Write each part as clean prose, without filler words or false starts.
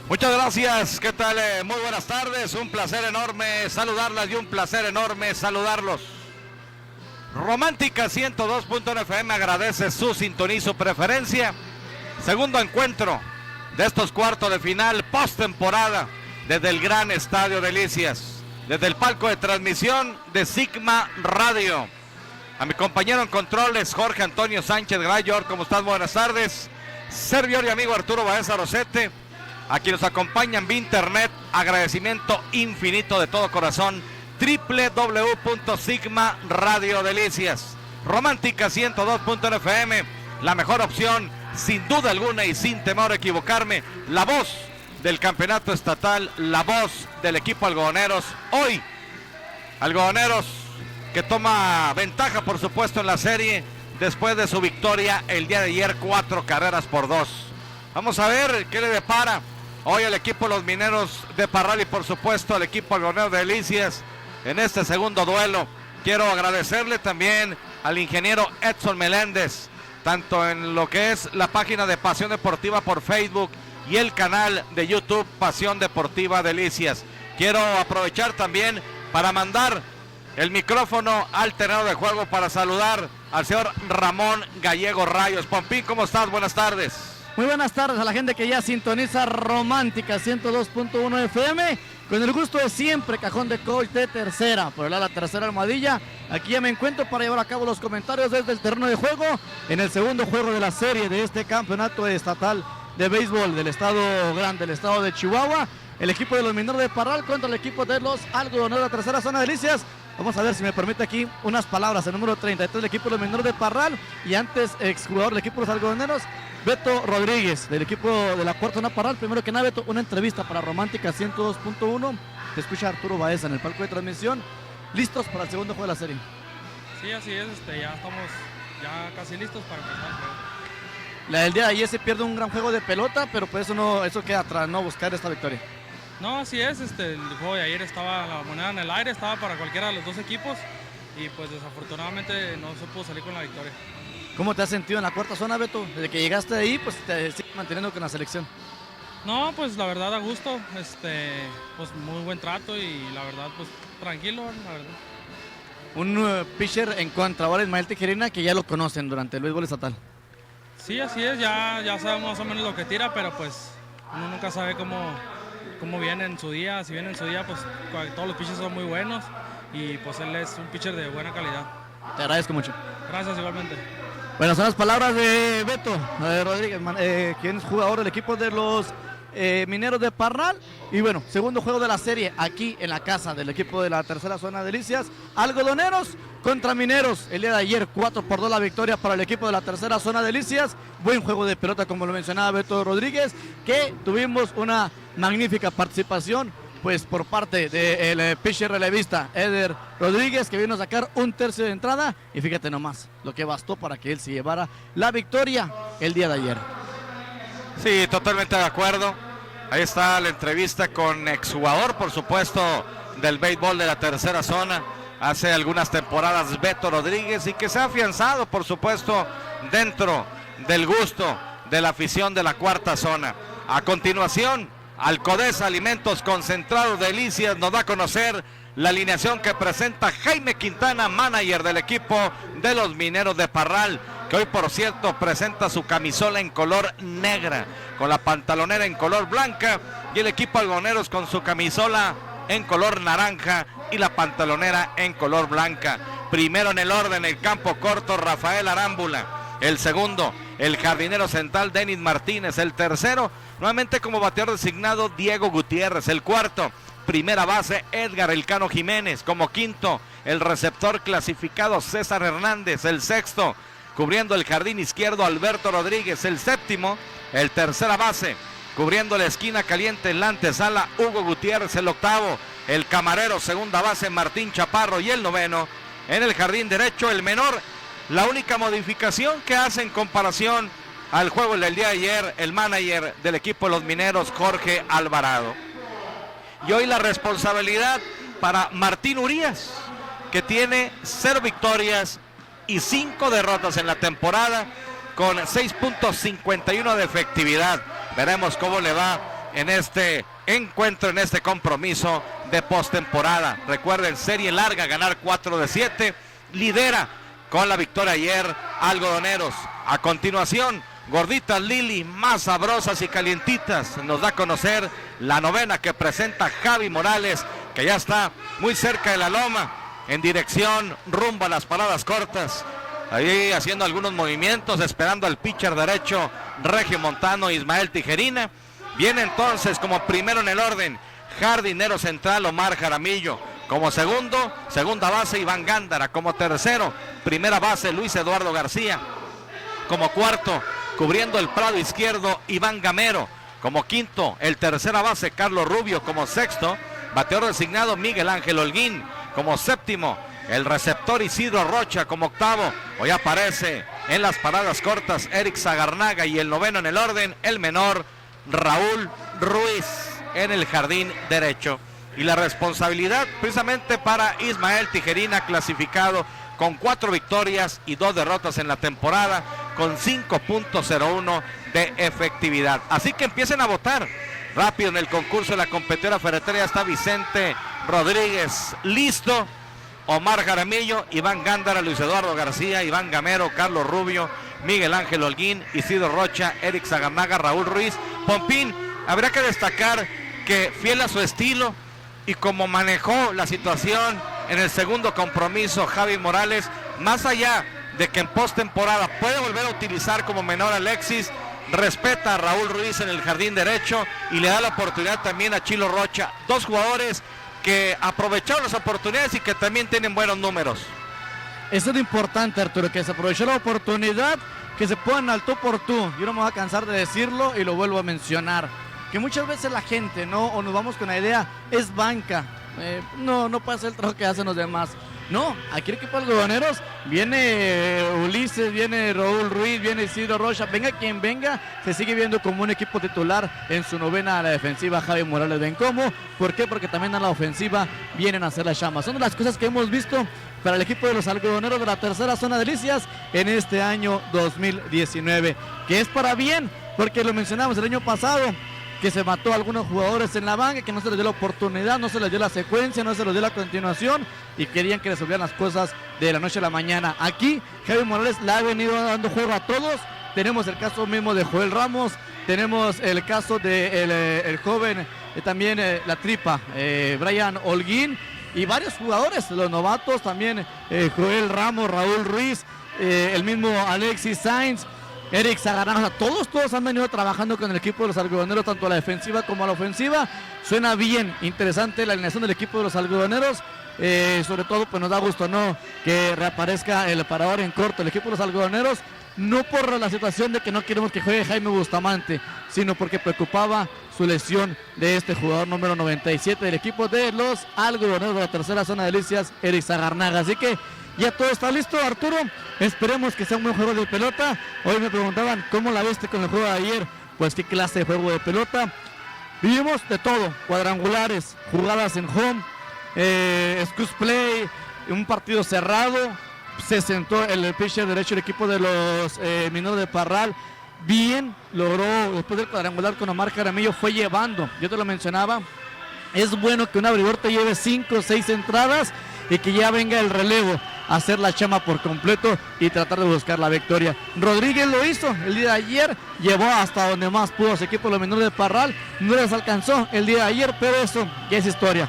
Muchas gracias, ¿qué tal? Muy buenas tardes, un placer enorme saludarlas y un placer enorme saludarlos. Romántica 102.1 FM agradece su sintonía y su preferencia. Segundo encuentro de estos cuartos de final postemporada desde el gran Estadio Delicias, desde el palco de transmisión de Sigma Radio. A mi compañero en controles, Jorge Antonio Sánchez Grayor, ¿cómo estás? Buenas tardes. Servidor y amigo Arturo Baeza Rosete. A quienes nos acompañan vía internet, agradecimiento infinito de todo corazón. www.sigmaradiodelicias. Romántica 102.1 FM, la mejor opción, sin duda alguna y sin temor a equivocarme. La voz del campeonato estatal, la voz del equipo Algodoneros. Hoy, Algodoneros que toma ventaja, por supuesto, en la serie después de su victoria el día de ayer, 4-2. Vamos a ver qué le depara hoy al equipo Los Mineros de Parral y por supuesto al equipo Algodoneros de Delicias en este segundo duelo. Quiero agradecerle también al ingeniero Edson Meléndez, tanto en lo que es la página de Pasión Deportiva por Facebook y el canal de YouTube Pasión Deportiva Delicias. Quiero aprovechar también para mandar el micrófono al terreno de juego para saludar al señor Ramón Gallego Rayos. Pompín, ¿cómo estás? Buenas tardes. Muy buenas tardes a la gente que ya sintoniza Romántica 102.1 FM. Con el gusto de siempre, cajón de coach de tercera, por la tercera almohadilla. Aquí ya me encuentro para llevar a cabo los comentarios desde el terreno de juego en el segundo juego de la serie de este campeonato estatal de béisbol del estado grande, del estado de Chihuahua. El equipo de Los Mineros de Parral contra el equipo de los Algodoneros de la tercera zona de Delicias. Vamos a ver si me permite aquí unas palabras. El número 33 del equipo de Los Mineros de Parral y antes exjugador del equipo de los Algodoneros, Beto Rodríguez, del equipo de la cuarta zona Parral. Primero que nada, Beto, una entrevista para Romántica 102.1. Te escucha Arturo Baeza en el palco de transmisión. ¿Listos para el segundo juego de la serie? Sí, así es, ya estamos ya casi listos para empezar el juego. La del día de ayer se pierde un gran juego de pelota, pero pues eso queda atrás, ¿no? Buscar esta victoria. No, así es, el juego de ayer estaba la moneda en el aire, estaba para cualquiera de los dos equipos y pues desafortunadamente no se pudo salir con la victoria. ¿Cómo te has sentido en la cuarta zona, Beto? Desde que llegaste ahí, pues te sigues manteniendo con la selección. No, pues la verdad a gusto, pues muy buen trato y la verdad pues tranquilo, la verdad. Un pitcher en contra, ahora Ismael Tijerina, que ya lo conocen durante el béisbol estatal. Sí, así es, ya sabemos más o menos lo que tira, pero pues uno nunca sabe cómo viene en su día. Si viene en su día, pues todos los pitchers son muy buenos y pues él es un pitcher de buena calidad. Te agradezco mucho. Gracias igualmente. Bueno, son las palabras de Beto Rodríguez, quien es jugador del equipo de los Mineros de Parral. Y bueno, segundo juego de la serie aquí en la casa del equipo de la tercera zona de Delicias. Algodoneros contra Mineros. El día de ayer 4-2 la victoria para el equipo de la tercera zona de Delicias. Buen juego de pelota, como lo mencionaba Beto Rodríguez, que tuvimos una magnífica participación pues por parte del pitcher relevista Eder Rodríguez, que vino a sacar un tercio de entrada y fíjate nomás lo que bastó para que él se llevara la victoria el día de ayer. Sí, totalmente de acuerdo. Ahí está la entrevista con exjugador, por supuesto, del béisbol de la tercera zona. Hace algunas temporadas Beto Rodríguez y que se ha afianzado, por supuesto, dentro del gusto de la afición de la cuarta zona. A continuación, Alcodesa Alimentos Concentrados Delicias nos da a conocer la alineación que presenta Jaime Quintana, manager del equipo de los Mineros de Parral, que hoy por cierto presenta su camisola en color negra, con la pantalonera en color blanca, y el equipo Algodoneros con su camisola en color naranja y la pantalonera en color blanca. Primero en el orden, el campo corto, Rafael Arámbula. El segundo, el jardinero central Denis Martínez. El tercero, nuevamente como bateador designado, Diego Gutiérrez. El cuarto, primera base, Edgar Elcano Jiménez. Como quinto, el receptor clasificado César Hernández. El sexto, cubriendo el jardín izquierdo, Alberto Rodríguez. El séptimo, el tercera base, cubriendo la esquina caliente en la antesala, Hugo Gutiérrez. El octavo, el camarero segunda base, Martín Chaparro. Y el noveno, en el jardín derecho, el menor. La única modificación que hace en comparación al juego del día de ayer, el manager del equipo de los Mineros, Jorge Alvarado. Y hoy la responsabilidad para Martín Urías, que tiene 0 victorias y 5 derrotas en la temporada, con 6.51 de efectividad. Veremos cómo le va en este encuentro, en este compromiso de postemporada. Recuerden, serie larga, ganar 4 de 7, lidera con la victoria ayer Algodoneros. A continuación, Gorditas Lili, más sabrosas y calientitas, nos da a conocer la novena que presenta Javi Morales, que ya está muy cerca de la loma, en dirección rumbo a las paradas cortas, ahí haciendo algunos movimientos, esperando al pitcher derecho regiomontano Ismael Tijerina. Viene entonces como primero en el orden jardinero central Omar Jaramillo, como segundo, segunda base Iván Gándara, como tercero, primera base Luis Eduardo García, como cuarto, cubriendo el prado izquierdo Iván Gamero, como quinto, el tercera base Carlos Rubio, como sexto, bateador designado Miguel Ángel Holguín, como séptimo, el receptor Isidro Rocha, como octavo, hoy aparece en las paradas cortas Eric Zagarnaga, y el noveno en el orden, el menor Raúl Ruiz en el jardín derecho. Y la responsabilidad precisamente para Ismael Tijerina, clasificado con 4 victorias y 2 derrotas en la temporada, con 5.01 de efectividad. Así que empiecen a votar rápido en el concurso de la competidora ferretera. Está Vicente Rodríguez listo, Omar Jaramillo, Iván Gándara, Luis Eduardo García, Iván Gamero, Carlos Rubio, Miguel Ángel Holguín, Isidro Rocha, Eric Zagarnaga, Raúl Ruiz. Pompín, habrá que destacar que fiel a su estilo y como manejó la situación en el segundo compromiso Javi Morales, más allá de que en postemporada puede volver a utilizar como menor a Alexis, respeta a Raúl Ruiz en el jardín derecho y le da la oportunidad también a Chilo Rocha, 2 jugadores que aprovecharon las oportunidades y que también tienen buenos números. Eso es lo importante, Arturo, que se aprovechó la oportunidad, que se pongan al tú por tú. Yo no me voy a cansar de decirlo y lo vuelvo a mencionar, que muchas veces la gente, ¿no? O nos vamos con la idea, es banca, no puede hacer el trabajo que hacen los demás. No, aquí el equipo de Algodoneros, viene Ulises, viene Raúl Ruiz, viene Isidro Rocha, venga quien venga, se sigue viendo como un equipo titular en su novena a la defensiva. Javi Morales, ¿ven cómo? ¿Por qué? Porque también a la ofensiva vienen a hacer la chamba. Son de las cosas que hemos visto para el equipo de los Algodoneros de la tercera zona de Delicias en este año 2019, que es para bien, porque lo mencionamos el año pasado, que se mató a algunos jugadores en la banca, que no se les dio la oportunidad, no se les dio la secuencia, no se les dio la continuación y querían que resolvieran las cosas de la noche a la mañana. Aquí Javi Morales le ha venido dando juego a todos. Tenemos el caso mismo de Joel Ramos, tenemos el caso de el joven, también la tripa, Brian Holguín, y varios jugadores, los novatos también, Joel Ramos, Raúl Ruiz, el mismo Alexis Sainz, Eric Zagarnaga, todos han venido trabajando con el equipo de los Algodoneros, tanto a la defensiva como a la ofensiva. Suena bien, interesante la alineación del equipo de los Algodoneros. Sobre todo pues nos da gusto, ¿no?, que reaparezca el parador en corto el equipo de los Algodoneros, no por la situación de que no queremos que juegue Jaime Bustamante, sino porque preocupaba su lesión de este jugador número 97 del equipo de los Algodoneros de la tercera zona de Delicias, Eric Zagarnaga. Así que ya todo está listo, Arturo. Esperemos que sea un buen juego de pelota. Hoy me preguntaban cómo la viste con el juego de ayer. Pues qué clase de juego de pelota. Vivimos de todo, cuadrangulares, jugadas en home, scoop play, un partido cerrado. Se sentó el pitcher derecho del equipo de los Mineros de Parral. Bien logró, después del cuadrangular con Omar Jaramillo, fue llevando. Yo te lo mencionaba, es bueno que un abridor te lleve 5 o 6 entradas y que ya venga el relevo a hacer la chama por completo y tratar de buscar la victoria. Rodríguez lo hizo el día de ayer, llevó hasta donde más pudo a su equipo los Menores de Parral, no les alcanzó el día de ayer, pero eso ya es historia.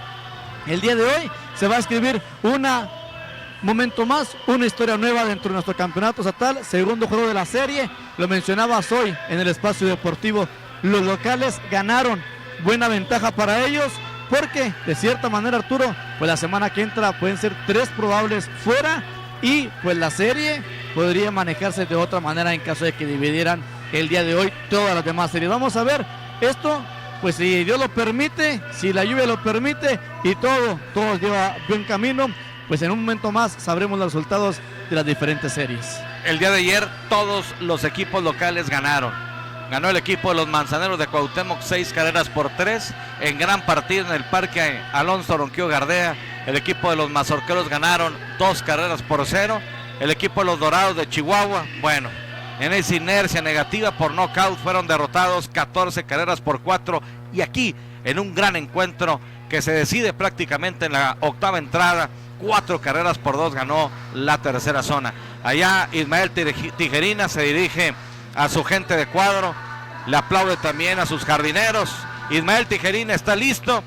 El día de hoy se va a escribir momento más, una historia nueva dentro de nuestro campeonato estatal, segundo juego de la serie. Lo mencionabas hoy en el espacio deportivo, los locales ganaron, buena ventaja para ellos, porque de cierta manera, Arturo, pues la semana que entra pueden ser 3 probables fuera y pues la serie podría manejarse de otra manera en caso de que dividieran el día de hoy todas las demás series. Vamos a ver esto, pues si Dios lo permite, si la lluvia lo permite y todo lleva buen camino, pues en un momento más sabremos los resultados de las diferentes series. El día de ayer todos los equipos locales ganaron. Ganó el equipo de los Manzaneros de Cuauhtémoc 6-3 en gran partido en el Parque Alonso Ronquillo Gardea. El equipo de los Mazorqueros ganaron 2-0. El equipo de los Dorados de Chihuahua, bueno, en esa inercia negativa por nocaut fueron derrotados 14 carreras por 4 y aquí en un gran encuentro que se decide prácticamente en la octava entrada, 4 carreras por 2 ganó la tercera zona. Allá Ismael Tijerina se dirige a su gente de cuadro, le aplaude también a sus jardineros. Ismael Tijerina está listo,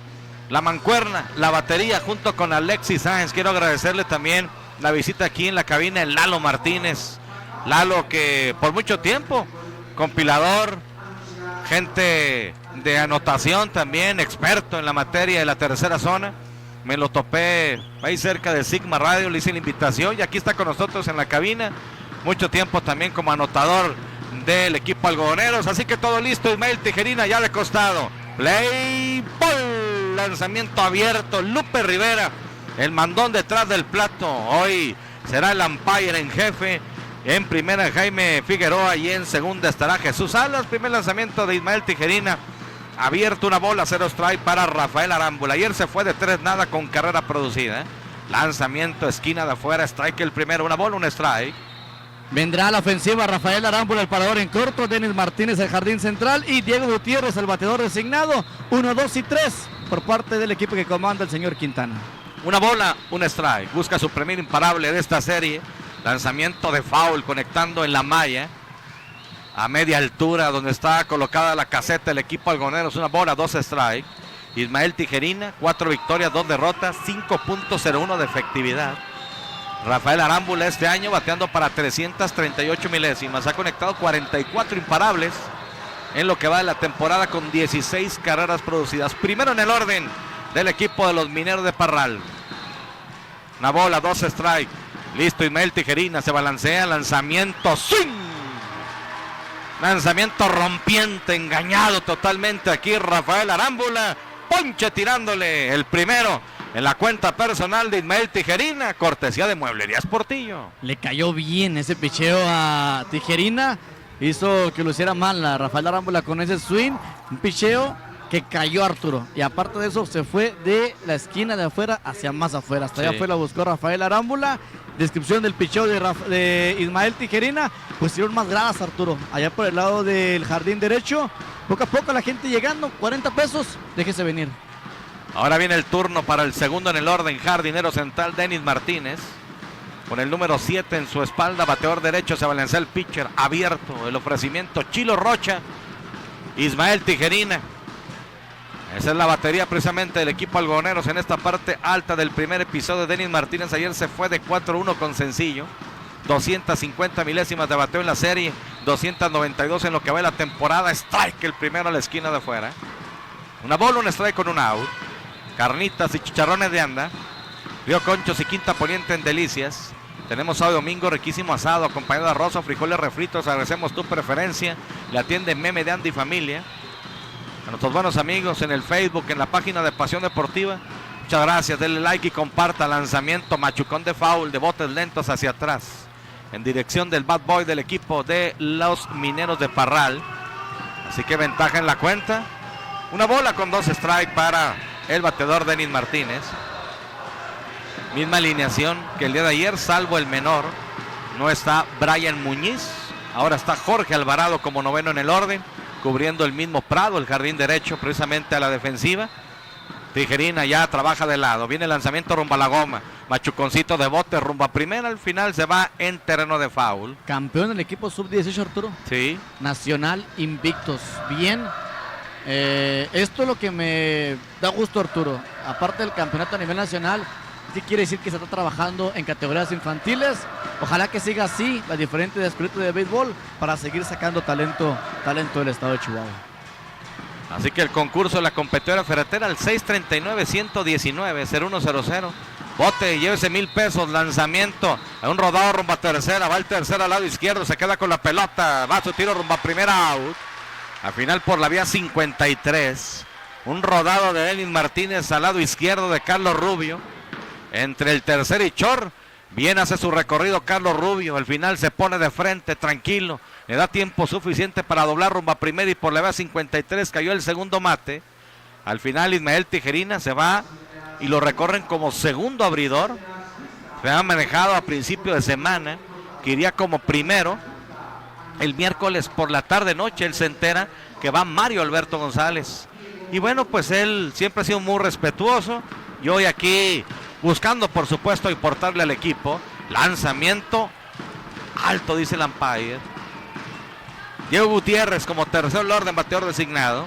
la mancuerna, la batería junto con Alexis Sáenz. Quiero agradecerle también la visita aquí en la cabina de Lalo Martínez. Lalo que por mucho tiempo, compilador, gente de anotación también, experto en la materia de la tercera zona. Me lo topé ahí cerca de Sigma Radio, le hice la invitación y aquí está con nosotros en la cabina. Mucho tiempo también como anotador del equipo Algodoneros. Así que todo listo, Ismael Tijerina ya de costado. Play ball, lanzamiento abierto, Lupe Rivera, el mandón detrás del plato. Hoy será el umpire en jefe. En primera Jaime Figueroa y en segunda estará Jesús Salas. Primer lanzamiento de Ismael Tijerina. Abierto, una bola, 0 strike para Rafael Arámbula. Ayer se fue de 3-0 con carrera producida. Lanzamiento, esquina de afuera, strike el primero, una bola, un strike. Vendrá la ofensiva Rafael Arámbula, el parador en corto, Denis Martínez, el jardín central y Diego Gutiérrez, el bateador designado. 1, 2 y 3 por parte del equipo que comanda el señor Quintana. Una bola, un strike. Busca su primer imparable de esta serie. Lanzamiento de foul conectando en la malla a media altura donde está colocada la caseta del equipo Algodoneros. Una bola, 2 strike. Ismael Tijerina, 4 victorias, 2 derrotas, 5.01 de efectividad. Rafael Arámbula este año bateando para 338 milésimas. Ha conectado 44 imparables en lo que va de la temporada con 16 carreras producidas. Primero en el orden del equipo de los Mineros de Parral. Una bola, 2 strike. Listo, Ismael Tijerina se balancea, lanzamiento, ¡swing! Lanzamiento rompiente, engañado totalmente aquí Rafael Arámbula. Ponche tirándole el primero en la cuenta personal de Ismael Tijerina, cortesía de Mueblerías Portillo. Le cayó bien ese picheo a Tijerina, hizo que lo hiciera mal a Rafael Arámbula con ese swing, un picheo que cayó Arturo, y aparte de eso se fue de la esquina de afuera hacia más afuera, hasta allá fue, la buscó Rafael Arámbula. Descripción del picheo de Ismael Tijerina, pues hicieron más gradas Arturo, allá por el lado del jardín derecho, poco a poco la gente llegando, 40 pesos, déjese venir. Ahora viene el turno para el segundo en el orden, jardinero central Denis Martínez, con el número 7 en su espalda, bateador derecho, se balancea el pitcher abierto, el ofrecimiento Chilo Rocha, Ismael Tijerina. Esa es la batería precisamente del equipo Algodoneros en esta parte alta del primer episodio. Denis Martínez ayer se fue de 4-1 con sencillo, 250 milésimas de bateo en la serie, 292 en lo que va de la temporada. Strike el primero a la esquina de afuera. Una bola, un strike con un out. Carnitas y chicharrones de anda, Río Conchos y Quinta Poniente en Delicias. Tenemos sábado y domingo riquísimo asado acompañado de arroz o frijoles refritos. Agradecemos tu preferencia. Le atiende Meme de Anda y Familia. A nuestros buenos amigos en el Facebook, en la página de Pasión Deportiva. Muchas gracias, denle like y comparta. Lanzamiento machucón de foul, de botes lentos hacia atrás, en dirección del bad boy del equipo de los Mineros de Parral. Así que ventaja en la cuenta. Una bola con 2 strikes para el bateador Denis Martínez. Misma alineación que el día de ayer, salvo el menor. No está Brian Muñiz. Ahora está Jorge Alvarado como noveno en el orden, cubriendo el mismo Prado, el jardín derecho, precisamente a la defensiva. Tijerina ya trabaja de lado. Viene el lanzamiento rumbo a la goma. Machuconcito de bote rumbo a primera. Al final se va en terreno de foul. Campeón del equipo sub-18 Arturo. Sí. Nacional invictos. Bien. Esto es lo que me da gusto Arturo. Aparte del campeonato a nivel nacional, sí quiere decir que se está trabajando en categorías infantiles. Ojalá que siga así la diferente escuela de béisbol para seguir sacando talento del estado de Chihuahua. Así que el concurso de la competidora ferretera al 639-119-0100. Bote, llévese 1,000 pesos. Lanzamiento, un rodado rumbo a tercera. Va el tercero al lado izquierdo, se queda con la pelota. Va su tiro rumbo a primera, out. Al final por la vía 53. Un rodado de Denis Martínez al lado izquierdo de Carlos Rubio. Entre el tercer y short. Bien hace su recorrido Carlos Rubio. Al final se pone de frente, tranquilo. Le da tiempo suficiente para doblar rumbo a primera y por la vía 53 cayó el segundo mate. Al final Ismael Tijerina se va y lo recorren como segundo abridor. Se ha manejado a principio de semana que iría como primero. El miércoles por la tarde-noche él se entera que va Mario Alberto González. Y bueno, pues él siempre ha sido muy respetuoso. Y hoy aquí buscando, por supuesto, importarle al equipo. Lanzamiento alto, dice el umpire. Diego Gutiérrez como tercer orden, bateador designado.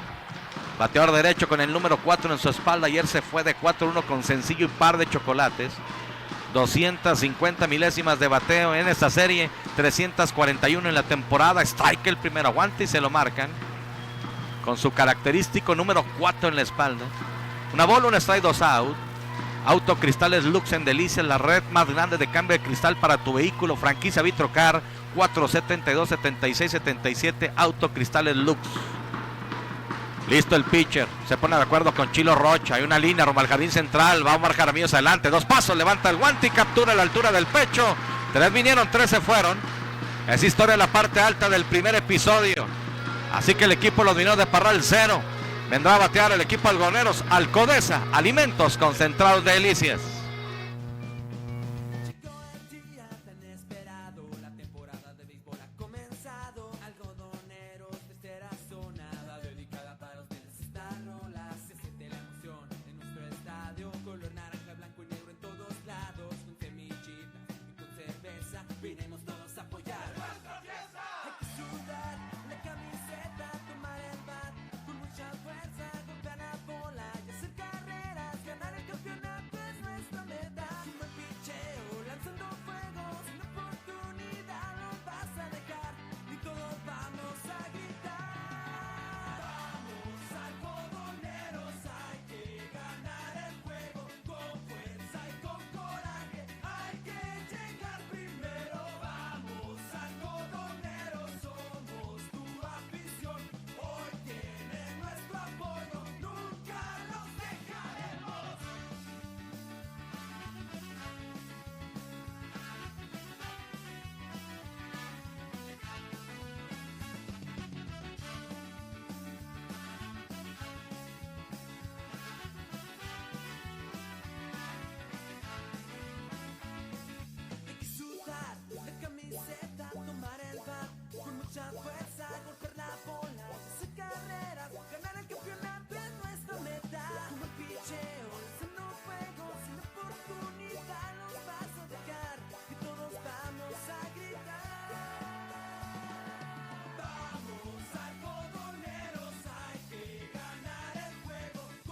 Bateador derecho con el número 4 en su espalda. Ayer se fue de 4-1 con sencillo y par de chocolates. 250 milésimas de bateo en esta serie. 341 en la temporada. Strike el primero, aguanta y se lo marcan. Con su característico número 4 en la espalda. Una bola, un strike, 2 out. Auto Cristales Lux en Delicias, la red más grande de cambio de cristal para tu vehículo. Franquicia Vitrocar, 472-7677, Auto Cristales Lux. Listo el pitcher, se pone de acuerdo con Chilo Rocha. Hay una línea rumbo al jardín central, va Omar Jaramillo adelante, 2 pasos, levanta el guante y captura a la altura del pecho. 3 vinieron, 3 se fueron. Es historia de la parte alta del primer episodio. Así que el equipo los vino de Parral 0. Vendrá a batear el equipo algoneros, Alcodesa, alimentos concentrados de delicias.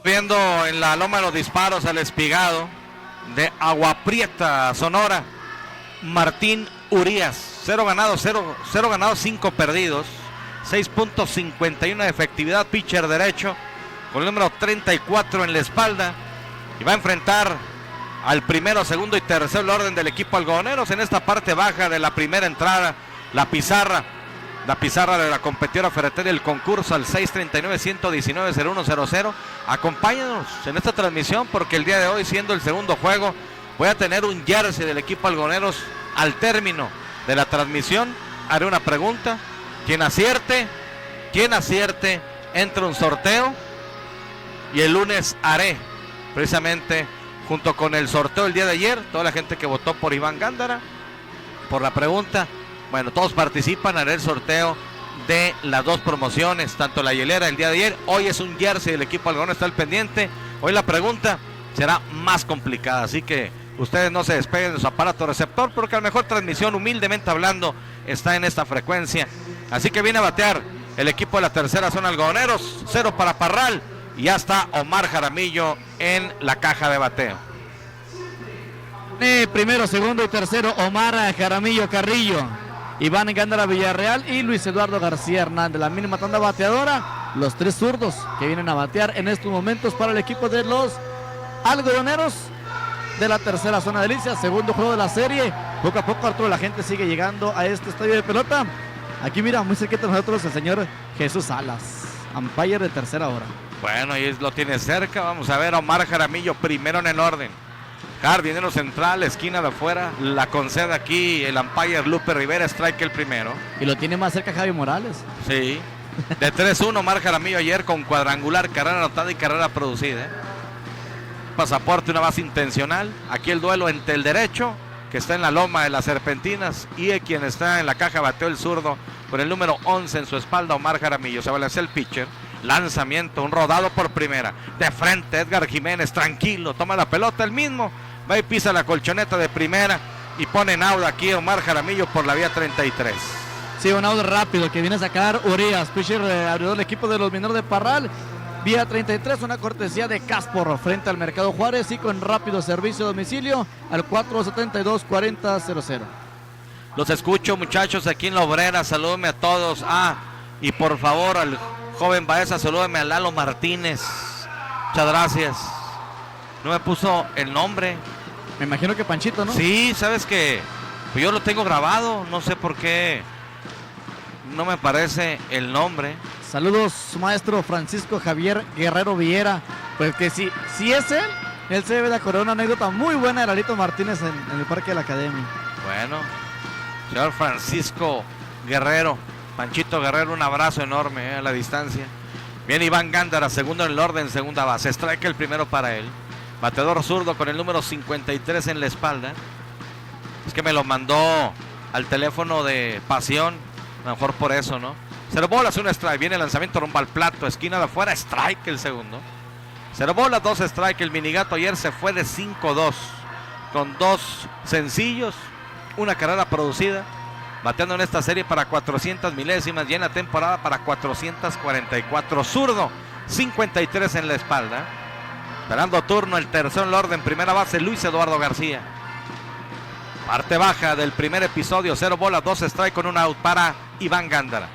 Viendo en la loma de los disparos al Espigado de Agua Prieta, Sonora, Martín Urías, 0 ganados, 5 perdidos, 6.51 de efectividad, pitcher derecho, con el número 34 en la espalda, y va a enfrentar al primero, segundo y tercer orden del equipo algodoneros en esta parte baja de la primera entrada. La pizarra de la competidora ferretería del concurso al 639-119-0100. Acompáñanos en esta transmisión porque el día de hoy, siendo el segundo juego, voy a tener un jersey del equipo algodoneros. Al término de la transmisión haré una pregunta. Quien acierte entra un sorteo, y el lunes haré precisamente junto con el sorteo el día de ayer, toda la gente que votó por Iván Gándara por la pregunta, bueno, todos participan, haré el sorteo de las 2 promociones, tanto la hielera el día de ayer. Hoy es un jersey del equipo algodón, está al pendiente. Hoy la pregunta será más complicada, así que ustedes no se despeguen de su aparato receptor, porque a lo mejor transmisión, humildemente hablando, está en esta frecuencia. Así que viene a batear el equipo de la tercera zona algodoneros, 0 para Parral, y ya está Omar Jaramillo en la caja de bateo. Primero, segundo y tercero, Omar Jaramillo Carrillo, Iván Gándara Villarreal y Luis Eduardo García Hernández. La mínima tanda bateadora, los 3 zurdos que vienen a batear en estos momentos para el equipo de los algodoneros de la tercera zona de Delicias. Segundo juego de la serie. Poco a poco, Arturo, la gente sigue llegando a este estadio de pelota. Aquí mira, muy cerquita de nosotros el señor Jesús Salas, umpire de tercera hora. Bueno, ahí lo tiene cerca. Vamos a ver a Omar Jaramillo primero en el orden. Jardinero central, esquina de afuera, la concede aquí el umpire Lupe Rivera, strike el primero. Y lo tiene más cerca Javi Morales. Sí, de 3-1 Omar Jaramillo ayer con cuadrangular, carrera anotada y carrera producida. Pasaporte, una base intencional. Aquí el duelo entre el derecho, que está en la loma de las Serpentinas, y quien está en la caja bateó el zurdo con el número 11 en su espalda, Omar Jaramillo. Se balancea el pitcher. Lanzamiento, un rodado por primera. De frente, Edgar Jiménez, tranquilo, toma la pelota el mismo. Va y pisa la colchoneta de primera y pone en out aquí Omar Jaramillo por la vía 33. Sí, un out rápido que viene a sacar Urias, pitcher abridor del equipo de los Mineros de Parral. Vía 33, una cortesía de Caspor frente al Mercado Juárez y con rápido servicio a domicilio al 472-4000. Los escucho, muchachos, aquí en La Obrera. Salúdenme a todos. Y por favor al joven Baeza, salúdenme a Lalo Martínez. Muchas gracias. No me puso el nombre. Me imagino que Panchito, ¿no? Sí, sabes que pues yo lo tengo grabado. No sé por qué no me parece el nombre. Saludos, maestro Francisco Javier Guerrero Viera. Pues que si es él se debe de acordar una anécdota muy buena de Lalito Martínez en el Parque de la Academia. Bueno, señor Francisco Guerrero, Panchito Guerrero, un abrazo enorme a la distancia. Viene Iván Gándara, segundo en el orden, segunda base. Strike el primero para él. Bateador zurdo con el número 53 en la espalda. Es que me lo mandó al teléfono de Pasión, a lo mejor por eso, ¿no? 0 bolas, 1 strike. Viene el lanzamiento rumbo al plato, esquina de afuera, strike el segundo. 0 bolas, 2 strike. El Minigato ayer se fue de 5-2 con 2 sencillos, una carrera producida, bateando en esta serie para 400 milésimas y en la temporada para 444. Zurdo, 53 en la espalda. Esperando turno el tercero en el orden, primera base, Luis Eduardo García. Parte baja del primer episodio, 0 bolas, 2 strike con un out para Iván Gándara.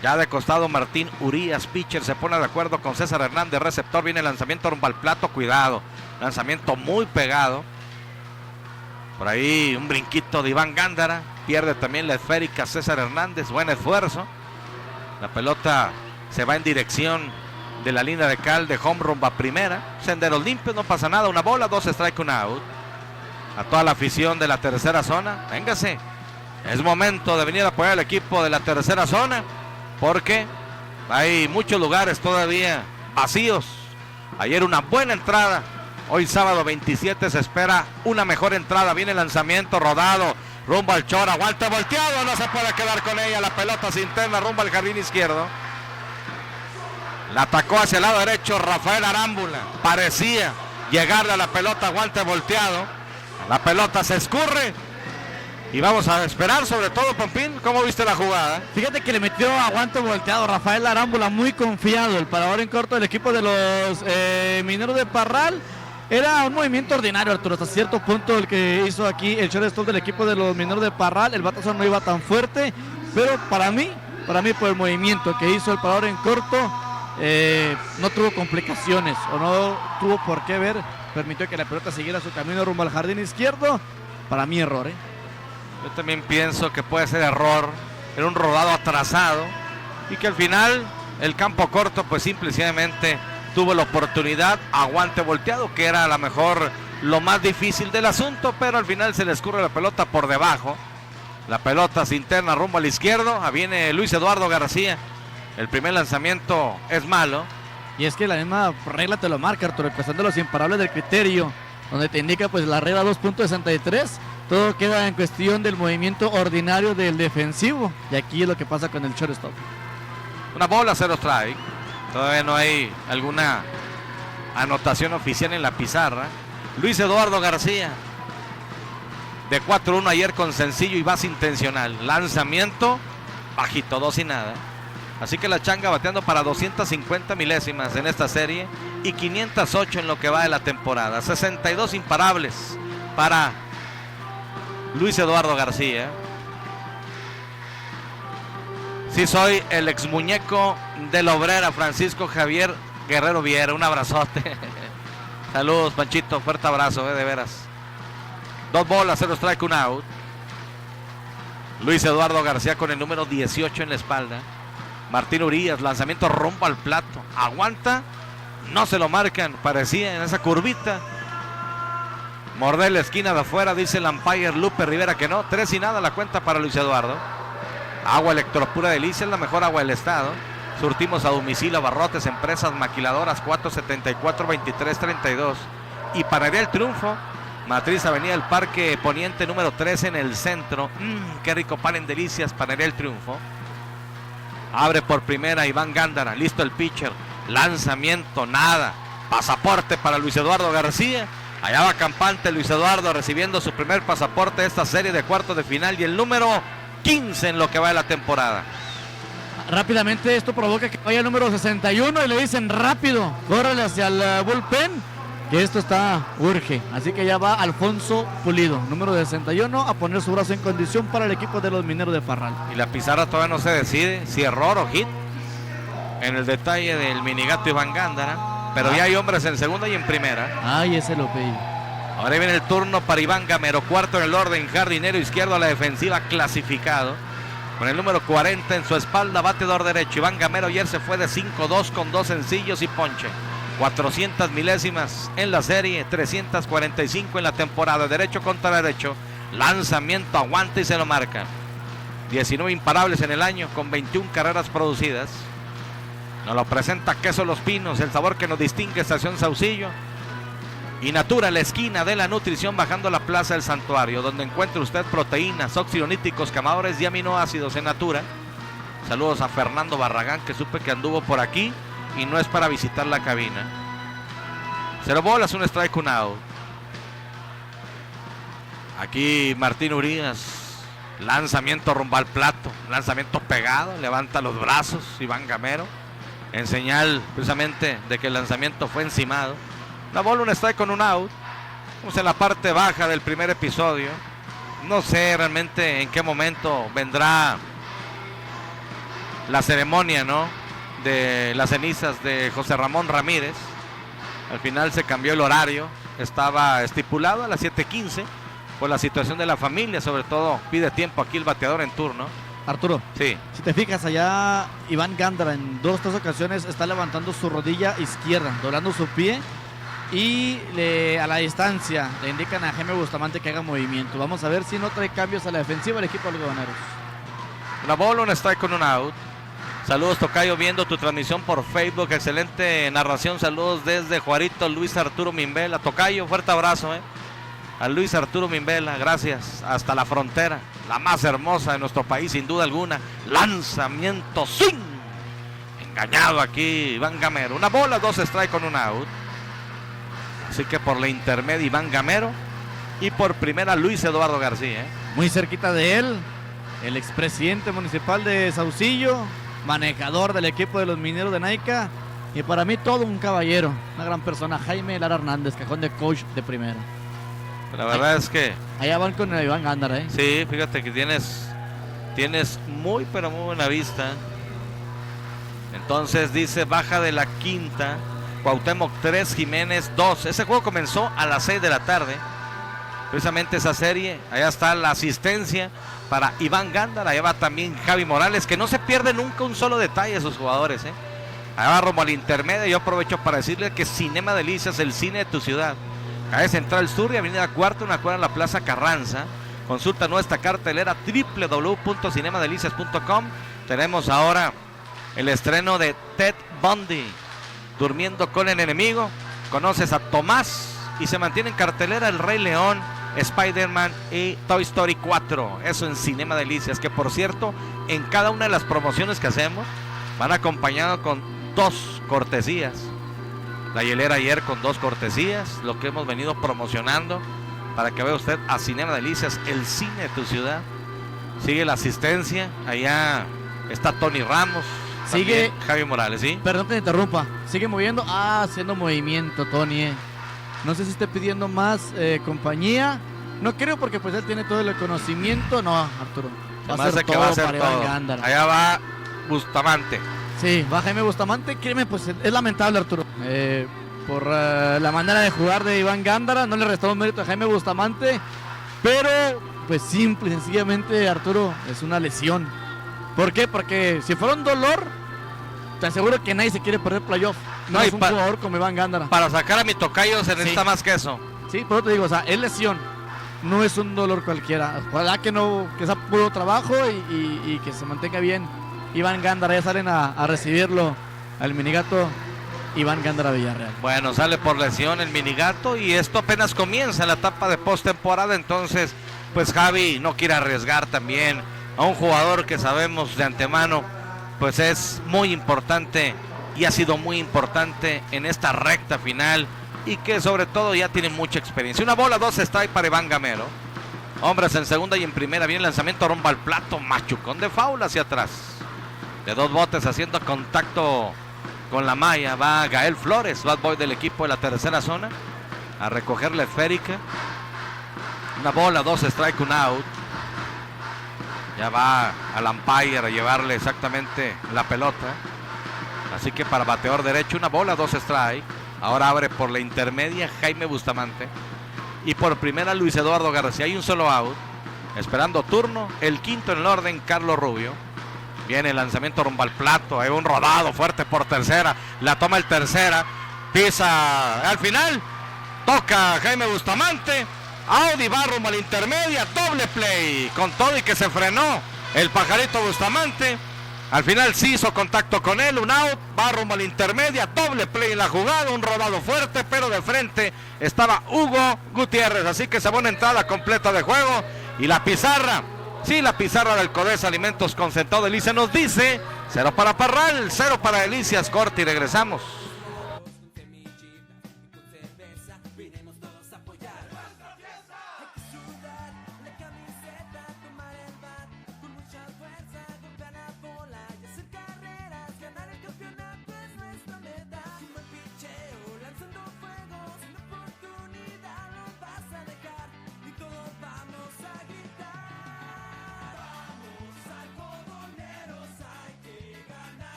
Ya de costado Martín Urias, pitcher, se pone de acuerdo con César Hernández, receptor. Viene el lanzamiento rumbo al plato, cuidado. Lanzamiento muy pegado. Por ahí un brinquito de Iván Gándara. Pierde también la esférica César Hernández, buen esfuerzo. La pelota se va en dirección de la línea de cal de home rumbo a primera. Senderos limpios, no pasa nada. 1 bola, 2 strike, 1 out. A toda la afición de la tercera zona, véngase. Es momento de venir a apoyar al equipo de la tercera zona, porque hay muchos lugares todavía vacíos. Ayer una buena entrada, hoy sábado 27 se espera una mejor entrada. Viene el lanzamiento rodado, rumbo al Chora, aguanta volteado, no se puede quedar con ella. La pelota se interna rumbo al jardín izquierdo. La atacó hacia el lado derecho Rafael Arámbula, parecía llegarle a la pelota, aguante volteado. La pelota se escurre. Y vamos a esperar, sobre todo, Pompín, ¿cómo viste la jugada? Fíjate que le metió aguante volteado Rafael Arámbula, muy confiado. El parador en corto del equipo de los Mineros de Parral. Era un movimiento ordinario, Arturo, hasta cierto punto el que hizo aquí el shortstop del equipo de los Mineros de Parral. El batazo no iba tan fuerte, pero para mí por el movimiento que hizo el parador en corto, no tuvo complicaciones o no tuvo por qué ver. Permitió que la pelota siguiera su camino rumbo al jardín izquierdo. Para mí error, Yo también pienso que puede ser error. Era un rodado atrasado y que al final el campo corto pues simplemente tuvo la oportunidad, aguante volteado, que era a lo mejor lo más difícil del asunto, pero al final se le escurre la pelota por debajo. La pelota se interna rumbo al izquierdo. Viene Luis Eduardo García. El primer lanzamiento es malo. Y es que la misma regla te lo marca, Arturo, en cuestión de los imparables del criterio, donde te indica pues la regla 2.63. Todo queda en cuestión del movimiento ordinario del defensivo. Y aquí es lo que pasa con el shortstop. 1 bola, 0 strike. Todavía no hay alguna anotación oficial en la pizarra. Luis Eduardo García, de 4-1 ayer con sencillo y base intencional. Lanzamiento bajito, 2 y nada. Así que la changa bateando para 250 milésimas en esta serie y 508 en lo que va de la temporada. 62 imparables para Luis Eduardo García. Sí, soy el ex muñeco de la Obrera, Francisco Javier Guerrero Viera. Un abrazote. Saludos, Panchito. Fuerte abrazo, de veras. 2 bolas, 0 strike, 1 out. Luis Eduardo García con el número 18 en la espalda. Martín Urias, lanzamiento rumbo al plato. Aguanta, no se lo marcan. Parecía en esa curvita morder la esquina de afuera, dice el umpire Lupe Rivera que no. 3 y nada la cuenta para Luis Eduardo. Agua Electropura Delicia, es la mejor agua del estado. Surtimos a domicilio, abarrotes, empresas, maquiladoras. 474-2332. Y panadería El Triunfo, Matriz Avenida del Parque Poniente número 13 en el centro. Qué rico pan en Delicias, panadería El Triunfo. Abre por primera Iván Gándara, listo el pitcher. Lanzamiento, nada. Pasaporte para Luis Eduardo García. Allá va campante Luis Eduardo recibiendo su primer pasaporte de esta serie de cuartos de final y el número 15 en lo que va de la temporada. Rápidamente esto provoca que vaya el número 61 y le dicen rápido, córrele hacia el bullpen, que esto urge. Así que ya va Alfonso Pulido, número 61, a poner su brazo en condición para el equipo de los Mineros de Parral. Y la pizarra todavía no se decide si error o hit en el detalle del minigato Iván Gándara, pero ya hay hombres en segunda y en primera. Ay, ese lo pedí. Ahora viene el turno para Iván Gamero, cuarto en el orden, jardinero izquierdo a la defensiva, clasificado. Con el número 40 en su espalda, bateador derecho. Iván Gamero ayer se fue de 5-2 con 2 sencillos y ponche. 400 milésimas en la serie, 345 en la temporada. Derecho contra derecho. Lanzamiento, aguanta y se lo marca. 19 imparables en el año con 21 carreras producidas. Nos lo presenta Queso Los Pinos, el sabor que nos distingue, Estación Saucillo. Y Natura, la esquina de la nutrición bajando la Plaza del Santuario, donde encuentre usted proteínas, óxidos nítricos, quemadores y aminoácidos en Natura. Saludos a Fernando Barragán, que supe que anduvo por aquí y no es para visitar la cabina. 0 bolas, un strike, un out. Aquí Martín Urias, lanzamiento rumbo al plato, lanzamiento pegado, levanta los brazos Iván Gamero, en señal precisamente de que el lanzamiento fue encimado. La bola, un strike con un out. Estamos en la parte baja del primer episodio. No sé realmente en qué momento vendrá la ceremonia, ¿no?, de las cenizas de José Ramón Ramírez. Al final se cambió el horario. Estaba estipulado a las 7:15 por la situación de la familia. Sobre todo pide tiempo aquí el bateador en turno. Arturo, sí, si te fijas allá, Iván Gándara en 2 o 3 ocasiones está levantando su rodilla izquierda, doblando su pie. Y a la distancia le indican a Jaime Bustamante que haga movimiento. Vamos a ver si no trae cambios a la defensiva el equipo de los Algodoneros. Una bola, un strike con un out. Saludos, Tocayo, viendo tu transmisión por Facebook. Excelente narración. Saludos desde Juarito, Luis Arturo Mimbela. Tocayo, fuerte abrazo, a Luis Arturo Mimbela, gracias. Hasta la frontera, la más hermosa de nuestro país, sin duda alguna. Lanzamiento, swing. Engañado aquí Iván Gamero. Una bola, 2 strike con un out. Así que por la intermedia Iván Gamero y por primera Luis Eduardo García. Muy cerquita de él, el expresidente municipal de Saucillo, manejador del equipo de los Mineros de Naica. Y para mí todo un caballero, una gran persona, Jaime Lara Hernández, cajón de coach de primera. La verdad es que... Allá van con el Iván Gándara, Sí, fíjate que tienes muy pero muy buena vista. Entonces dice, baja de la quinta. Cuauhtémoc 3, Jiménez 2. Ese juego comenzó a las 6 de la tarde. Precisamente esa serie. Allá está la asistencia para Iván Gándara. Allá va también Javi Morales, que no se pierde nunca un solo detalle de sus jugadores. Allá va rumbo al intermedio. Yo aprovecho para decirle que Cinema Delicias, el cine de tu ciudad. Calle Central Sur y Avenida Cuarta, una cuadra en la Plaza Carranza. Consulta nuestra cartelera www.cinemadelicias.com. Tenemos ahora el estreno de Ted Bundy, Durmiendo con el enemigo. Conoces a Tomás y se mantiene en cartelera El Rey León, Spider-Man y Toy Story 4. Eso en Cinema Delicias, que por cierto, en cada una de las promociones que hacemos van acompañados con 2 cortesías. La hielera ayer con 2 cortesías, lo que hemos venido promocionando para que vea usted a Cinema Delicias, el cine de tu ciudad. Sigue la asistencia, allá está Tony Ramos. Sigue Javi Morales, ¿sí? Perdón que te interrumpa. Sigue moviendo. Haciendo movimiento, Tony. No sé si esté pidiendo más compañía. No creo, porque pues él tiene todo el conocimiento. No, Arturo. Va a ser todo para Iván Gándara. Allá va Bustamante. Sí, va Jaime Bustamante. Créeme, pues es lamentable, Arturo. Por la manera de jugar de Iván Gándara. No le restamos mérito a Jaime Bustamante. Pero, pues simple y sencillamente, Arturo, es una lesión. ¿Por qué? Porque si fuera un dolor, te aseguro que nadie se quiere perder playoff. No es un jugador como Iván Gándara. Para sacar a mi tocayo se necesita más que eso. Sí, por eso te digo, o sea, es lesión. No es un dolor cualquiera. Ojalá que sea puro trabajo y que se mantenga bien Iván Gándara. Ya salen a recibirlo al minigato Iván Gándara Villarreal. Bueno, sale por lesión el minigato y esto apenas comienza la etapa de postemporada. Entonces, pues Javi no quiere arriesgar también a un jugador que sabemos de antemano pues es muy importante y ha sido muy importante en esta recta final y que sobre todo ya tiene mucha experiencia. Una bola, 2 strike para Iván Gamero. Hombres en segunda y en primera. Viene el lanzamiento rumbo al plato. Machucón de foul hacia atrás. De 2 botes haciendo contacto con la malla. Va Gael Flores, bad boy del equipo de la tercera zona, a recoger la esférica. Una bola, 2 strike, 1 out. Ya va al umpire a llevarle exactamente la pelota. Así que para bateador derecho, una bola, 2 strike. Ahora abre por la intermedia Jaime Bustamante. Y por primera Luis Eduardo García. Hay un solo out. Esperando turno. El quinto en el orden, Carlos Rubio. Viene el lanzamiento rumbo al plato. Hay un rodado fuerte por tercera. La toma el tercera. Pisa al final. Toca Jaime Bustamante. Audi va rumbo a la intermedia. Doble play. Con todo y que se frenó el pajarito Bustamante. Al final sí hizo contacto con él, un out, va rumbo a la intermedia, doble play en la jugada, un rodado fuerte, pero de frente estaba Hugo Gutiérrez, así que se va una entrada completa de juego. Y la pizarra, sí, la pizarra del Codesa Alimentos Concentrado Delicias nos dice 0 para Parral, 0 para Delicias. Corte y regresamos.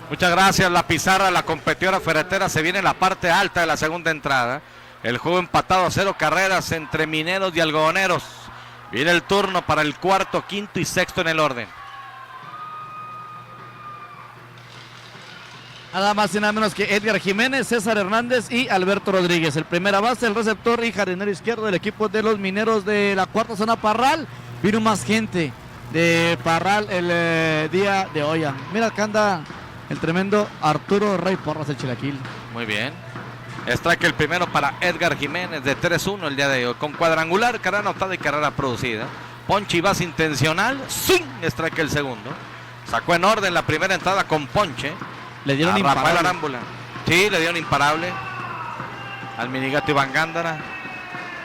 Muchas gracias. La pizarra, la competidora ferretera, se viene en la parte alta de la segunda entrada. El juego empatado a 0 carreras entre Mineros y Algodoneros. Viene el turno para el cuarto, quinto y sexto en el orden. Nada más y nada menos que Edgar Jiménez, César Hernández y Alberto Rodríguez. El primera base, el receptor y jardinero izquierdo del equipo de los Mineros de la cuarta zona Parral. Vino más gente de Parral el día de hoy. Mira acá anda el tremendo Arturo Rey Porras, el chilaquil. Muy bien. Strike el primero para Edgar Jiménez de 3-1 el día de hoy. Con cuadrangular, carrera anotada y carrera producida. Ponche y base intencional. ¡Swing! Strike el segundo. Sacó en orden la primera entrada con ponche. Le dieron a imparable. Rafael Arámbula. Sí, le dieron imparable al minigato Iván Gándara.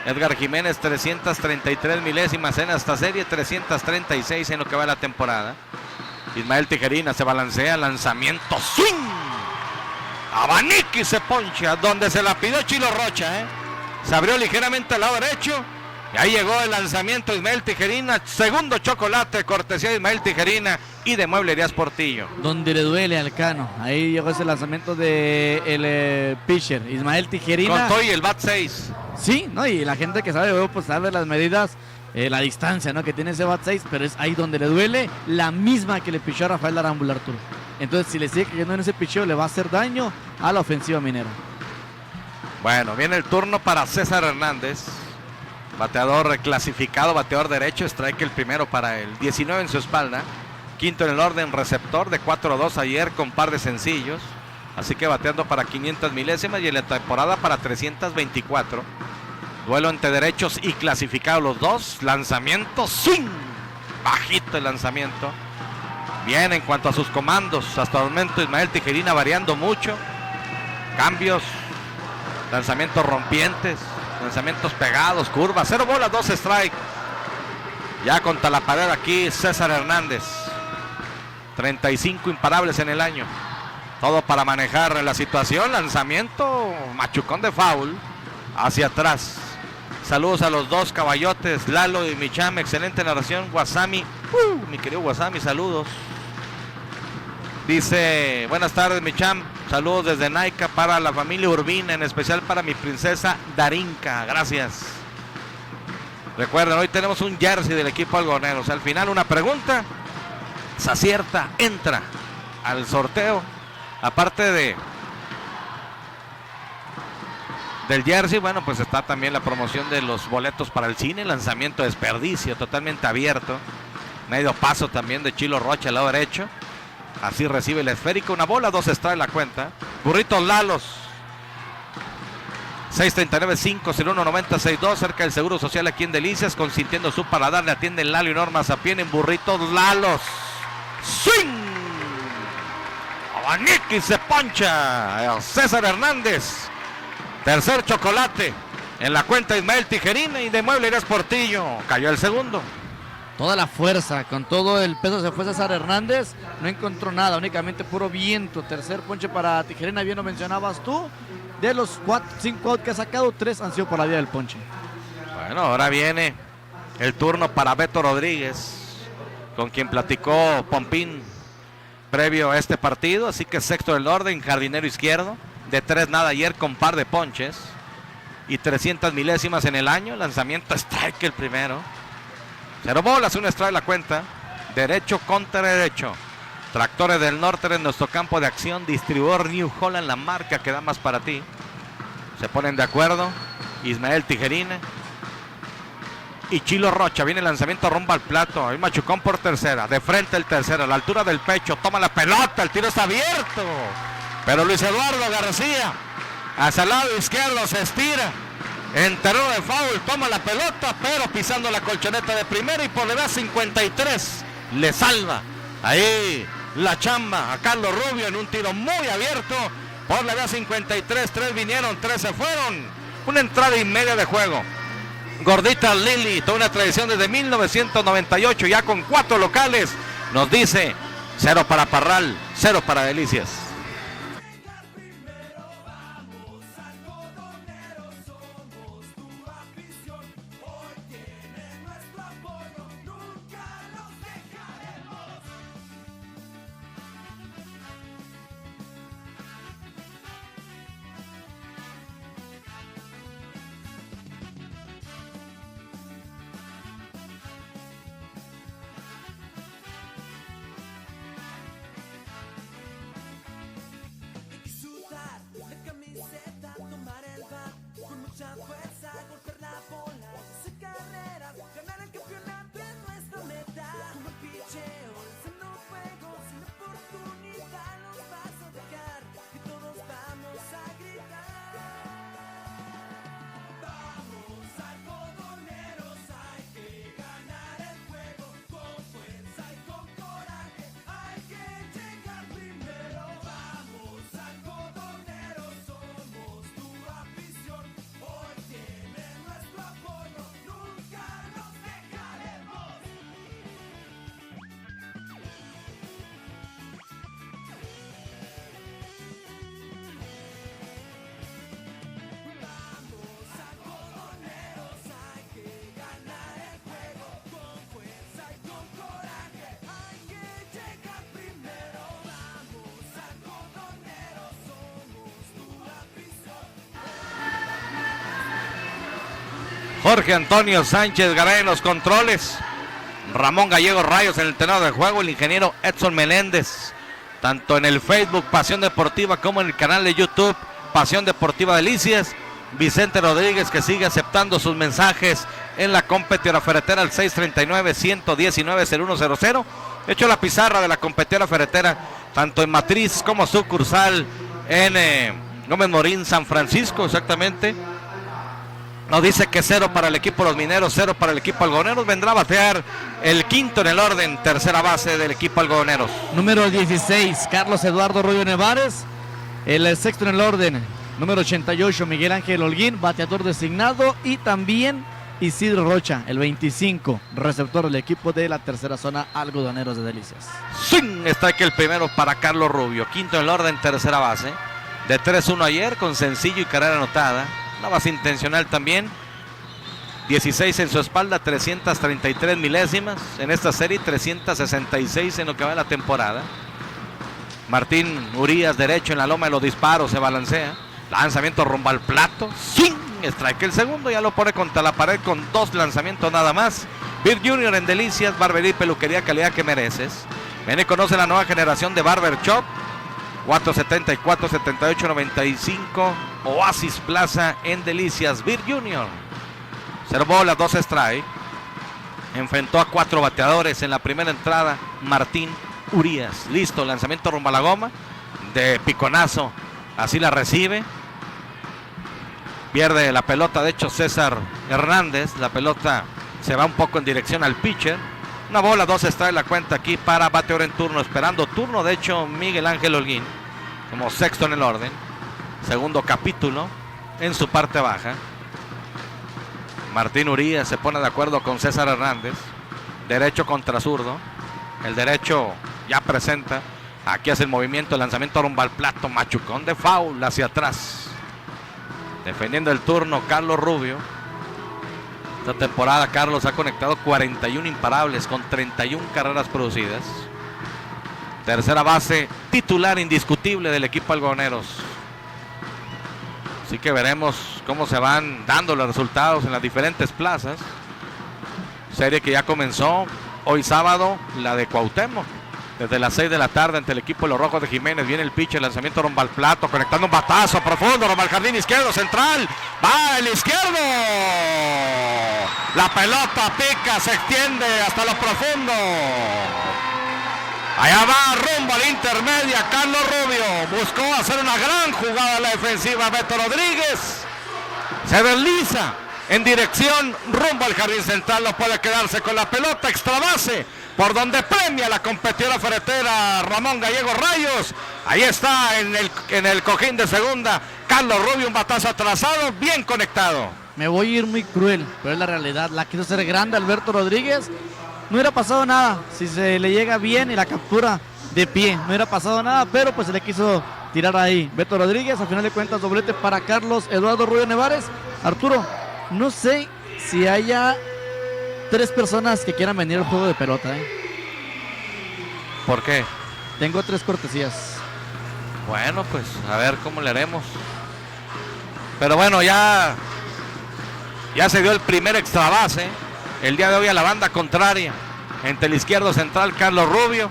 Edgar Jiménez 333 milésimas en esta serie, 336 en lo que va de la temporada. Ismael Tijerina se balancea, lanzamiento, swing, abanique y se poncha, donde se la pidió Chilo Rocha, se abrió ligeramente al lado derecho, y ahí llegó el lanzamiento Ismael Tijerina, segundo chocolate, cortesía de Ismael Tijerina y de Mueblerías Portillo. Donde le duele al Cano, ahí llegó ese lanzamiento de el pitcher, Ismael Tijerina. Con todo y el bat 6. Sí, ¿no? Y la gente que sabe, pues sabe las medidas, la distancia, ¿no? Que tiene ese bat 6, pero es ahí donde le duele, la misma que le pichó a Rafael Arámbula, Arturo. Entonces, si le sigue cayendo en ese picheo, le va a hacer daño a la ofensiva minera. Bueno, viene el turno para César Hernández, bateador reclasificado, bateador derecho, strike el primero para él, 19 en su espalda, quinto en el orden, receptor de 4-2 ayer con par de sencillos, así que bateando para 500 milésimas y en la temporada para 324. Duelo entre derechos y clasificados los dos. Lanzamiento, swing. Bajito el lanzamiento. Bien en cuanto a sus comandos. Hasta el momento Ismael Tijerina variando mucho. Cambios, lanzamientos rompientes, lanzamientos pegados, curvas. 0 bolas, 2 strike. Ya contra la pared aquí César Hernández. 35 imparables en el año. Todo para manejar la situación. Lanzamiento machucón de foul hacia atrás. Saludos a los dos caballotes, Lalo y Micham. Excelente narración, Guasami. Mi querido Guasami, saludos. Dice, buenas tardes Micham. Saludos desde Naica para la familia Urbina, en especial para mi princesa Darinka. Gracias. Recuerden, hoy tenemos un jersey del equipo algodoneros. Al final una pregunta. Se acierta, entra al sorteo. Aparte del jersey, bueno, pues está también la promoción de los boletos para el cine. Lanzamiento desperdicio, totalmente abierto. Medio paso también de Chilo Rocha al lado derecho. Así recibe el esférico. Una bola, 2 extra en la cuenta. Burritos Lalos. 639-501-9062, cerca del Seguro Social aquí en Delicias, consintiendo su paladar. Le atienden Lalo y Norma Sapien en Burritos Lalos. ¡Swing! Abanique y se poncha César Hernández. Tercer chocolate en la cuenta Ismael Tijerina, y de Mueble Irás Portillo. Cayó el segundo. Toda la fuerza, con todo el peso se fue César Hernández. No encontró nada, únicamente puro viento. Tercer ponche para Tijerina, bien lo mencionabas tú. De los 5 outs que ha sacado, 3 han sido por la vía del ponche. Bueno, ahora viene el turno para Beto Rodríguez, con quien platicó Pompín previo a este partido. Así que sexto del orden, jardinero izquierdo. De 3 nada ayer con par de ponches y 300 milésimas en el año. Lanzamiento strike el primero. 0 bolas, 1 strike la cuenta. Derecho contra derecho. Tractores del Norte en nuestro campo de acción. Distribuidor New Holland, la marca que da más para ti. Se ponen de acuerdo Ismael Tijerina y Chilo Rocha. Viene el lanzamiento rumbo al plato. Hay machucón por tercera. De frente el tercero, a la altura del pecho. Toma la pelota, el tiro está abierto. Pero Luis Eduardo García, hacia el lado izquierdo, se estira. En terreno de foul, toma la pelota, pero pisando la colchoneta de primera, y por la edad 53 le salva ahí la chamba a Carlos Rubio en un tiro muy abierto. Por la edad 53, 3 vinieron, 3 se fueron. Una entrada y media de juego. Gordita Lili, toda una tradición desde 1998, ya con 4 locales. Nos dice 0 para Parral, 0 para Delicias. Jorge Antonio Sánchez Garay en los controles. Ramón Gallego Rayos en el tenor de juego. El ingeniero Edson Meléndez. Tanto en el Facebook Pasión Deportiva como en el canal de YouTube Pasión Deportiva Delicias. Vicente Rodríguez, que sigue aceptando sus mensajes en la competidora ferretera al 639-119-0100. Hecho la pizarra de la competidora ferretera, tanto en matriz como sucursal en Gómez Morín, San Francisco, exactamente. Nos dice que 0 para el equipo de los Mineros, 0 para el equipo algodoneros. Vendrá a batear el quinto en el orden, tercera base del equipo algodoneros. Número 16, Carlos Eduardo Rubio Nevares. El sexto en el orden, número 88, Miguel Ángel Holguín, bateador designado. Y también Isidro Rocha, el 25, receptor del equipo de la tercera zona, algodoneros de Delicias. Swing, strike el primero para Carlos Rubio. Quinto en el orden, tercera base. De 3-1 ayer con sencillo y carrera anotada. Una base intencional también. 16 en su espalda, 333 milésimas. En esta serie, 366 en lo que va de la temporada. Martín Urías, derecho en la loma de los disparos, se balancea. Lanzamiento rumbo al plato. ¡Swing! Strike el segundo, ya lo pone contra la pared con 2 lanzamientos nada más. Beer Junior en Delicias, barbería y peluquería, calidad que mereces. Ven y conoce la nueva generación de Barber Shop. 474-78-95, Oasis Plaza en Delicias. Beer Junior. 0 bolas, 2 strike. Enfrentó a 4 bateadores en la primera entrada. Martín Urías. Listo, lanzamiento rumbo a la goma. De piconazo. Así la recibe. Pierde la pelota, de hecho, César Hernández. La pelota se va un poco en dirección al pitcher. Una bola, 2 strike la cuenta aquí para bateador en turno. Esperando turno, de hecho, Miguel Ángel Holguín. Como sexto en el orden. Segundo capítulo en su parte baja. Martín Urías se pone de acuerdo con César Hernández. Derecho contra zurdo. El derecho ya presenta. Aquí hace el movimiento, el lanzamiento rumbo al plato. Machucón de foul hacia atrás. Defendiendo el turno, Carlos Rubio. Esta temporada Carlos ha conectado 41 imparables con 31 carreras producidas. Tercera base, titular indiscutible del equipo algodoneros. Así que veremos cómo se van dando los resultados en las diferentes plazas. Serie que ya comenzó hoy sábado, la de Cuauhtémoc. Desde las 6 de la tarde ante el equipo de los Rojos de Jiménez. Viene el pitcher, lanzamiento rumbo al plato, conectando un batazo profundo rumbo al jardín izquierdo, central. Va el izquierdo. La pelota pica, se extiende hasta lo profundo. Allá va rumbo a la intermedia Carlos Rubio. Buscó hacer una gran jugada en la defensiva Beto Rodríguez. Se desliza en dirección rumbo al jardín central. No puede quedarse con la pelota, extra base. Por donde premia la competidora ferretera Ramón Gallego Rayos. Ahí está en el cojín de segunda Carlos Rubio, un batazo atrasado, bien conectado. Me voy a ir muy cruel, pero es la realidad. La quiso hacer grande Alberto Rodríguez. No hubiera pasado nada si se le llega bien y la captura de pie. No hubiera pasado nada, pero pues se le quiso tirar ahí. Beto Rodríguez, al final de cuentas, doblete para Carlos Eduardo Rubio Nevares. Arturo, no sé si haya 3 personas que quieran venir al juego de pelota. ¿Por qué? Tengo 3 cortesías. Bueno, pues a ver cómo le haremos. Pero bueno, ya se dio el primer extra base. El día de hoy a la banda contraria. Entre el izquierdo central Carlos Rubio.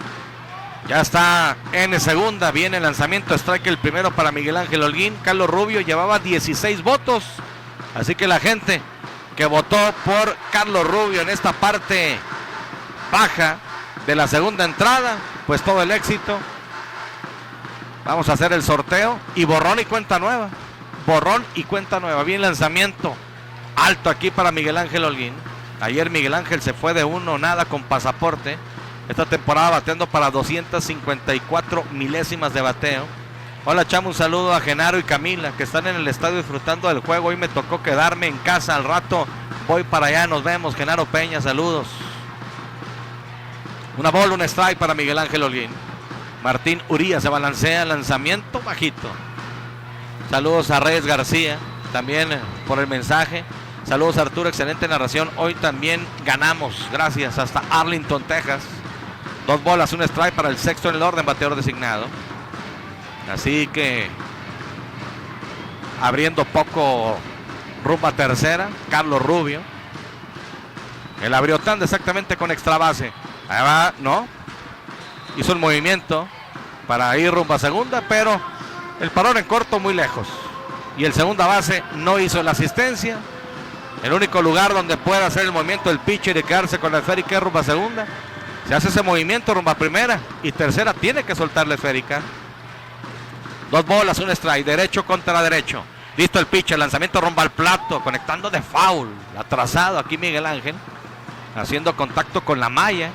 Ya está en segunda. Viene el lanzamiento, strike el primero para Miguel Ángel Holguín. Carlos Rubio llevaba 16 votos. Así que la gente que votó por Carlos Rubio en esta parte baja de la segunda entrada, pues todo el éxito. Vamos a hacer el sorteo y borrón y cuenta nueva. Borrón y cuenta nueva. Bien lanzamiento alto aquí para Miguel Ángel Holguín. Ayer Miguel Ángel se fue de 1-0 con pasaporte. Esta temporada bateando para 254 milésimas de bateo. Hola Chamo, un saludo a Genaro y Camila que están en el estadio disfrutando del juego. Hoy me tocó quedarme en casa, al rato voy para allá, nos vemos. Genaro Peña, saludos. Una bola, un strike para Miguel Ángel Holguín. Martín Urías se balancea, lanzamiento bajito. Saludos a Reyes García, también por el mensaje. Saludos Arturo, excelente narración. Hoy también ganamos, gracias, hasta Arlington, Texas. 2 bolas, un strike para el sexto en el orden, bateador designado. Así que abriendo poco rumbo a tercera, Carlos Rubio. El abrió tan exactamente con extra base. Ahí va, no. Hizo un movimiento para ir rumbo a segunda, pero el parón en corto muy lejos. Y el segunda base no hizo la asistencia. El único lugar donde puede hacer el movimiento del pitcher y quedarse con la esférica es rumbo a segunda. Se hace ese movimiento rumbo a primera y tercera tiene que soltar la esférica. 2 bolas, un strike, derecho contra derecho. Listo el pitch, el lanzamiento rumbo al plato, conectando de foul. Atrasado aquí Miguel Ángel, haciendo contacto con la malla.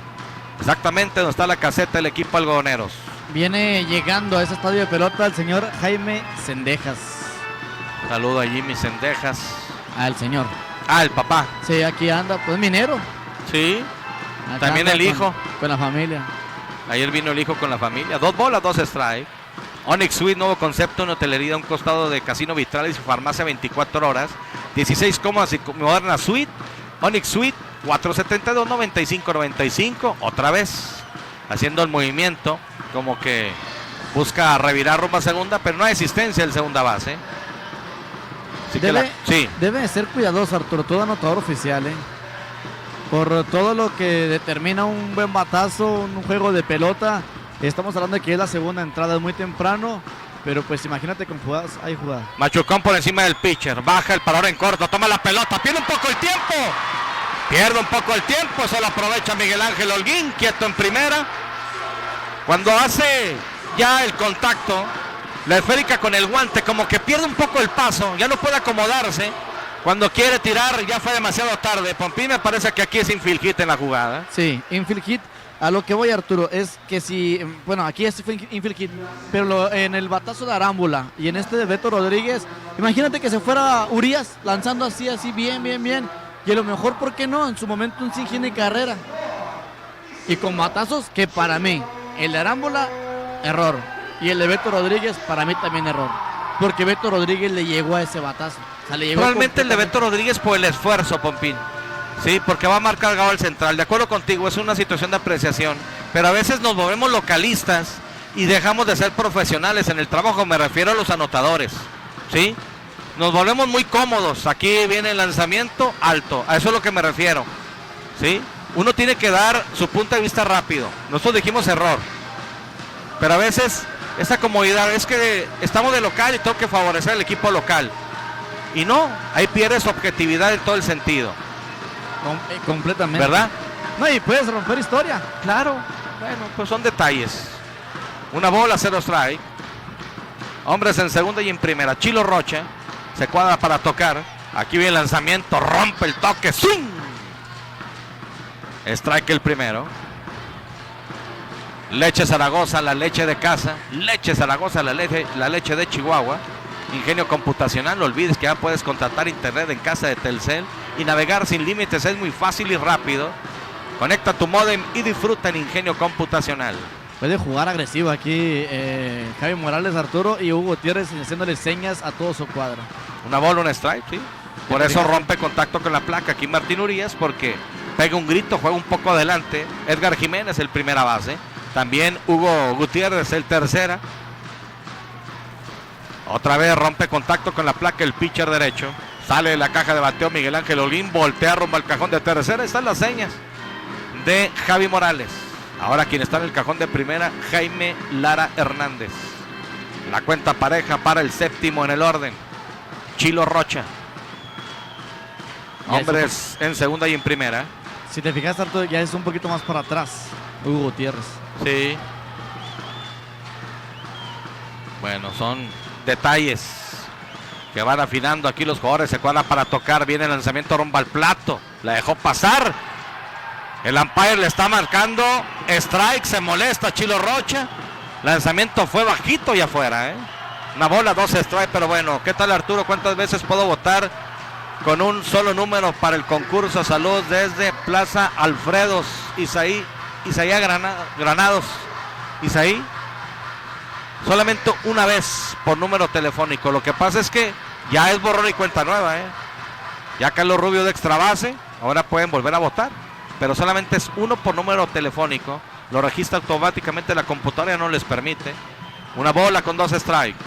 Exactamente donde está la caseta del equipo algodoneros. Viene llegando a ese estadio de pelota el señor Jaime Cendejas. Saludo a Jimmy Cendejas. Al señor. El papá. Sí, aquí anda, pues minero. Sí, Acá también anda el hijo. Con la familia. Ayer vino el hijo con la familia. 2 bolas, 2 strike. Onyx Suite, nuevo concepto en hotelería, un costado de Casino Vitral y su farmacia 24 horas. 16 cómodas y moderna suite. Onyx Suite, 472-95-95. Otra vez, haciendo el movimiento, como que busca revirar rumbo a segunda, pero no hay asistencia el segunda base. Así que Debe de ser cuidadoso, Arturo, todo anotador oficial, por todo lo que determina un buen batazo, un juego de pelota. Estamos hablando de que es la segunda entrada, es muy temprano, pero pues imagínate con jugadas, hay jugadas. Machucón por encima del pitcher, baja el parador en corto, toma la pelota, pierde un poco el tiempo. Pierde un poco el tiempo, eso lo aprovecha Miguel Ángel Holguín, quieto en primera. Cuando hace ya el contacto, la esférica con el guante, como que pierde un poco el paso, ya no puede acomodarse. Cuando quiere tirar, ya fue demasiado tarde. Pompín me parece que aquí es infield hit en la jugada. Sí, infield hit. A lo que voy, Arturo, es que si, bueno, aquí es infield hit, pero en el batazo de Arámbula y en este de Beto Rodríguez, imagínate que se fuera Urias lanzando así, bien. Y a lo mejor, ¿por qué no? En su momento un sin hit ni carrera. Y con batazos que para mí, el de Arámbula, error. Y el de Beto Rodríguez, para mí también error. Porque Beto Rodríguez le llegó a ese batazo. O sea, le llegó Probablemente el de Beto Rodríguez por el esfuerzo, Pompín. Sí, porque va a marcar cargado el central. De acuerdo contigo, es una situación de apreciación. Pero a veces nos volvemos localistas y dejamos de ser profesionales en el trabajo. Me refiero a los anotadores. ¿Sí? Nos volvemos muy cómodos. Aquí viene el lanzamiento alto. A eso es lo que me refiero. ¿Sí? Uno tiene que dar su punto de vista rápido. Nosotros dijimos error. Pero a veces esa comodidad es que estamos de local y tengo que favorecer al equipo local. Y no, ahí pierdes objetividad en todo el sentido. Completamente. ¿Verdad? No, y puedes romper historia. Claro. Bueno, pues son detalles. Una bola, 0 strike. Hombres en segunda y en primera. Chilo Rocha se cuadra para tocar. Aquí viene el lanzamiento, rompe el toque. ¡Swing! Strike el primero. Leche Zaragoza, la leche de casa. Leche Zaragoza, la leche de Chihuahua. Ingenio computacional, no olvides que ya puedes contratar internet en casa de Telcel y navegar sin límites, es muy fácil y rápido. Conecta tu módem y disfruta en Ingenio computacional. Puede jugar agresivo aquí Javi Morales, Arturo, y Hugo Gutiérrez haciéndole señas a todo su cuadro. Una bola, un strike, sí. Por eso rompe contacto con la placa aquí Martín Urias, porque pega un grito, juega un poco adelante. Edgar Jiménez, el primera base. También Hugo Gutiérrez, el tercera. Otra vez rompe contacto con la placa el pitcher derecho. Sale de la caja de bateo Miguel Ángel Holguín, voltea rumbo al cajón de tercera. Están las señas de Javi Morales. Ahora quien está en el cajón de primera, Jaime Lara Hernández. La cuenta pareja para el séptimo en el orden. Chilo Rocha. Hombres en segunda y en primera. Si te fijas, Arturo, ya es un poquito más para atrás Hugo Gutiérrez. Sí. Bueno, son detalles que van afinando aquí los jugadores. Se cuadran para tocar. Viene el lanzamiento rumbo al plato. La dejó pasar. El umpire le está marcando strike. Se molesta Chilo Rocha. Lanzamiento fue bajito y afuera. Una bola, 2 strike. Pero bueno, ¿qué tal, Arturo? ¿Cuántas veces puedo votar con un solo número para el concurso Salud desde Plaza Alfredos? Isaías Granados. Isaí. Solamente una vez por número telefónico. Lo que pasa es que ya es borrón y cuenta nueva. Ya Carlos Rubio de extra base. Ahora pueden volver a votar. Pero solamente es uno por número telefónico. Lo registra automáticamente la computadora, no les permite. Una bola con 2 strikes.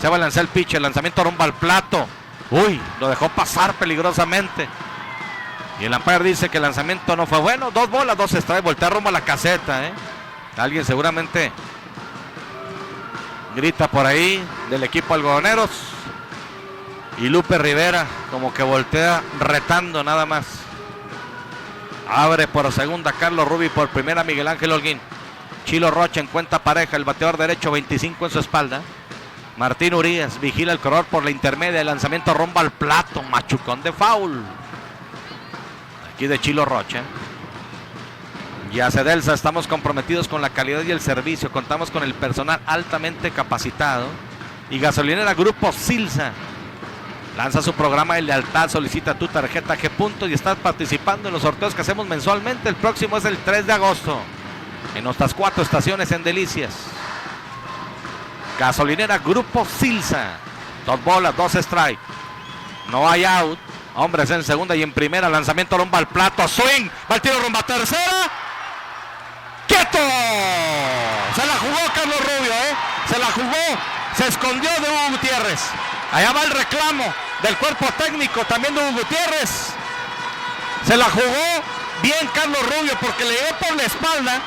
Se va a lanzar el pitch. El lanzamiento rumbo al plato. Uy, lo dejó pasar peligrosamente. Y el umpire dice que el lanzamiento no fue bueno. 2 bolas, 2 strikes. Voltea rumbo a la caseta. Alguien seguramente grita por ahí del equipo algodoneros. Y Lupe Rivera como que voltea retando nada más. Abre por segunda Carlos Rubio, por primera Miguel Ángel Holguín. Chilo Rocha en cuenta pareja, el bateador derecho, 25 en su espalda. Martín Urias vigila el corredor por la intermedia. El lanzamiento rumbo al plato. Machucón de foul. Aquí de Chilo Rocha. Ya Cedelsa, estamos comprometidos con la calidad y el servicio. Contamos con el personal altamente capacitado. Y Gasolinera Grupo Silsa lanza su programa de lealtad. Solicita tu tarjeta G Puntos y estás participando en los sorteos que hacemos mensualmente. El próximo es el 3 de agosto en nuestras 4 estaciones en Delicias. Gasolinera Grupo Silsa. 2 bolas, 2 strike. No hay out. Hombres en segunda y en primera. Lanzamiento rumbo al plato. Swing. Va el tiro rumbo a tercera. ¡Quieto! Se la jugó Carlos Rubio, Se la jugó. Se escondió de Hugo Gutiérrez. Allá va el reclamo del cuerpo técnico también de Hugo Gutiérrez. Se la jugó bien Carlos Rubio porque le llegó por la espalda.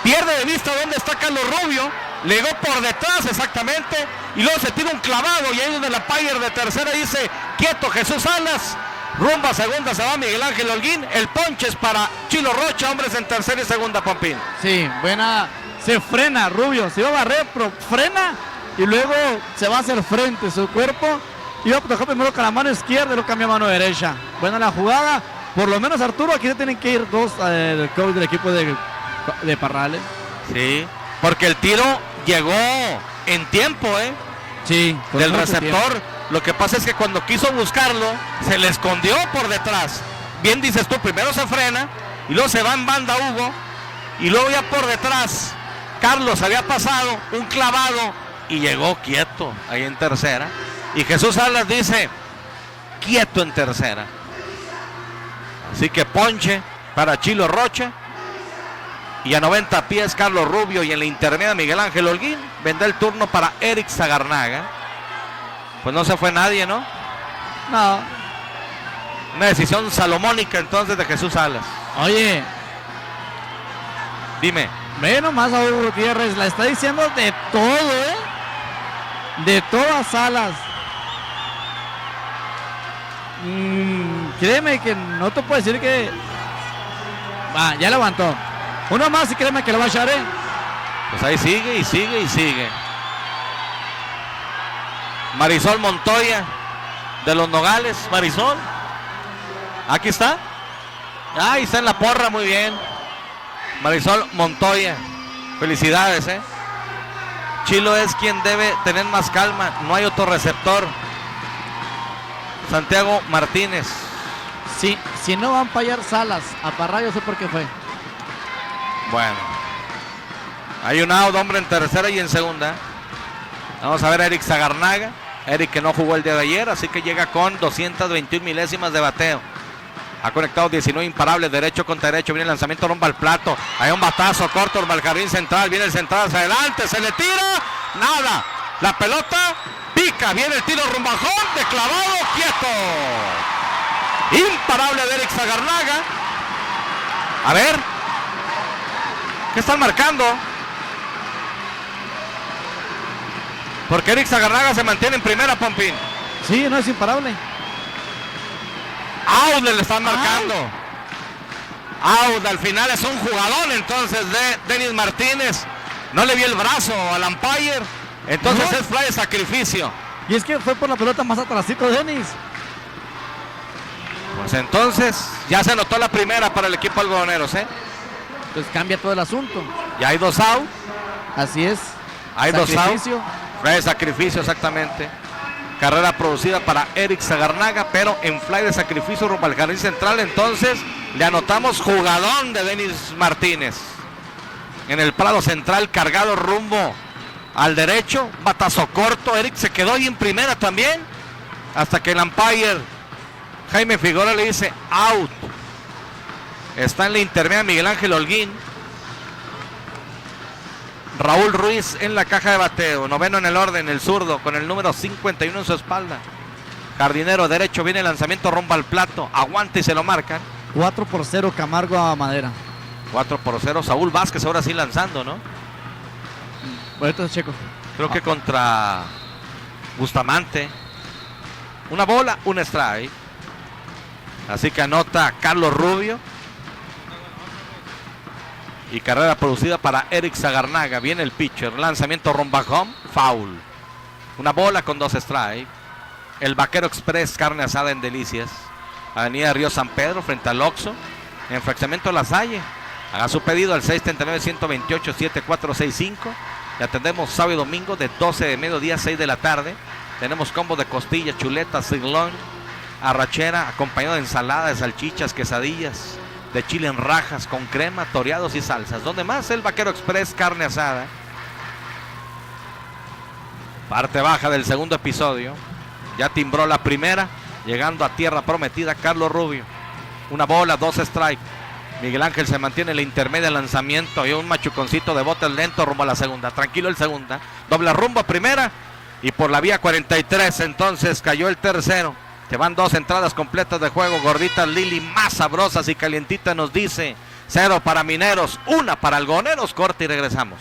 Pierde de vista dónde está Carlos Rubio. Le llegó por detrás exactamente. Y luego se tira un clavado. Y ahí donde la Payer de tercera dice: quieto Jesús Salas. Rumba a segunda se va Miguel Ángel Holguín. El ponche es para Chilo Rocha. Hombres en tercera y segunda, Pompín. Sí, buena. Se frena Rubio. Se iba a barrer, pero frena. Y luego se va a hacer frente su cuerpo. Iba a tocar primero con la mano izquierda y lo cambia a mano derecha. Buena la jugada. Por lo menos Arturo, aquí se tienen que ir 2 del coach del equipo de Parrales. Sí, porque el tiro llegó en tiempo, Sí, del receptor. Tiempo. Lo que pasa es que cuando quiso buscarlo, se le escondió por detrás. Bien dices tú, primero se frena y luego se va en banda Hugo. Y luego ya por detrás, Carlos había pasado un clavado y llegó quieto ahí en tercera. Y Jesús Salas dice: quieto en tercera. Así que ponche para Chilo Rocha. Y a 90 pies Carlos Rubio. Y en la intermedia Miguel Ángel Holguín. Vendrá el turno para Eric Zagarnaga. Pues no se fue nadie, ¿no? No. Una decisión salomónica entonces de Jesús Salas. Oye. Dime. Ve nomás a Hugo Gutiérrez. La está diciendo de todo, de todas Salas. Créeme que no te puedo decir que... ya levantó. Uno más y créeme que lo va a echar, Pues ahí sigue y sigue y sigue. Marisol Montoya de los Nogales. Marisol. Aquí está. Ahí está en la porra, muy bien. Marisol Montoya. Felicidades, Chilo es quien debe tener más calma. No hay otro receptor. Santiago Martínez. Sí, si no van a fallar Salas a Parra, yo sé por qué fue. Bueno. Hay un out, hombre en tercera y en segunda. Vamos a ver a Eric Zagarnaga. Eric que no jugó el día de ayer, así que llega con 221 milésimas de bateo. Ha conectado 19 imparables, derecho contra derecho. Viene el lanzamiento rumbo al plato. Hay un batazo corto rumbo al jardín central. Viene el central hacia adelante, se le tira. Nada. La pelota pica. Viene el tiro rumbo a home, de clavado, quieto. Imparable de Eric Zagarnaga. A ver. ¿Qué están marcando? Porque Eric Zagarnaga se mantiene en primera, Pompín. Sí, no es imparable. Out le están marcando. Out, al final es un jugador entonces de Denis Martínez. No le vi el brazo al umpire. Entonces es fly de sacrificio. Y es que fue por la pelota más atrasito Denis. Pues entonces ya se anotó la primera para el equipo algodoneros, Pues cambia todo el asunto. Ya hay 2 out. Así es. Hay 2 out. Fly de sacrificio, exactamente. Carrera producida para Eric Zagarnaga, pero en fly de sacrificio rumbo al jardín central. Entonces le anotamos jugadón de Denis Martínez. En el prado central, cargado rumbo al derecho. Batazo corto. Eric se quedó ahí en primera también. Hasta que el umpire Jaime Figueroa le dice out. Está en la intermedia Miguel Ángel Holguín. Raúl Ruiz en la caja de bateo. Noveno en el orden, el zurdo, con el número 51 en su espalda. Jardinero derecho, viene el lanzamiento rumbo al plato. Aguanta y se lo marcan. 4-0 Camargo a Madera. 4-0 Saúl Vázquez ahora sí lanzando, ¿no? Ahorita checo. Creo que contra Bustamante. Una bola, un strike. Así que anota Carlos Rubio. Y carrera producida para Eric Zagarnaga. Viene el pitcher. Lanzamiento rumbo a home. Foul. Una bola con 2 strike. El Vaquero Express, carne asada en Delicias. Avenida Río San Pedro, frente al Oxxo, en Fraccionamiento La Salle. Haga su pedido al 639-128-7465. Le atendemos sábado y domingo de 12 de mediodía a 6 de la tarde. Tenemos combos de costilla, chuleta, sirloin, arrachera, acompañado de ensalada, de salchichas, quesadillas, de chile en rajas con crema, toreados y salsas. ¿Dónde más? El Vaquero Express, carne asada. Parte baja del segundo episodio. Ya timbró la primera, llegando a tierra prometida Carlos Rubio. Una bola, 2 strikes. Miguel Ángel se mantiene en la intermedia de lanzamiento y un machuconcito de bote lento rumbo a la segunda. Tranquilo el segunda. Doble rumbo a primera y por la vía 43 entonces cayó el tercero. Se van 2 entradas completas de juego. Gorditas Lili, más sabrosas y calientitas, nos dice 0 para Mineros, 1 para Algoneros. Corte y regresamos.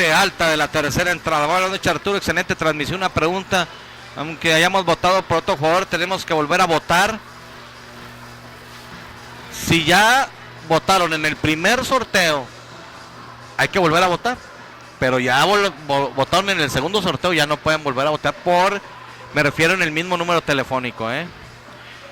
Alta de la tercera entrada. Buenas noches, Arturo, excelente transmisión. Una pregunta: aunque hayamos votado por otro jugador, tenemos que volver a votar. Si ya votaron en el primer sorteo, hay que volver a votar, pero ya votaron en el segundo sorteo, ya no pueden volver a votar me refiero en el mismo número telefónico.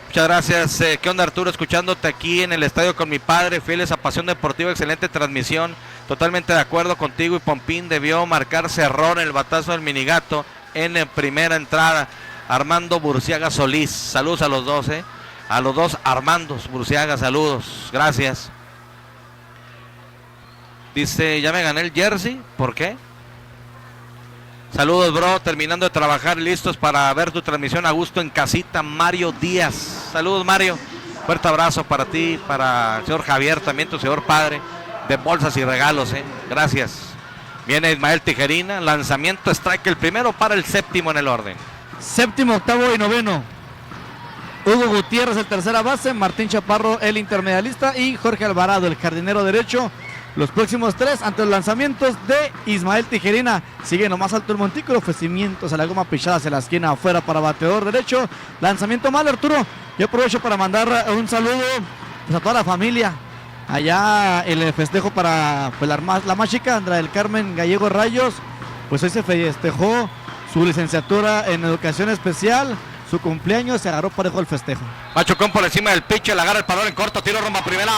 Muchas gracias. ¿Qué onda, Arturo? Escuchándote aquí en el estadio con mi padre, fieles a Pasión Deportiva, excelente transmisión. Totalmente de acuerdo contigo, y Pompín debió marcarse error en el batazo del Minigato en primera entrada. Armando Burciaga Solís, saludos a los dos, a los dos Armandos Burciaga, saludos, gracias. Dice, ya me gané el jersey, ¿por qué? Saludos, bro, terminando de trabajar, listos para ver tu transmisión a gusto en casita. Mario Díaz, saludos, Mario, fuerte abrazo para ti, para el señor Javier, también tu señor padre de bolsas y regalos, gracias. Viene Ismael Tijerina, lanzamiento, strike el primero para el séptimo en el orden. Séptimo, octavo y noveno. Hugo Gutiérrez, el tercera base, Martín Chaparro, el intermedialista, y Jorge Alvarado, el jardinero derecho. Los próximos 3 ante los lanzamientos de Ismael Tijerina. Sigue nomás alto el montículo, ofrecimientos a la goma pichada hacia la esquina afuera para bateador derecho. Lanzamiento mal, Arturo. Yo aprovecho para mandar un saludo pues, a toda la familia. Allá el festejo para pues, la más chica, Andrea del Carmen Gallego Rayos. Pues hoy se festejó su licenciatura en educación especial. Su cumpleaños, se agarró parejo el festejo. Machucón por encima del pitcher, le agarra el balón en corto, tiro rumbo a primera.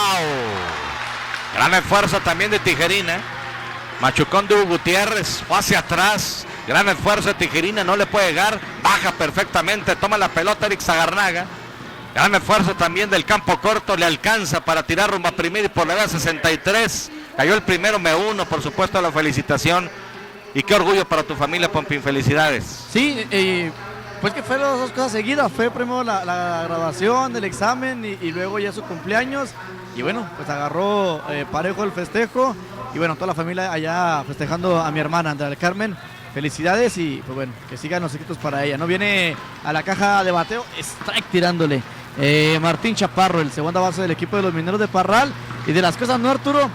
Gran esfuerzo también de Tijerina. Machucón de Hugo Gutiérrez, fue hacia atrás. Gran esfuerzo de Tijerina, no le puede llegar. Baja perfectamente, toma la pelota Eric Zagarnaga. Gran esfuerzo también del campo corto, le alcanza para tirar rumbo a primera y por la edad 63. Cayó el primero, me uno, por supuesto, a la felicitación. Y qué orgullo para tu familia, Pompín, felicidades. Sí, pues que fue las dos cosas seguidas. Fue primero la graduación del examen y luego ya su cumpleaños. Y bueno, pues agarró parejo el festejo. Y bueno, toda la familia allá festejando a mi hermana Andrea del Carmen. Felicidades y pues bueno, que sigan los éxitos para ella. No viene a la caja de bateo, strike tirándole. Martín Chaparro, el segunda base del equipo de los Mineros de Parral. Y de las cosas, ¿no, Arturo?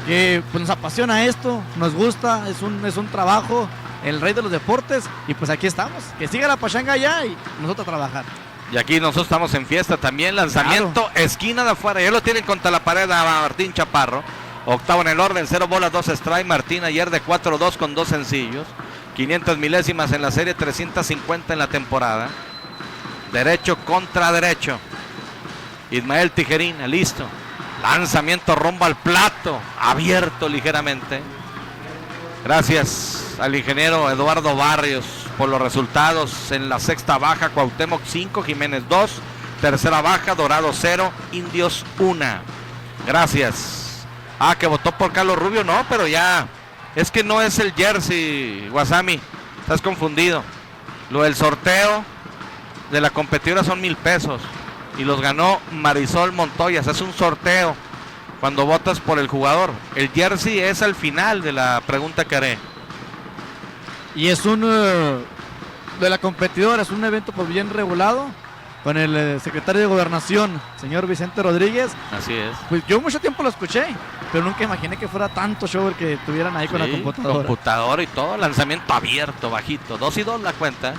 Que pues nos apasiona esto, nos gusta, es un trabajo, el rey de los deportes. Y pues aquí estamos, que siga la pachanga allá y nosotros a trabajar. Y aquí nosotros estamos en fiesta también. Lanzamiento, claro. Esquina de afuera. Ya lo tienen contra la pared a Martín Chaparro. Octavo en el orden, 0 bolas, 2 strike. Martín ayer de 4-2 con 2 sencillos. 500 milésimas en la serie, 350 en la temporada. Derecho contra derecho. Ismael Tijerina, listo. Lanzamiento rumbo al plato, abierto ligeramente. Gracias al ingeniero Eduardo Barrios por los resultados en la sexta baja. Cuauhtémoc 5, Jiménez 2, tercera baja, Dorado 0, Indios 1. Gracias. Que votó por Carlos Rubio, no, pero ya, es que no es el jersey, Guasami, estás confundido. Lo del sorteo de la competidora son 1,000 pesos y los ganó Marisol Montoya. Es un sorteo cuando votas por el jugador. El jersey es al final de la pregunta que haré. Y es de la competidora, es un evento pues bien regulado con el secretario de Gobernación, señor Vicente Rodríguez. Así es. Pues yo mucho tiempo lo escuché, pero nunca imaginé que fuera tanto show el que tuvieran ahí con la computadora y todo, lanzamiento abierto, bajito, 2-2 la cuenta.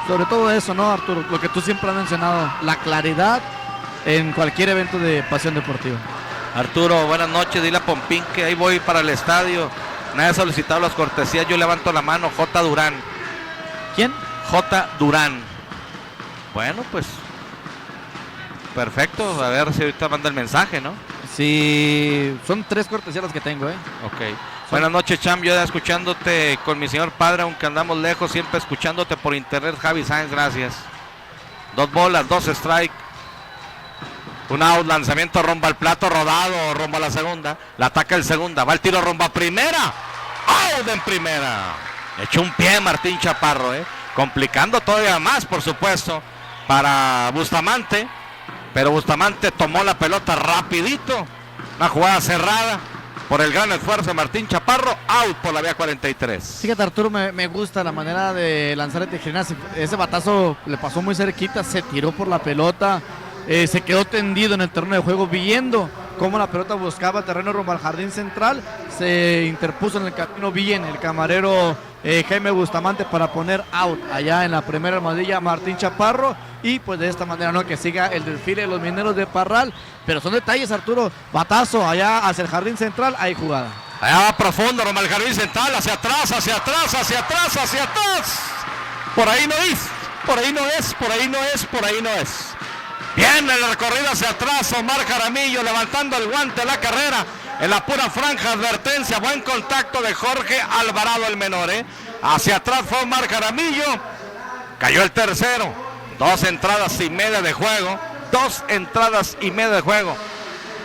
Sobre todo eso, ¿no, Arturo? Lo que tú siempre has mencionado, la claridad en cualquier evento de pasión deportiva. Arturo, buenas noches, dile a Pompín que ahí voy para el estadio. Nadie ha solicitado las cortesías, yo levanto la mano. J. Durán. ¿Quién? J. Durán. Bueno, pues perfecto, a ver si ahorita manda el mensaje, ¿no? Sí, son 3 cortesías las que tengo, Ok. Buenas noches, Cham, yo ya escuchándote con mi señor padre, aunque andamos lejos, siempre escuchándote por internet. Javi Sáenz, gracias. 2 bolas, 2 strike. Un out, lanzamiento rumbo al plato, rodado, rumbo a la segunda. La ataca el segunda, va el tiro rumbo a primera. Out en primera. Echó un pie Martín Chaparro, complicando todavía más, por supuesto, para Bustamante. Pero Bustamante tomó la pelota rapidito. Una jugada cerrada por el gran esfuerzo de Martín Chaparro. Out por la vía 43. Fíjate, Arturo, me gusta la manera de lanzar el Tijerina. Ese batazo le pasó muy cerquita, se tiró por la pelota. Se quedó tendido en el terreno de juego viendo cómo la pelota buscaba terreno rumbo al jardín central. Se interpuso en el camino bien el camarero Jaime Bustamante para poner out allá en la primera almohadilla Martín Chaparro. Y pues de esta manera, ¿no?, que siga el desfile de los mineros de Parral. Pero son detalles, Arturo. Batazo allá hacia el jardín central, hay jugada. Allá va profundo rumbo al jardín central, hacia atrás, hacia atrás, hacia atrás, hacia atrás. Por ahí no es, por ahí no es, por ahí no es, por ahí no es. Bien el recorrido hacia atrás, Omar Jaramillo levantando el guante de la carrera en la pura franja, advertencia, buen contacto de Jorge Alvarado el menor, hacia atrás fue Omar Jaramillo, cayó el tercero, 2 entradas y media de juego, 2 entradas y media de juego,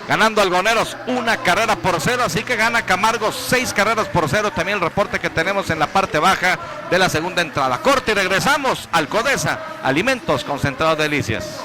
ganando Algoneros 1 carrera por 0, así que gana Camargo 6 carreras por 0, también el reporte que tenemos en la parte baja de la segunda entrada. Corte y regresamos al Codesa, alimentos concentrados delicias.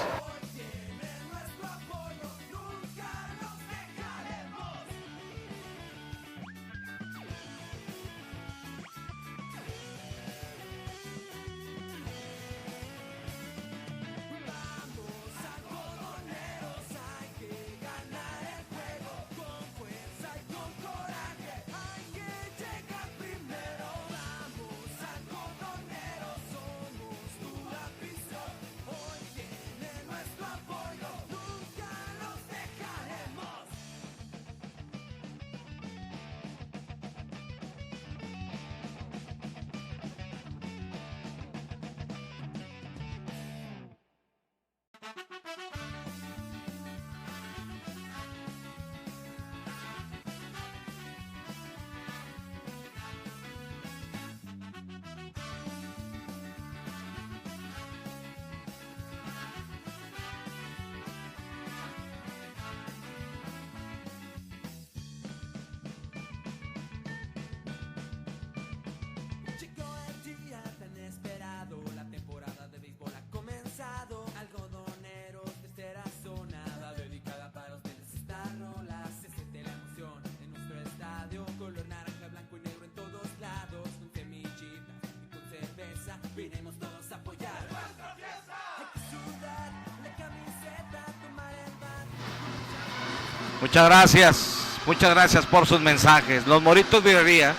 Muchas gracias por sus mensajes. Los Moritos Birrería,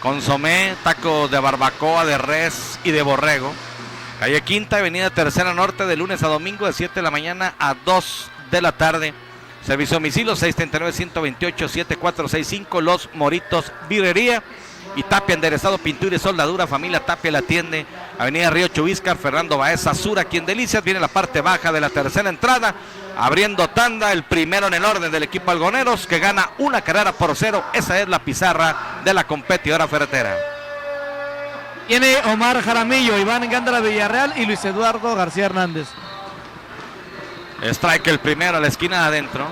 consomé, tacos de barbacoa, de res y de borrego. Calle Quinta, avenida Tercera Norte, de lunes a domingo de 7 de la mañana a 2 de la tarde. Servicio a domicilio 639-128-7465, Los Moritos Birrería. Y Tapia Enderezado, pintura y soldadura, familia Tapia la atiende Avenida Río Chubíscar, Fernando Baeza Sur, aquí en Delicias. Viene la parte baja de la tercera entrada, abriendo tanda, el primero en el orden del equipo Algoneros, que gana 1-0. Esa es la pizarra de la competidora ferretera. Tiene Omar Jaramillo, Iván Gándara Villarreal y Luis Eduardo García Hernández. Strike el primero a la esquina de adentro.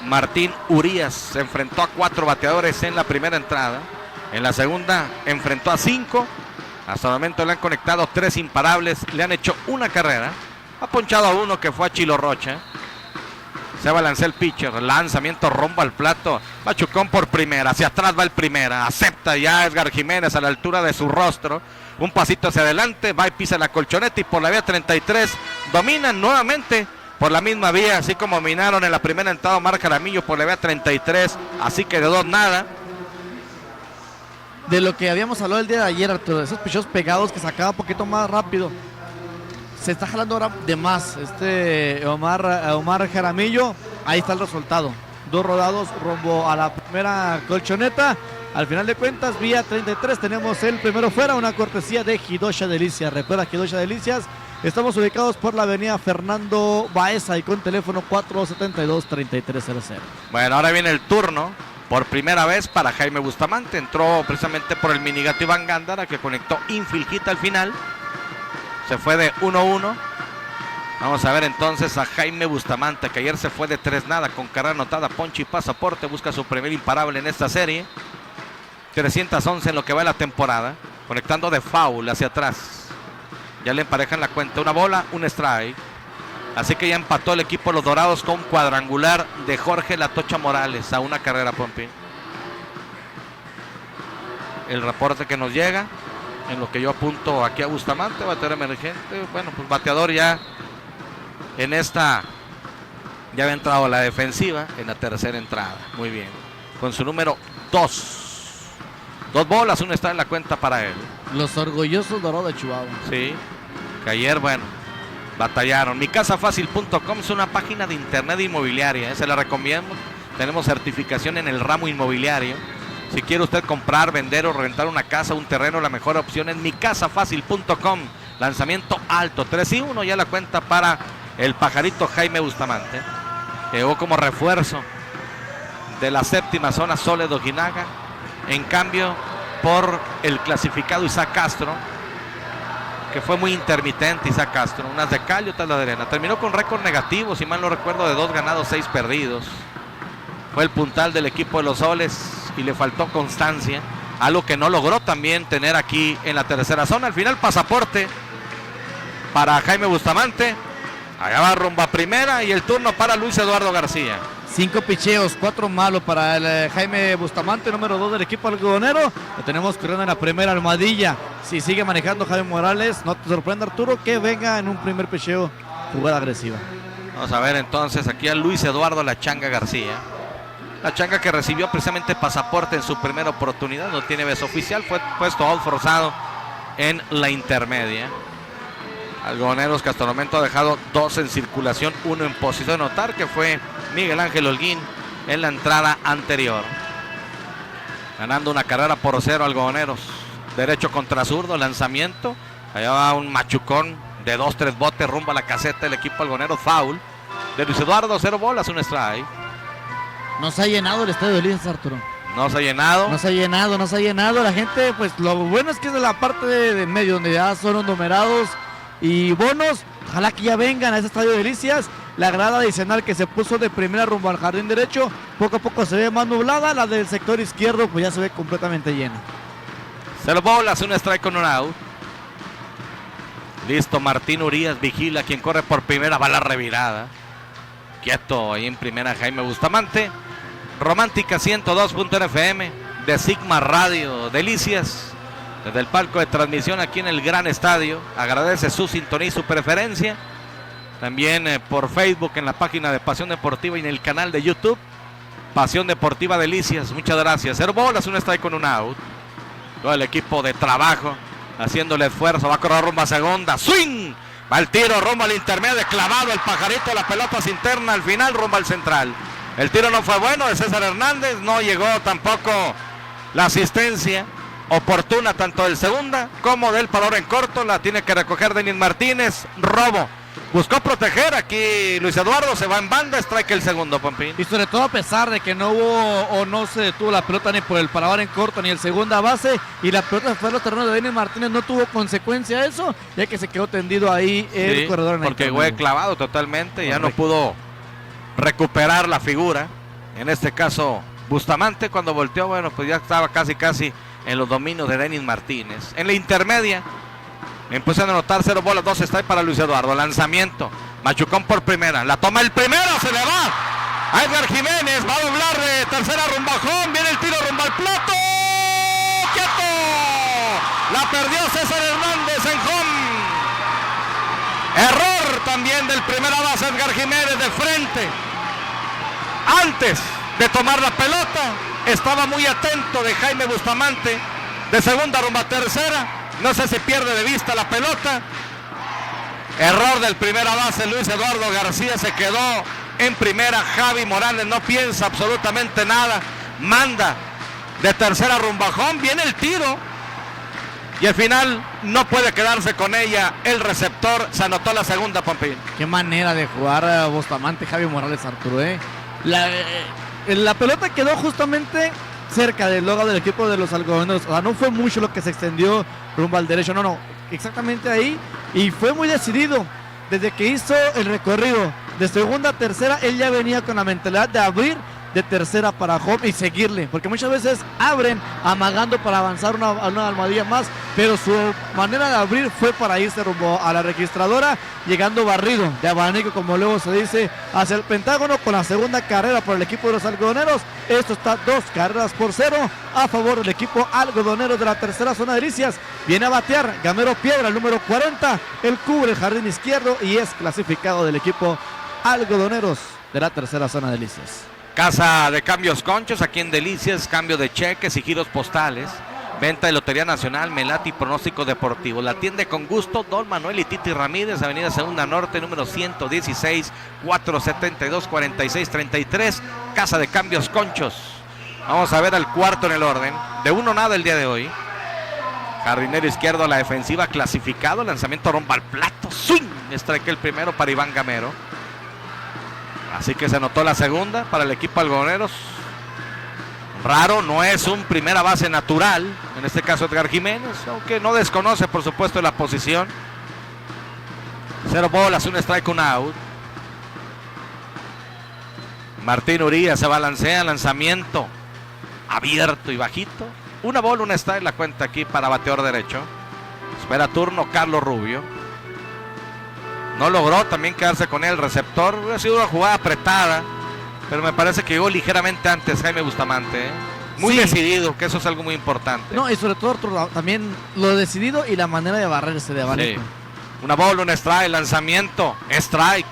Martín Urías se enfrentó a 4 bateadores en la primera entrada. En la segunda enfrentó a 5. Hasta el momento le han conectado 3 imparables, le han hecho una carrera. Ha ponchado a 1 que fue a Chilo Rocha. Se balancea el pitcher, lanzamiento rumbo al plato. Machucón por primera, hacia atrás va el primera. Acepta ya Edgar Jiménez a la altura de su rostro. Un pasito hacia adelante, va y pisa la colchoneta y por la vía 33 dominan nuevamente por la misma vía, así como dominaron en la primera entrada Omar Jaramillo por la vía 33. Así que de 2 nada. De lo que habíamos hablado el día de ayer, Arturo, de esos pichos pegados que sacaba un poquito más rápido. Se está jalando ahora de más Omar Jaramillo. Ahí está el resultado. 2 rodados rumbo a la primera colchoneta. Al final de cuentas, vía 33 tenemos el primero fuera, una cortesía de Hidosha Delicias. Recuerda Hidosha Delicias, estamos ubicados por la avenida Fernando Baeza y con teléfono 472-3300. Bueno, ahora viene el turno. Por primera vez para Jaime Bustamante. Entró precisamente por el minigato Iván Gándara, que conectó infield hit al final. Se fue de 1-1. Vamos a ver entonces a Jaime Bustamante, que ayer se fue de 3 nada con carrera anotada, ponche y pasaporte. Busca su primer imparable en esta serie. 311 en lo que va de la temporada. Conectando de foul hacia atrás. Ya le emparejan la cuenta. Una bola, un strike. Así que ya empató el equipo de los Dorados con cuadrangular de Jorge La Tocha Morales a una carrera, Pompi. El reporte que nos llega, en lo que yo apunto aquí a Bustamante, bateador emergente. Bueno, pues bateador ya en esta, ya había entrado a la defensiva en la tercera entrada. Muy bien. Con su número 2. 2 bolas, una está en la cuenta para él. Los orgullosos Dorados de Chihuahua. Sí, que ayer, bueno, batallaron. Micasafacil.com es una página de internet inmobiliaria, se la recomiendo. Tenemos certificación en el ramo inmobiliario. Si quiere usted comprar, vender o rentar una casa, un terreno, la mejor opción es micasafacil.com. Lanzamiento alto, 3-1 ya la cuenta para el pajarito Jaime Bustamante. Llegó como refuerzo de la séptima zona Soledad Ojinaga. En cambio, por el clasificado Isaac Castro, que fue muy intermitente Isaac Castro, unas de cal y otras de arena. Terminó con récord negativo, si mal no recuerdo, de 2 ganados, 6 perdidos. Fue el puntal del equipo de los Soles y le faltó constancia, algo que no logró también tener aquí en la tercera zona. Al final, pasaporte para Jaime Bustamante. Allá va rumbo a primera y el turno para Luis Eduardo García. 5 picheos, 4 malos para el Jaime Bustamante, número 2 del equipo algodonero. Lo tenemos corriendo en la primera almohadilla. Si sigue manejando Jaime Morales, no te sorprenda, Arturo, que venga en un primer picheo jugada agresiva. Vamos a ver entonces aquí a Luis Eduardo La Changa García. La Changa que recibió precisamente pasaporte en su primera oportunidad, no tiene beso oficial, fue puesto out forzado en la intermedia. Algodoneros que hasta el momento ha dejado 2 en circulación, 1 en posición de notar, que fue Miguel Ángel Holguín en la entrada anterior. Ganando una carrera por 0 Algodoneros. Derecho contra zurdo, lanzamiento. Allá va un machucón de 2-3 botes rumbo a la caseta del equipo Algodoneros. Foul de Luis Eduardo, 0 bolas, un strike. No se ha llenado el estadio de Delicias, Arturo. No se ha llenado. No se ha llenado. La gente, pues lo bueno es que es de la parte de medio, donde ya son los numerados y bonos. Ojalá que ya vengan a ese estadio de Delicias. La grada adicional que se puso de primera rumbo al jardín derecho, poco a poco se ve más nublada. La del sector izquierdo pues ya se ve completamente llena. 0 bolas, un strike con un out. Listo, Martín Urías vigila, quien corre por primera, va la revirada. Quieto ahí en primera Jaime Bustamante. Romántica 102.fm de Sigma Radio Delicias. Desde el palco de transmisión aquí en el gran estadio. Agradece su sintonía y su preferencia. También por Facebook en la página de Pasión Deportiva y en el canal de YouTube Pasión Deportiva Delicias. Muchas gracias. 0 bolas, un strike con un out. Todo el equipo de trabajo haciendo el esfuerzo. Va a correr rumbo a segunda. ¡Swing! Va el tiro rumbo al intermedio. Clavado el pajarito. La pelota se interna al final rumbo al central. El tiro no fue bueno de César Hernández. No llegó tampoco la asistencia oportuna tanto del segunda como del parador en corto. La tiene que recoger Denis Martínez. Robo. Buscó proteger aquí Luis Eduardo, se va en banda, strike el segundo, Pampín. Y sobre todo a pesar de que no hubo o no se detuvo la pelota ni por el parador en corto ni el segunda base, y la pelota fue a los terrenos de Denis Martínez, no tuvo consecuencia eso, ya que se quedó tendido ahí el corredor en el porque camino. fue clavado totalmente, ya no pudo recuperar la figura. En este caso, Bustamante, cuando volteó, bueno, pues ya estaba casi en los dominios de Denis Martínez. En la intermedia, empiezan a anotar 0 bolas, 2 strike para Luis Eduardo. Lanzamiento, Machucón por primera, la toma el primero, se le va a Edgar Jiménez, va a doblar de tercera rumbo a home, viene el tiro rumbo al plato, ¡quieto! La perdió César Hernández en home. Error también del primera base Edgar Jiménez de frente. Antes de tomar la pelota, estaba muy atento de Jaime Bustamante, de segunda rumbo a tercera. No sé si pierde de vista la pelota. Error del primera base Luis Eduardo García, se quedó en primera. Javi Morales no piensa absolutamente nada, manda de tercera rumbo a home, viene el tiro y al final no puede quedarse con ella el receptor. Se anotó la segunda, Pompín. Qué manera de jugar Bustamante, Javi Morales, Arturo, La pelota quedó justamente cerca del logo del equipo de los algodoneros. O sea, no fue mucho lo que se extendió rumbo al derecho, no, exactamente ahí. Y fue muy decidido. Desde que hizo el recorrido de segunda a tercera, él ya venía con la mentalidad de abrir de tercera para home y seguirle, porque muchas veces abren amagando para avanzar una almohadilla más, pero su manera de abrir fue para irse rumbo a la registradora, llegando barrido de abanico, como luego se dice, hacia el Pentágono, con la segunda carrera por el equipo de los algodoneros. Esto está 2 carreras por 0 a favor del equipo algodonero de la tercera zona de Delicias. Viene a batear Gamero Piedra, el número 40, él cubre el jardín izquierdo y es clasificado del equipo algodoneros de la tercera zona de Delicias. Casa de Cambios Conchos, aquí en Delicias, cambio de cheques y giros postales, venta de Lotería Nacional, Melati, pronóstico deportivo. La atiende con gusto Don Manuel y Titi Ramírez, avenida Segunda Norte, número 116, 472-4633, Casa de Cambios Conchos. Vamos a ver al cuarto en el orden, de 1-0 el día de hoy. Jardinero izquierdo a la defensiva, clasificado, lanzamiento rompa al plato, swing, strike el primero para Iván Gamero. Así que se anotó la segunda para el equipo algodoneros. Raro, no es un primera base natural, en este caso Edgar Jiménez, aunque no desconoce por supuesto la posición. 0 bolas, 1 strike, 1 out. Martín Urías se balancea, lanzamiento abierto y bajito. 1 bola, 1 strike, la cuenta aquí para bateador derecho. Espera turno Carlos Rubio. No logró también quedarse con él el receptor. Ha sido una jugada apretada, pero me parece que llegó ligeramente antes Jaime Bustamante. Muy decidido, que eso es algo muy importante. No, y sobre todo Arturo, también lo decidido y la manera de barrerse de abanico. Sí. 1 bola, 1 strike, lanzamiento, strike.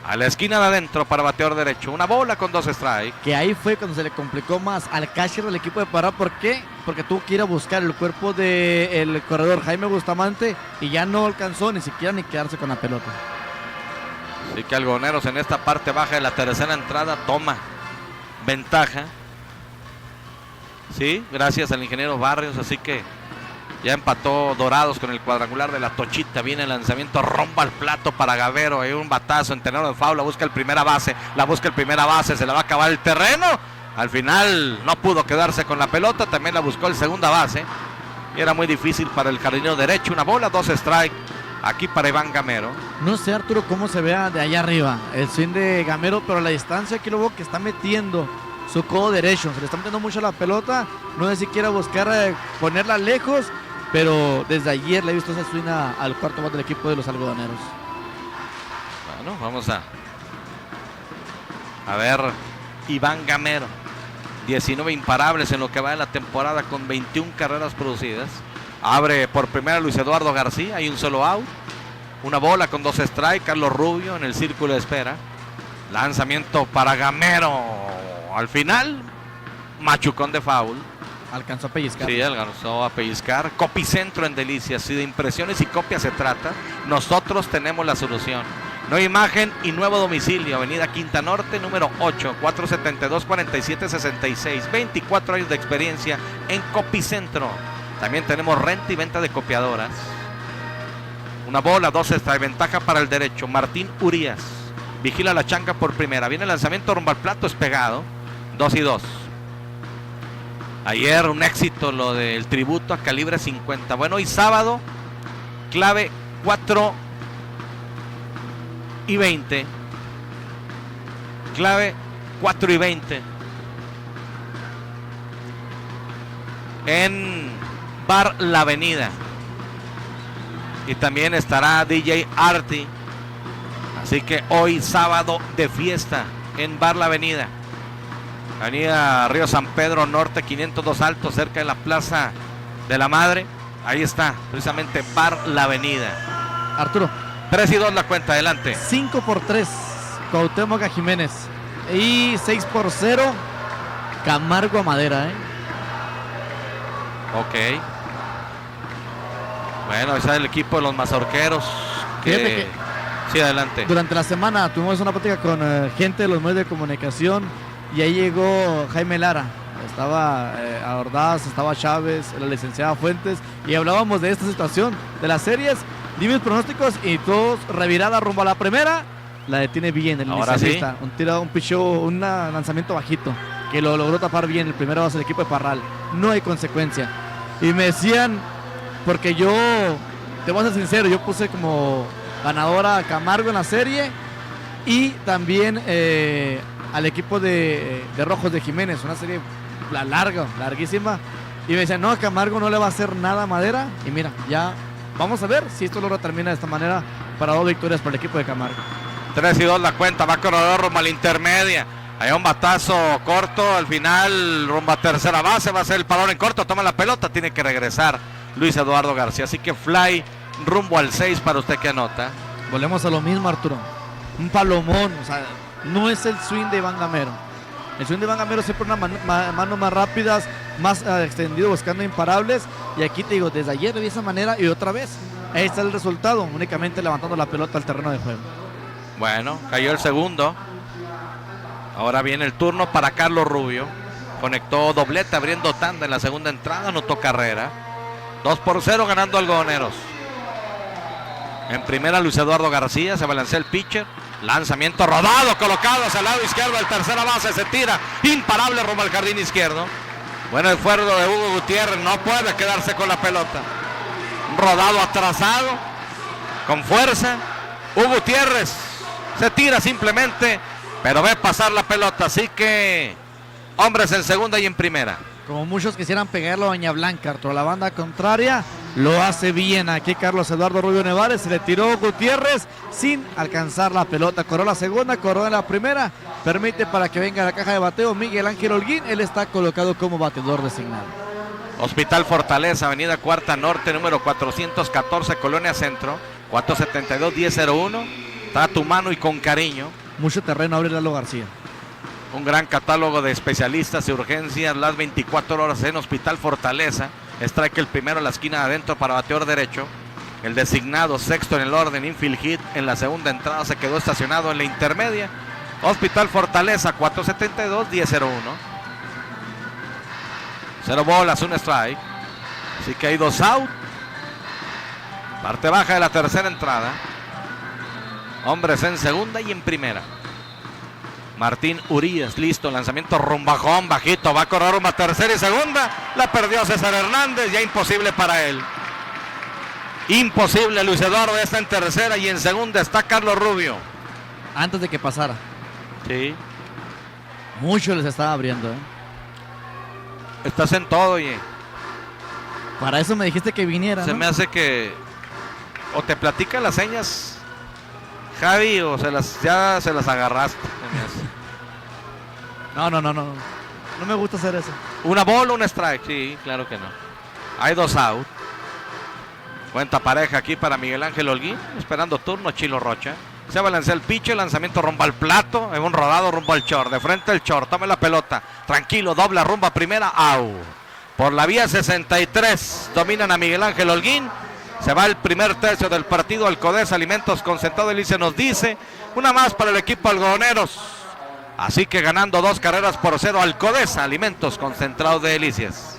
A la esquina de adentro para bateador derecho. 1 bola con 2 strikes. Que ahí fue cuando se le complicó más al catcher del equipo de Pará. ¿Por qué? Porque tuvo que ir a buscar el cuerpo del corredor Jaime Bustamante y ya no alcanzó ni siquiera ni quedarse con la pelota. Así que Algodoneros en esta parte baja de la tercera entrada toma ventaja. Sí, gracias al ingeniero Barrios, así que ya empató Dorados con el cuadrangular de la Tochita. Viene el lanzamiento, rompa al plato para Gamero. Hay un batazo en terreno de foul, la busca el primera base, se la va a acabar el terreno. Al final no pudo quedarse con la pelota, también la buscó el segunda base. Y era muy difícil para el jardinero derecho. 1 bola, 2 strike aquí para Iván Gamero. No sé, Arturo, cómo se vea de allá arriba el swing de Gamero, pero a la distancia aquí lo veo que está metiendo su codo derecho. Se le está metiendo mucho la pelota. No sé si quiera buscar ponerla lejos, pero desde ayer le he visto esa swing al cuarto bate del equipo de los algodoneros. Bueno, vamos a ver Iván Gamero. 19 imparables en lo que va de la temporada con 21 carreras producidas. Abre por primera Luis Eduardo García, hay un solo out. 1 bola con 2 strikes, Carlos Rubio en el círculo de espera. Lanzamiento para Gamero. Al final, machucón de foul. Alcanzó a pellizcar. Sí, alcanzó a pellizcar. Copicentro en Delicias. Si de impresiones y copias se trata, nosotros tenemos la solución. Nueva imagen y nuevo domicilio, Avenida Quinta Norte, número 8, 472-4766. 24 años de experiencia en Copicentro. También tenemos renta y venta de copiadoras. Una bola, 2 extra de ventaja para el derecho. Martín Urías vigila la chanca por primera. Viene el lanzamiento rumbo al plato, es pegado. 2-2. Ayer un éxito lo del tributo a calibre 50. Bueno, hoy sábado, clave 4 y 20. Clave 4 y 20. En Bar La Avenida. Y también estará DJ Arti. Así que hoy sábado de fiesta en Bar La Avenida. Avenida Río San Pedro Norte, 502 Alto, cerca de la Plaza de la Madre. Ahí está, precisamente Bar La Avenida. Arturo. 3-2 la cuenta, adelante. 5-3, Cuauhtémoc a Jiménez. Y 6-0, Camargo a Madera, Ok. Bueno, ese es el equipo de los mazorqueros. Sí, adelante. Durante la semana tuvimos una plática con gente de los medios de comunicación y ahí llegó Jaime Lara. Estaba Ordaz, estaba Chávez, la licenciada Fuentes y hablábamos de esta situación, de las series. Dimos pronósticos y todos revirada rumbo a la primera. La detiene bien el inicialista. Sí. Un picheo, un lanzamiento bajito que lo logró tapar bien. El primero va a ser el equipo de Parral. No hay consecuencia. Y me decían, porque yo, te voy a ser sincero, yo puse como ganadora a Camargo en la serie y también al equipo de Rojos de Jiménez. Una serie larguísima. Y me decían, no, a Camargo no le va a hacer nada a Madera. Y mira, ya vamos a ver si esto lo termina de esta manera para 2 victorias para el equipo de Camargo. 3-2 la cuenta, va corredor rumbo a la intermedia. Hay un batazo corto, al final rumbo a tercera base, va a ser el balón en corto, toma la pelota, tiene que regresar Luis Eduardo García. Así que fly rumbo al 6 para usted que anota. Volvemos a lo mismo, Arturo. Un palomón, o sea, no es el swing de Iván Gamero. El swing de Iván Gamero siempre una manos más rápidas, más extendido, buscando imparables. Y aquí te digo, desde ayer de esa manera y otra vez. Ahí está el resultado, únicamente levantando la pelota al terreno de juego. Bueno, cayó el segundo. Ahora viene el turno para Carlos Rubio. Conectó doblete abriendo tanda en la segunda entrada, anotó carrera. 2-0 ganando Algodoneros. En primera Luis Eduardo García, se balancea el pitcher. Lanzamiento rodado, colocado hacia el lado izquierdo, el tercera base se tira, imparable rumbo al jardín izquierdo. Bueno, esfuerzo de Hugo Gutiérrez, no puede quedarse con la pelota. Rodado atrasado, con fuerza. Hugo Gutiérrez se tira simplemente, pero ve pasar la pelota, así que hombres en segunda y en primera. Como muchos quisieran pegarlo a Doña Blanca, Arturo, la banda contraria lo hace bien. Aquí Carlos Eduardo Rubio Nevares, se le tiró Gutiérrez sin alcanzar la pelota. Corrió la segunda, corrió en la primera. Permite para que venga a la caja de bateo Miguel Ángel Holguín. Él está colocado como bateador designado. Hospital Fortaleza, Avenida Cuarta Norte, número 414, Colonia Centro, 472-1001. Está a tu mano y con cariño. Mucho terreno abre Lalo García. Un gran catálogo de especialistas y urgencias las 24 horas en Hospital Fortaleza. Strike el primero a la esquina de adentro para bateador derecho. El designado sexto en el orden, infield hit en la segunda entrada, se quedó estacionado en la intermedia. Hospital Fortaleza, 472-1001. 0 bolas, 1 strike. Así que hay 2 out. Parte baja de la tercera entrada. Hombres en segunda y en primera. Martín Urías, listo, lanzamiento rumbajón, bajito, va a correr rumbo a tercera y segunda. La perdió César Hernández, ya imposible para él. Imposible, Luis Eduardo está en tercera y en segunda está Carlos Rubio. Antes de que pasara. Sí. Mucho les estaba abriendo, Estás en todo, oye. Para eso me dijiste que viniera, Se ¿no? me hace que o te platica las señas, Javi, o ya se las agarraste. No. No me gusta hacer eso. Una bola, un strike, sí, claro que no. Hay 2 out. Cuenta pareja aquí para Miguel Ángel Holguín, esperando turno Chilo Rocha. Se balancea el pitch, lanzamiento rumbo al plato, en un rodado rumbo al short, de frente el short, tome la pelota, tranquilo, dobla rumbo a primera, out. Por la vía 63 dominan a Miguel Ángel Holguín Se va el primer tercio del partido. Alcodesa Alimentos Concentrado de Licias nos dice, una más para el equipo algodoneros. Así que ganando 2 carreras por 0 Alcodesa Alimentos Concentrado de Delicias.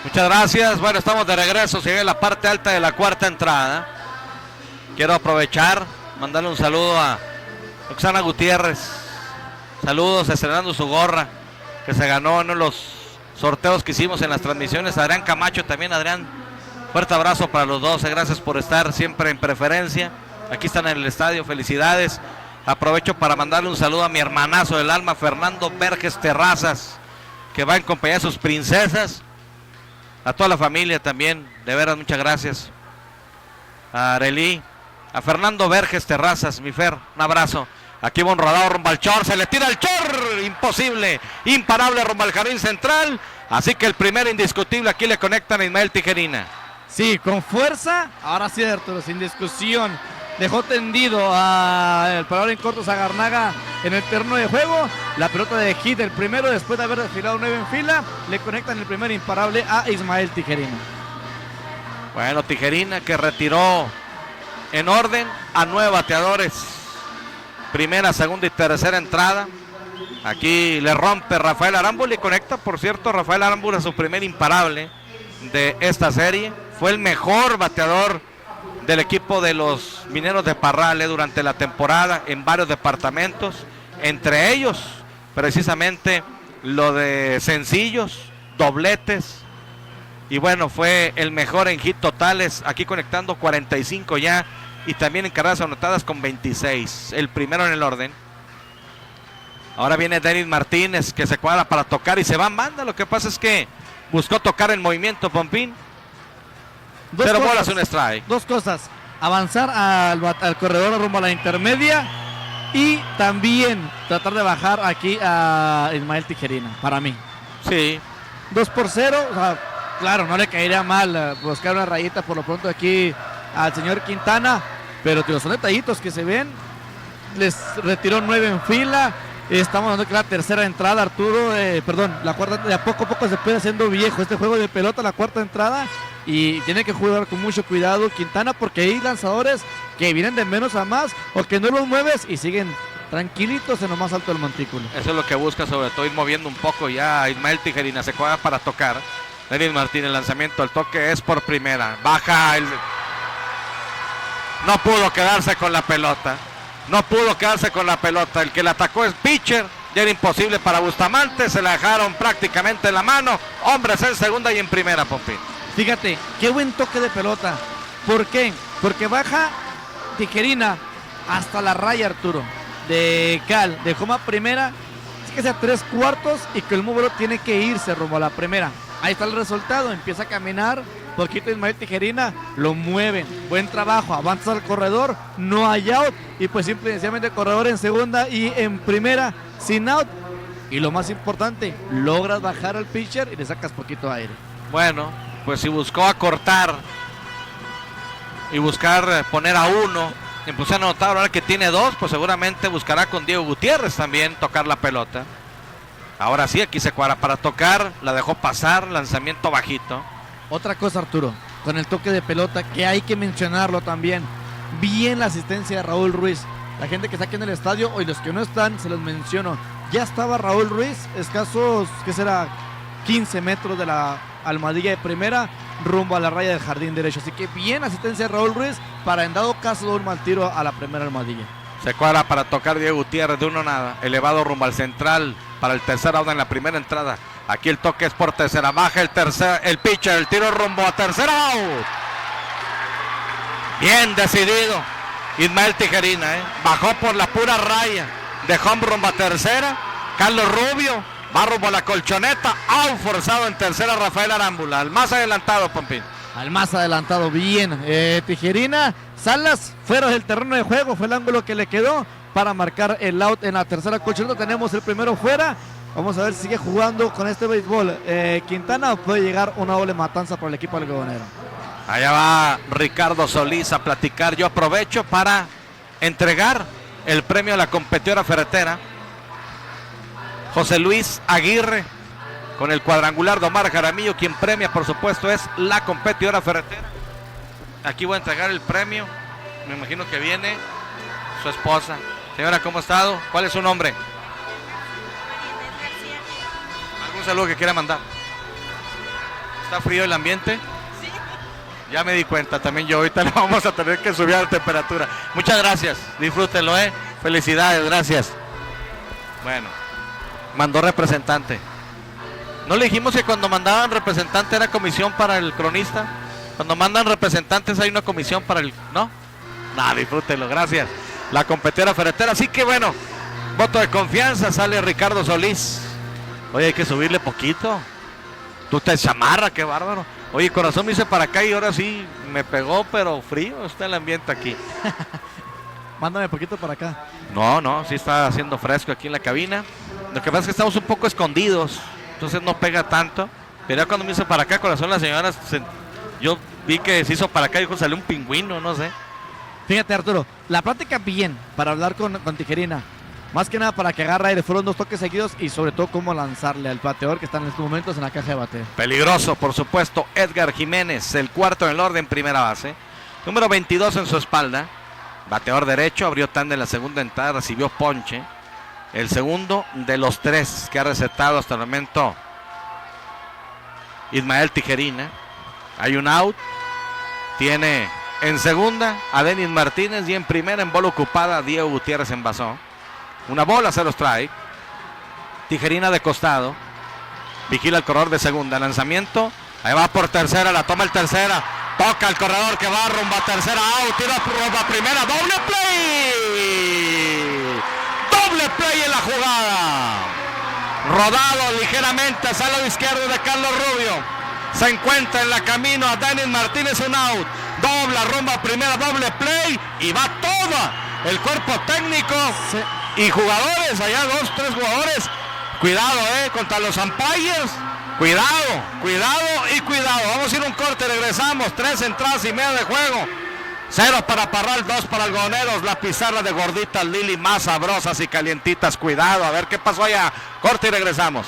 Muchas gracias. Bueno, estamos de regreso. Sigue la parte alta de la cuarta entrada. Quiero aprovechar, mandarle un saludo a Roxana Gutiérrez. Saludos, estrenando su gorra que se ganó en los sorteos que hicimos en las transmisiones. Adrián Camacho también. Adrián, fuerte abrazo para los dos. Gracias por estar siempre en preferencia. Aquí están en el estadio. Felicidades. Aprovecho para mandarle un saludo a mi hermanazo del alma, Fernando Verges Terrazas, que va en compañía de sus princesas. A toda la familia también, de veras, muchas gracias. A Arelí, a Fernando Verges Terrazas, mi Fer, un abrazo. Aquí va un rodado rumbo al Chor, se le tira el Chor, imposible, imparable rumbo al jardín central. Así que el primer indiscutible aquí le conectan a Ismael Tijerina. Sí, con fuerza, ahora sí, Arturo, sin discusión. Dejó tendido el parador en corto Zagarnaga en el terreno de juego. La pelota de hit, el primero, después de haber desfilado 9 en fila, le conectan el primer imparable a Ismael Tijerina. Bueno, Tijerina que retiró en orden a 9 bateadores. Primera, segunda y tercera entrada. Aquí le rompe Rafael Arámbula y conecta, por cierto, Rafael Arámbula su primer imparable de esta serie. Fue el mejor bateador del equipo de los Mineros de Parral durante la temporada en varios departamentos, entre ellos precisamente lo de sencillos, dobletes, y bueno, fue el mejor en hit totales, aquí conectando 45 ya, y también en carreras anotadas con 26, el primero en el orden. Ahora viene Denis Martínez, que se cuadra para tocar y se va en banda. Lo que pasa es que buscó tocar en movimiento, Pompín. 0 bolas, un strike. Dos cosas: avanzar al corredor rumbo a la intermedia y también tratar de bajar aquí a Ismael Tijerina, para mí. Sí. 2-0, o sea, claro, no le caería mal buscar una rayita por lo pronto aquí al señor Quintana, pero tío, son detallitos que se ven. Les retiró 9 en fila. Estamos dando que la tercera entrada, Arturo, la cuarta, de a poco se puede haciendo viejo este juego de pelota, la cuarta entrada, y tiene que jugar con mucho cuidado Quintana, porque hay lanzadores que vienen de menos a más, o que no los mueves y siguen tranquilitos en lo más alto del montículo. Eso es lo que busca, sobre todo ir moviendo un poco ya. Ismael Tijerina se cuadra para tocar. Denis Martínez, el lanzamiento, el toque es por primera, baja no pudo quedarse con la pelota. No pudo quedarse con la pelota. El que le atacó es pitcher. Ya era imposible para Bustamante. Se la dejaron prácticamente en la mano. Hombres en segunda y en primera, Pompín. Fíjate, qué buen toque de pelota. ¿Por qué? Porque baja Tijerina hasta la raya, Arturo, de Cal. De home a primera. Es que sea 3/4 y que el móvil tiene que irse rumbo a la primera. Ahí está el resultado. Empieza a caminar poquito Ismael Tijerina, lo mueven, buen trabajo, avanza al corredor, no hay out, y pues simplemente corredor en segunda y en primera, sin out, y lo más importante, logras bajar al pitcher y le sacas poquito aire. Bueno, pues si buscó acortar y buscar poner a uno, empezó a notar ahora que tiene dos, pues seguramente buscará con Diego Gutiérrez también tocar la pelota. Ahora sí, aquí se cuadra para tocar, la dejó pasar, lanzamiento bajito. Otra cosa, Arturo, con el toque de pelota, que hay que mencionarlo también, bien la asistencia de Raúl Ruiz. La gente que está aquí en el estadio y los que no están, se los menciono. Ya estaba Raúl Ruiz, escasos, ¿qué será? 15 metros de la almohadilla de primera, rumbo a la raya del jardín derecho. Así que bien asistencia de Raúl Ruiz para, en dado caso, dar un mal tiro a la primera almohadilla. Se cuadra para tocar Diego Gutiérrez de uno nada, elevado rumbo al central para el tercer out en la primera entrada. Aquí el toque es por tercera, baja el pitcher, el tiro rumbo a tercera out. Bien decidido Ismael Tijerina, bajó por la pura raya, dejó rumbo a tercera. Carlos Rubio va rumbo a la colchoneta, out forzado en tercera Rafael Arámbula, al más adelantado, Pompín. Al más adelantado, bien. Tijerina, Salas, fuera del terreno de juego, fue el ángulo que le quedó para marcar el out en la tercera colchoneta. Tenemos el primero fuera. Vamos a ver si sigue jugando con este béisbol Quintana, o puede llegar una doble matanza para el equipo algodonero. Allá va Ricardo Solís a platicar. Yo aprovecho para entregar el premio a la competidora ferretera. José Luis Aguirre, con el cuadrangular de Omar Jaramillo, quien premia, por supuesto, es la competidora ferretera. Aquí voy a entregar el premio. Me imagino que viene su esposa. Señora, ¿cómo ha estado? ¿Cuál es su nombre? ¿Algún saludo que quiera mandar? ¿Está frío el ambiente? Sí. Ya me di cuenta, también yo. Ahorita le vamos a tener que subir la temperatura. Muchas gracias, disfrútenlo, felicidades, gracias. Bueno, mandó representante. ¿No le dijimos que cuando mandaban representante era comisión para el cronista? Cuando mandan representantes hay una comisión para el... ¿No? No, disfrútenlo, gracias. La competidora ferretera, así que bueno, voto de confianza, sale Ricardo Solís. Oye, hay que subirle poquito. Tú te chamarra, qué bárbaro. Oye, corazón me hice para acá y ahora sí me pegó, pero frío está el ambiente aquí. Mándame poquito para acá. No, sí está haciendo fresco aquí en la cabina. Lo que pasa es que estamos un poco escondidos, entonces no pega tanto. Pero ya cuando me hice para acá, corazón, la señora, yo vi que se hizo para acá y dijo, salió un pingüino, no sé. Fíjate, Arturo, la plática bien para hablar con Tijerina. Más que nada para que agarre aire. Fueron 2 toques seguidos y sobre todo cómo lanzarle al bateador que está en estos momentos en la caja de bateo. Peligroso, por supuesto, Edgar Jiménez, el cuarto en el orden, primera base. Número 22 en su espalda. Bateador derecho, abrió tanda en la segunda entrada, recibió ponche. El segundo de los 3 que ha recetado hasta el momento Ismael Tijerina. Hay un out. Tiene en segunda a Denis Martínez y en primera en bola ocupada Diego Gutiérrez envasó. Una bola, 0 strike. Tijerina de costado. Vigila el corredor de segunda. Lanzamiento. Ahí va por tercera. La toma el tercera. Toca el corredor que va rumbo a tercera. Out. Tira rumbo a primera. Doble play. Doble play en la jugada. Rodado ligeramente. Sale al izquierdo de Carlos Rubio. Se encuentra en la camino a Denis Martínez. Un out. Dobla rumbo a primera. Doble play. Y va todo el cuerpo técnico. Y jugadores, allá 2, 3 jugadores. Cuidado, contra los umpires. Cuidado. Vamos a ir a un corte, regresamos. 3 entradas y media de juego. 0 para Parral, 2 para Algodoneros. La pizarra de gorditas Lili más sabrosas y calientitas. Cuidado, a ver qué pasó allá. Corte y regresamos.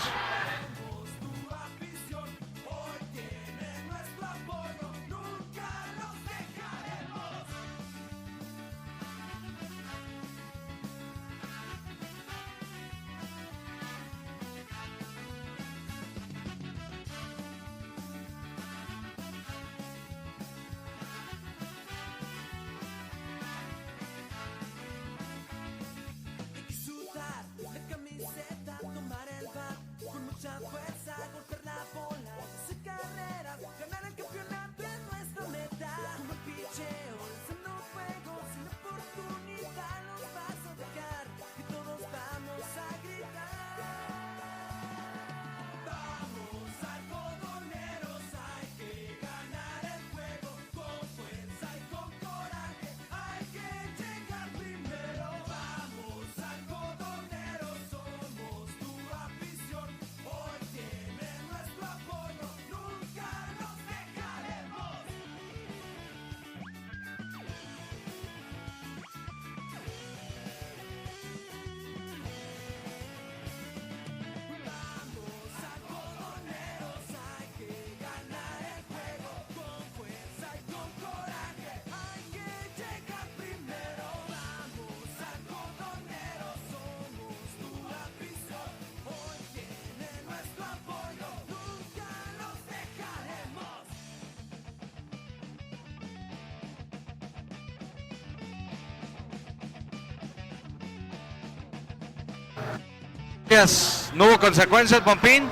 ¿No hubo consecuencias, Pompín?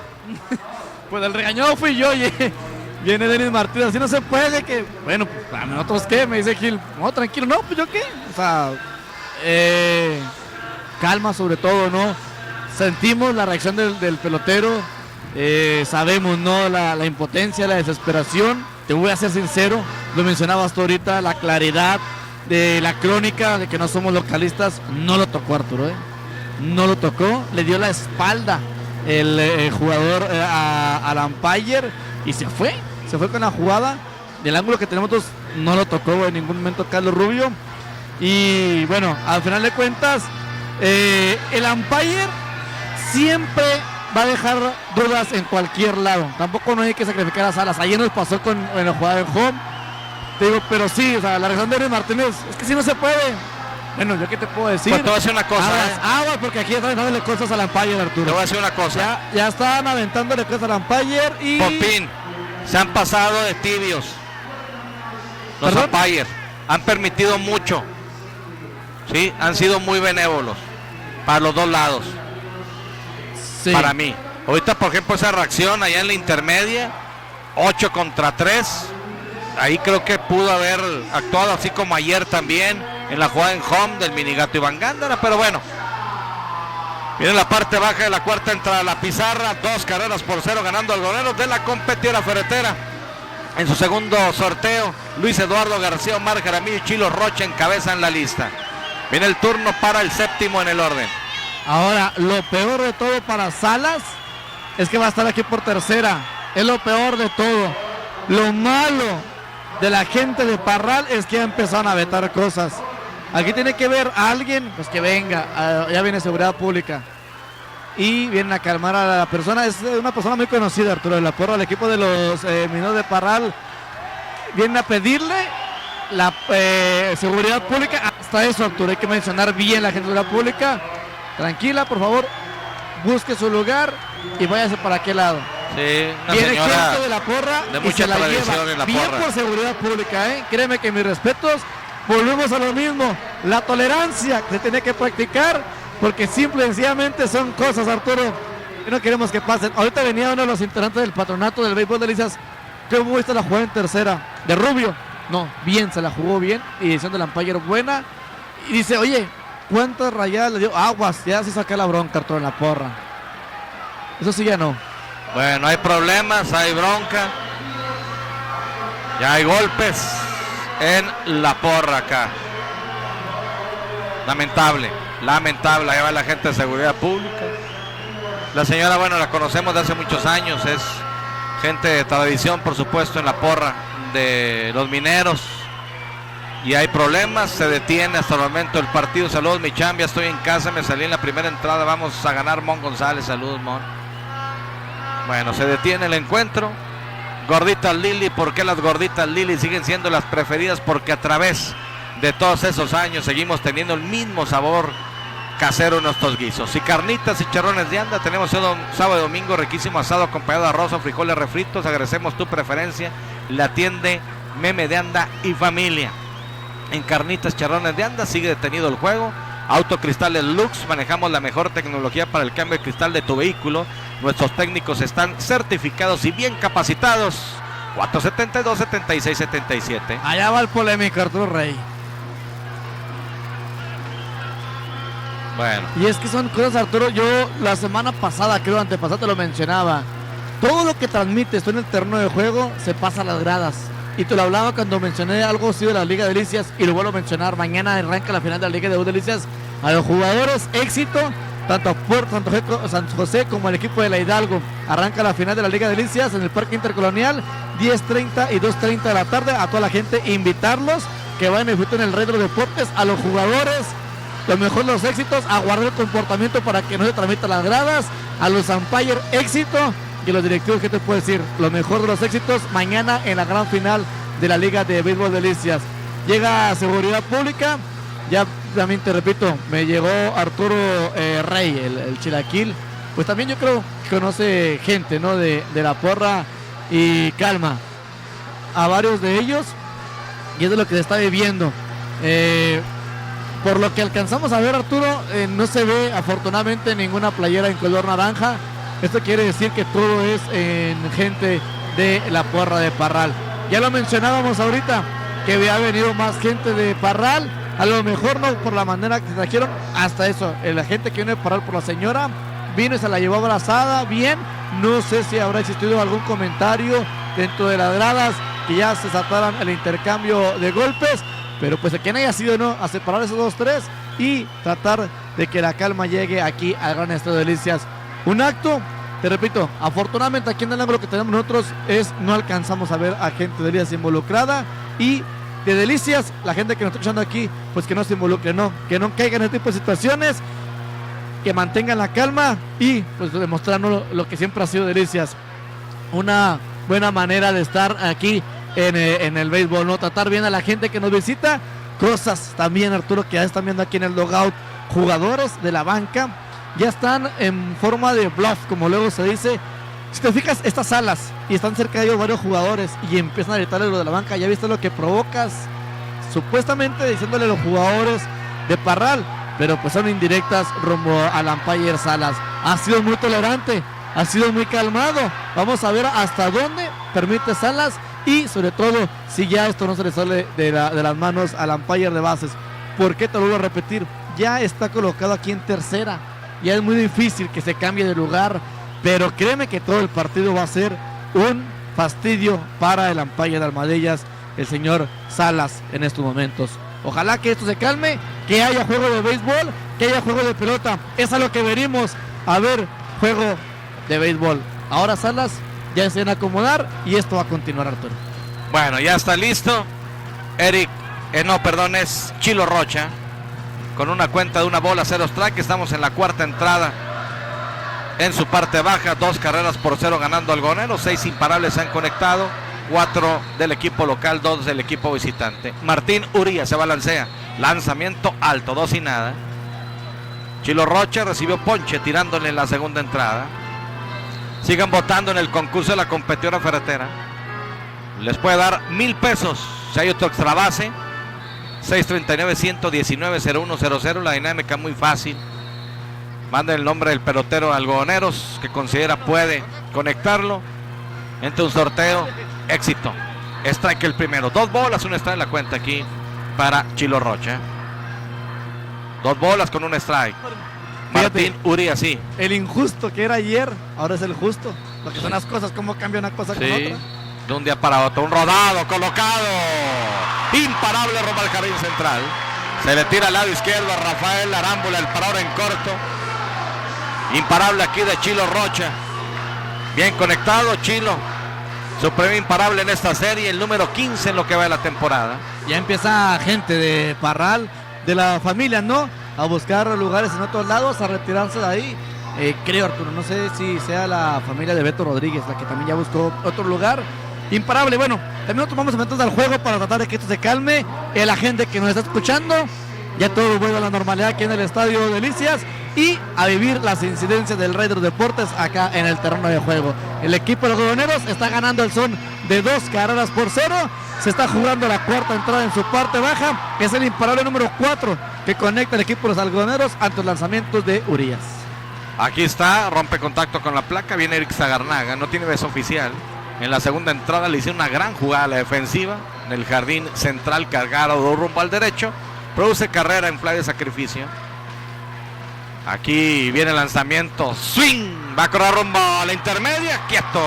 Pues el regañado fui yo, oye. Viene Denis Martínez, así no se puede, que... Bueno, pues, ¿a nosotros qué? Me dice Gil. No, tranquilo, no, pues yo qué. O sea, calma sobre todo, ¿no? Sentimos la reacción del pelotero. Sabemos, ¿no? La impotencia, la desesperación. Te voy a ser sincero, lo mencionabas tú ahorita, la claridad de la crónica de que no somos localistas. No lo tocó Arturo, no lo tocó, le dio la espalda el jugador al umpire y se fue con la jugada. Del ángulo que tenemos nosotros no lo tocó en ningún momento Carlos Rubio. Y bueno, al final de cuentas, el umpire siempre va a dejar dudas en cualquier lado. Tampoco no hay que sacrificar a Salas. Ayer nos pasó con la jugada en home. Te digo, pero sí, o sea, la reacción de Denis Martínez es que sí no se puede. Bueno, ¿yo qué te puedo decir? Pues te voy a decir una cosa. Aguas, porque aquí están dándole cosas al umpire, Arturo. Te voy a decir una cosa. Ya están aventándole cosas al umpire y... Popín, se han pasado de tibios. Los umpires han permitido mucho. Sí, han sido muy benévolos. Para los dos lados. Sí. Para mí. Ahorita, por ejemplo, esa reacción allá en la intermedia, 8 contra 3. Ahí creo que pudo haber actuado así como ayer también en la jugada en home del Minigato Iván Gándara, pero bueno. Viene la parte baja de la cuarta, entra la pizarra, 2-0 ganando Algodoneros de la competidora ferretera. En su segundo sorteo, Luis Eduardo García, Omar Jaramillo y Chilo Rocha encabezan la lista. Viene el turno para el séptimo en el orden. Ahora, lo peor de todo para Salas es que va a estar aquí por tercera. Es lo peor de todo. Lo malo de la gente de Parral es que ya empezaron a vetar cosas. Aquí tiene que ver a alguien, pues que venga. Ya viene seguridad pública y vienen a calmar a la persona. Es una persona muy conocida, Arturo de la Porra, el equipo de los Mineros de Parral. Vienen a pedirle la seguridad pública. Hasta eso, Arturo, hay que mencionar bien la gente de la pública. Tranquila, por favor, busque su lugar y váyase para aquel lado. Sí, viene gente de la Porra de mucha y se la tradición lleva en la bien porra. por seguridad pública, créeme que mis respetos. Volvemos a lo mismo, la tolerancia que se tiene que practicar, porque simple y sencillamente son cosas, Arturo, que no queremos que pasen. Ahorita venía uno de los integrantes del patronato del béisbol de Delicias. ¿Cómo viste la jugada en tercera? De Rubio. No, bien, se la jugó bien, y edición del umpire buena. Y dice, oye, ¿cuántas rayadas le dio? Aguas, ya se saca la bronca, Arturo, en la porra. Eso sí ya no. Bueno, hay problemas, hay bronca. Ya hay golpes en la porra acá. Lamentable, ahí va la gente de seguridad pública. La señora, bueno, la conocemos de hace muchos años, es gente de tradición, por supuesto, en la porra de los Mineros. Y hay problemas, se detiene hasta el momento el partido. Saludos, mi chambia, estoy en casa, me salí en la primera entrada, vamos a ganar, Mon González, saludos, Mon. Bueno, se detiene el encuentro. Gorditas Lili, ¿por qué las gorditas Lili siguen siendo las preferidas? Porque a través de todos esos años seguimos teniendo el mismo sabor casero en nuestros guisos. Y carnitas y charrones de anda, tenemos sábado y domingo riquísimo asado acompañado de arroz o frijoles refritos. Agradecemos tu preferencia, la atiende Meme de Anda y familia. En carnitas charrones de anda sigue detenido el juego. Autocristales Lux, manejamos la mejor tecnología para el cambio de cristal de tu vehículo. Nuestros técnicos están certificados y bien capacitados. 472-7677. Allá va el polémico, Arturo Rey. Bueno. Y es que son cosas, Arturo, yo la semana pasada, creo antepasada, te lo mencionaba. Todo lo que transmites tú en el terreno de juego se pasa a las gradas. Y te lo hablaba cuando mencioné algo así de la Liga de Delicias, y lo vuelvo a mencionar. Mañana arranca la final de la Liga de Delicias. A los jugadores, éxito, tanto por San José como el equipo de la Hidalgo. Arranca la final de la Liga de Delicias en el Parque Intercolonial, 10:30 y 2:30 de la tarde. A toda la gente, invitarlos que vayan a disfrutar en el Rey de los Deportes. A los jugadores, lo mejor de los éxitos, a guardar el comportamiento para que no se transmitan las gradas. A los umpires, éxito. Y los directivos, ¿qué te puedo decir? Lo mejor de los éxitos mañana en la gran final de la Liga de Béisbol Delicias. Llega seguridad pública. Ya también te repito, me llegó Arturo Rey, el chilaquil. Pues también yo creo que conoce gente, ¿no? De la porra y calma a varios de ellos. Y es de lo que se está viviendo. por lo que alcanzamos a ver, Arturo, no se ve afortunadamente ninguna playera en color naranja. Esto quiere decir que todo es en gente de la Porra de Parral. Ya lo mencionábamos ahorita, que había venido más gente de Parral, a lo mejor no por la manera que se trajeron, hasta eso, la gente que viene de Parral por la señora, vino y se la llevó abrazada, bien, no sé si habrá existido algún comentario dentro de las gradas, que ya se saltaran el intercambio de golpes, pero pues a quien haya sido, ¿no?, a separar esos 2-3 y tratar de que la calma llegue aquí al Gran Estadio de Delicias. Un acto, te repito, afortunadamente aquí en el ángulo que tenemos nosotros no alcanzamos a ver a gente de Delicias involucrada, y de Delicias, la gente que nos está escuchando aquí, pues que no se involucre, que no caigan en este tipo de situaciones, que mantengan la calma y pues demostrarnos lo que siempre ha sido Delicias, una buena manera de estar aquí en el béisbol, ¿no? Tratar bien a la gente que nos visita, cosas también, Arturo, que ya están viendo aquí en el logout, jugadores de la banca ya están en forma de bluff, como luego se dice. Si te fijas, estas salas y están cerca de ellos varios jugadores y empiezan a gritarle lo de la banca, ya viste lo que provocas, supuestamente diciéndole a los jugadores de Parral, pero pues son indirectas rumbo al umpire Salas. Ha sido muy tolerante, ha sido muy calmado. Vamos a ver hasta dónde permite Salas y sobre todo si ya esto no se le sale de las manos al umpire de bases. ¿Por qué? Te lo vuelvo a repetir, ya está colocado aquí en tercera, ya es muy difícil que se cambie de lugar, pero créeme que todo el partido va a ser un fastidio para el umpire de Almadillas, el señor Salas, en estos momentos. Ojalá que esto se calme, que haya juego de béisbol, que haya juego de pelota. Es a lo que venimos a ver, juego de béisbol. Ahora Salas ya se van a acomodar y esto va a continuar, Arturo. Bueno, ya está listo. Es Chilo Rocha, con una cuenta de 1 bola, 0 strike. Estamos en la cuarta entrada. En su parte baja, 2 carreras por 0 ganando Algodoneros, 6 imparables se han conectado, 4 del equipo local, 2 del equipo visitante. Martín Urías se balancea, lanzamiento alto, 2 y nada. Chilo Rocha recibió ponche tirándole en la segunda entrada. Sigan votando en el concurso de la competidora ferretera. Les puede dar 1,000 pesos si hay otro extra base. 639-119-0100, la dinámica muy fácil. Manda el nombre del pelotero Algodoneros que considera puede conectarlo. Entre un sorteo, éxito. Strike el primero. 2 bolas, 1 strike en la cuenta aquí para Chilo Rocha. 2 bolas con 1 strike. Martín Urías, sí. El injusto que era ayer, ahora es el justo. Lo que son las cosas, cómo cambia una cosa con otra. De un día para otro, un rodado colocado. Imparable rumbo al jardín central. Se le tira al lado izquierdo a Rafael Arámbula, el parador en corto. Imparable aquí de Chilo Rocha. Bien conectado Chilo. Su primer imparable en esta serie, el número 15 en lo que va de la temporada. Ya empieza gente de Parral, de la familia, ¿no?, a buscar lugares en otros lados, a retirarse de ahí. Creo, Arturo, no sé si sea la familia de Beto Rodríguez la que también ya buscó otro lugar. Imparable. Bueno, también nosotros vamos a meternos al juego para tratar de que esto se calme. La gente que nos está escuchando, ya todo vuelve a la normalidad aquí en el Estadio Delicias y a vivir las incidencias del Rey de los Deportes acá en el terreno de juego. El equipo de los Algodoneros está ganando el son de 2 carreras por 0. Se está jugando la cuarta entrada en su parte baja. Es el imparable número 4 que conecta el equipo de los Algodoneros ante los lanzamientos de Urías. Aquí está, rompe contacto con la placa, viene Eric Zagarnaga, no tiene beso oficial. En la segunda entrada le hizo una gran jugada a la defensiva. En el jardín central cargado rumbo al derecho. Produce carrera en fly de sacrificio. Aquí viene el lanzamiento. Swing. Va a correr rumbo a la intermedia. Quieto.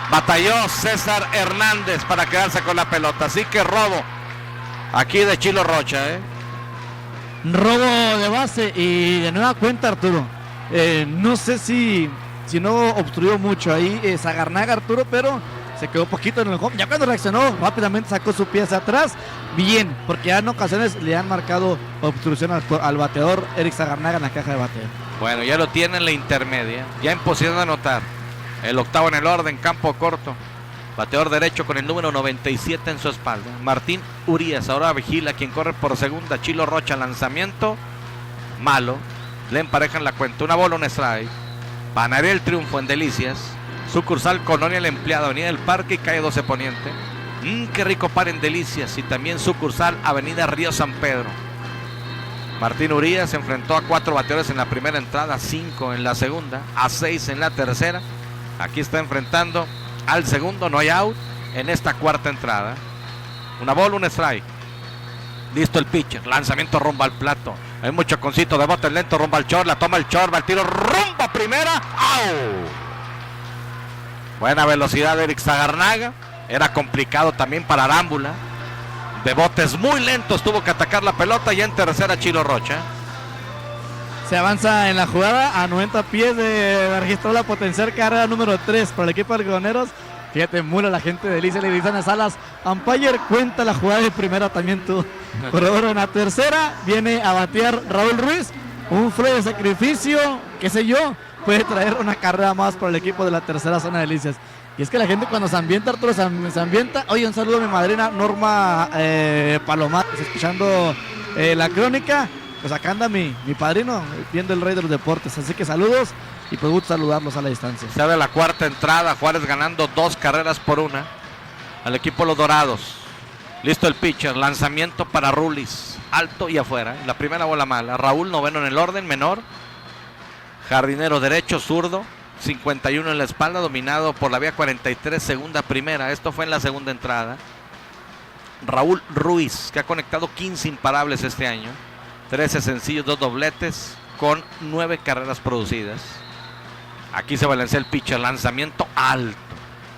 Batalló César Hernández para quedarse con la pelota. Así que robo aquí de Chilo Rocha. Robo de base y de nueva cuenta, Arturo. No sé si no obstruyó mucho ahí Zagarnaga, Arturo, pero se quedó poquito en el home. Ya cuando reaccionó, rápidamente sacó su pie hacia atrás. Bien, porque ya en ocasiones le han marcado obstrucción al bateador Eric Zagarnaga en la caja de bateo. Bueno, ya lo tiene en la intermedia, ya en posición de anotar. El octavo en el orden, campo corto. Bateador derecho con el número 97 en su espalda. Martín Urías ahora vigila quien corre por segunda. Chilo Rocha, lanzamiento malo. Le emparejan la cuenta. 1 bola, 1 strike. Ganaría el triunfo en Delicias. Sucursal Colonia El Empleado, Avenida del Parque y calle 12 Poniente. Qué rico par en Delicias. Y también sucursal Avenida Río San Pedro. Martín Urías se enfrentó a 4 bateadores en la primera entrada, 5 en la segunda, a 6 en la tercera. Aquí está enfrentando al segundo, no hay out en esta cuarta entrada. Una bola, un strike. Listo el pitcher, lanzamiento rumbo al plato. Hay mucho concito de bote lento rumbo al short, la toma el short, va el tiro rumbo a primera. ¡Au! Buena velocidad de Eric Zagarnaga. Era complicado también para Arámbula. De botes muy lentos tuvo que atacar la pelota y en tercera Chilo Rocha. Se avanza en la jugada a 90 pies de registrar la potencial carrera número 3 para el equipo de Algodoneros. Fíjate, mula la gente de Alicia, le dicen a Salas. Umpire cuenta la jugada de primera también tú. Corredor en la tercera, viene a batear Raúl Ruiz. Un fly de sacrificio, qué sé yo, puede traer una carrera más para el equipo de la tercera zona de Delicias. Y es que la gente cuando se ambienta, Arturo, se ambienta. Oye, un saludo a mi madrina Norma Palomar, escuchando la crónica. Pues acá anda mi padrino, viendo el rey de los deportes. Así que saludos y pues gusto saludarlos a la distancia. Se abre la cuarta entrada, Juárez ganando 2 carreras por 1 al equipo de los Dorados. Listo el pitcher, lanzamiento para Rulis, alto y afuera. La primera bola mala. Raúl, noveno en el orden, menor. Jardinero derecho, zurdo. 51 en la espalda, dominado por la vía 43, segunda, primera. Esto fue en la segunda entrada. Raúl Ruiz, que ha conectado 15 imparables este año. 13 sencillos, 2 dobletes, con 9 carreras producidas. Aquí se balancea el pitcher, lanzamiento alto.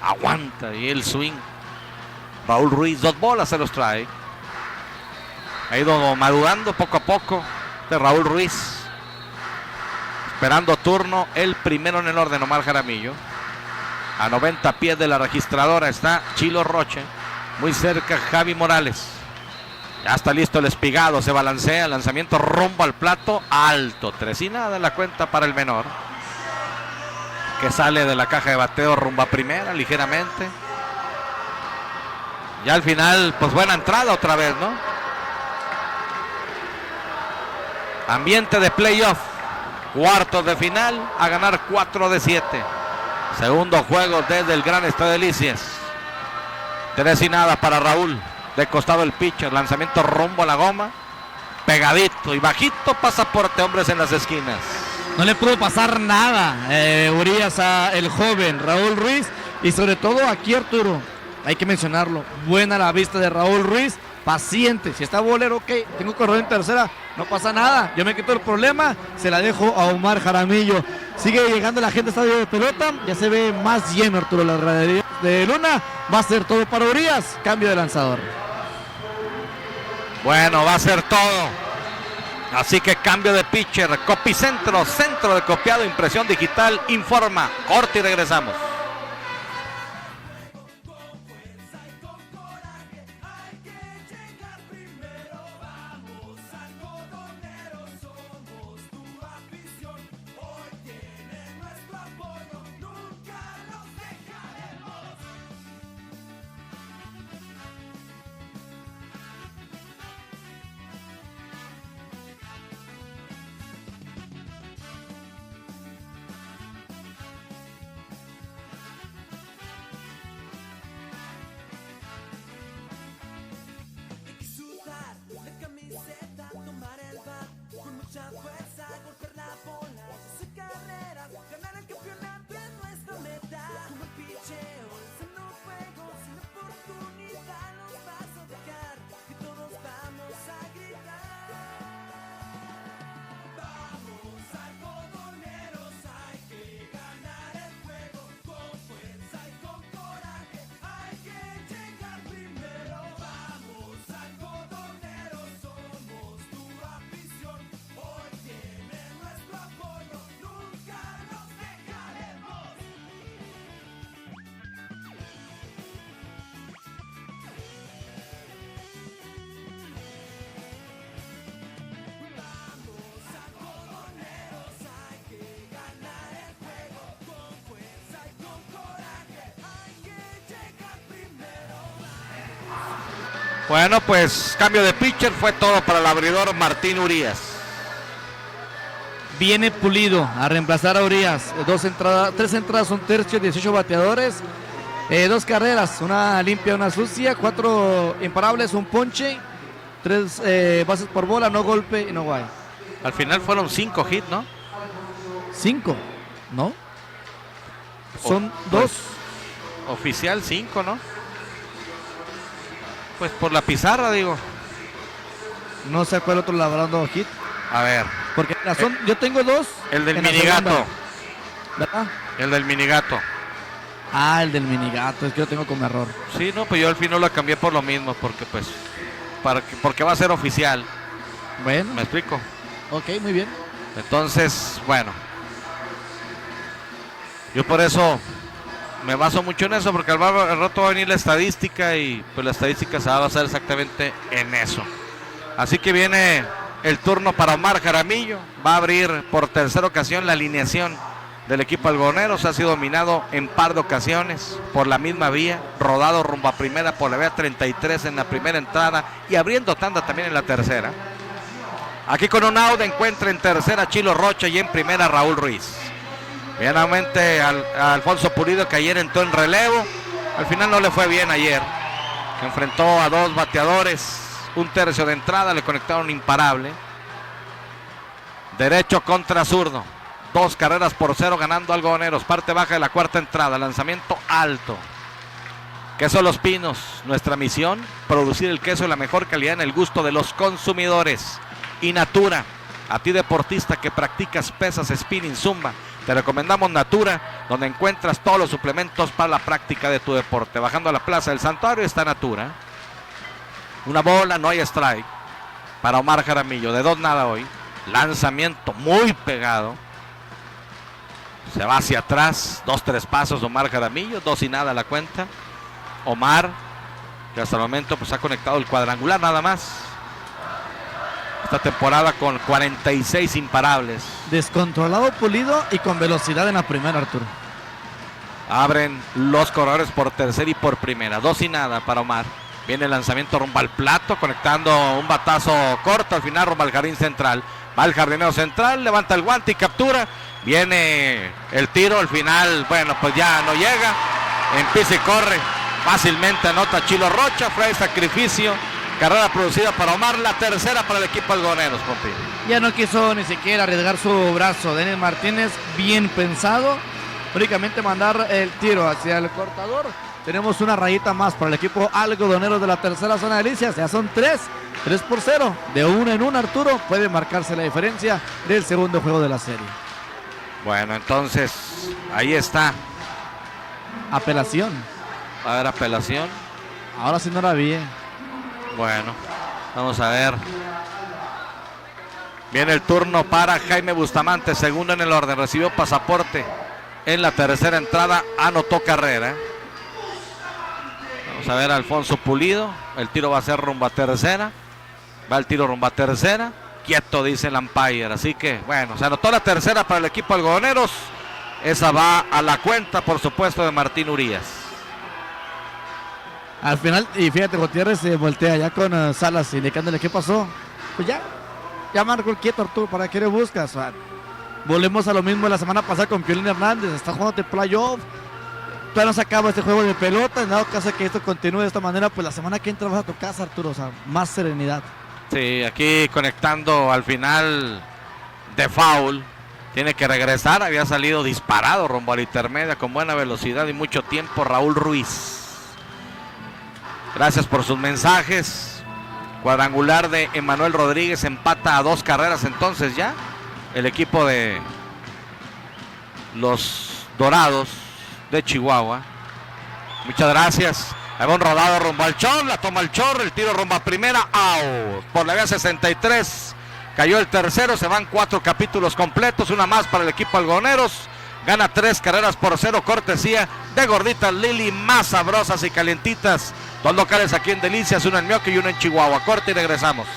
Aguanta y el swing. Raúl Ruiz, 2 bolas se los trae. Ha ido madurando poco a poco de Raúl Ruiz. Esperando turno, el primero en el orden, Omar Jaramillo. A 90 pies de la registradora está Chilo Rocha. Muy cerca Javi Morales. Ya está listo el espigado, se balancea, lanzamiento rumbo al plato, alto. 3 y nada la cuenta para el menor. Que sale de la caja de bateo rumbo a primera, ligeramente. Ya al final, pues buena entrada otra vez, ¿no? Ambiente de playoff. Cuartos de final, a ganar 4 de 7. Segundo juego desde el Gran Estadio Delicias. 3 y nada para Raúl. De costado el pitcher, lanzamiento rumbo a la goma. Pegadito y bajito, pasaporte, hombres en las esquinas. No le pudo pasar nada, Urías, a el joven Raúl Ruiz. Y sobre todo aquí, Arturo, hay que mencionarlo. Buena la vista de Raúl Ruiz. Paciente, si está bolero, ok, tengo corredor en tercera, no pasa nada, yo me quito el problema, se la dejo a Omar Jaramillo. Sigue llegando la gente al estadio de pelota, ya se ve más lleno, Arturo, las graderías de Luna. Va a ser todo para Urías, cambio de lanzador. Bueno, va a ser todo. Así que cambio de pitcher, Copicentro, centro de copiado, impresión digital, informa. Corte y regresamos. Bueno, pues cambio de pitcher, fue todo para el abridor Martín Urías. Viene Pulido a reemplazar a Urías. 3 entradas, un tercio, 18 bateadores. 2 carreras, una limpia, una sucia, 4 imparables, un ponche. 3 bases por bola, no golpe y no guay. Al final fueron 5 hits, ¿no? 5, ¿no? Son pues, 2. Oficial 5, ¿no? Pues por la pizarra, digo. No sé cuál otro labrando hit. A ver. Porque yo tengo 2. El del minigato. ¿Verdad? El del minigato. Ah, el del minigato, es que yo tengo como error. Sí, no, pues yo al final lo cambié por lo mismo, porque pues, porque va a ser oficial. Bueno. ¿Me explico? Ok, muy bien. Entonces, bueno. Yo por eso me baso mucho en eso, porque al rato va a venir la estadística y pues la estadística se va a basar exactamente en eso. Así que viene el turno para Omar Jaramillo. Va a abrir por tercera ocasión la alineación del equipo algodoneros. Ha sido dominado en par de ocasiones por la misma vía, rodado rumbo a primera por la vía 33 en la primera entrada y abriendo tanda también en la tercera. Aquí con un out encuentra en tercera Chilo Rocha y en primera Raúl Ruiz. Bienamente a Alfonso Pulido, que ayer entró en relevo. Al final no le fue bien ayer. Enfrentó a 2 bateadores, un tercio de entrada, le conectaron imparable. Derecho contra zurdo. 2 carreras por 0 ganando algodoneros. Parte baja de la cuarta entrada. Lanzamiento alto. Queso Los Pinos. Nuestra misión: producir el queso de la mejor calidad en el gusto de los consumidores. Y Natura. A ti, deportista que practicas pesas, spinning, zumba, te recomendamos Natura, donde encuentras todos los suplementos para la práctica de tu deporte. Bajando a la Plaza del Santuario está Natura. Una bola, no hay strike para Omar Jaramillo. De 2 nada hoy. Lanzamiento muy pegado. Se va hacia atrás. 2-3 pasos Omar Jaramillo. 2 y nada la cuenta. Omar, que hasta el momento pues ha conectado el cuadrangular nada más. Esta temporada con 46 imparables. Descontrolado Pulido y con velocidad en la primera, Arturo. Abren los corredores por tercera y por primera. 2 y nada para Omar. Viene el lanzamiento rumbo al plato, conectando un batazo corto al final rumbo al jardín central. Va el jardinero central, levanta el guante y captura. Viene el tiro al final, bueno, pues ya no llega. Empieza y corre. Fácilmente anota Chilo Rocha. Fue sacrificio. Carrera producida para Omar, la tercera para el equipo algodoneros, compi. Ya no quiso ni siquiera arriesgar su brazo. Denis Martínez, bien pensado. Únicamente mandar el tiro hacia el cortador. Tenemos una rayita más para el equipo algodonero de la tercera zona de Delicias. Ya son 3 por 0. De 1 en 1, Arturo. Puede marcarse la diferencia del segundo juego de la serie. Bueno, entonces, ahí está. Apelación. Va a haber apelación. Ahora sí no la vi. Bueno, vamos a ver. Viene el turno para Jaime Bustamante, segundo en el orden. Recibió pasaporte en la tercera entrada, anotó carrera. Vamos a ver a Alfonso Pulido. El tiro va a ser rumbo a tercera. Va el tiro rumbo a tercera. Quieto, dice el umpire. Así que, bueno, se anotó la tercera para el equipo algodoneros. Esa va a la cuenta, por supuesto, de Martín Urías. Al final, y fíjate, Gutiérrez se voltea ya con Salas indicándole qué pasó. Pues ya marcó el quieto, Arturo, ¿para qué le buscas? Volvemos a lo mismo de la semana pasada con Piolín Hernández. Está jugando de playoff. Todavía no se acaba este juego de pelota. En dado caso que esto continúe de esta manera, pues la semana que entra vas a tu casa, Arturo. O sea, más serenidad. Sí, aquí conectando al final de foul. Tiene que regresar. Había salido disparado rumbo a la intermedia con buena velocidad y mucho tiempo Raúl Ruiz. Gracias por sus mensajes. Cuadrangular de Emanuel Rodríguez, empata a 2 carreras entonces ya. El equipo de los Dorados de Chihuahua. Muchas gracias. Hay un rodado rumbo al Chor, la toma el Chor, el tiro rumbo a primera, out. Por la vía 63, cayó el tercero, se van 4 capítulos completos, una más para el equipo algodoneros. Gana 3 carreras por 0, cortesía de Gorditas Lili, más sabrosas y calientitas. 2 locales aquí en Delicias, uno en Mioque y uno en Chihuahua. Corte y regresamos.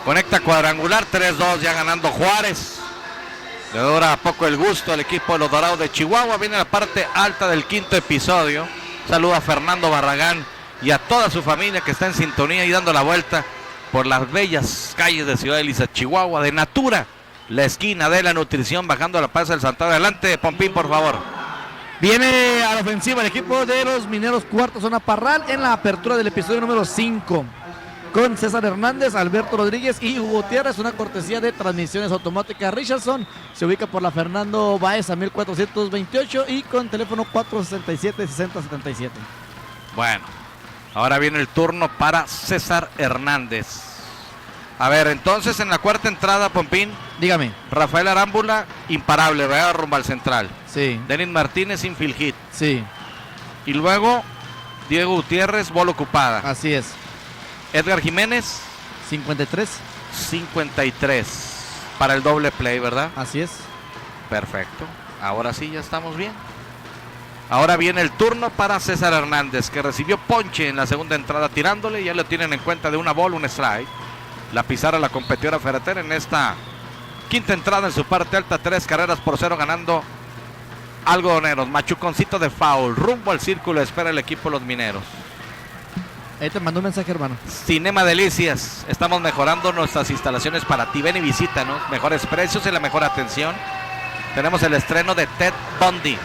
Conecta cuadrangular, 3-2 ya ganando Juárez. Le dura poco el gusto al equipo de los Dorados de Chihuahua. Viene la parte alta del quinto episodio. Saluda a Fernando Barragán y a toda su familia que está en sintonía y dando la vuelta por las bellas calles de Ciudad Elisa, Chihuahua. De Natura, la esquina de la nutrición, bajando a la Plaza del Santuario. Adelante, Pompín, por favor. Viene a la ofensiva el equipo de los Mineros, cuarta zona Parral, en la apertura del episodio número 5. Con César Hernández, Alberto Rodríguez y Hugo Gutiérrez, una cortesía de transmisiones automáticas Richardson. Se ubica por la Fernando Báez a 1428 y con teléfono 467-6077. Bueno, ahora viene el turno para César Hernández. A ver, entonces en la cuarta entrada, Pompín. Dígame. Rafael Arámbula, imparable, ¿verdad? Rumbo al central. Sí. Denis Martínez, infield hit. Sí. Y luego Diego Gutiérrez, bola ocupada. Así es. Edgar Jiménez, 53. 53 para el doble play, ¿verdad? Así es. Perfecto. Ahora sí, ya estamos bien. Ahora viene el turno para César Hernández, que recibió ponche en la segunda entrada tirándole. Ya lo tienen en cuenta de una bola, un strike. La pizarra la competidora ferretera en esta quinta entrada en su parte alta, 3-0 ganando Algodoneros. Machuconcito de foul, rumbo al círculo, espera el equipo de los Mineros. Ahí te mandó un mensaje, hermano. Cinema Delicias, estamos mejorando nuestras instalaciones para ti. Ven y visítanos, mejores precios y la mejor atención. Tenemos el estreno de Ted Bundy,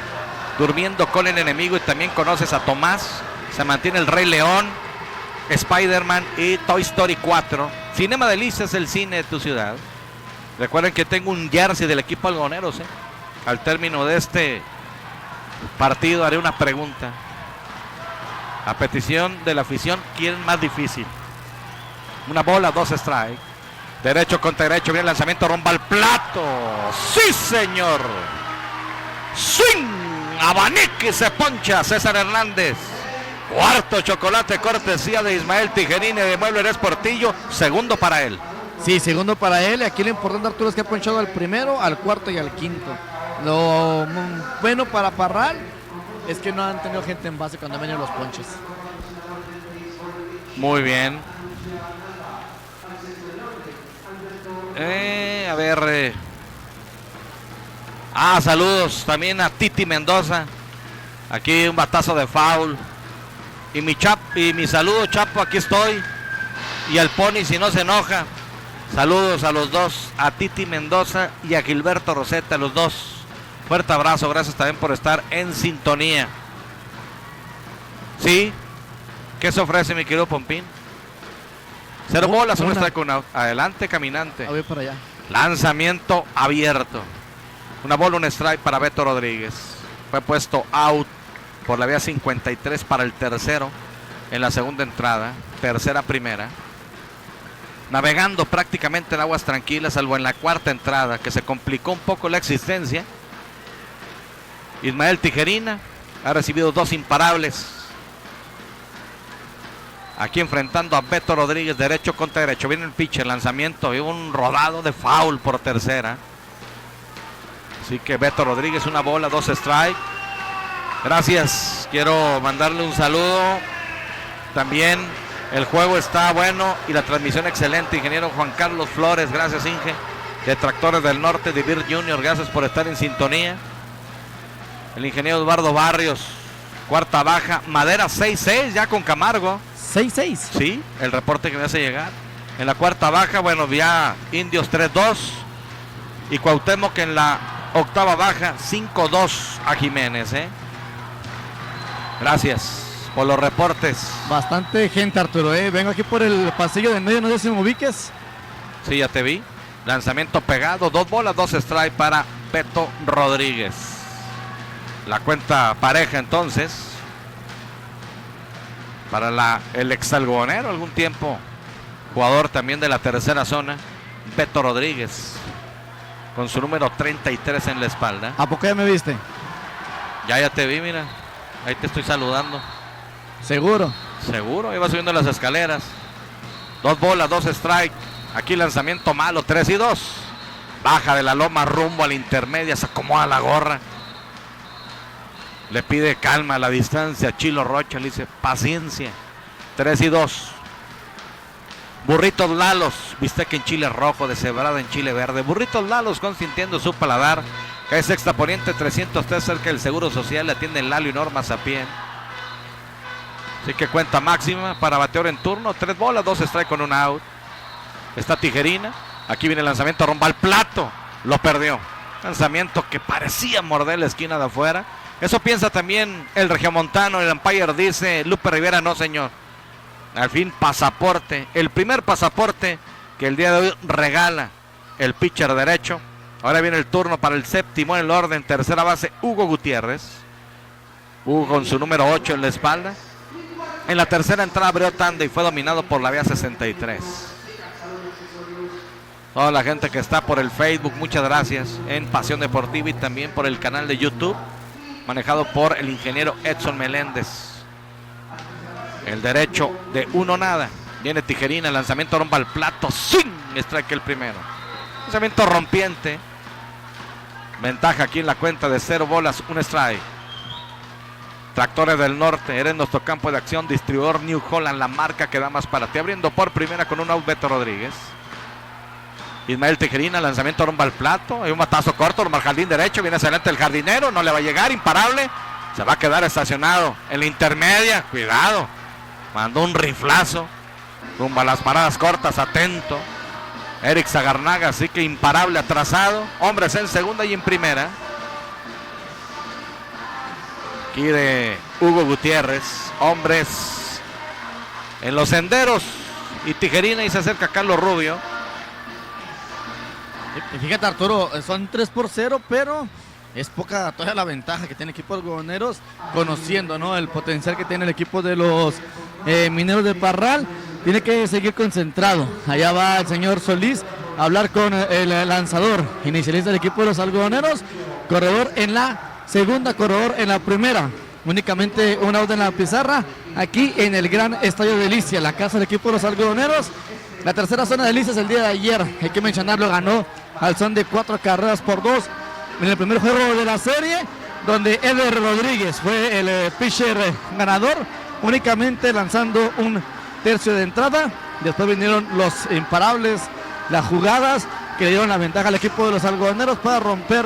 Durmiendo con el enemigo, y también conoces a Tomás. Se mantiene el Rey León, Spider-Man y Toy Story 4. Cinema Delicias, el cine de tu ciudad. Recuerden que tengo un jersey del equipo Algodoneros. Al término de este partido haré una pregunta. A petición de la afición, ¿quién más difícil? Una bola, 2 strike. Derecho contra derecho, viene el lanzamiento, rumbo al plato. ¡Sí, señor! ¡Swing! Abanique, se poncha César Hernández. Cuarto chocolate, cortesía de Ismael Tijerine de Muebles Portillo. Segundo para él. Sí, segundo para él. Aquí lo importante, Arturo, es que ha ponchado al primero, al cuarto y al quinto. Lo bueno para Parral es que no han tenido gente en base cuando han venido los ponches. Muy bien. A ver. Saludos también a Titi Mendoza. Aquí un batazo de foul. Y mi saludo, Chapo, aquí estoy. Y al Pony, si no se enoja. Saludos a los dos, a Titi Mendoza y a Gilberto Rosetta, los dos. Fuerte abrazo, gracias también por estar en sintonía. ¿Sí? ¿Qué se ofrece, mi querido Pompín? 0 bolas, un strike con out. Adelante, caminante. Voy para allá. Lanzamiento abierto. Una bola, un strike para Beto Rodríguez. Fue puesto out por la vía 53 para el tercero en la segunda entrada. Tercera, primera. Navegando prácticamente en aguas tranquilas, salvo en la cuarta entrada, que se complicó un poco la existencia. Ismael Tijerina ha recibido 2 imparables. Aquí enfrentando a Beto Rodríguez, derecho contra derecho. Viene el pitcher, lanzamiento y un rodado de foul por tercera. Así que Beto Rodríguez, una bola, 2 strike. Gracias, quiero mandarle un saludo. También el juego está bueno y la transmisión excelente. Ingeniero Juan Carlos Flores, gracias, Inge. De Tractores del Norte, de Vir Junior, gracias por estar en sintonía. El ingeniero Eduardo Barrios, cuarta baja, Madera 6-6 ya con Camargo. 6-6. Sí, el reporte que me hace llegar. En la cuarta baja, bueno, ya Indios 3-2 y Cuauhtémoc en la octava baja 5-2 a Jiménez. Gracias por los reportes. Bastante gente, Arturo. Vengo aquí por el pasillo de medio, no sé si me ubiques. Sí, ya te vi. Lanzamiento pegado, 2 bolas, 2 strike para Beto Rodríguez. La cuenta pareja entonces para el exalgodonero algún tiempo, jugador también de la tercera zona, Beto Rodríguez, con su número 33 en la espalda. ¿A poco ya me viste? Ya te vi, mira, ahí te estoy saludando. Seguro. Seguro, iba subiendo las escaleras. 2 bolas, 2 strike. Aquí lanzamiento malo, 3-2. Baja de la loma rumbo a la intermedia, se acomoda la gorra. Le pide calma a la distancia. Chilo Rocha le dice paciencia. 3-2. Burritos Lalos, bistec en chile rojo, deshebrada en chile verde. Burritos Lalos, consintiendo su paladar. Calle Sexta Poniente 303, cerca del Seguro Social. Le atienden Lalo y Norma Sapien. Así que cuenta máxima para bateador en turno. 3 bolas, 2 strike con un out. Está Tijerina. Aquí viene el lanzamiento, romba al plato. Lo perdió. Lanzamiento que parecía morder la esquina de afuera. Eso piensa también el regiomontano. El umpire dice: Lupe Rivera, no señor. Al fin pasaporte. El primer pasaporte que el día de hoy regala el pitcher derecho. Ahora viene el turno para el séptimo en el orden. Tercera base, Hugo Gutiérrez. Hugo con su número 8 en la espalda. En la tercera entrada abrió tanda y fue dominado por la vía 63. Toda la gente que está por el Facebook, muchas gracias. En Pasión Deportiva y también por el canal de YouTube, manejado por el ingeniero Edson Meléndez. El derecho de 1-0. Viene Tijerina, el lanzamiento rompa al plato. ¡Sin! Strike el primero. Lanzamiento rompiente. Ventaja aquí en la cuenta de 0 bolas, 1 strike. Tractores del Norte, eres nuestro campo de acción. Distribuidor New Holland, la marca que da más para ti. Abriendo por primera con un out Beto Rodríguez. Ismael Tijerina, lanzamiento rumbo al plato. Hay un batazo corto, rumbo al jardín derecho. Viene hacia adelante el jardinero, no le va a llegar, imparable. Se va a quedar estacionado en la intermedia. Cuidado. Mandó un riflazo rumbo a las paradas cortas, atento. Eric Zagarnaga, así que imparable, atrasado. Hombres en segunda y en primera. Aquí de Hugo Gutiérrez. Hombres en los senderos. Y Tijerina, y se acerca Carlos Rubio. Y fíjate, Arturo, son 3-0, pero es poca toda la ventaja que tiene el equipo de algodoneros, conociendo, ¿no?, el potencial que tiene el equipo de los Mineros de Parral. Tiene que seguir concentrado. Allá va el señor Solís a hablar con el lanzador inicialista del equipo de los algodoneros. Corredor en la segunda, corredor en la primera. Únicamente un out en la pizarra, aquí en el gran estadio de Licia, la casa del equipo de los algodoneros. La tercera zona de Licia el día de ayer, hay que mencionarlo, ganó al son de 4-2 en el primer juego de la serie, donde Eder Rodríguez fue el pitcher ganador, únicamente lanzando un tercio de entrada. Después vinieron los imparables, las jugadas que le dieron la ventaja al equipo de los algodoneros para romper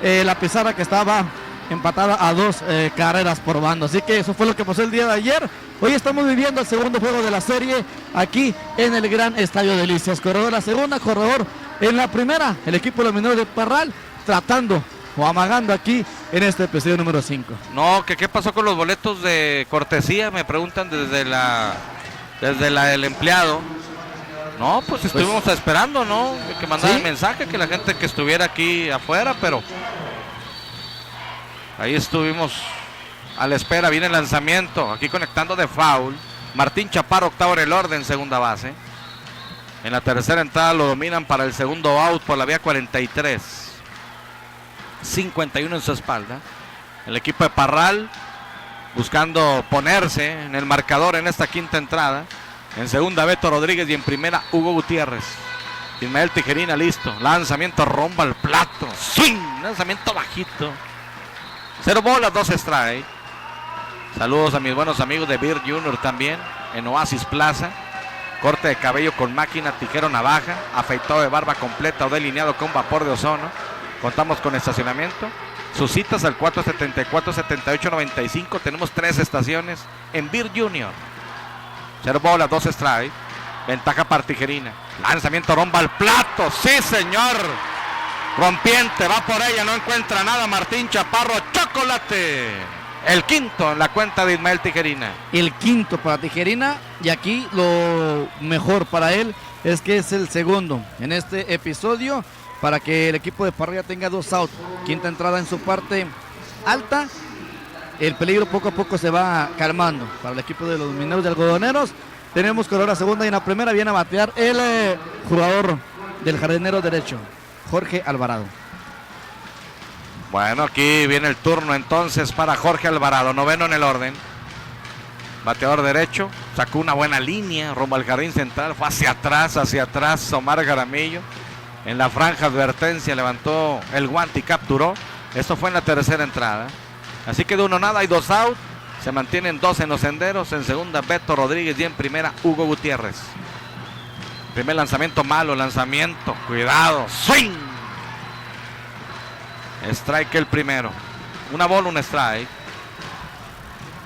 la pizarra que estaba empatada a 2 carreras por bando. Así que eso fue lo que pasó el día de ayer. Hoy estamos viviendo el segundo juego de la serie aquí en el gran estadio de Licias. Corredor en la segunda, corredor en la primera. El equipo de los Mineros de Parral tratando o amagando aquí en este episodio número 5. No, que qué pasó con los boletos de cortesía, me preguntan desde el empleado. No, pues estuvimos esperando, ¿no? Que mandara el mensaje, que la gente que estuviera aquí afuera, pero ahí estuvimos a la espera. Viene el lanzamiento, aquí conectando de foul. Martín Chaparro, octavo en el orden, segunda base. En la tercera entrada lo dominan para el segundo out por la vía 43. 51 en su espalda. El equipo de Parral buscando ponerse en el marcador en esta quinta entrada. En segunda Beto Rodríguez y en primera Hugo Gutiérrez. Ismael Tijerina listo. Lanzamiento romba al plato. Swing. Lanzamiento bajito. 0 bolas, 2 strike. Saludos a mis buenos amigos de Beer Junior también. En Oasis Plaza. Corte de cabello con máquina, tijero, navaja. Afeitado de barba completa o delineado con vapor de ozono. Contamos con estacionamiento. Sus citas al 474-7895. Tenemos 3 estaciones en Beer Junior. 0 bolas, 2 strike. Ventaja para Tijerina. Lanzamiento romba al plato. Sí, señor. Rompiente, va por ella, no encuentra nada. Martín Chaparro, chocolate. El quinto en la cuenta de Ismael Tijerina. El quinto para Tijerina. Y aquí lo mejor para él es que es el segundo en este episodio, para que el equipo de Parrilla tenga 2 outs. Quinta entrada en su parte alta. El peligro poco a poco se va calmando para el equipo de los Mineros de Algodoneros. Tenemos corredor a segunda y en la primera viene a batear el jugador del jardinero derecho, Jorge Alvarado. Bueno, aquí viene el turno entonces para Jorge Alvarado, noveno en el orden. Bateador derecho, sacó una buena línea rumbo al jardín central, fue hacia atrás Omar Jaramillo. En la franja advertencia levantó el guante y capturó. Esto fue en la tercera entrada. Así que de 1-0 hay 2 out. Se mantienen 2 en los senderos. En segunda Beto Rodríguez y en primera Hugo Gutiérrez. Primer lanzamiento malo, lanzamiento, cuidado, swing. Strike el primero. Una bola, un strike.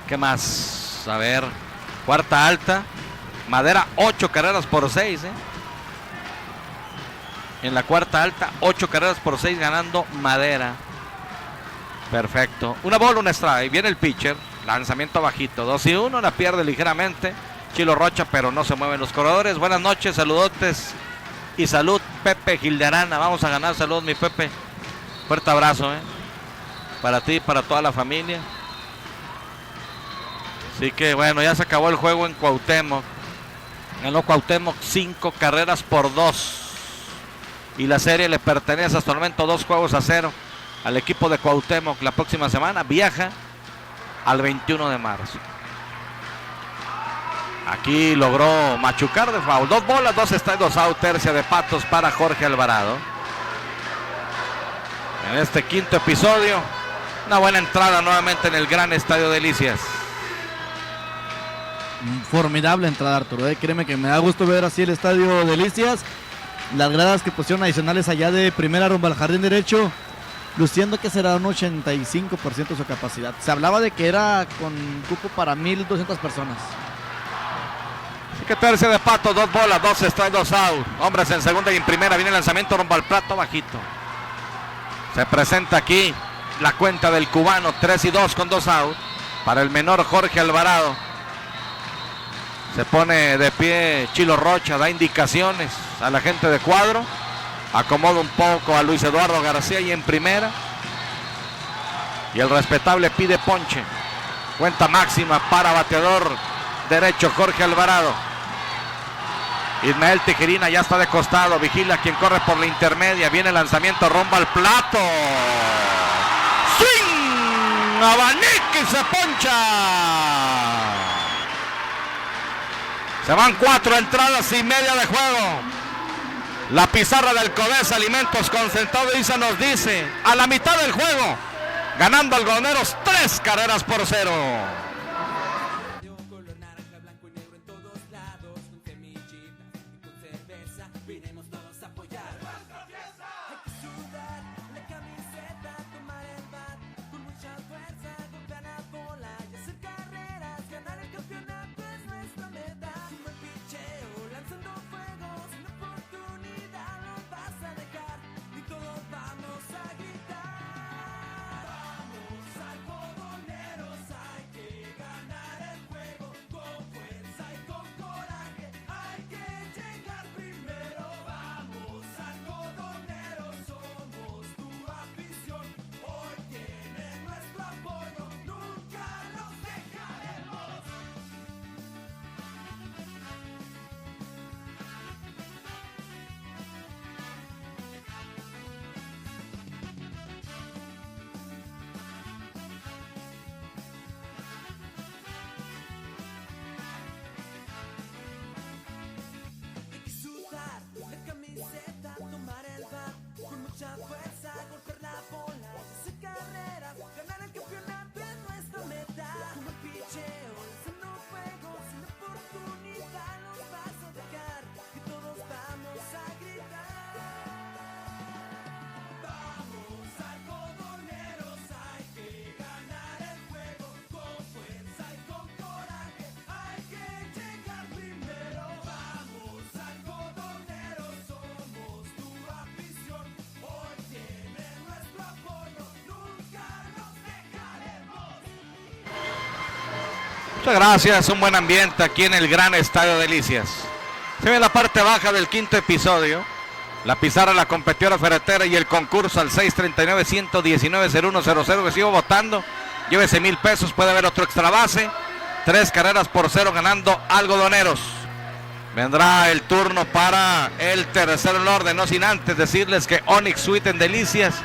¿Qué más? A ver, cuarta alta. Madera, 8 carreras por 6. En la cuarta alta, 8 carreras por 6 ganando Madera. Perfecto. Una bola, un strike. Viene el pitcher. Lanzamiento bajito. 2-1. La pierde ligeramente Chilo Rocha, pero no se mueven los corredores. Buenas noches, saludotes y salud, Pepe Gildarana. Vamos a ganar, salud, mi Pepe. Fuerte abrazo, para ti y para toda la familia. Así que bueno, ya se acabó el juego en Cuauhtémoc. Ganó Cuauhtémoc 5 carreras por 2. Y la serie le pertenece hasta el momento 2-0 al equipo de Cuauhtémoc. La próxima semana viaja al 21 de marzo. Aquí logró machucar de foul. 2 bolas, 2 strikes, 2 out. Tercia de patos para Jorge Alvarado. En este quinto episodio, una buena entrada nuevamente en el gran Estadio Delicias. Formidable entrada, Arturo. Créeme que me da gusto ver así el Estadio Delicias. Las gradas que pusieron adicionales allá de primera rumbo al jardín derecho, luciendo que será un 85% de su capacidad. Se hablaba de que era con cupo para 1,200 personas. Así que tercia de pato, 2 bolas, 2 strikes, 2 out. Hombres en segunda y en primera. Viene el lanzamiento rumbo al plato bajito. Se presenta aquí la cuenta del cubano, 3-2 con 2 out. Para el menor Jorge Alvarado. Se pone de pie Chilo Rocha, da indicaciones a la gente de cuadro. Acomoda un poco a Luis Eduardo García y en primera. Y el respetable pide ponche. Cuenta máxima para bateador derecho Jorge Alvarado. Ismael Tijerina ya está de costado. Vigila quien corre por la intermedia. Viene el lanzamiento rumbo al plato. ¡Swing! Abanique y se poncha. Se van 4 entradas y media de juego. La pizarra del Codesa Alimentos Concentrado Isa nos dice, a la mitad del juego, ganando Algodoneros 3 carreras por 0. Muchas gracias, un buen ambiente aquí en el gran Estadio Delicias. Se ve la parte baja del quinto episodio. La pizarra, la competidora ferretera y el concurso al 639-119-0100 que sigo votando. Llévese 1,000 pesos, puede haber otro extra base. 3 carreras por 0 ganando Algodoneros. Vendrá el turno para el tercero en orden, no sin antes decirles que Onyx Suite en Delicias,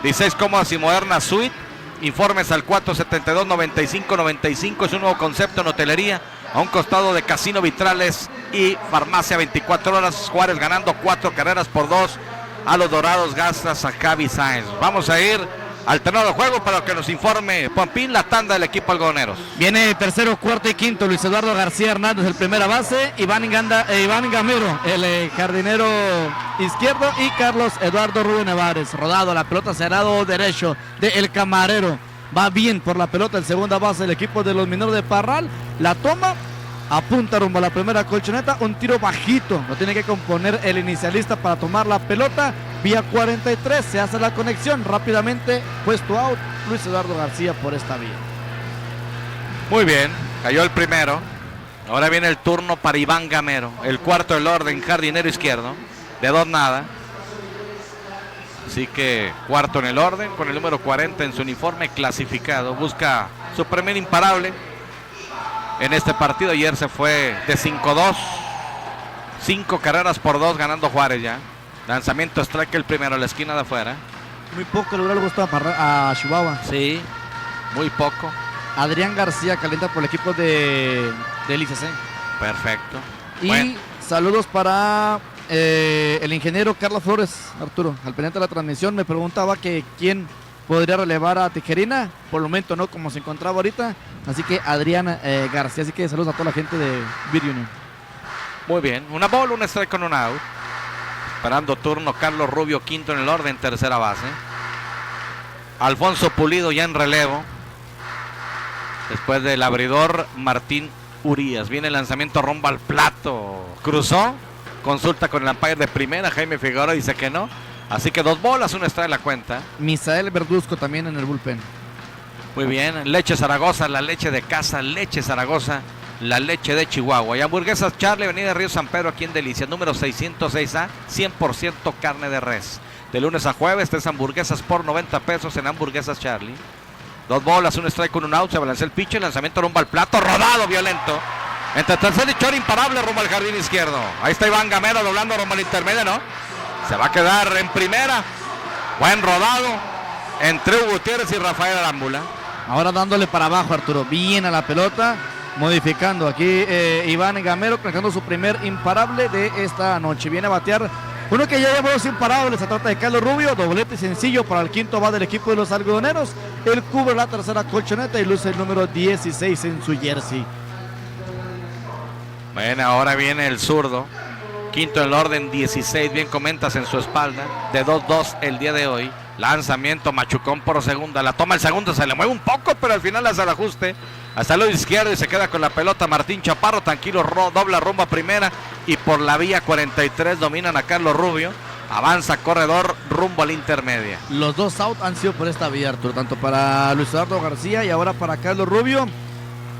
16 cómodas y modernas suite. Informes al 472-9595. Es un nuevo concepto en hotelería a un costado de Casino Vitrales y Farmacia 24 horas. Juárez ganando 4 carreras por 2 a los Dorados Gastras a Javi Sáenz. Vamos a ir al terreno de juego para que nos informe Pompín la tanda del equipo algodoneros. Viene tercero, cuarto y quinto. Luis Eduardo García Hernández, el primera base. Iván Gamero, el jardinero izquierdo. Y Carlos Eduardo Rubio Nevares. Rodado, la pelota hacia el lado derecho de El Camarero. Va bien por la pelota el segunda base del equipo de los Mineros de Parral. La toma, apunta rumbo a la primera colchoneta. Un tiro bajito. Lo tiene que componer el inicialista para tomar la pelota. Vía 43 se hace la conexión. Rápidamente puesto out Luis Eduardo García por esta vía. Muy bien, cayó el primero. Ahora viene el turno para Iván Gamero, el cuarto del orden, jardinero izquierdo. De 2-0. Así que cuarto en el orden, con el número 40 en su uniforme clasificado. Busca su primer imparable en este partido. Ayer se fue de 5-2. 5 carreras por 2 ganando Juárez ya. Lanzamiento strike el primero a la esquina de afuera. Muy poco logró el gusto a Chihuahua. Sí, muy poco. Adrián García calienta por el equipo del ICC. Perfecto. Y bueno, saludos para el ingeniero Carlos Flores, Arturo. Al pendiente de la transmisión me preguntaba que quién podría relevar a Tijerina. Por el momento no, como se encontraba ahorita. Así que Adrián García. Así que saludos a toda la gente de Beer Union. muy bien. Una bola, un strike con un out. Esperando turno Carlos Rubio, quinto en el orden, tercera base. Alfonso Pulido ya en relevo. Después del abridor Martín Urías. Viene el lanzamiento rumbo al plato. Cruzó. Consulta con el umpire de primera. Jaime Figueroa dice que no. Así que 2 bolas, un strike en la cuenta. Misael Verduzco también en el bullpen. Muy bien. Leche Zaragoza, la leche de casa. Leche Zaragoza, la leche de Chihuahua. Y Hamburguesas Charlie, Avenida Río San Pedro, aquí en Delicias, número 606A, 100% carne de res. De lunes a jueves, 3 hamburguesas por 90 pesos en Hamburguesas Charlie. 2 bolas, un strike con un out, se balancea el pitch, lanzamiento rumbo al plato, rodado, violento. Entre tercer y short, imparable rumbo al jardín izquierdo. Ahí está Iván Gamero doblando rumbo al intermedio, ¿no? Se va a quedar en primera. Buen rodado entre Hugo Gutiérrez y Rafael Arámbula. Ahora dándole para abajo, Arturo, bien a la pelota, modificando aquí Iván Gamero, conectando su primer imparable de esta noche. Viene a batear uno que ya llevó 2 imparables, se trata de Carlos Rubio, doblete sencillo para el quinto va del equipo de los algodoneros. Él cubre la tercera colchoneta y luce el número 16 en su jersey. Bueno, ahora viene el zurdo, quinto en el orden, 16, bien comentas en su espalda, de 2-2 el día de hoy. Lanzamiento, machucón por segunda, la toma el segundo, se le mueve un poco, pero al final hace el ajuste hasta el lado izquierdo y se queda con la pelota Martín Chaparro, tranquilo, dobla rumbo a primera y por la vía 43 dominan a Carlos Rubio, avanza corredor rumbo a la intermedia. Los 2 out han sido por esta vía, Arturo, tanto para Luis Eduardo García y ahora para Carlos Rubio.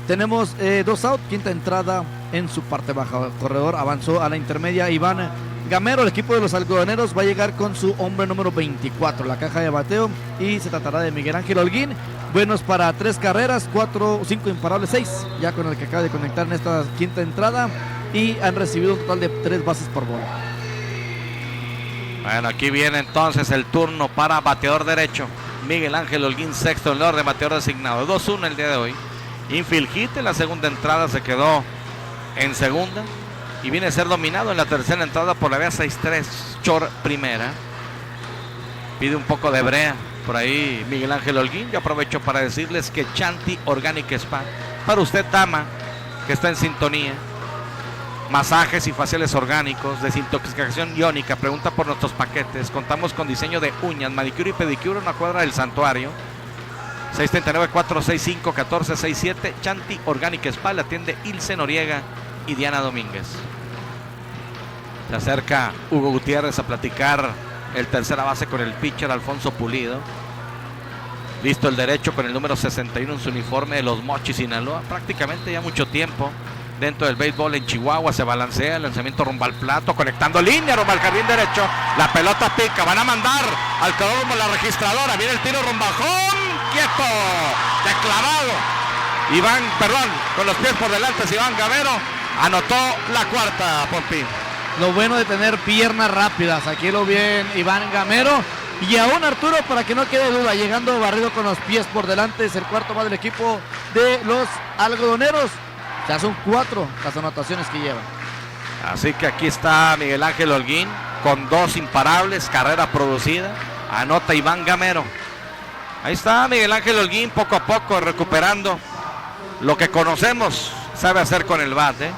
Tenemos 2 out, quinta entrada en su parte baja, corredor avanzó a la intermedia. Iván Gamero, el equipo de los algodoneros, va a llegar con su hombre número 24, la caja de bateo, y se tratará de Miguel Ángel Holguín. Buenos para 3 carreras, 5 imparables, 6, ya con el que acaba de conectar en esta quinta entrada, y han recibido un total de 3 bases por bola. Bueno, aquí viene entonces el turno para bateador derecho, Miguel Ángel Holguín, sexto en el orden, bateador designado, 2-1 el día de hoy. Infield hit en la segunda entrada, se quedó en segunda y viene a ser dominado en la tercera entrada por la vía 6-3, short primera. Pide un poco de brea por ahí Miguel Ángel Holguín. Yo aprovecho para decirles que Chanti Organic Spa, para usted dama que está en sintonía, masajes y faciales orgánicos, desintoxicación iónica, pregunta por nuestros paquetes. Contamos con diseño de uñas, manicure y pedicure en una cuadra del Santuario. 639-465-1467, Chanti Organic Spa, la atiende Ilse Noriega y Diana Domínguez. Se acerca Hugo Gutiérrez a platicar el tercera base con el pitcher Alfonso Pulido. Listo el derecho con el número 61 en su uniforme de los Mochis, Sinaloa. Prácticamente ya mucho tiempo dentro del béisbol en Chihuahua. Se balancea, el lanzamiento rumbo al plato, conectando línea rumbo al jardín derecho. La pelota pica, van a mandar al calor rumbo a la registradora. Viene el tiro rumbo a home. Quieto, declarado. Con los pies por delante, Iván Gamero anotó la cuarta, Pompín. Lo bueno de tener piernas rápidas, aquí lo bien Iván Gamero. Y aún Arturo, para que no quede duda, llegando barrido con los pies por delante, es el cuarto más del equipo de los algodoneros. Ya son 4 las anotaciones que llevan. Así que aquí está Miguel Ángel Holguín con 2 imparables, carrera producida. Anota Iván Gamero. Ahí está Miguel Ángel Holguín, poco a poco recuperando lo que conocemos, sabe hacer con el bat, ¿eh?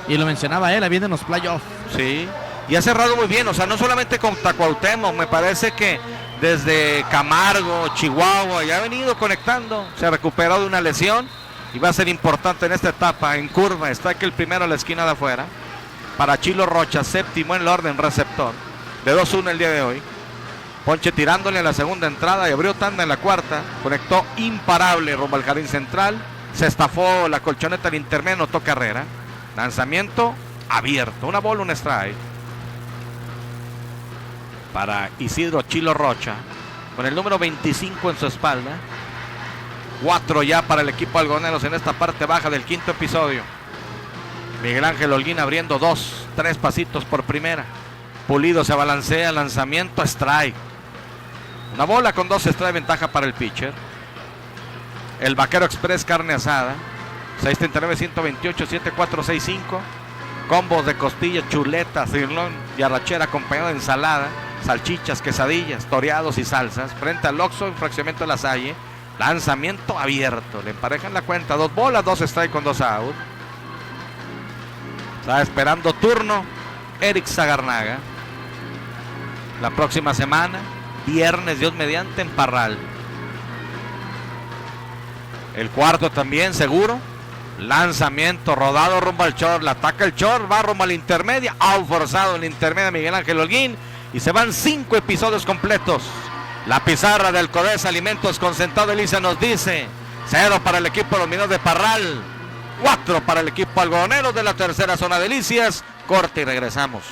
Y lo mencionaba él, viene en los playoffs. Sí, y ha cerrado muy bien, o sea, no solamente con Cuauhtémoc, me parece que desde Camargo, Chihuahua, ya ha venido conectando, se ha recuperado de una lesión y va a ser importante en esta etapa, en curva, está aquí el primero a la esquina de afuera, para Chilo Rocha, séptimo en el orden, receptor, de 2-1 el día de hoy. Ponche tirándole en la segunda entrada y abrió tanda en la cuarta, conectó imparable rumbo al jardín central, se estafó la colchoneta al intermedio, notó carrera, lanzamiento abierto, una bola, un strike para Isidro Chilo Rocha, con el número 25 en su espalda. 4 ya para el equipo algoneros en esta parte baja del quinto episodio. Miguel Ángel Holguín abriendo 2-3 pasitos por primera. Pulido se balancea, lanzamiento, strike. Una bola con 2 strike, ventaja para el pitcher. El Vaquero Express carne asada. 639-128-7465. Combos de costilla, chuleta, cirlón y arrachera acompañado de ensalada, salchichas, quesadillas, toreados y salsas. Frente al Oxxo en fraccionamiento de La Salle. Lanzamiento abierto. Le emparejan la cuenta. 2 bolas, 2 strike con 2 out. Está esperando turno Eric Zagarnaga. La próxima semana, viernes, Dios mediante, en Parral. El cuarto también seguro. Lanzamiento rodado rumbo al short. Le ataca el short, va rumbo al intermedia. Out forzado en la intermedia Miguel Ángel Holguín. Y se van 5 episodios completos. La pizarra del Codesa Alimentos Concentrado Elisa nos dice 0 para el equipo de los Mineros de Parral, 4 para el equipo algodonero de la tercera zona de Delicias. Corte y regresamos.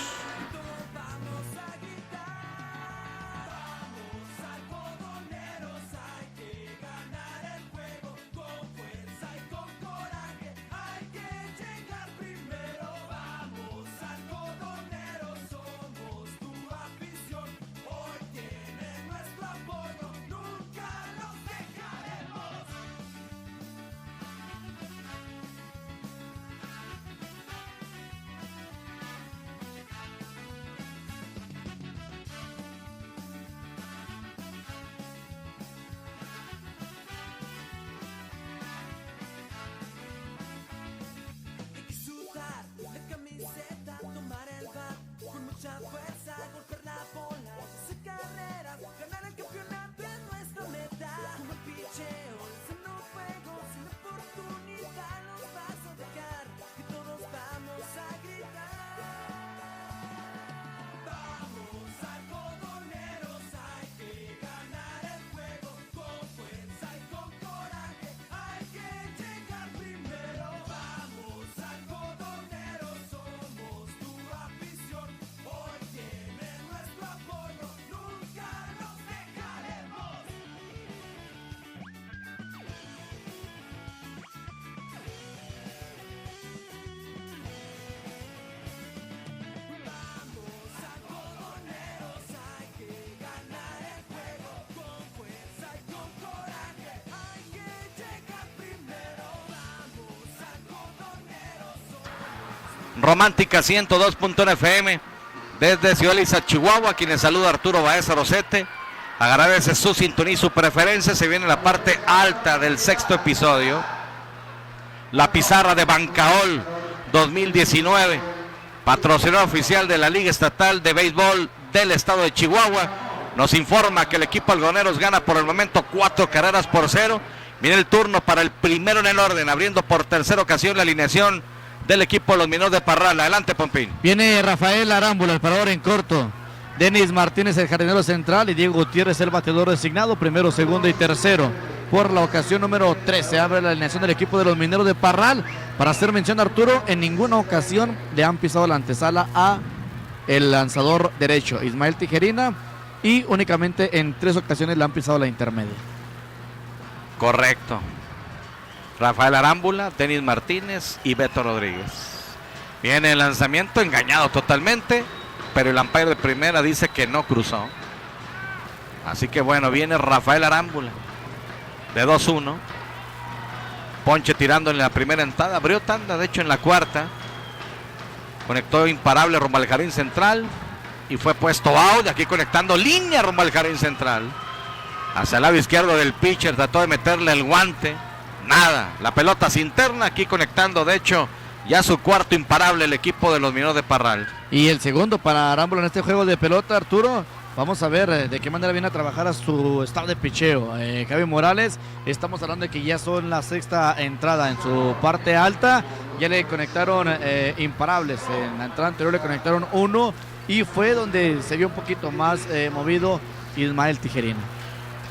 Romántica 102.1 FM desde Ciudad Liza, Chihuahua, quienes saluda Arturo Baeza Rosete. Agradece su sintonía y su preferencia. Se viene la parte alta del sexto episodio. La pizarra de Bancaol 2019, patrocinador oficial de la Liga Estatal de Béisbol del Estado de Chihuahua, nos informa que el equipo algoneros gana por el momento 4-0. Viene el turno para el primero en el orden, abriendo por tercera ocasión la alineación del equipo de los Mineros de Parral. Adelante, Pompín. Viene Rafael Arámbula, el parador en corto. Denis Martínez, el jardinero central, y Diego Gutiérrez, el bateador designado, primero, segundo y tercero. Por la ocasión número 13 abre la alineación del equipo de los Mineros de Parral. Para hacer mención, Arturo, en ninguna ocasión le han pisado la antesala a el lanzador derecho, Ismael Tijerina, y únicamente en 3 ocasiones le han pisado la intermedia. Correcto. Rafael Arámbula, Denis Martínez y Beto Rodríguez. Viene el lanzamiento, engañado totalmente, pero el umpire de primera dice que no cruzó. Así que bueno, viene Rafael Arámbula de 2-1. Ponche tirando en la primera entrada, abrió tanda de hecho en la cuarta. Conectó imparable rumbo al jardín central y fue puesto out. Aquí conectando línea rumbo al jardín central. Hacia el lado izquierdo del pitcher, trató de meterle el guante. Nada, la pelota se interna, aquí conectando, de hecho, ya su cuarto imparable el equipo de los Mineros de Parral. Y el segundo para Arámbula en este juego de pelota, Arturo. Vamos a ver de qué manera viene a trabajar a su staff de picheo. Javi Morales, estamos hablando de que ya son la sexta entrada en su parte alta. Ya le conectaron imparables. En la entrada anterior le conectaron uno y fue donde se vio un poquito más movido Ismael Tijerina.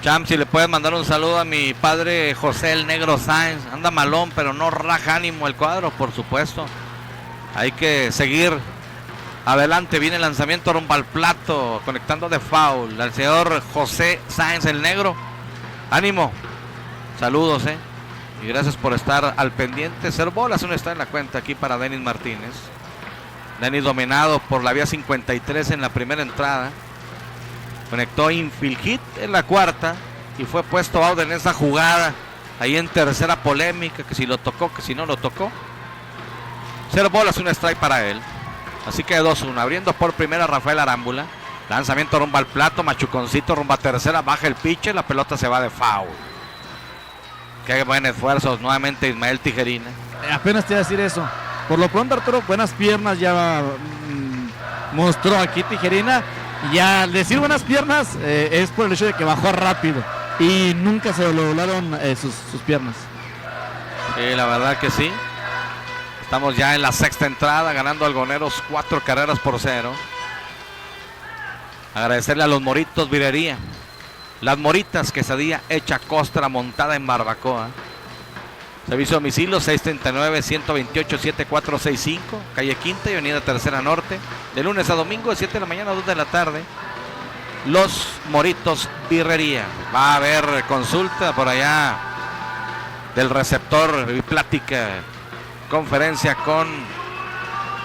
Champ, si le puedes mandar un saludo a mi padre José el Negro Sáenz. Anda malón, pero no raja ánimo el cuadro, por supuesto. Hay que seguir adelante. Viene el lanzamiento rumbo al plato, conectando de foul al señor José Sáenz el Negro. Ánimo, saludos, y gracias por estar al pendiente. 0 bolas, uno está en la cuenta aquí para Denis Martínez. Denis dominado por la vía 53 en la primera entrada. Conectó infield hit en la cuarta y fue puesto out en esa jugada. Ahí en tercera polémica, que si lo tocó, que si no lo tocó. 0 bolas, un strike para él. Así que 2-1. Abriendo por primera Rafael Arámbula. Lanzamiento rumbo al plato, machuconcito rumbo a tercera, baja el pitcher, la pelota se va de foul. Qué buen esfuerzo nuevamente Ismael Tijerina. Apenas te iba a decir eso. Por lo pronto, Arturo, buenas piernas ya mostró aquí Tijerina. Y al decir buenas piernas es por el hecho de que bajó rápido y nunca se lo doblaron sus piernas. Sí, la verdad que sí. Estamos ya en la sexta entrada, ganando Algoneros 4 carreras por 0. Agradecerle a los Moritos Virería. Las Moritas, quesadilla hecha costra montada en barbacoa. Servicio a domicilio 639-128-7465, calle Quinta y avenida Tercera Norte, de lunes a domingo de 7 de la mañana a 2 de la tarde. Los Moritos Birrería. Va a haber consulta por allá del receptor y plática, conferencia con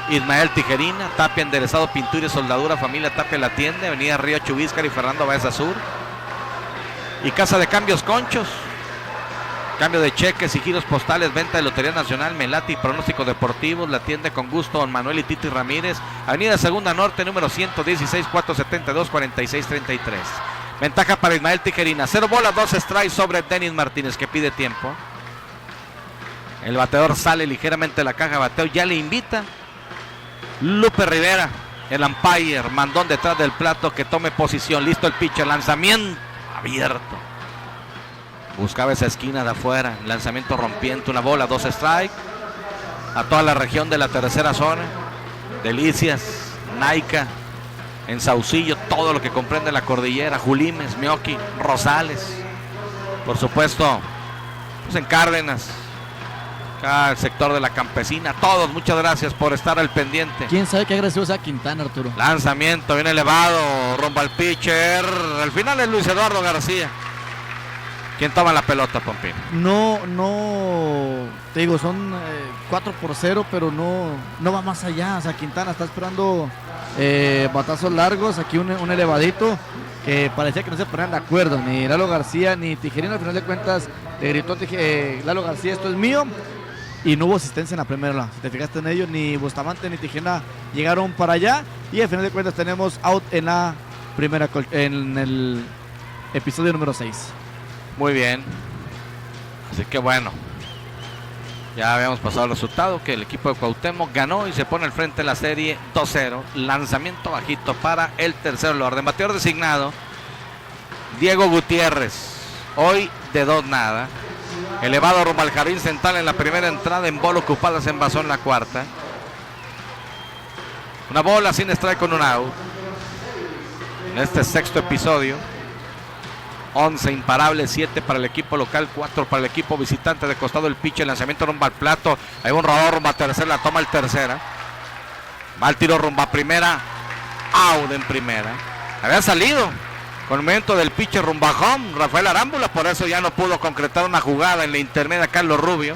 Ismael Tijerina. Tapia enderezado, pintura y soldadura, familia Tapia la tienda, avenida Río Chubíscar y Fernando Baeza Sur. Y Casa de Cambios Conchos. Cambio de cheques y giros postales, venta de Lotería Nacional, Melati, pronósticos deportivos, la tienda con gusto, don Manuel y Titi Ramírez, avenida Segunda Norte, número 116, 472-4633. Ventaja para Ismael Tijerina, 0 bolas, 2 strikes sobre Denis Martínez, que pide tiempo. El bateador sale ligeramente de la caja de bateo, ya le invita Lupe Rivera, el umpire, mandón detrás del plato, que tome posición, listo el pitcher, lanzamiento abierto. Buscaba esa esquina de afuera, lanzamiento rompiente, 1 bola, 2 strike. A toda la región de la tercera zona, Delicias, Naica, en Saucillo, todo lo que comprende la cordillera, Julimes, Mioqui, Rosales, por supuesto, pues en Cárdenas, acá el sector de la Campesina, todos, muchas gracias por estar al pendiente. ¿Quién sabe qué agresivo sea Quintana, Arturo? Lanzamiento bien elevado, rumbo al pitcher, al final es Luis Eduardo García. ¿Quién toma la pelota, Pompín? No, te digo, son 4-0, pero no va más allá. O sea, Quintana está esperando batazos largos, aquí un elevadito, que parecía que no se ponían de acuerdo, ni Lalo García ni Tijerina. Al final de cuentas le gritó Lalo García, esto es mío, y no hubo asistencia en la primera. Si te fijaste en ello, ni Bustamante ni Tijerina llegaron para allá, y al final de cuentas tenemos out en la primera, en el episodio número 6. Muy bien. Así que bueno, ya habíamos pasado el resultado, que el equipo de Cuauhtémoc ganó y se pone al frente de la serie 2-0. Lanzamiento bajito para el tercer orden. Bateador designado Diego Gutiérrez. Hoy de 2-0. Elevado rumbo al jardín central en la primera entrada, en bola ocupada, se envasó en la cuarta. 1 bola sin strike con 1 out. En este sexto episodio, 11 imparables, 7 para el equipo local, 4 para el equipo visitante. De costado el pitch, el lanzamiento rumbo al plato. Hay un rodador rumbo a tercera, la toma el tercera. Va el tiro rumbo a primera, out en primera. Había salido con el movimiento del pitcher rumbo a home, Rafael Arámbula, por eso ya no pudo concretar una jugada en la intermedia Carlos Rubio.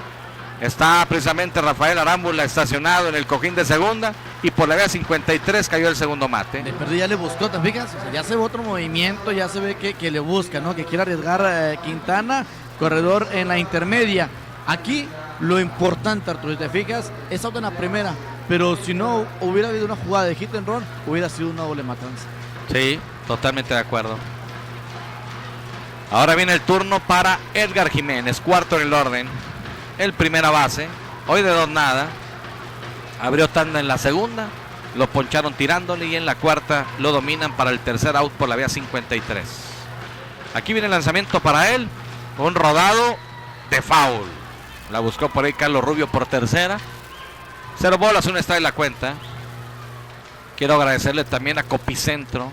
Está precisamente Rafael Arámbula estacionado en el cojín de segunda y por la vía 53 cayó el segundo mate. De perdido ya le buscó, ¿te fijas? O sea, ya se ve otro movimiento, ya se ve que le busca, ¿no? Que quiere arriesgar Quintana, corredor en la intermedia. Aquí lo importante, Arturo, si te fijas, es out en la primera, pero si no hubiera habido una jugada de hit and run, hubiera sido una doble matanza. Sí, totalmente de acuerdo. Ahora viene el turno para Edgar Jiménez, cuarto en el orden. El primera base, hoy de 2-0. Abrió tanda en la segunda, lo poncharon tirándole y en la cuarta lo dominan para el tercer out por la vía 53. Aquí viene el lanzamiento para él, un rodado de foul. La buscó por ahí Carlos Rubio por tercera. 0 bolas, 1 strike la cuenta. Quiero agradecerle también a Copicentro.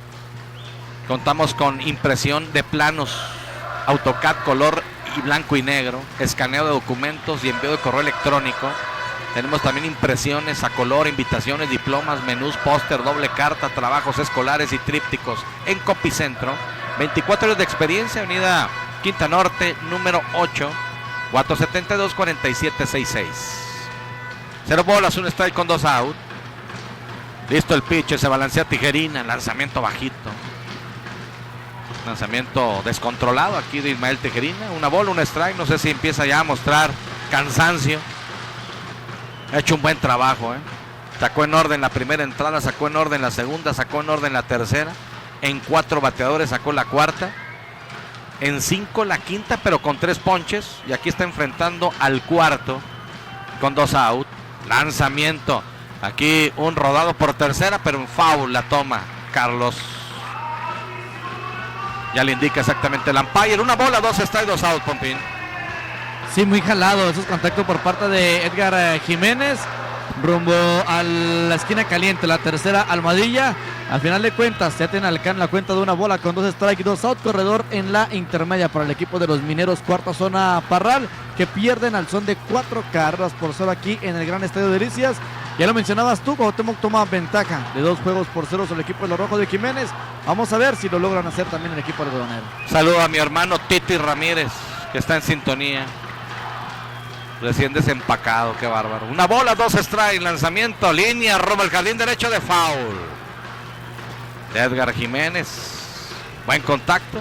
Contamos con impresión de planos AutoCAD color y blanco y negro, escaneo de documentos y envío de correo electrónico. Tenemos también impresiones a color, invitaciones, diplomas, menús, póster, doble carta, trabajos escolares y trípticos en Copicentro. 24 años de experiencia, avenida Quinta Norte, número 8, 472-4766. 0 bolas, 1 strike con 2 out. Listo el pitch, se balancea Tijerina, lanzamiento bajito. Lanzamiento descontrolado aquí de Ismael Tijerina. 1 bola, 1 strike, no sé si empieza ya a mostrar cansancio. Ha hecho un buen trabajo, Sacó en orden la primera entrada, sacó en orden la segunda, sacó en orden la tercera. En 4 bateadores sacó la cuarta. En 5 la quinta, pero con 3 ponches. Y aquí está enfrentando al cuarto con 2 out. Lanzamiento. Aquí un rodado por tercera, pero un foul la toma Carlos. Ya le indica exactamente el umpire. 1 bola, 2 strikes, 2 out, Pompín. Sí, muy jalado esos contactos por parte de Edgar Jiménez. Rumbo a la esquina caliente, la tercera almohadilla. Al final de cuentas, ya tiene Alcán la cuenta de 1 bola con 2 strikes y 2 out. Corredor en la intermedia para el equipo de los Mineros, cuarta zona Parral, que pierden al son de 4 carreras por 0 aquí en el Gran Estadio de Delicias. Ya lo mencionabas tú, Cuauhtémoc toma ventaja de 2 juegos por 0 sobre el equipo de los Rojos de Jiménez. Vamos a ver si lo logran hacer también el equipo algodonero. Saludo a mi hermano Titi Ramírez, que está en sintonía. Recién desempacado, qué bárbaro. 1 bola, 2 strikes, lanzamiento, línea, roba el jardín derecho de foul. Edgar Jiménez, buen contacto.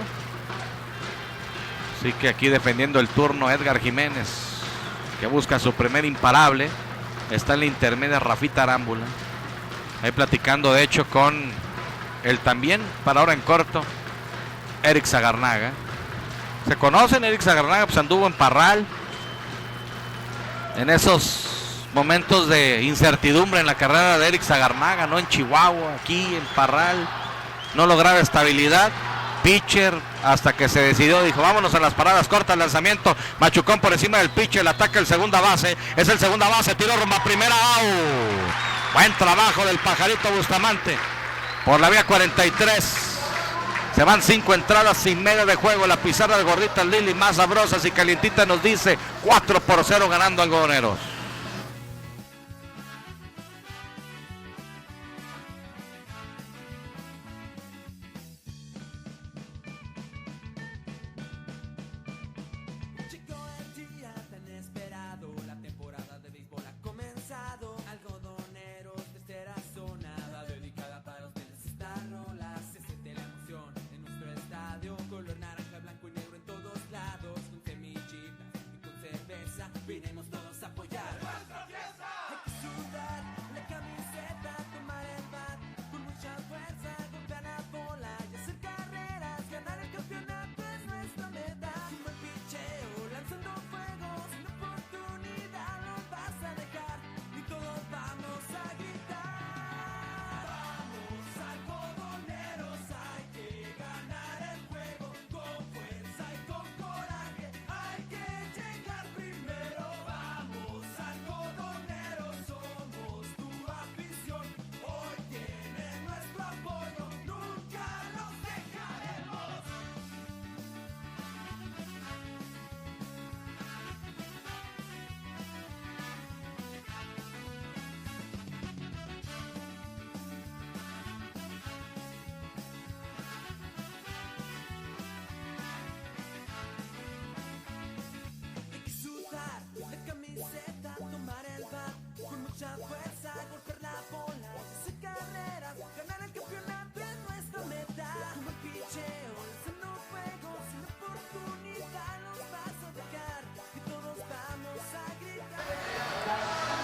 Así que aquí defendiendo el turno Edgar Jiménez, que busca su primer imparable. Está en la intermedia Rafita Arámbula. Ahí platicando de hecho con el también, para ahora en corto, Eric Zagarnaga. ¿Se conocen? Eric Zagarnaga pues anduvo en Parral. En esos momentos de incertidumbre en la carrera de Eric Zagarnaga, ¿no? En Chihuahua, aquí en Parral, no lograba estabilidad. Pitcher, hasta que se decidió, dijo, vámonos a las paradas cortas, lanzamiento, machucón por encima del pitcher, el ataque el segunda base, es el segunda base, tiro rumbo a primera, out. Buen trabajo del pajarito Bustamante, por la vía 43. Se van 5 entradas sin media de juego. La pizarra de gorditas Lili más sabrosas y calientitas nos dice 4-0 ganando algodoneros.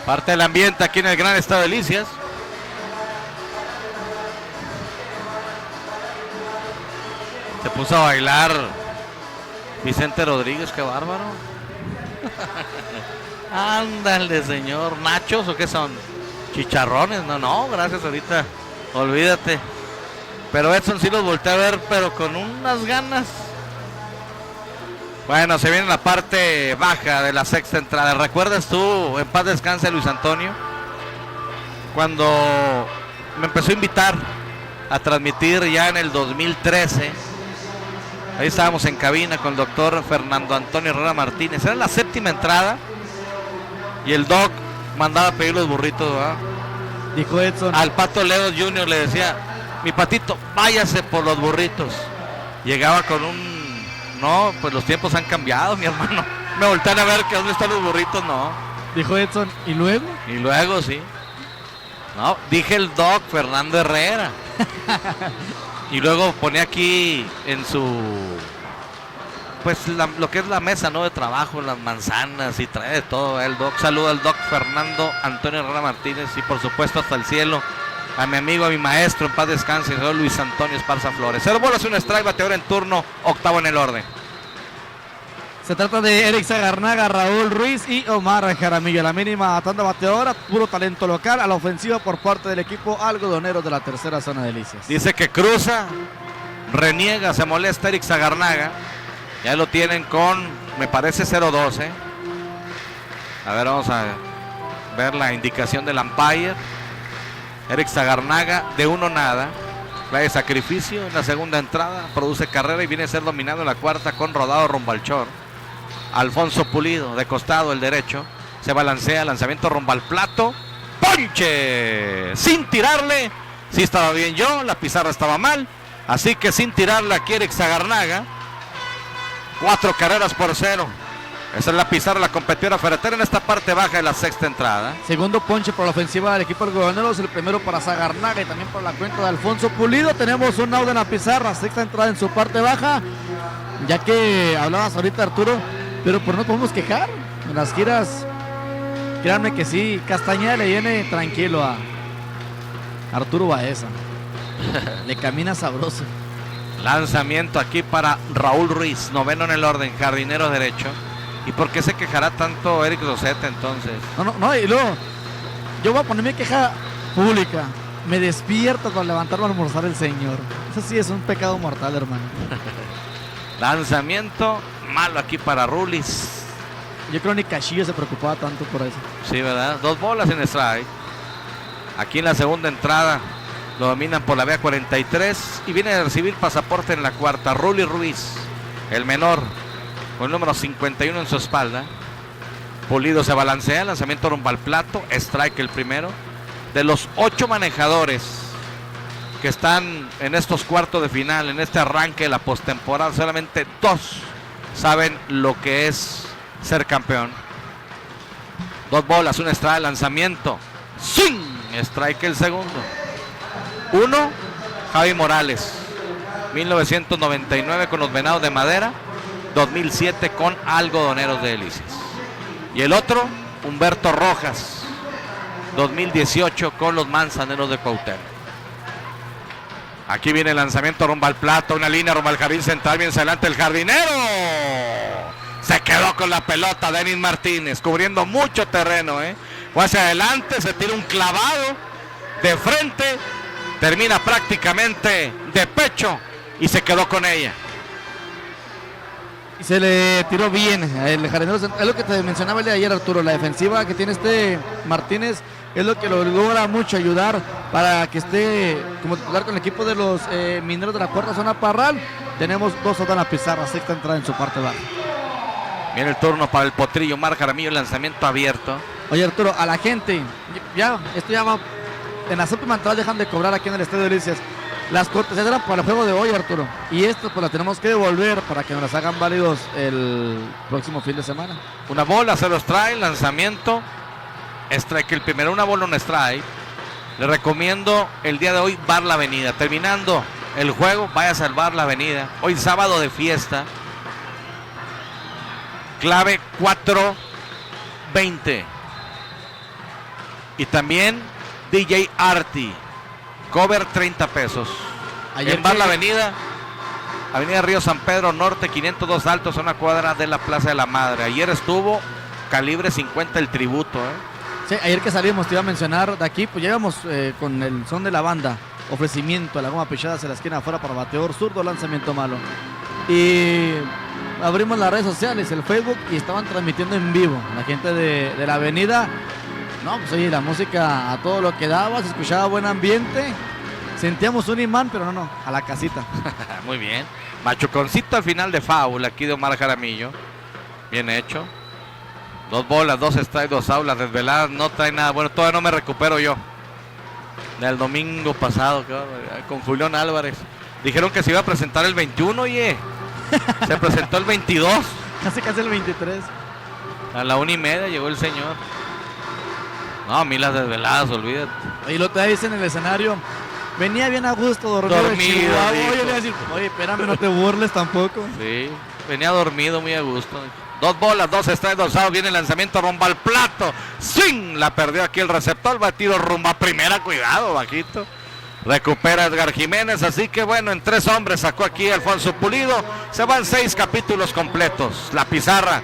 Parte del ambiente aquí en el Gran Estado de Delicias. Se puso a bailar Vicente Rodríguez, qué bárbaro. Ándale, señor. ¿Nachos o qué son? ¿Chicharrones? No, gracias, ahorita. Olvídate. Pero Edson sí los volteé a ver, pero con unas ganas. Bueno, se viene la parte baja de la sexta entrada. ¿Recuerdas tú, en paz descanse, Luis Antonio, cuando me empezó a invitar a transmitir ya en el 2013? Ahí estábamos en cabina con el doctor Fernando Antonio Herrera Martínez. Era la séptima entrada y el doc mandaba a pedir los burritos, ¿verdad? Dijo Edson. Al Pato Leo Jr. le decía: mi Patito, váyase por los burritos. Llegaba con un... No, pues los tiempos han cambiado, mi hermano. Me voltean a ver que dónde están los burritos, no. Dijo Edson, ¿y luego? Y luego, sí. No, dije el doc Fernando Herrera. Y luego pone aquí en su... Pues lo que es la mesa, ¿no? De trabajo, las manzanas y trae de todo. El doc saluda al doc Fernando Antonio Herrera Martínez y por supuesto hasta el cielo a mi amigo, a mi maestro, en paz descanse, señor Luis Antonio Esparza Flores. 0 bolas, un strike, bateador en turno, octavo en el orden. Se trata de Eric Sagarnaga, Raúl Ruiz y Omar Jaramillo. La mínima tanda bateadora, puro talento local a la ofensiva por parte del equipo algodonero de la tercera zona de Delicias. Dice que cruza, reniega, se molesta Eric Sagarnaga. Ya lo tienen con, me parece, 0-2. A ver, vamos a ver la indicación del umpire. Eric Sagarnaga de 1-0. Play de sacrificio en la segunda entrada. Produce carrera y viene a ser dominado en la cuarta con rodado rumbo al short. Alfonso Pulido de costado, el derecho. Se balancea, lanzamiento rumbo al plato. ¡Ponche! Sin tirarle. Sí estaba bien yo, la pizarra estaba mal. Así que sin tirarle aquí Eric Sagarnaga. 4 carreras por 0. Esa es la pizarra, la competidora ferretera en esta parte baja de la sexta entrada. Segundo ponche por la ofensiva del equipo algodoneros, el primero para Sagarnaga y también por la cuenta de Alfonso Pulido. Tenemos un out en la pizarra, sexta entrada en su parte baja. Ya que hablabas ahorita, Arturo, pero por no podemos quejar. En las giras, créanme que sí, Castañeda le viene tranquilo a Arturo Baeza. Le camina sabroso. Lanzamiento aquí para Raúl Ruiz, noveno en el orden, jardinero derecho. ¿Y por qué se quejará tanto Eric Rosetta entonces? No, y luego yo voy a poner mi queja pública. Me despierto para levantarme a almorzar el señor. Eso sí es un pecado mortal, hermano. Lanzamiento malo aquí para Rulis. Yo creo que ni Cachillo se preocupaba tanto por eso. Sí, ¿verdad? 2 bolas en strike. Aquí en la segunda entrada lo dominan por la vía 43 y viene a recibir pasaporte en la cuarta. Rulis Ruiz, el menor, con el número 51 en su espalda. Pulido se balancea, lanzamiento rumbo al plato, strike el primero. De los 8 manejadores que están en estos cuartos de final, en este arranque de la postemporada, solamente 2 saben lo que es ser campeón. 2 bolas, un strike, lanzamiento, ¡swing! Strike el segundo. 1, Javi Morales, 1999 con los Venados de Madera, 2007 con Algodoneros de Delicias. Y el otro, Humberto Rojas, 2018 con los Manzaneros de Cuauhtémoc. Aquí viene el lanzamiento rumbo al plato, una línea rumbo al jardín central, bien hacia adelante el jardinero. Se quedó con la pelota Denis Martínez, cubriendo mucho terreno. Fue hacia adelante, se tira un clavado de frente, termina prácticamente de pecho y se quedó con ella. Y se le tiró bien el jardinero. Es lo que te mencionaba el de ayer, Arturo. La defensiva que tiene Martínez es lo que lo logra mucho ayudar para que esté como titular con el equipo de los mineros de la cuarta zona Parral. Tenemos 2 outs en la pizarra, sexta entrada en su parte baja. Viene el turno para el potrillo Mar Jaramillo, lanzamiento abierto. Oye, Arturo, a la gente, esto ya va, en la séptima entrada dejan de cobrar aquí en el Estadio Delicias. Las cortesías eran para el juego de hoy, Arturo, y estas pues las tenemos que devolver para que nos las hagan válidos el próximo fin de semana. Una bola, 0 strike, lanzamiento, strike el primero, una bola, un strike. Le recomiendo el día de hoy Bar La Avenida. Terminando el juego, vaya a salvar La Avenida. Hoy sábado de fiesta. Clave 420. Y también DJ Arti. Cover 30 pesos. Ayer en Bar La Avenida. Avenida Río San Pedro Norte, 502 Altos, a una cuadra de la Plaza de la Madre. Ayer estuvo calibre 50 el tributo, Sí, ayer que salimos te iba a mencionar de aquí, pues llegamos con el son de la banda. Ofrecimiento a la goma pichada hacia la esquina afuera para bateador zurdo, lanzamiento malo. Y abrimos las redes sociales, el Facebook, y estaban transmitiendo en vivo. La gente de la avenida, no, pues oye, la música a todo lo que daba, se escuchaba buen ambiente. Sentíamos un imán, pero no, a la casita. Muy bien. Machuconcito al final de foul aquí de Omar Jaramillo. Bien hecho. 2 bolas, 2 strikes, 2 aulas desveladas. No trae nada bueno. Todavía no me recupero yo. Del domingo pasado, con Julián Álvarez. Dijeron que se iba a presentar el 21, oye. Se presentó el 22. Casi el 23. A la 1:30 llegó el señor. No, a mí las desveladas, olvídate. Ahí lo te dice en el escenario. Venía bien a gusto, dormido. Oye, le iba a decir, oye, espérame, no te burles tampoco. Sí, venía dormido muy a gusto. 2 bolas, 2 strikes, 2 outs. Viene el lanzamiento rumbo al plato. ¡Swing! La perdió aquí el receptor. Batido rumbo a primera. Cuidado, bajito. Recupera Edgar Jiménez. Así que bueno, en 3 hombres sacó aquí Alfonso Pulido. Se van 6 capítulos completos. La pizarra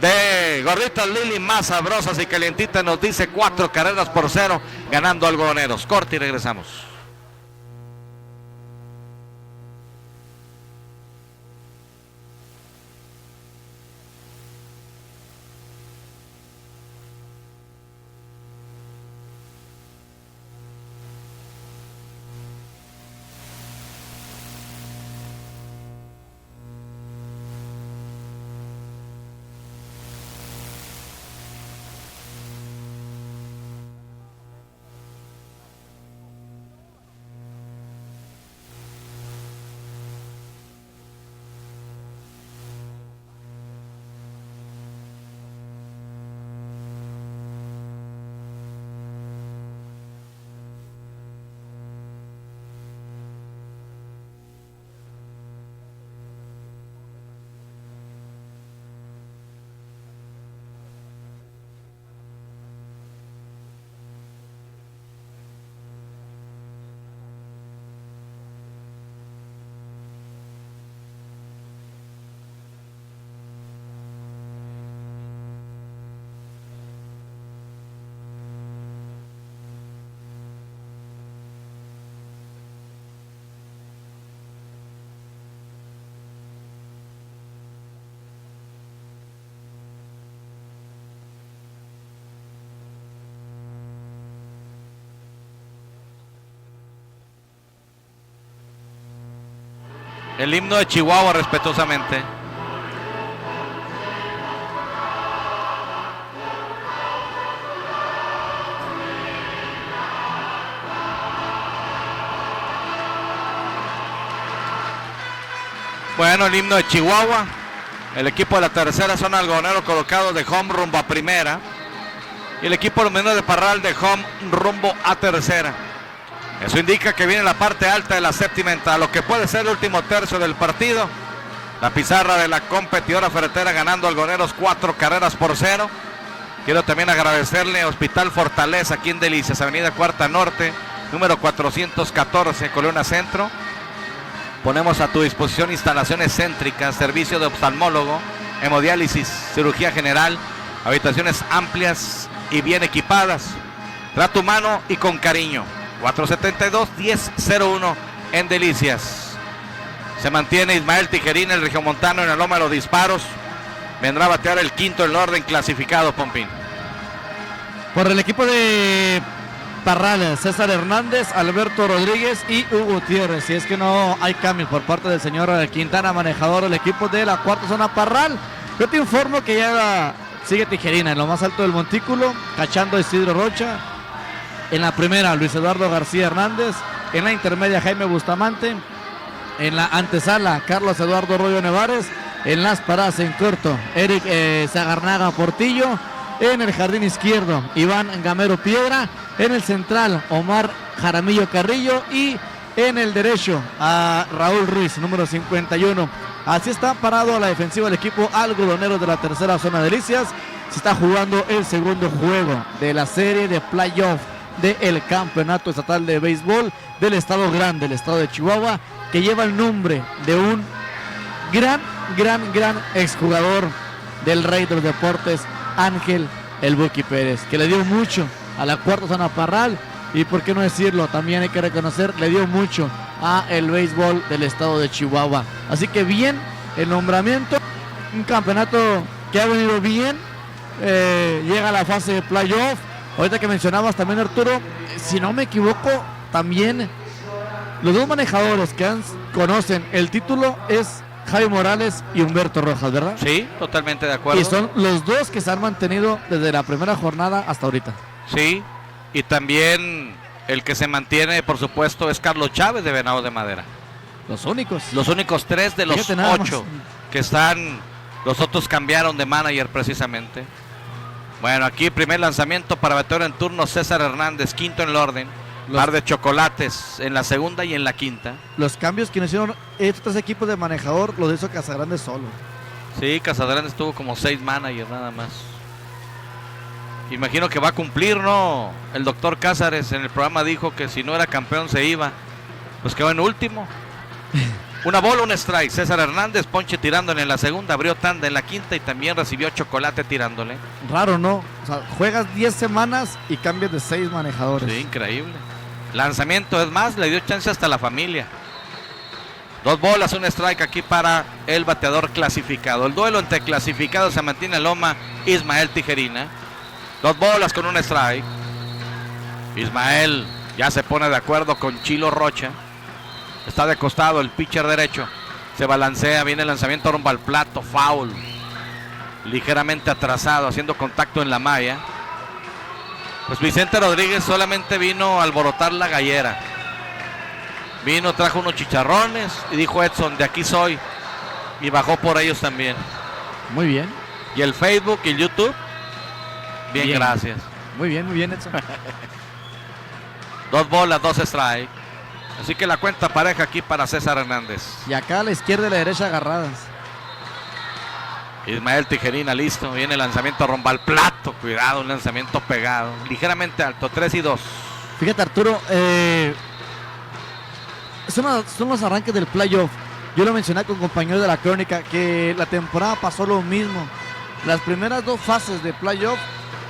de Gorditas Lili más sabrosas y calientitas nos dice 4 carreras por 0. Ganando Algodoneros. Corte y regresamos. El himno de Chihuahua, respetuosamente. Bueno, el himno de Chihuahua. El equipo de la tercera zona algodonero colocado de home rumbo a primera. Y el equipo luminoso de Parral de home rumbo a tercera. Eso indica que viene la parte alta de la séptima entrada, lo que puede ser el último tercio del partido. La pizarra de la competidora ferretera ganando Algodoneros 4 carreras por 0. Quiero también agradecerle a Hospital Fortaleza aquí en Delicias, Avenida Cuarta Norte, número 414, Colonia Centro. Ponemos a tu disposición instalaciones céntricas, servicio de oftalmólogo, hemodiálisis, cirugía general, habitaciones amplias y bien equipadas. Trato humano y con cariño. 472-1001 en Delicias. Se mantiene Ismael Tijerín, el regiomontano, en la loma de los disparos. Vendrá a batear el quinto en el orden clasificado, Pompín. Por el equipo de Parral, César Hernández, Alberto Rodríguez y Hugo Gutiérrez. Si es que no hay cambios por parte del señor Quintana, manejador del equipo de la cuarta zona Parral. Yo te informo que ya sigue Tijerina en lo más alto del montículo, cachando a Isidro Rocha. En la primera, Luis Eduardo García Hernández. En la intermedia, Jaime Bustamante. En la antesala, Carlos Eduardo Rollo Nevares. En las paradas en corto, Eric Zagarnaga Portillo. En el jardín izquierdo, Iván Gamero Piedra. En el central, Omar Jaramillo Carrillo. Y en el derecho, a Raúl Ruiz, número 51. Así está parado la defensiva del equipo algodonero de la tercera zona Delicias. Se está jugando el segundo juego de la serie de playoff del Campeonato Estatal de Béisbol del Estado Grande, el Estado de Chihuahua, que lleva el nombre de un gran exjugador del Rey de los Deportes, Ángel el Buki Pérez, que le dio mucho a la cuarta zona Parral y por qué no decirlo, también hay que reconocer, le dio mucho a el béisbol del estado de Chihuahua. Así que bien el nombramiento, un campeonato que ha venido bien, llega a la fase de playoff. Ahorita que mencionabas también, Arturo, si no me equivoco, también los dos manejadores que conocen el título es Javi Morales y Humberto Rojas, ¿verdad? Sí, totalmente de acuerdo. Y son los dos que se han mantenido desde la primera jornada hasta ahorita. Sí, y también el que se mantiene, por supuesto, es Carlos Chávez de Venado de Madera. Los únicos 3 de los Fíjate nada 8 más. que están, los otros cambiaron de manager precisamente. Bueno, aquí primer lanzamiento para bateador en turno César Hernández, quinto en el orden. Par de chocolates en la segunda y en la quinta. Los cambios que nos hicieron estos tres equipos de manejador los hizo Casagrande solo. Sí, Casagrande estuvo como 6 managers nada más. Imagino que va a cumplir, ¿no? El doctor Cázares en el programa dijo que si no era campeón se iba. Pues quedó en último. Una bola, un strike. César Hernández, ponche tirándole en la segunda, abrió tanda en la quinta y también recibió chocolate tirándole. Raro, ¿no? O sea, juegas 10 semanas y cambias de 6 manejadores. Sí, increíble. Lanzamiento, es más, le dio chance hasta la familia. 2 bolas, un strike aquí para el bateador clasificado. El duelo entre clasificados se mantiene en loma Ismael Tijerina. 2 bolas con un strike. Ismael ya se pone de acuerdo con Chilo Rocha. Está de costado el pitcher derecho. Se balancea, viene el lanzamiento rumbo al plato, foul. Ligeramente atrasado, haciendo contacto en la malla. Pues Vicente Rodríguez solamente vino a alborotar la gallera. Vino, trajo unos chicharrones y dijo Edson, de aquí soy. Y bajó por ellos también. Muy bien. Y el Facebook y el YouTube. Bien, gracias. Muy bien, Edson. 2 bolas, 2 strikes. Así que la cuenta pareja aquí para César Hernández. Y acá a la izquierda y la derecha agarradas. Ismael Tijerina listo. Viene el lanzamiento rumbo al plato. Cuidado, un lanzamiento pegado. Ligeramente alto, 3-2. Fíjate, Arturo, son los arranques del playoff. Yo lo mencioné con compañeros de la crónica que la temporada pasó lo mismo. Las primeras 2 fases de playoff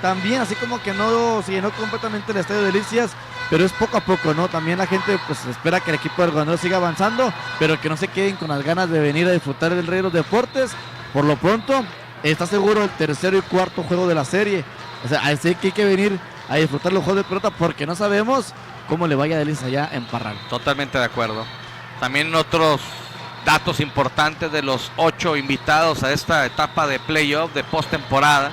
también, así como que no se llenó completamente el Estadio Delicias, pero es poco a poco, ¿no? También la gente pues espera que el equipo del Gobernador siga avanzando, pero que no se queden con las ganas de venir a disfrutar del Rey de los Deportes. Por lo pronto, está seguro el tercero y cuarto juego de la serie. O sea, así que hay que venir a disfrutar los juegos de pelota porque no sabemos cómo le vaya a Delicias allá en Parral. Totalmente de acuerdo. También otros datos importantes de los 8 invitados a esta etapa de playoff, de postemporada.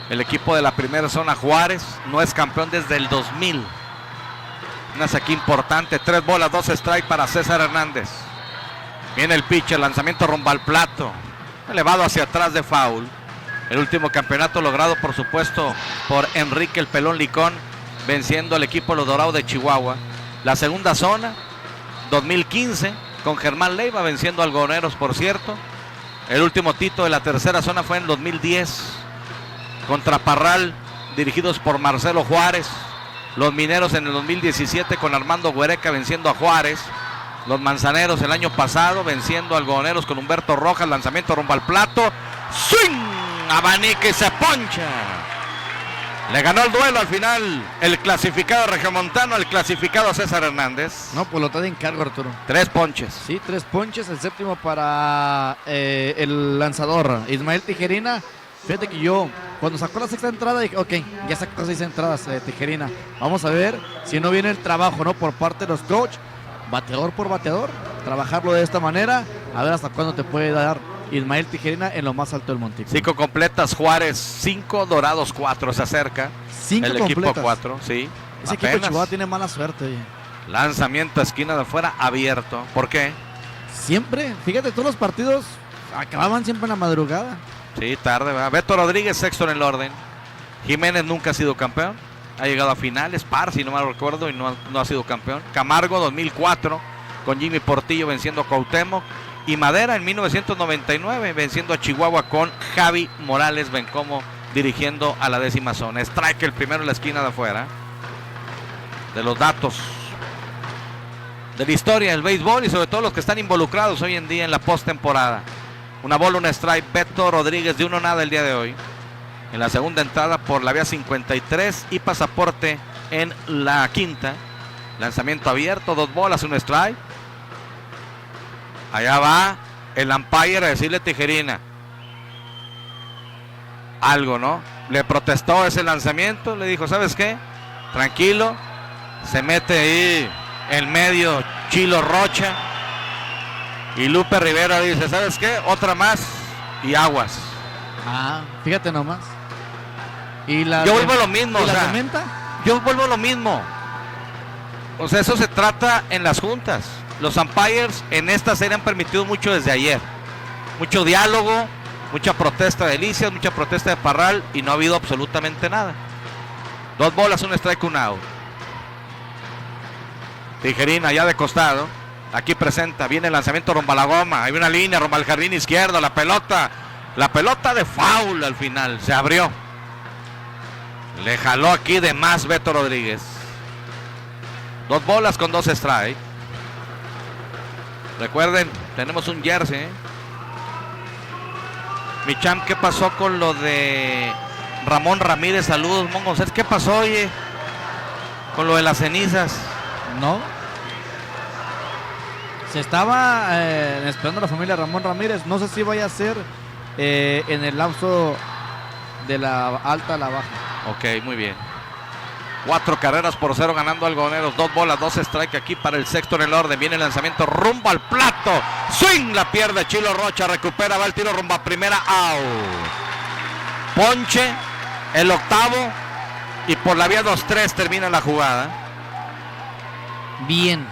El equipo de la primera zona, Juárez, no es campeón desde el 2000. Una saque importante, 3 bolas, 2 strikes para César Hernández. Viene el pitcher, lanzamiento rumbo al plato, elevado hacia atrás de foul. El último campeonato logrado, por supuesto, por Enrique el Pelón Licón, venciendo al equipo de los Dorados de Chihuahua. La segunda zona, 2015, con Germán Leiva venciendo a Algodoneros, por cierto. El último título de la tercera zona fue en 2010, contra Parral, dirigidos por Marcelo Juárez. Los Mineros en el 2017 con Armando Huereca venciendo a Juárez. Los Manzaneros el año pasado venciendo a Algodoneros con Humberto Rojas. Lanzamiento rumbo al plato. ¡Swing! Abanica y se poncha. Le ganó el duelo al final el clasificado regiomontano, el clasificado César Hernández. No, pues lo está de encargo, Arturo. 3 ponches. Sí, 3 ponches, el séptimo para el lanzador Ismael Tijerina. Fíjate que yo, cuando sacó la sexta entrada, dije, ok, ya sacó 6 entradas Tijerina. Vamos a ver si no viene el trabajo, ¿no? Por parte de los coaches, bateador por bateador, trabajarlo de esta manera, a ver hasta cuándo te puede dar Ismael Tijerina en lo más alto del montículo. 5 completas, Juárez 5, Dorados 4, se acerca. 5 el completas. equipo 4, sí. Ese equipo de Chihuahua tiene mala suerte, oye. Lanzamiento a esquina de afuera abierto. ¿Por qué? Siempre, fíjate, todos los partidos acababan siempre en la madrugada. Sí, tarde, ¿verdad? Beto Rodríguez, sexto en el orden. Jiménez nunca ha sido campeón. Ha llegado a finales, par, si no mal recuerdo, y no ha sido campeón. Camargo, 2004, con Jimmy Portillo venciendo a Cuauhtémoc. Y Madera, en 1999, venciendo a Chihuahua con Javi Morales Bencomo, dirigiendo a la 10ª zona. Strike el primero en la esquina de afuera. De los datos. de la historia del béisbol y sobre todo los que están involucrados hoy en día en la postemporada. Una bola, un strike, Beto Rodríguez de 1-0 el día de hoy. En la segunda entrada por la vía 53 y pasaporte en la quinta. Lanzamiento abierto, 2 bolas, un strike. Allá va el umpire a decirle Tijerina algo, ¿no? Le protestó ese lanzamiento, le dijo, ¿sabes qué? Tranquilo. Se mete ahí en medio Chilo Rocha. Y Lupe Rivera dice, ¿sabes qué? Otra más y aguas. Fíjate nomás. Yo vuelvo a lo mismo, ¿y la tormenta? Yo vuelvo a lo mismo. O sea, eso se trata en las juntas. Los umpires en esta serie han permitido mucho desde ayer. Mucho diálogo, mucha protesta de Elicias, mucha protesta de Parral y no ha habido absolutamente nada. 2 bolas, un strike, un out. Tijerina ya de costado. Aquí presenta, viene el lanzamiento rumbo a la goma. Hay una línea rumbo al jardín izquierdo. La pelota de foul al final. Se abrió. Le jaló aquí de más Beto Rodríguez. 2 bolas con 2 strikes. Recuerden, tenemos un jersey, ¿eh? Mi champ, ¿qué pasó con lo de Ramón Ramírez? Saludos, Mon González. ¿Qué pasó, oye? Con lo de las cenizas. No. Se estaba esperando la familia Ramón Ramírez. No sé si vaya a ser en el lapso de la alta a la baja. Ok, muy bien. 4 carreras por 0 ganando Algodoneros. 2 bolas, 2 strike aquí para el sexto en el orden. Viene el lanzamiento rumbo al plato. Swing, la pierde Chilo Rocha. Recupera, va el tiro rumbo a primera. Out. Ponche, el octavo. Y por la vía 2-3 termina la jugada. Bien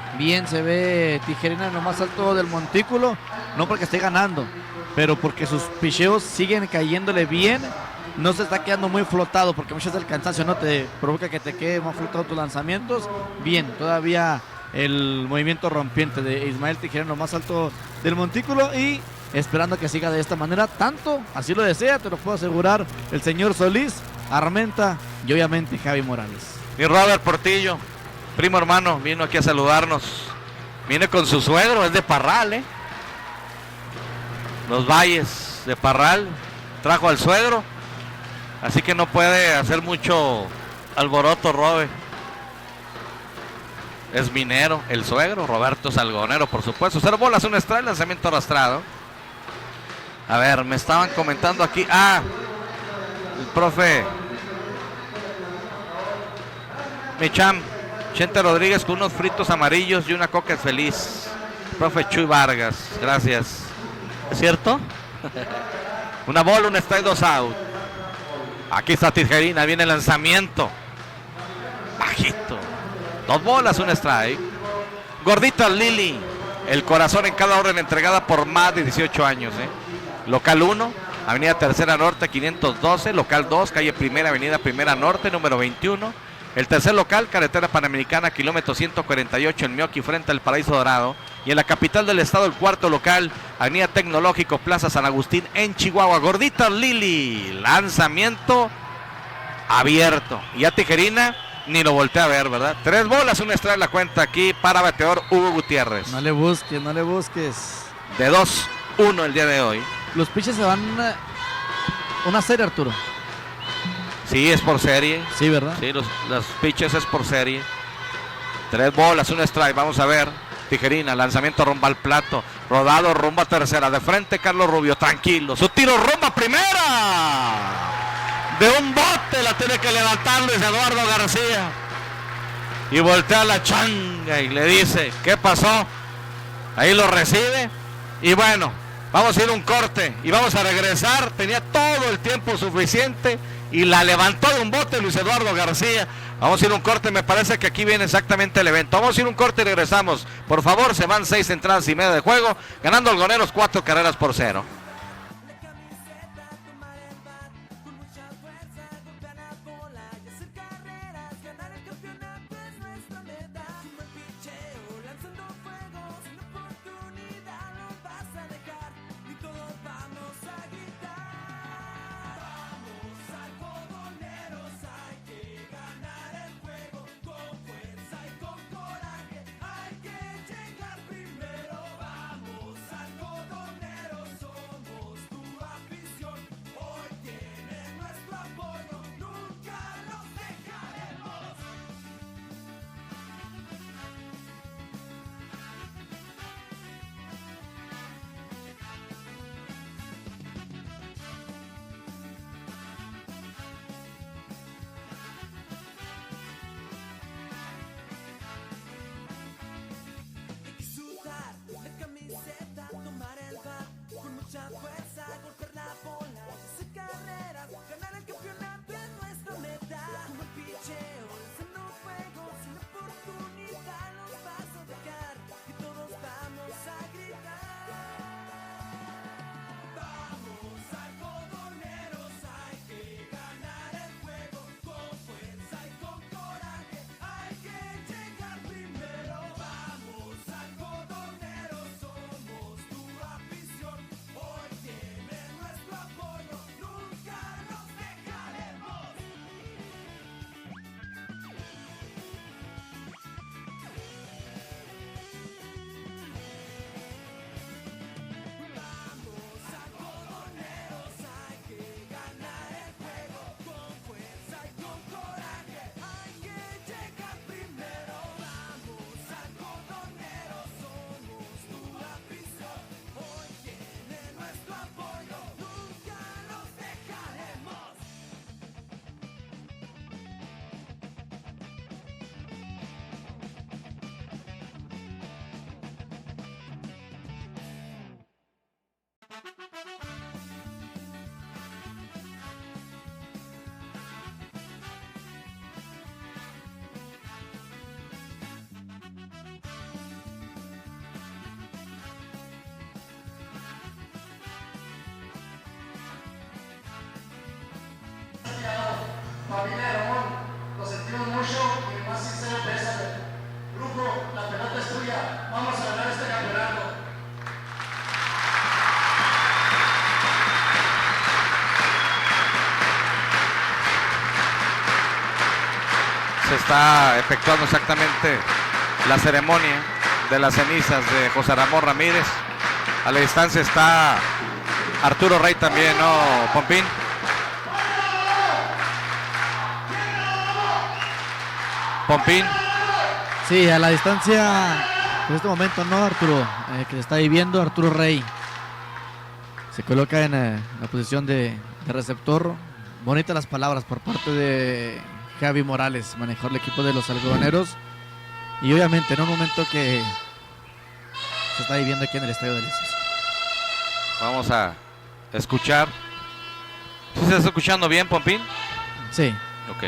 se ve Tijerina en lo más alto del montículo. No porque esté ganando, pero porque sus picheos siguen cayéndole bien. No se está quedando muy flotado, porque muchas veces el cansancio no te provoca que te quede más flotado tus lanzamientos. Bien, todavía el movimiento rompiente de Ismael Tijerina en lo más alto del montículo y esperando que siga de esta manera. Tanto, así lo desea, te lo puedo asegurar, el señor Solís, Armenta y obviamente Javi Morales. Y Robert Portillo, primo hermano, vino aquí a saludarnos. Viene con su suegro, es de Parral, ¿eh? Los Valles de Parral. Trajo al suegro. Así que no puede hacer mucho alboroto, Robert. Es minero, el suegro, Roberto es algodonero, por supuesto. 0 bolas, un strike, lanzamiento arrastrado. A ver, me estaban comentando aquí. El profe Micham, Chente Rodríguez con unos fritos amarillos y una coca feliz. Profe Chuy Vargas, gracias. ¿Es cierto? Una bola, un strike, 2 out. Aquí está Tijerina, viene el lanzamiento. Bajito. 2 bolas, un strike. Gordita Lili, el corazón en cada orden entregada por más de 18 años. Local 1, Avenida Tercera Norte, 512. Local 2, calle Primera, Avenida Primera Norte, número 21. El tercer local, carretera Panamericana, kilómetro 148 en Mioqui, frente al Paraíso Dorado. Y en la capital del estado, el cuarto local, Avenida Tecnológico, Plaza San Agustín, en Chihuahua. Gordita Lili, lanzamiento abierto. Y a Tijerina ni lo voltea a ver, ¿verdad? 3 bolas, un strike la cuenta aquí para bateador Hugo Gutiérrez. No le busques. De 2-1 el día de hoy. Los pitches se van una serie, Arturo. Sí, es por serie. Sí, ¿verdad? Sí, los pitches es por serie. 3 bolas, un strike, vamos a ver. Tijerina, lanzamiento rumbo al plato. Rodado rumbo a tercera. De frente Carlos Rubio, tranquilo. Su tiro rumbo a primera. De un bote la tiene que levantar Luis Eduardo García. Y voltea la changa y le dice, ¿qué pasó? Ahí lo recibe. Y bueno, vamos a ir a un corte y vamos a regresar. Tenía todo el tiempo suficiente y la levantó de un bote Luis Eduardo García. Vamos a ir a un corte, me parece que aquí viene exactamente el evento. Vamos a ir a un corte y regresamos. Por favor, se van 6 entradas y media de juego, ganando Algodoneros 4 carreras por 0. Hay que Familia de Ramón, lo sentimos mucho y el más sincero pésame. Grupo, la pelota es tuya, vamos a ganar este campeonato. Se está efectuando exactamente la ceremonia de las cenizas de José Ramón Ramírez. A la distancia está Arturo Rey también, ¿no, Pompín? Pompín. Sí, a la distancia, en este momento no, Arturo, que se está viviendo, Arturo Rey se coloca en la posición de receptor. Bonitas las palabras por parte de Javi Morales, manejó el equipo de los algodoneros. Y obviamente en un momento que se está viviendo aquí en el Estadio de Delicias. Vamos a escuchar. ¿Sí se está escuchando bien, Pompín? Sí. Ok.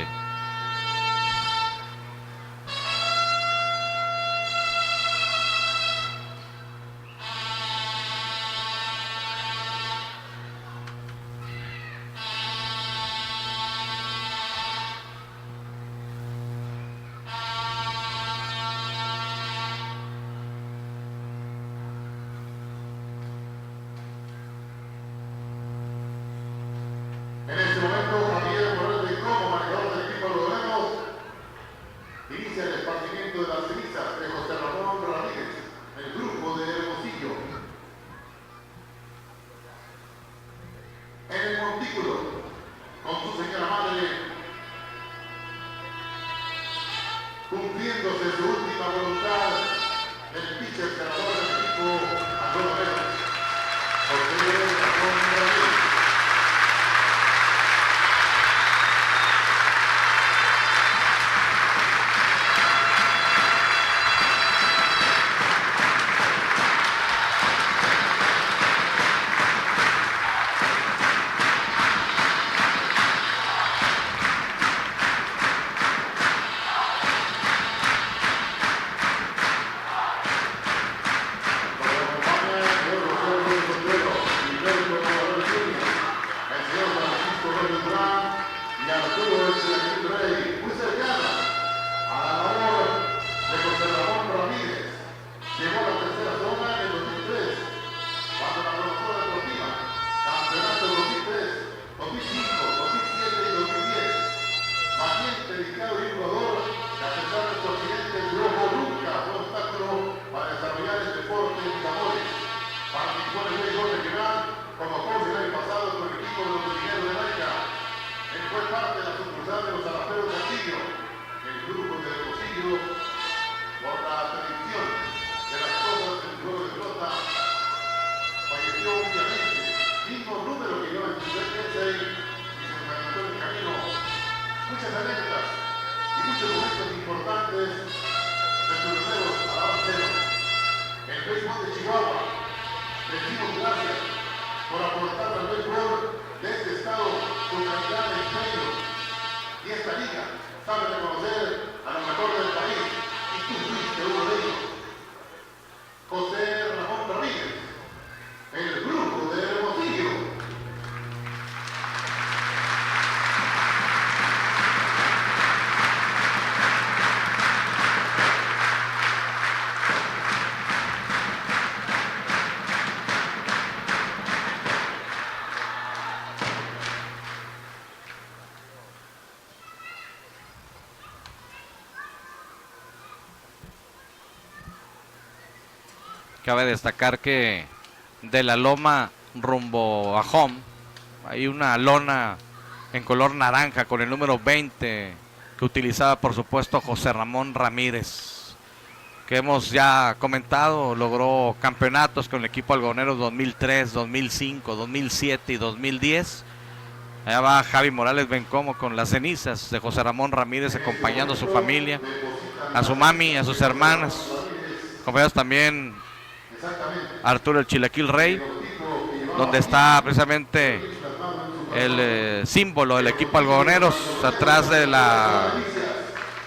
En este momento, Javier Morales como manejador del equipo algodoneros, inicia el esparcimiento de las cenizas de José Ramón Ramírez, el grupo de Hermosillo. En el montículo, con su señora madre, cumpliéndose su última voluntad, el pitcher ganador del equipo algodonero, José Ramón Ramírez. Por saben reconocer a lo mejor del país y tú fuiste uno de ellos. José Ramón Ramírez, el grupo de Hermosillo. Cabe destacar que de la loma rumbo a home hay una lona en color naranja con el número 20 que utilizaba por supuesto José Ramón Ramírez, que hemos ya comentado, logró campeonatos con el equipo algodonero 2003, 2005, 2007 y 2010. Allá va Javi Morales Bencomo con las cenizas de José Ramón Ramírez acompañando a su familia, a su mami, a sus hermanas. Compañeros también Arturo el Chilaquil Rey, donde está precisamente el símbolo del equipo algodoneros atrás de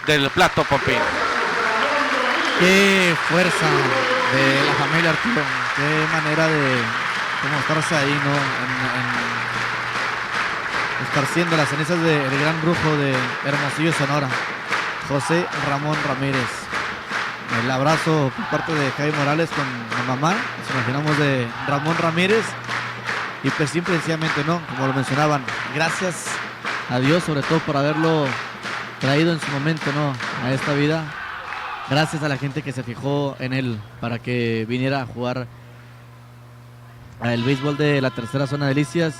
del plato Popín. Qué fuerza de la familia Arturo, qué manera de mostrarse ahí, ¿no? Esparciendo las cenizas del gran brujo de Hermosillo, Sonora, José Ramón Ramírez. El abrazo por parte de Javi Morales con la mamá, nos imaginamos de Ramón Ramírez. Y pues simple y sencillamente, ¿no? Como lo mencionaban, gracias a Dios sobre todo por haberlo traído en su momento, ¿no? A esta vida. Gracias a la gente que se fijó en él para que viniera a jugar al béisbol de la tercera zona de Delicias.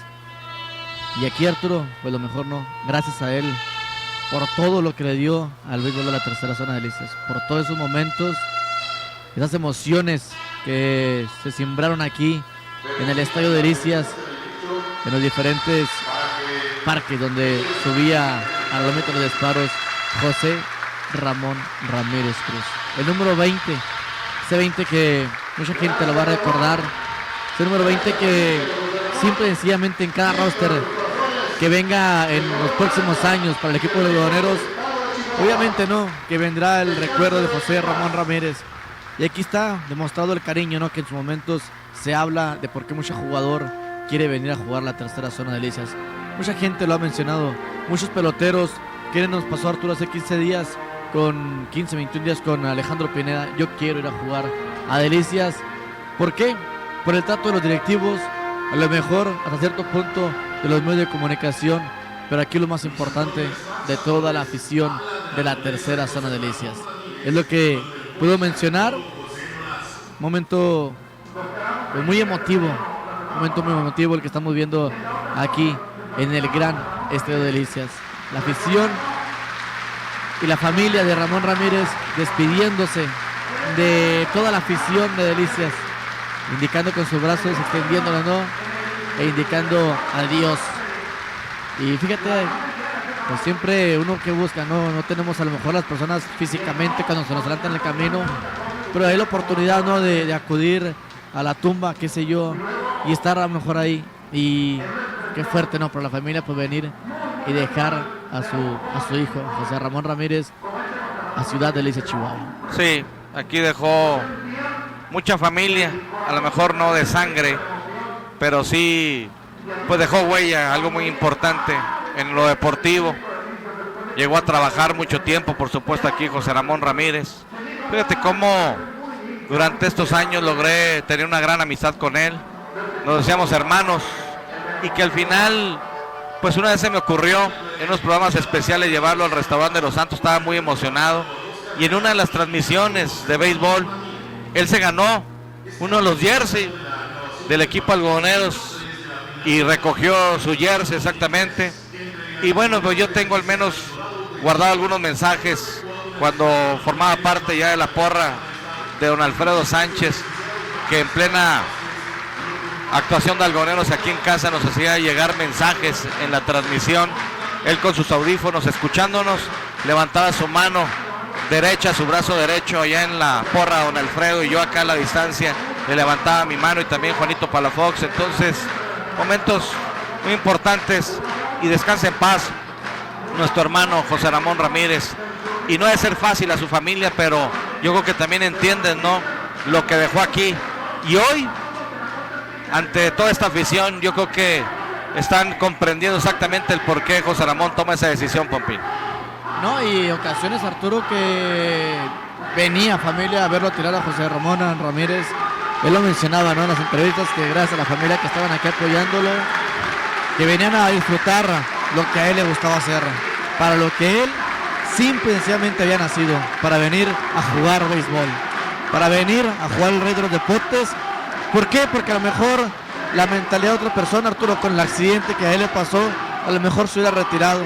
Y aquí Arturo, pues lo mejor, ¿no? Gracias a él por todo lo que le dio al béisbol de la tercera zona de Delicias, por todos esos momentos, esas emociones que se sembraron aquí en el Estadio de Delicias, en los diferentes parques donde subía a los metros de disparos José Ramón Ramírez Cruz. El número 20, ese 20 que mucha gente lo va a recordar, ese número 20 que simple y sencillamente en cada roster que venga en los próximos años para el equipo de los algodoneros, obviamente no, que vendrá el recuerdo de José Ramón Ramírez. Y aquí está demostrado el cariño, ¿no? Que en sus momentos se habla de por qué mucho jugador quiere venir a jugar la tercera zona de Delicias. Mucha gente lo ha mencionado, muchos peloteros, que nos pasó Arturo hace 15 días, con 15, 21 días con Alejandro Pineda, yo quiero ir a jugar a Delicias. ¿Por qué? Por el trato de los directivos, a lo mejor hasta cierto punto de los medios de comunicación, pero aquí lo más importante, de toda la afición de la tercera zona de Delicias. Es lo que puedo mencionar. Momento pues muy emotivo el que estamos viendo aquí en el gran Estadio de Delicias. La afición y la familia de Ramón Ramírez despidiéndose de toda la afición de Delicias, indicando con sus brazos, extendiéndolo, ¿no? E indicando adiós. Y fíjate, pues siempre uno que busca, no tenemos a lo mejor las personas físicamente cuando se nos adelantan el camino, pero hay la oportunidad, ¿no? de acudir a la tumba, qué sé yo, y estar a lo mejor ahí. Y qué fuerte, ¿no? Para la familia pues venir y dejar a su hijo, José Ramón Ramírez, a Ciudad de Delicias, Chihuahua. Sí, aquí dejó mucha familia, a lo mejor no de sangre, pero sí pues dejó huella, algo muy importante en lo deportivo. Llegó a trabajar mucho tiempo, por supuesto, aquí José Ramón Ramírez. Fíjate cómo durante estos años logré tener una gran amistad con él. Nos decíamos hermanos, y que al final, pues una vez se me ocurrió en unos programas especiales llevarlo al restaurante de Los Santos. Estaba muy emocionado, y en una de las transmisiones de béisbol él se ganó uno de los jerseys del equipo algodoneros y recogió su jersey exactamente. Y bueno, pues yo tengo al menos guardado algunos mensajes cuando formaba parte ya de la porra de don Alfredo Sánchez, que en plena actuación de algodoneros aquí en casa nos hacía llegar mensajes en la transmisión. Él con sus audífonos escuchándonos levantaba su mano derecha, su brazo derecho allá en la porra don Alfredo, y yo acá a la distancia le levantaba mi mano, y también Juanito Palafox. Entonces momentos muy importantes, y descansa en paz nuestro hermano José Ramón Ramírez. Y no debe ser fácil a su familia, pero yo creo que también entienden, ¿no?, lo que dejó aquí. Y hoy, ante toda esta afición, yo creo que están comprendiendo exactamente el por qué José Ramón toma esa decisión, Pompín. No, y ocasiones, Arturo, que venía familia a verlo tirar a José Ramón Ramírez. Él lo mencionaba, ¿no?, en las entrevistas, que gracias a la familia que estaban aquí apoyándolo, que venían a disfrutar lo que a él le gustaba hacer, para lo que él simple y sencillamente había nacido, para venir a jugar béisbol, para venir a jugar el rey de los deportes. ¿Por qué? Porque a lo mejor la mentalidad de otra persona, Arturo, con el accidente que a él le pasó, a lo mejor se hubiera retirado.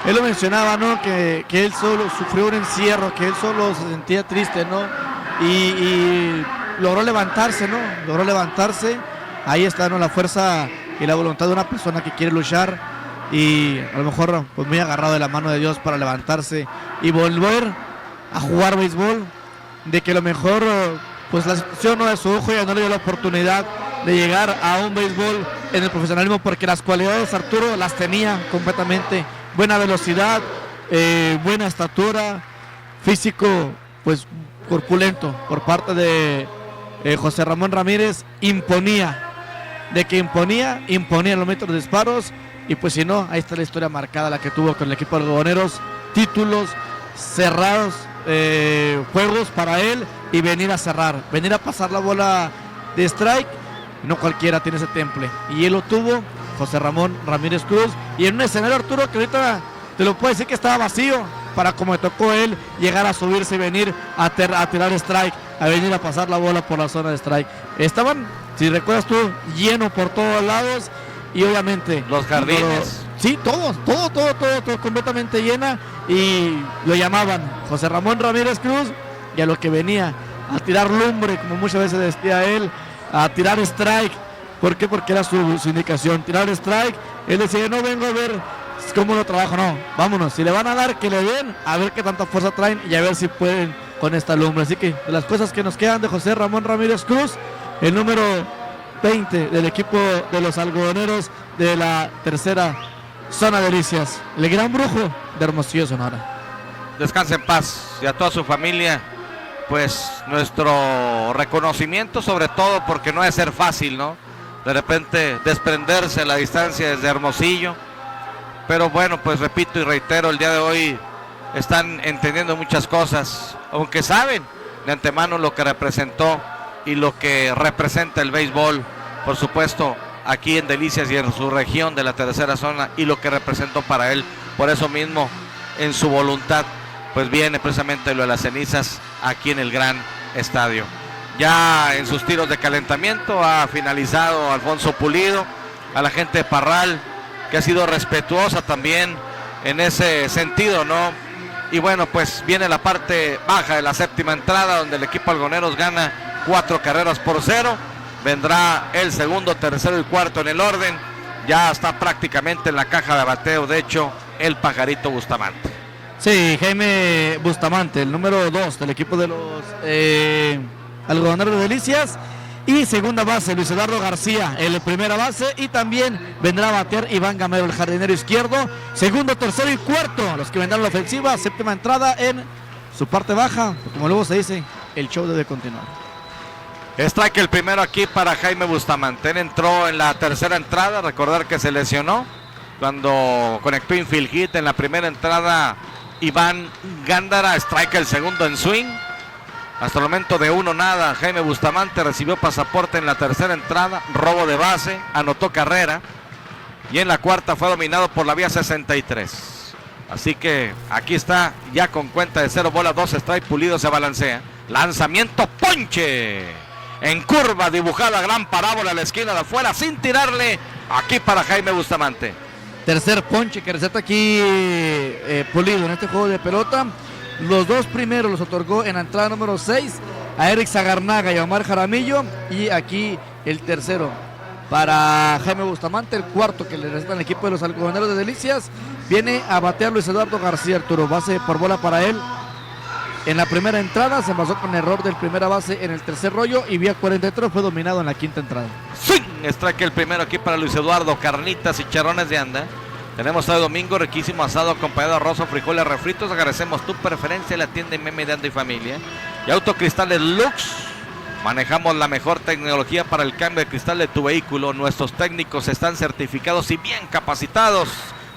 Él lo mencionaba, ¿no?, que él solo sufrió un encierro, que él solo se sentía triste, ¿no? Y logró levantarse, ¿no? Logró levantarse. Ahí está, ¿no?, la fuerza y la voluntad de una persona que quiere luchar, y a lo mejor pues muy agarrado de la mano de Dios para levantarse y volver a jugar béisbol. De que a lo mejor pues la situación no de su ojo ya no le dio la oportunidad de llegar a un béisbol en el profesionalismo, porque las cualidades, Arturo, las tenía completamente. Buena velocidad, buena estatura, físico pues corpulento por parte de José Ramón Ramírez. Imponía, de que imponía en los metros de disparos. Y pues si no, ahí está la historia marcada, la que tuvo con el equipo de Algodoneros, títulos cerrados, juegos para él, y venir a cerrar, venir a pasar la bola de strike. No cualquiera tiene ese temple, y él lo tuvo, José Ramón Ramírez Cruz, y en un escenario, Arturo, que ahorita te lo puedo decir que estaba vacío, para como le tocó a él llegar a subirse y venir a tirar strike, a venir a pasar la bola por la zona de strike. Estaban, si recuerdas tú, lleno por todos lados, y obviamente los jardines. Sí, todo completamente llena, y lo llamaban José Ramón Ramírez Cruz, y a lo que venía, a tirar lumbre, como muchas veces decía él, a tirar strike. ¿Por qué? Porque era su indicación, tirar strike. Él decía, no vengo a ver cómo lo trabajo, no, vámonos, si le van a dar, que le den, a ver qué tanta fuerza traen, y a ver si pueden con esta lumbre. Así que de las cosas que nos quedan de José Ramón Ramírez Cruz, el número 20 del equipo de los Algodoneros de la tercera zona de Delicias, el gran brujo de Hermosillo, Sonora. Descanse en paz, y a toda su familia, pues nuestro reconocimiento, sobre todo porque no debe ser fácil, ¿no?, de repente desprenderse de la distancia desde Hermosillo. Pero bueno, pues repito y reitero, el día de hoy están entendiendo muchas cosas, aunque saben de antemano lo que representó y lo que representa el béisbol, por supuesto, aquí en Delicias y en su región de la tercera zona, y lo que representó para él. Por eso mismo, en su voluntad, pues viene precisamente lo de las cenizas aquí en el gran estadio. Ya en sus tiros de calentamiento ha finalizado Alfonso Pulido, a la gente de Parral, que ha sido respetuosa también en ese sentido, ¿no? Y bueno, pues viene la parte baja de la séptima entrada, donde el equipo Algodoneros gana 4-0. Vendrá el segundo, tercero y cuarto en el orden. Ya está prácticamente en la caja de bateo, de hecho, el Pajarito Bustamante. Sí, Jaime Bustamante, el número 2 del equipo de los Algodoneros de Delicias. Y segunda base, Luis Eduardo García, el primera base. Y también vendrá a batear Iván Gamero, el jardinero izquierdo. Segundo, tercero y cuarto, los que vendrán la ofensiva. Séptima entrada en su parte baja. Como luego se dice, el show debe continuar. Strike el primero aquí para Jaime Bustamante. Él entró en la tercera entrada. Recordar que se lesionó cuando conectó infield hit en la primera entrada Iván Gándara. Strike el segundo en swing. Hasta el momento de 1-0. Jaime Bustamante recibió pasaporte en la tercera entrada, robo de base, anotó carrera, y en la cuarta fue dominado por la vía 63. Así que aquí está, ya con cuenta de 0 bolas, 2 strike. Pulido se balancea, lanzamiento, ponche en curva, dibujada gran parábola a la esquina de afuera, sin tirarle, aquí para Jaime Bustamante. Tercer ponche que receta aquí Pulido en este juego de pelota. Los dos primeros los otorgó en la entrada número 6 a Eric Zagarnaga y a Omar Jaramillo, y aquí el tercero para Jaime Bustamante. El cuarto que le receta al equipo de los Algodoneros de Delicias, viene a batear Luis Eduardo García, Arturo. Base por bola para él en la primera entrada, se pasó con error del primera base en el tercer rollo, y vía 43 fue dominado en la quinta entrada. Swing, strike el primero aquí para Luis Eduardo. Carnitas y charrones de anda. Tenemos sábado y domingo riquísimo asado acompañado de arroz o frijoles refritos. Agradecemos tu preferencia en la tienda Meme de Ando y Familia. Y Autocristales Lux. Manejamos la mejor tecnología para el cambio de cristal de tu vehículo. Nuestros técnicos están certificados y bien capacitados.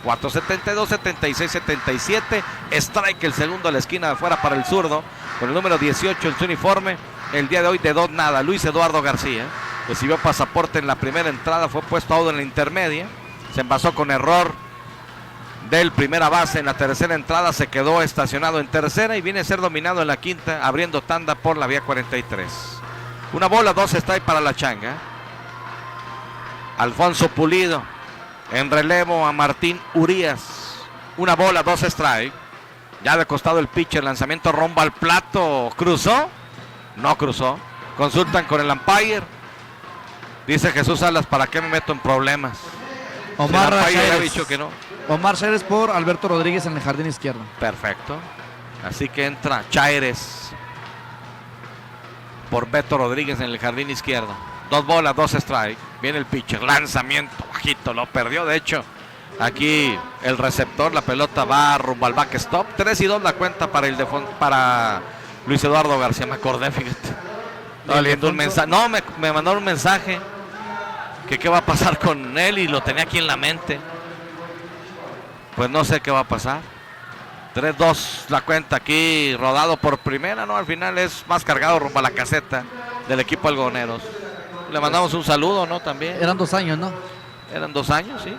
472-7677. Strike, el segundo a la esquina de afuera para el zurdo. Con el número 18 en su uniforme. El día de hoy de 2-0. Luis Eduardo García. Recibió pasaporte en la primera entrada. Fue puesto a auto en la intermedia. Se envasó con error del primera base en la tercera entrada, se quedó estacionado en tercera y viene a ser dominado en la quinta, abriendo tanda por la vía 43. Una bola, 2 strike para la changa. Alfonso Pulido en relevo a Martín Urías. Una bola, 2 strike. Ya de costado el pitcher, lanzamiento rumbo al plato. ¿Cruzó? No cruzó. Consultan con el umpire. Dice Jesús Salas, ¿para qué me meto en problemas? Omar Chaires ha dicho que no. Omar Chaires por Alberto Rodríguez en el jardín izquierdo. Perfecto. Así que entra Chaires por Beto Rodríguez en el jardín izquierdo. 2 bolas, 2 strike. Viene el pitcher, lanzamiento bajito, lo perdió. De hecho, aquí el receptor, la pelota va rumbo al backstop. 3-2 la cuenta para para Luis Eduardo García. Me acordé, fíjate. Estaba leyendo un mensaje. No, me mandaron un mensaje que qué va a pasar con él y lo tenía aquí en la mente. Pues no sé qué va a pasar. 3-2 la cuenta aquí, rodado por primera, ¿no? Al final es más cargado rumbo a la caseta del equipo algodoneros. Le mandamos un saludo, ¿no? También. Eran 2 años, ¿no? Eran 2 años, sí.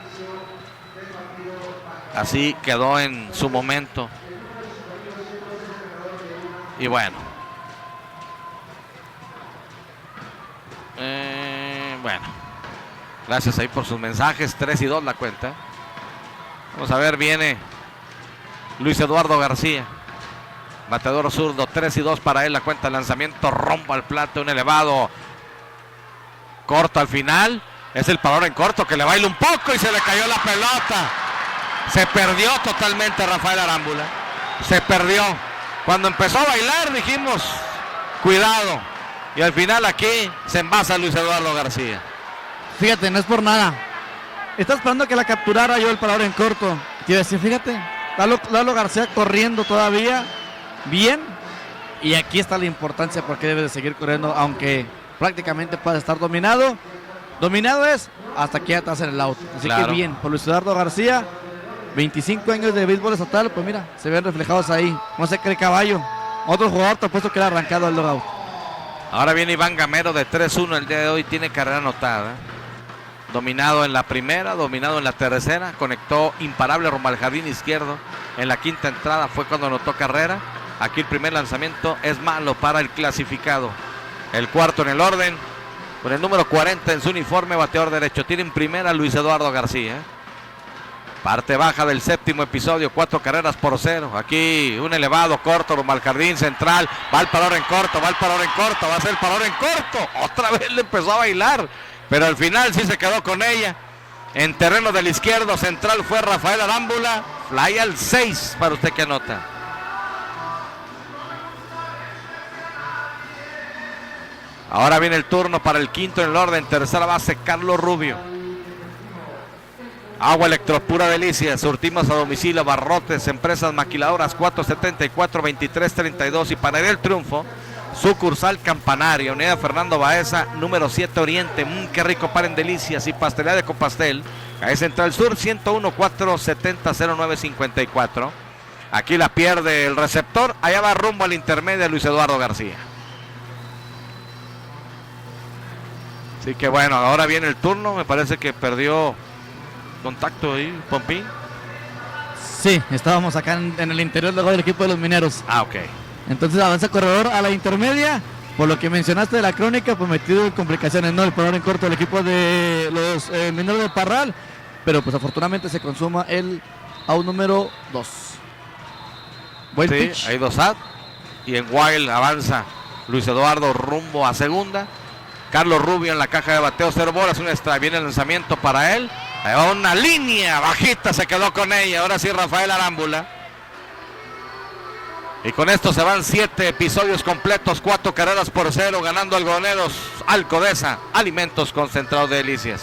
Así quedó en su momento. Y bueno. Bueno. Gracias ahí por sus mensajes. 3-2 la cuenta. Vamos a ver, viene Luis Eduardo García. Bateador zurdo, 3-2 para él la cuenta. Lanzamiento rompo al plato, un elevado corto al final. Es el parador en corto que le baila un poco y se le cayó la pelota. Se perdió totalmente Rafael Arámbula. Se perdió. Cuando empezó a bailar dijimos, cuidado. Y al final aquí se envasa Luis Eduardo García. Fíjate, no es por nada. Está esperando que la capturara yo el parador en corto. Quiero decir, fíjate, Lalo García corriendo todavía bien. Y aquí está la importancia porque debe de seguir corriendo, aunque prácticamente puede estar dominado. Dominado es hasta que ya te hacen el out. Así claro. Que bien, por Luis Eduardo García, 25 años de béisbol estatal, pues mira, se ven reflejados ahí. No se cree caballo. Otro jugador te ha puesto que era arrancado al logout. Ahora viene Iván Gamero de 3-1 el día de hoy, tiene carrera anotada. Dominado en la primera, dominado en la tercera, conectó imparable rumbo al jardín izquierdo. En la quinta entrada fue cuando anotó carrera. Aquí el primer lanzamiento es malo para el clasificado. El cuarto en el orden, con el número 40 en su uniforme, bateador derecho. Tiene en primera Luis Eduardo García. Parte baja del séptimo episodio, 4-0. Aquí un elevado corto rumbo al jardín central. Va el parador en corto, va el parador en corto, va a ser el parador en corto. Otra vez le empezó a bailar. Pero al final sí se quedó con ella. En terreno del izquierdo central fue Rafael Arámbula. Fly al 6 para usted que anota. Ahora viene el turno para el quinto en el orden. Tercera base, Carlos Rubio. Agua Electropura Delicias. Surtimos a domicilio, barrotes, empresas maquiladoras 474-2332 y Panadería El Triunfo. Sucursal Campanario, Unidad Fernando Baeza, número 7 Oriente. Qué rico par en delicias y pastelería de Copastel. Calle Central Sur, 101-470-0954. Aquí la pierde el receptor. Allá va rumbo al intermedio Luis Eduardo García. Así que bueno, ahora viene el turno. Me parece que perdió contacto ahí, Pompín. Sí, estábamos acá en el interior del equipo de los Mineros. Ah, ok. Entonces avanza corredor a la intermedia. Por lo que mencionaste de la crónica, pues metido en complicaciones, ¿no? El parador en corto del equipo de los Mineros de Parral. Pero pues afortunadamente se consuma el out número 2. Buen pitch. Hay 2 out. Y en wild avanza Luis Eduardo rumbo a segunda. Carlos Rubio en la caja de bateo, 0 bolas, un strike. Viene el lanzamiento para él. Una línea bajita, se quedó con ella. Ahora sí Rafael Arámbula. Y con esto se van 7 episodios completos, 4-0, ganando algodoneros Alcodesa, alimentos concentrados de delicias.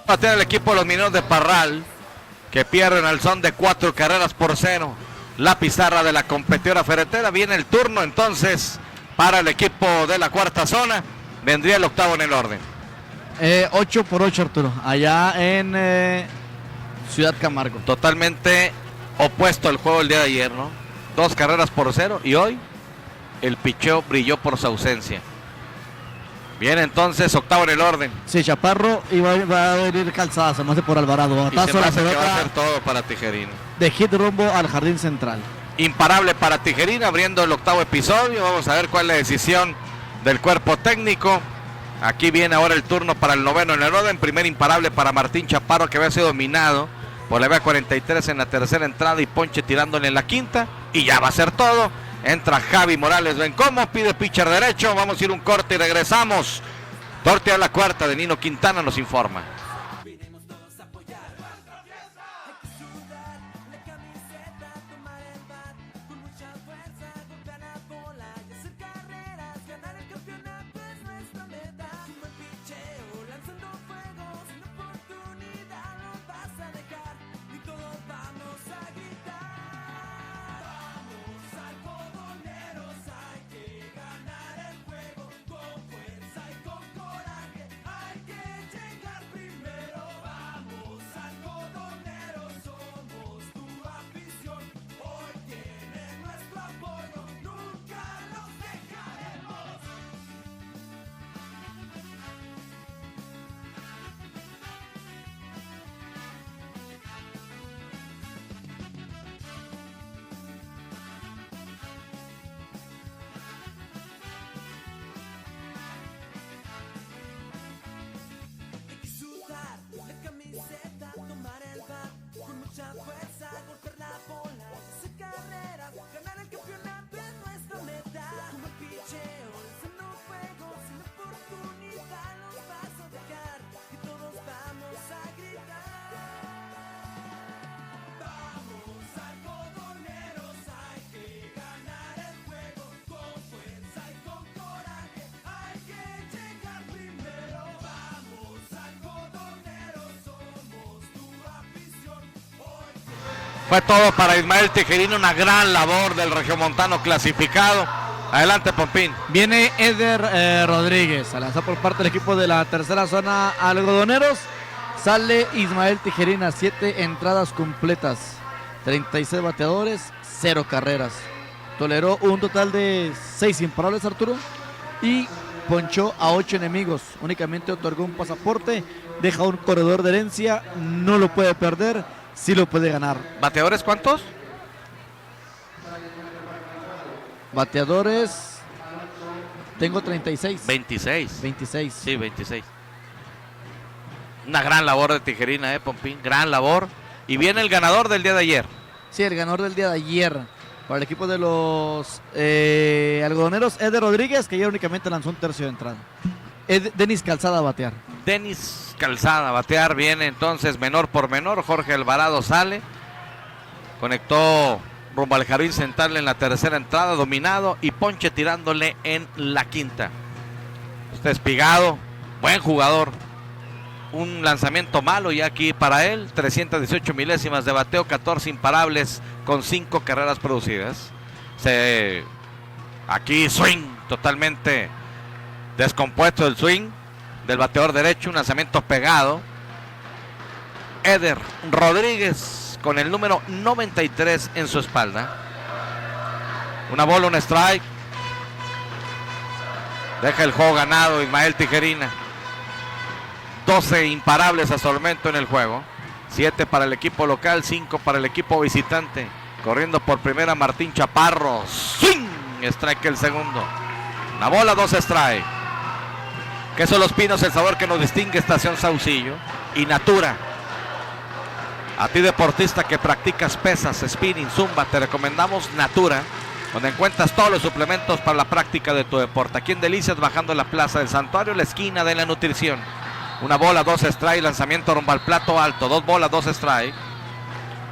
Batea el equipo de los Mineros de Parral, que pierden al son de 4-0. La pizarra de la competidora ferretera. Viene el turno entonces para el equipo de la cuarta zona. Vendría el octavo en el orden. 8-8, Arturo. Allá en Ciudad Camargo. Totalmente opuesto al juego el día de ayer, ¿no? 2-0 y hoy el picheo brilló por su ausencia. Viene entonces octavo en el orden. Sí, Chaparro y va a venir Calzada, se me hace por Alvarado. Y se me la hace que va a pelota hacer todo para Tijerina. de hit rumbo al jardín central. Imparable para Tijerina, abriendo el octavo episodio. Vamos a ver cuál es la decisión del cuerpo técnico. Aquí viene ahora el turno para el noveno en el orden. Primer imparable para Martín Chaparro, que había sido dominado por la BA43 en la tercera entrada y Ponche tirándole en la quinta. Y ya va a ser todo. Entra Javi Morales Bencomo, pide pitcher derecho. Vamos a ir un corte y regresamos. Torte a la cuarta de Nino Quintana nos informa. Fue todo para Ismael Tijerina, una gran labor del regiomontano clasificado. Adelante, Pompín. Viene Eder Rodríguez a lanzar por parte del equipo de la tercera zona Algodoneros. Sale Ismael Tijerina, 7 entradas completas, 36 bateadores, 0 carreras. Toleró un total de 6 imparables, Arturo, y ponchó a 8 enemigos. Únicamente otorgó un pasaporte, deja un corredor de herencia, no lo puede perder, sí lo puede ganar. ¿Bateadores cuántos? Bateadores, tengo 36. 26. 26. Sí, 26. Una gran labor de Tijerina, Pompín, gran labor. Y viene el ganador del día de ayer. Sí, el ganador del día de ayer para el equipo de los algodoneros, Eder Rodríguez, que ya únicamente lanzó un tercio de entrada. Denis Calzada a batear. Denis Calzada a batear, viene entonces menor por menor. Jorge Alvarado sale, conectó rumbo al jardín central en la tercera entrada, dominado, y Ponche tirándole en la quinta. Está Espigado, buen jugador. Un lanzamiento malo y aquí para él, 318 milésimas de bateo, 14 imparables con 5 carreras producidas. Aquí swing totalmente descompuesto el swing del bateador derecho, un lanzamiento pegado. Eder Rodríguez con el número 93 en su espalda. Una bola, un strike. Deja el juego ganado Ismael Tijerina. 12 imparables hasta el momento en el juego. 7 para el equipo local, 5 para el equipo visitante. Corriendo por primera Martín Chaparro. ¡Swing! Strike el segundo. Una bola, 2 strike. Queso Los Pinos, el sabor que nos distingue. Estación Saucillo y Natura. A ti, deportista que practicas pesas, spinning, zumba, te recomendamos Natura, donde encuentras todos los suplementos para la práctica de tu deporte. Aquí en Delicias, bajando la Plaza del Santuario, la esquina de la nutrición. Una bola, 2 strike, lanzamiento rumbo al plato alto. 2 bolas, 2 strike.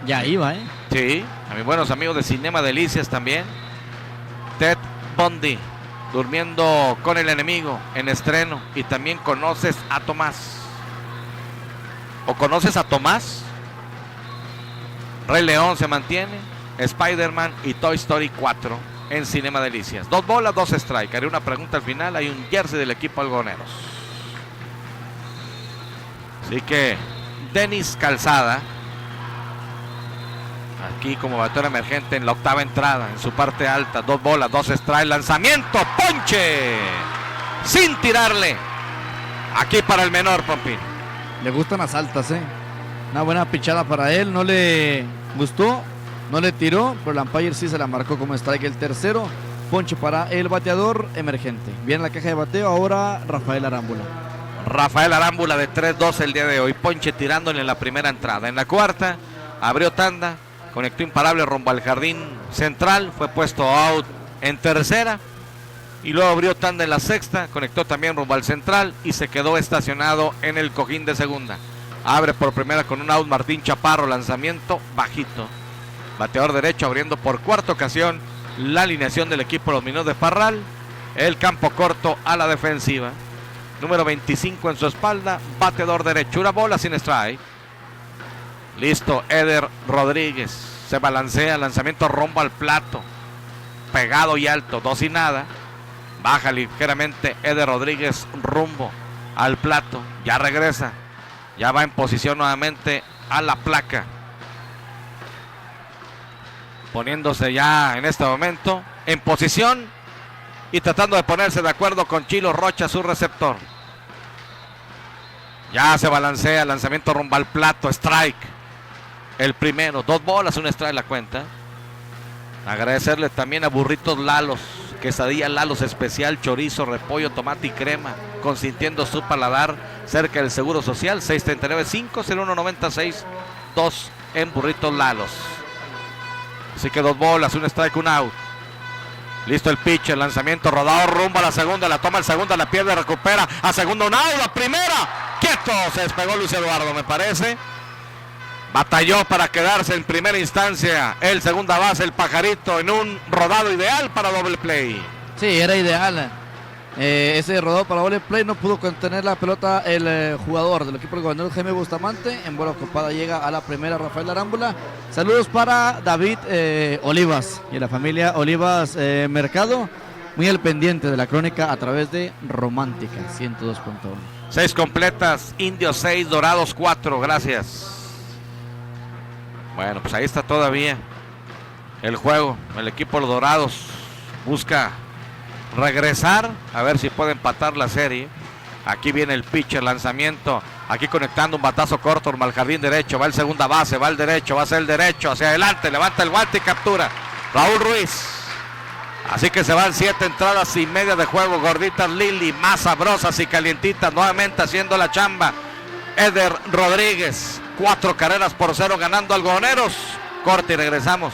Ya iba, Sí, a mis buenos amigos de Cinema Delicias también. Ted Bundy, durmiendo con el enemigo en estreno. Y también conoces a Tomás. ¿O conoces a Tomás? Rey León se mantiene, Spider-Man y Toy Story 4 en Cinema Delicias. 2 bolas, 2 strike. Haré una pregunta al final. Hay un jersey del equipo algoneros. Así que Denis Calzada, aquí como bateador emergente en la octava entrada, en su parte alta. 2 bolas, 2 strike. Lanzamiento, ponche, sin tirarle. Aquí para el menor, Pompín. Le gustan las altas, Una buena pichada para él. No le gustó, no le tiró, pero el umpire sí se la marcó como strike. El tercero, ponche para el bateador emergente. Viene la caja de bateo ahora Rafael Arámbula. Rafael Arámbula de 3-2 el día de hoy. Ponche tirándole en la primera entrada. En la cuarta, abrió tanda, conectó imparable rumbo al jardín central. Fue puesto out en tercera. Y luego abrió tanda en la sexta, conectó también rumbo al central y se quedó estacionado en el cojín de segunda. Abre por primera con un out Martín Chaparro, lanzamiento bajito. Bateador derecho abriendo por cuarta ocasión la alineación del equipo de los Mineros de Parral. El campo corto a la defensiva. Número 25 en su espalda, bateador derecho. Una bola sin strike. Listo, Eder Rodríguez. Se balancea, lanzamiento rumbo al plato. Pegado y alto, 2 y nada. Baja ligeramente Eder Rodríguez rumbo al plato. Ya regresa. Ya va en posición nuevamente a la placa. Poniéndose ya en este momento en posición y tratando de ponerse de acuerdo con Chilo Rocha, su receptor. Ya se balancea, lanzamiento rumbo al plato, strike. El primero, 2 bolas, un strike la cuenta. Agradecerle también a Burritos Lalos, quesadilla Lalos especial, chorizo, repollo, tomate y crema, consintiendo su paladar, cerca del Seguro Social, 639-501-96-2 en Burritos Lalos. Así que 2 bolas, un strike, un out. Listo el pitch, el lanzamiento rodado rumbo a la segunda, la toma el segundo, la pierde, recupera, a segunda un out, la primera, quieto, se despegó Luis Eduardo, me parece. Batalló para quedarse en primera instancia el segunda base, el Pajarito, en un rodado ideal para doble play. Sí, era ideal. Ese rodado para doble play no pudo contener la pelota el jugador del equipo del gobernador Jaime Bustamante. En bola ocupada llega a la primera Rafael Arámbula. Saludos para David Olivas y la familia Olivas Mercado. Muy al pendiente de la crónica a través de Romántica 102.1. 6 completas, Indios 6, Dorados 4, gracias. Bueno, pues ahí está todavía el juego. El equipo de los Dorados busca regresar, a ver si puede empatar la serie. Aquí viene el pitcher, lanzamiento. Aquí conectando un batazo corto al jardín derecho. Va el segunda base, va el derecho, va a ser el derecho. Hacia adelante, levanta el guante y captura Raúl Ruiz. Así que se van 7 entradas y media de juego. Gorditas Lili, más sabrosas y calientitas. Nuevamente haciendo la chamba Eder Rodríguez. 4 carreras por 0 ganando Algodoneros. Corte y regresamos.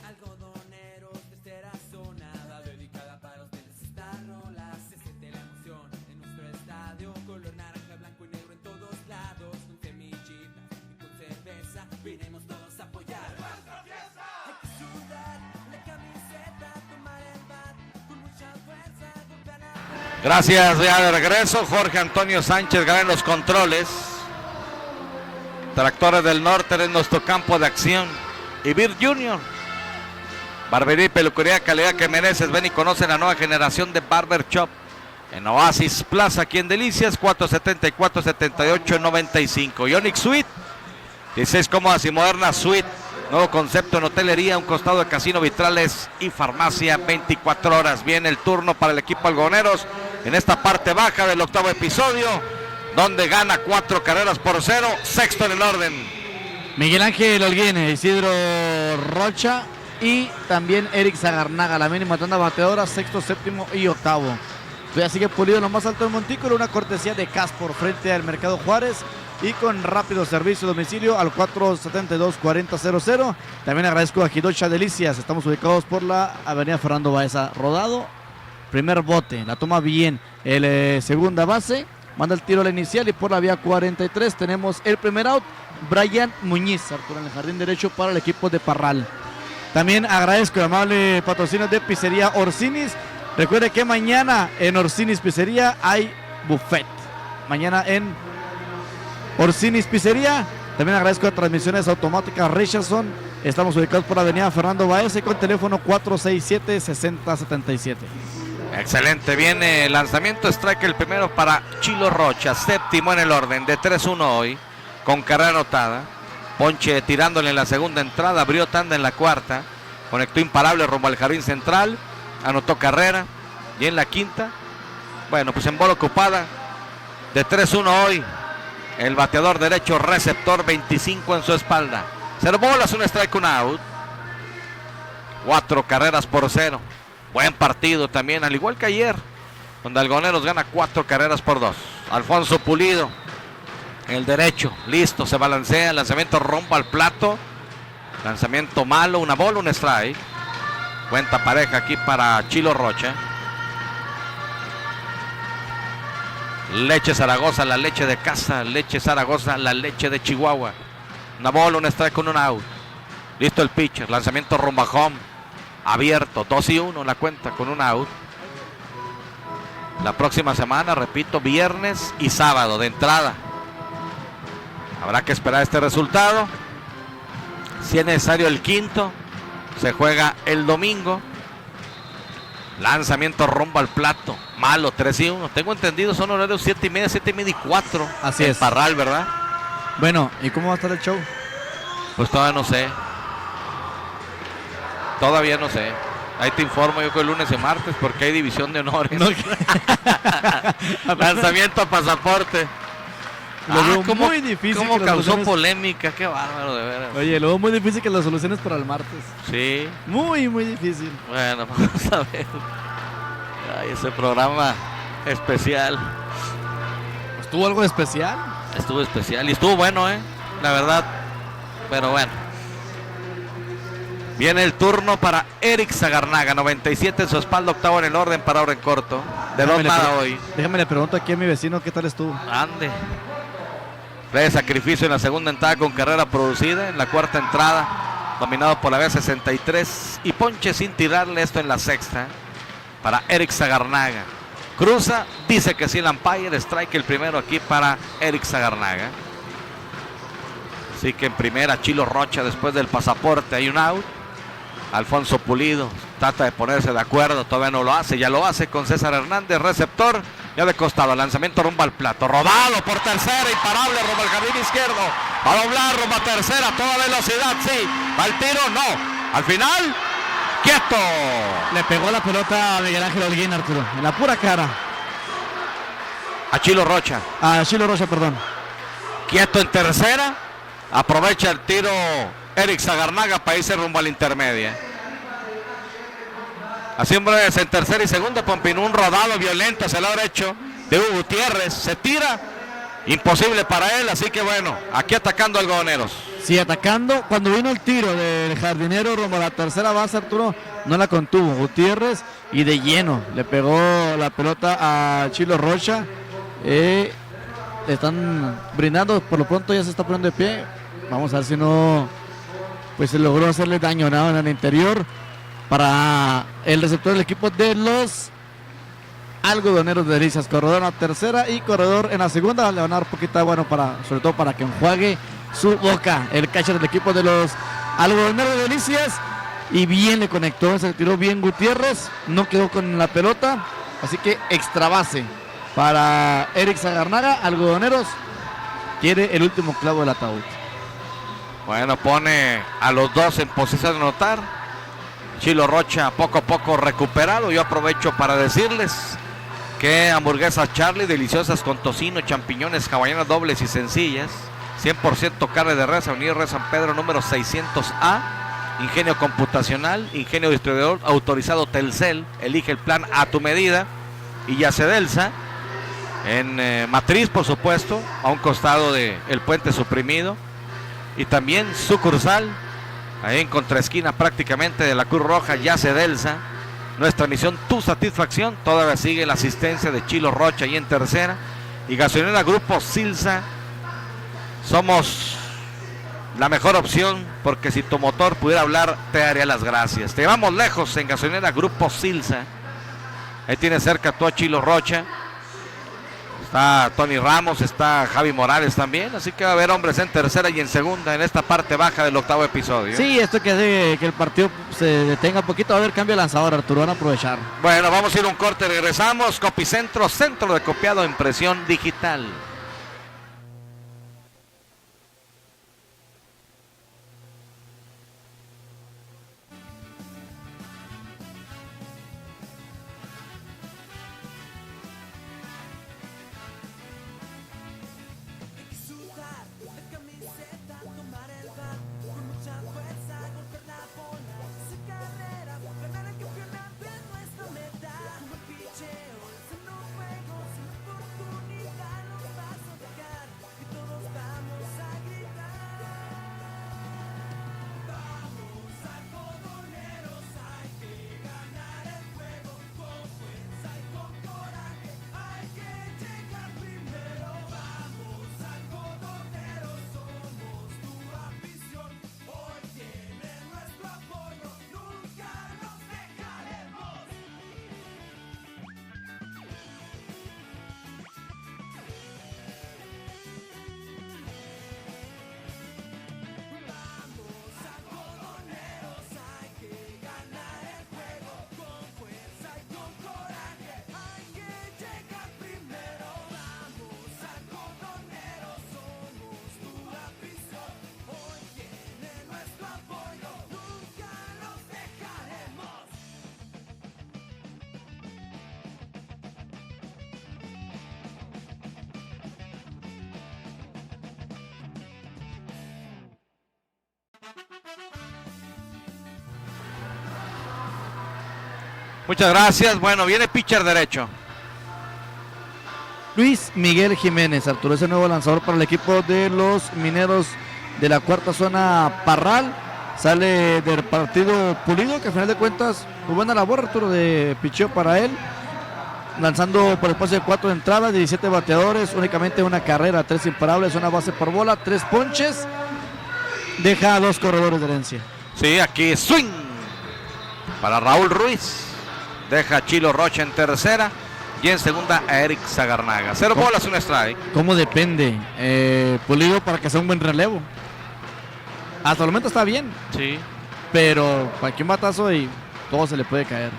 Algodoneros, tercera zona, va dedicada para ustedes esta rola. Se siente la emoción en nuestro estadio, color naranja, blanco y negro en todos lados, con semillitas y con cerveza, vinimos todos a apoyar nuestra fiesta. Hay que sudar. Gracias, ya de regreso. Jorge Antonio Sánchez gana en los controles. Tractores del Norte en nuestro campo de acción. Y Vir Junior. Barbería y peluquería, calidad que mereces. Ven y conoce la nueva generación de Barber Shop en Oasis Plaza, aquí en Delicias, 474-7895. Ionic Suite, 16 cómodas y modernas suite. Nuevo concepto en hotelería, un costado de casino, vitrales y farmacia 24 horas. Viene el turno para el equipo algoneros en esta parte baja del octavo episodio, donde gana 4-0, sexto en el orden. Miguel Ángel Holguín, Isidro Rocha y también Eric Zagarnaga, la mínima tanda bateadora, sexto, séptimo y octavo. Todavía sigue Pulido en lo más alto del montículo, una cortesía de Caspor frente al Mercado Juárez y con rápido servicio a domicilio al 472-4000. También agradezco a Jidocha Delicias, estamos ubicados por la avenida Fernando Baeza. Rodado, primer bote, la toma bien el segunda base, manda el tiro a la inicial y por la vía 43 tenemos el primer out. Brian Muñiz, Arturo, en el jardín derecho para el equipo de Parral. También agradezco el amable patrocinio de Pizzería Orsinis. Recuerde que mañana en Orsinis Pizzería hay buffet. Mañana en Orsinis Pizzería. También agradezco a Transmisiones Automáticas Richardson. Estamos ubicados por la avenida Fernando Baez con teléfono 467-6077. Excelente, viene el lanzamiento strike el primero para Chilo Rocha, séptimo en el orden, de 3-1 hoy, con carrera anotada. Ponche tirándole en la segunda entrada, abrió tanda en la cuarta, conectó imparable rumbo al jardín central, anotó carrera, y en la quinta, bueno, pues en bola ocupada, de 3-1 hoy, el bateador derecho receptor, 25 en su espalda. 0 bolas, un strike, un out. 4-0. Buen partido también, al igual que ayer, donde Algoneros gana 4-2. Alfonso Pulido, el derecho, listo, se balancea, el lanzamiento rompe al plato. Lanzamiento malo, una bola, un strike. Cuenta pareja aquí para Chilo Rocha. Leche Zaragoza, la leche de casa. Leche Zaragoza, la leche de Chihuahua. Una bola, un strike con un out. Listo el pitcher, lanzamiento rumbo a home. Abierto, 2-1 la cuenta con un out. La próxima semana, repito, viernes y sábado de entrada. Habrá que esperar este resultado. Si es necesario el quinto, se juega el domingo. Lanzamiento rumbo al plato. Malo, 3-1. Tengo entendido, son horarios 7:30, 7:30 y 4. Así en es. Parral, ¿verdad? Bueno, ¿y cómo va a estar el show? Pues todavía no sé. Todavía no sé. Ahí te informo yo que el lunes y martes porque hay división de honores. No. Lanzamiento a pasaporte. Lo veo muy difícil. ¿Cómo causó polémica? Qué bárbaro, de veras. Oye, lo veo muy difícil que lo soluciones para el martes. Sí. Muy, muy difícil. Bueno, vamos a ver. Ay, ese programa especial. ¿Estuvo algo especial? Estuvo especial y estuvo bueno, la verdad. Pero bueno. Viene el turno para Eric Zagarnaga, 97 en su espalda, octavo en el orden para ahora en corto. De dos nada hoy. Déjame le pregunto aquí a mi vecino qué tal estuvo. Ande. De sacrificio en la segunda entrada con carrera producida. En la cuarta entrada, dominado por la B63. Y ponche sin tirarle, esto en la sexta. Para Eric Zagarnaga. Cruza, dice que sí el umpire. Strike el primero aquí para Eric Zagarnaga. Así que en primera Chilo Rocha después del pasaporte hay un out. Alfonso Pulido trata de ponerse de acuerdo, todavía no lo hace, ya lo hace con César Hernández, receptor, ya de costado, lanzamiento rumbo al plato, rodado por tercera, imparable rumbo al jardín izquierdo, va a doblar rumbo a tercera, toda velocidad, sí, va al tiro, no, al final, quieto. Le pegó la pelota a Miguel Ángel Holguín, Arturo, en la pura cara. A Chilo Rocha. A Chilo Rocha, perdón. Quieto en tercera, aprovecha el tiro Eric Zagarnaga para irse rumbo a la intermedia. Así hombre en tercera y segunda, Pompino, un rodado violento hacia el lado derecho de Hugo Gutiérrez, se tira, imposible para él, así que bueno, aquí atacando Algodoneros. Sí, atacando, cuando vino el tiro del jardinero rumbo a la tercera base, Arturo, no la contuvo Gutiérrez y de lleno le pegó la pelota a Chilo Rocha. Le están brindando, por lo pronto ya se está poniendo de pie, vamos a ver si no, pues se logró hacerle daño nada en el interior para el receptor del equipo de los Algodoneros de Delicias, corredor en la tercera y corredor en la segunda. Le van a dar poquita, bueno, sobre todo para que enjuague su boca. El catcher del equipo de los Algodoneros de Delicias. Y bien le conectó, se tiró bien Gutiérrez, no quedó con la pelota. Así que extra base para Eric Zagarnaga. Algodoneros quiere el último clavo del ataúd. Bueno, pone a los dos en posición de anotar. Chilo Rocha poco a poco recuperado. Yo aprovecho para decirles que hamburguesas Charlie, deliciosas con tocino, champiñones, hawaianas dobles y sencillas. 100% carne de res, Avenida Res San Pedro, número 600A. Ingenio computacional, Ingenio distribuidor autorizado Telcel. Elige el plan a tu medida. Y Yacedelsa, en Matriz, por supuesto, a un costado del puente suprimido. Y también sucursal, ahí en contraesquina prácticamente de la Cruz Roja, Yacedelsa. Nuestra misión, tu satisfacción. Todavía sigue la asistencia de Chilo Rocha ahí en tercera. Y gasolinera Grupo Silsa. Somos la mejor opción, porque si tu motor pudiera hablar, te haría las gracias. Te llevamos lejos en gasolinera Grupo Silsa. Ahí tienes cerca tú a Chilo Rocha. Está Tony Ramos, está Javi Morales también. Así que va a haber hombres en tercera y en segunda en esta parte baja del octavo episodio. Sí, esto que hace que el partido se detenga un poquito. Va a haber cambio de lanzador, Arturo, van a aprovechar. Bueno, vamos a ir a un corte, regresamos. Copicentro, centro de copiado, impresión digital. Muchas gracias. Bueno, viene pitcher derecho. Luis Miguel Jiménez, Arturo, es el nuevo lanzador para el equipo de los Mineros de la cuarta zona Parral. Sale del partido Pulido, que al final de cuentas, muy buena labor, Arturo, de picheo para él. Lanzando por espacio de 4 entradas, 17 bateadores, únicamente una carrera, 3 imparables, una base por bola, 3 ponches. Deja a 2 corredores de herencia. Sí, aquí swing para Raúl Ruiz. Deja a Chilo Rocha en tercera. Y en segunda a Eric Zagarnaga. 0 bolas, un strike. ¿Cómo depende Pulido para que sea un buen relevo? Hasta el momento está bien. Sí. Pero aquí un batazo y todo se le puede caer.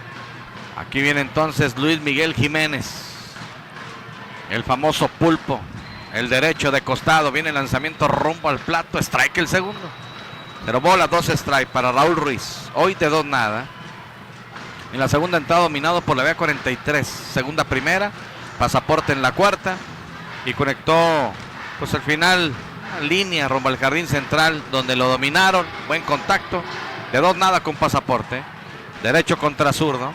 Aquí viene entonces Luis Miguel Jiménez. El famoso pulpo. El derecho de costado. Viene el lanzamiento rumbo al plato. Strike el segundo. 0 bolas, 2 strike para Raúl Ruiz. Hoy de 2 nada. En la segunda entrada dominado por la vía 43. Segunda primera. Pasaporte en la cuarta. Y conectó pues al final línea rumbo al jardín central donde lo dominaron. Buen contacto. De 2 nada con Pasaporte. Derecho contra zurdo.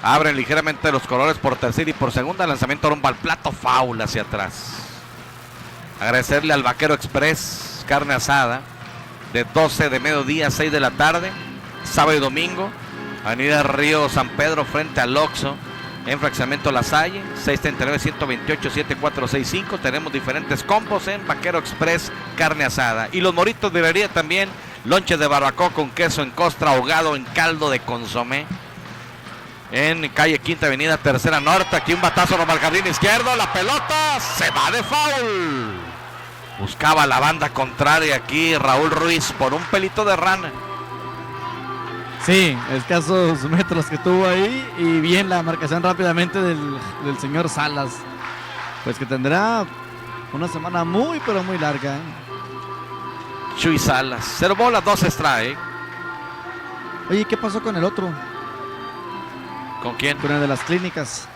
Abren ligeramente los colores por tercera y por segunda. Lanzamiento rumbo al plato. Foul hacia atrás. Agradecerle al Vaquero Express carne asada. De 12 de mediodía a 6 de la tarde. Sábado y domingo. Avenida Río San Pedro frente al Oxxo, en fraccionamiento La Salle, 639-128-7465. Tenemos diferentes combos en Vaquero Express carne asada. Y los Moritos de Librería también, lonches de barbacoa con queso en costra, ahogado en caldo de consomé. en calle Quinta Avenida, Tercera Norte. Aquí un batazo rumbo al jardín izquierdo. La pelota se va de foul. Buscaba la banda contraria aquí Raúl Ruiz por un pelito de rana. Sí, escasos metros que tuvo ahí y bien la marcación rápidamente del señor Salas. Pues que tendrá una semana muy pero muy larga. Chuy Salas, 0 bolas, 2 strike. Oye, ¿qué pasó con el otro? ¿Con quién? Con el de las clínicas.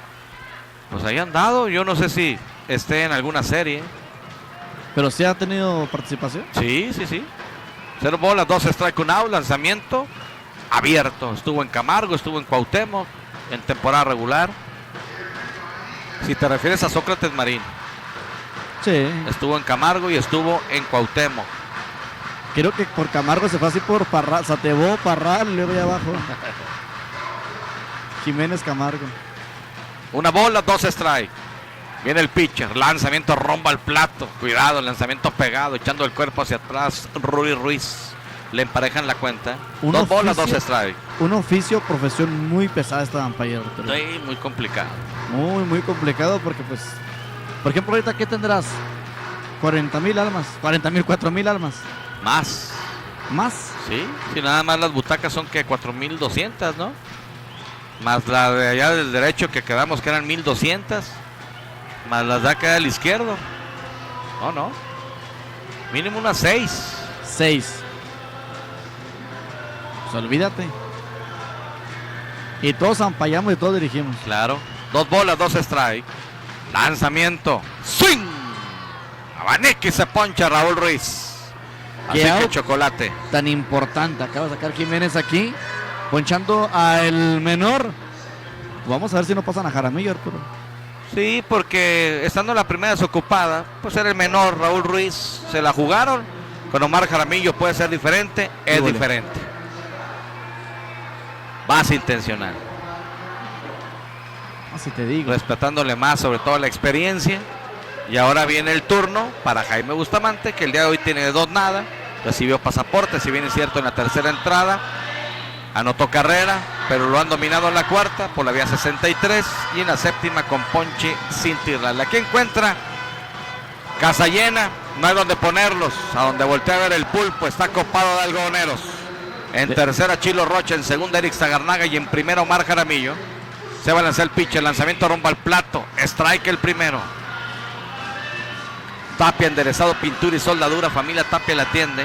Pues ahí han dado, yo no sé si esté en alguna serie. ¿Pero sí ha tenido participación? Sí. 0 bolas, 2 strike, un out, lanzamiento abierto. Estuvo en Camargo, estuvo en Cuauhtémoc en temporada regular. Si te refieres a Sócrates Marín. Sí. Estuvo en Camargo y estuvo en Cuauhtémoc. Creo que por Camargo se fue así por Parral, Satebó, Parral y luego allá abajo. Jiménez Camargo. 1 bola, 2 strike. Viene el pitcher, lanzamiento rombo al plato. Cuidado, el lanzamiento pegado, echando el cuerpo hacia atrás. Rudy Ruiz. Le emparejan la cuenta. 2 bolas, 2 strike. Un oficio, profesión muy pesada esta umpire. Sí, muy complicado. Muy complicado porque pues, por ejemplo, ahorita ¿qué tendrás? 40,000 almas, 4,000 almas. Más. ¿Más? Sí, si nada más las butacas son que 4,200, ¿no? Más la de allá del derecho que quedamos que eran 1,200. Más las de acá del izquierdo. No. Mínimo unas 6. 6. Pues olvídate. Y todos ampallamos y todos dirigimos. Claro. 2 bolas, 2 strike. Lanzamiento. ¡Swing! Abanique y se poncha Raúl Ruiz. Así ¿Qué que out chocolate. tan importante? Acaba de sacar Jiménez aquí, ponchando al menor. Vamos a ver si no pasan a Jaramillo, Arturo. Sí, porque estando la primera desocupada, pues era el menor Raúl Ruiz. Se la jugaron. Con Omar Jaramillo puede ser diferente. Es Híjole. diferente. Base intencional. Así te digo. Respetándole más, sobre todo la experiencia. Y ahora viene el turno para Jaime Bustamante, que el día de hoy tiene 2 nada. Recibió pasaporte, si bien es cierto, en la tercera entrada. Anotó carrera, pero lo han dominado en la cuarta por la vía 63 y en la séptima con ponche sin tirarla. Aquí encuentra casa llena, no hay donde ponerlos. A donde voltea a ver el pulpo, está copado de algodoneros. En tercera Chilo Rocha, en segunda Eric Zagarnaga y en primera Omar Jaramillo. Se va a lanzar el pitch, el lanzamiento rumbo al plato. Strike el primero. Tapia enderezado, pintura y soldadura. Familia Tapia la atiende.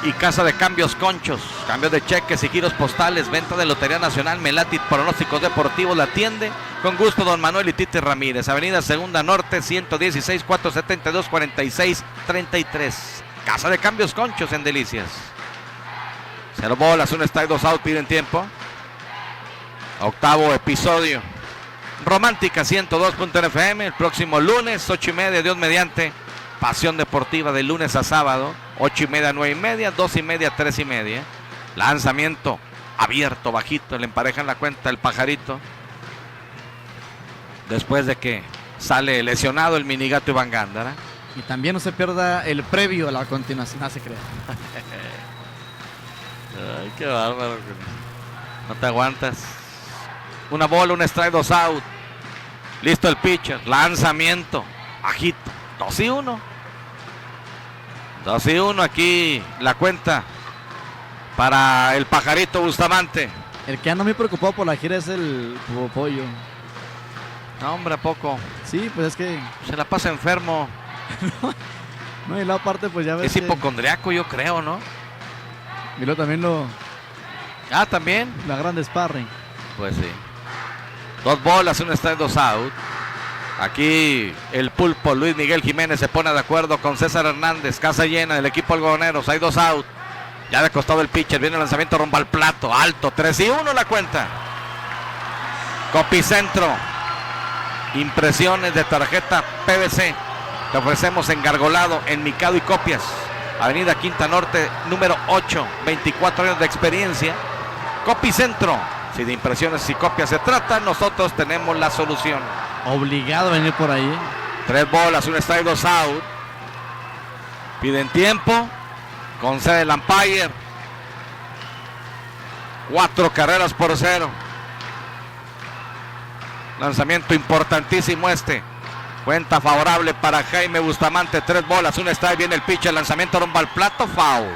Y Casa de Cambios Conchos. Cambios de cheques y giros postales. Venta de Lotería Nacional. Melatit Pronósticos Deportivos la atiende. Con gusto don Manuel y Tite Ramírez. Avenida Segunda Norte 116 472 46 33. Casa de Cambios Conchos en Delicias. 0 bolas, 1 strike, 2 out, piden tiempo. Octavo episodio. Romántica 102.fm. El próximo lunes, 8:30, Dios mediante. Pasión Deportiva de lunes a sábado. 8:30, 9:30, 2:30, 3:30. Lanzamiento abierto, bajito. Le emparejan la cuenta el pajarito. Después de que sale lesionado el minigato Iván Gándara. Y también no se pierda el previo a la continuación. No se crea. Ay, qué bárbaro. No te aguantas. 1 bola, 1 strike, 2 out. Listo el pitcher. Lanzamiento. Bajito. 2-1. 2-1 aquí la cuenta para el pajarito Bustamante. El que anda muy preocupado por la gira es el Pollo. No, hombre, ¿a poco? Sí, pues es que. Se la pasa enfermo. No, y la parte, pues ya ves. Es hipocondriaco, yo creo, ¿no? Y luego también Ah, también. la grande sparring. Pues sí. 2 bolas, 1 strike, 2 out. Aquí el pulpo Luis Miguel Jiménez se pone de acuerdo con César Hernández. Casa llena del equipo algodoneros. Hay 2 out. Ya de costado el pitcher. Viene el lanzamiento rumbo al plato. Alto. 3-1 la cuenta. Copicentro. Impresiones de tarjeta PVC. Te ofrecemos engargolado, enmicado y copias. Avenida Quinta Norte, número 8. 24 años de experiencia. Copicentro. Si de impresiones y copias se trata, nosotros tenemos la solución. Obligado a venir por ahí. 3 bolas, 1 strike, 2 out. Piden tiempo. Concede el umpire. 4 carreras por 0. Lanzamiento importantísimo este. Cuenta favorable para Jaime Bustamante. 3 bolas, un strike. Viene el pitcher. Lanzamiento rumbo al plato. Foul.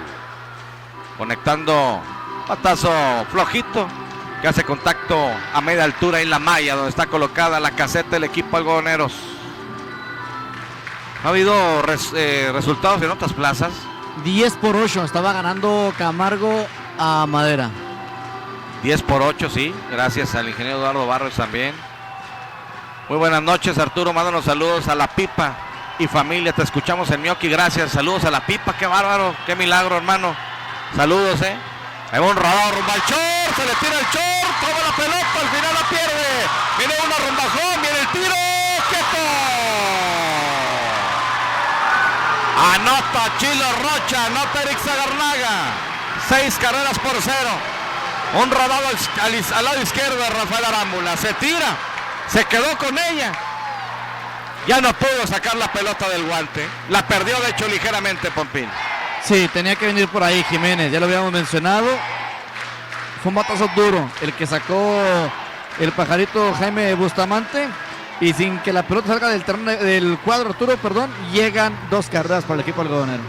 Conectando. Patazo flojito. Que hace contacto a media altura en la malla. Donde está colocada la caseta del equipo algodoneros. ¿Ha habido resultados en otras plazas? 10-8. Estaba ganando Camargo a Madera. 10-8, sí. Gracias al ingeniero Eduardo Barros también. Muy buenas noches, Arturo. Mándanos saludos a la Pipa y familia. Te escuchamos en Mioki. Gracias. Saludos a la Pipa. Qué bárbaro. Qué milagro, hermano. Saludos, Hay un rodado rumbo al short. Se le tira el short. Toma la pelota. Al final la pierde. Viene una rumbajón. Viene el tiro. ¡Quieto! Anota Chilo Rocha. Anota Eric Zagarnaga. 6 carreras por 0. Un rodado al lado izquierdo de Rafael Arámbula. Se tira. Se quedó con ella. Ya no pudo sacar la pelota del guante. La perdió de hecho ligeramente, Pompín. Sí, tenía que venir por ahí Jiménez. Ya lo habíamos mencionado. Fue un batazo duro el que sacó el pajarito Jaime Bustamante. Y sin que la pelota salga del terreno del cuadro, Arturo, llegan 2 carreras para el equipo algodonero.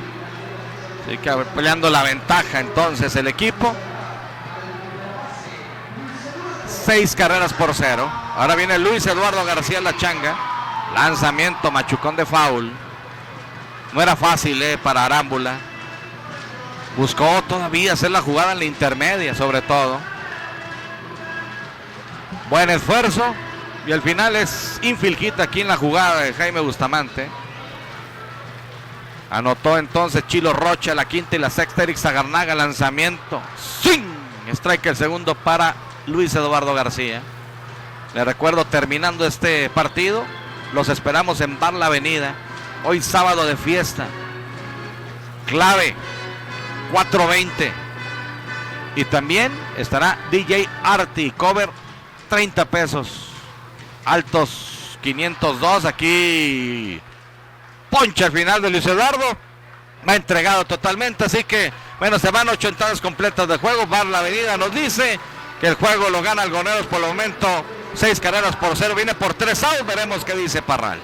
Sí, que peleando la ventaja entonces el equipo. 6 carreras por 0. Ahora viene Luis Eduardo García La Changa. Lanzamiento, machucón de foul. No era fácil para Arámbula. Buscó todavía hacer la jugada en la intermedia, sobre todo. Buen esfuerzo. Y al final es infield hit aquí en la jugada de Jaime Bustamante. Anotó entonces Chilo Rocha, la quinta y la sexta Eric Zagarnaga. Lanzamiento. ¡Swing! Strike el segundo para Luis Eduardo García. Le recuerdo, terminando este partido, los esperamos en Bar La Avenida. Hoy sábado de fiesta. Clave 4:20. Y también estará DJ Arti. Cover 30 pesos. Altos 502. Aquí poncha al final de Luis Eduardo. Me ha entregado totalmente. Así que, bueno, se van 8 entradas completas de juego. Bar La Avenida nos dice que el juego lo gana Algodoneros por el momento. 6 carreras por 0. Viene por 3 outs. Veremos qué dice Parral.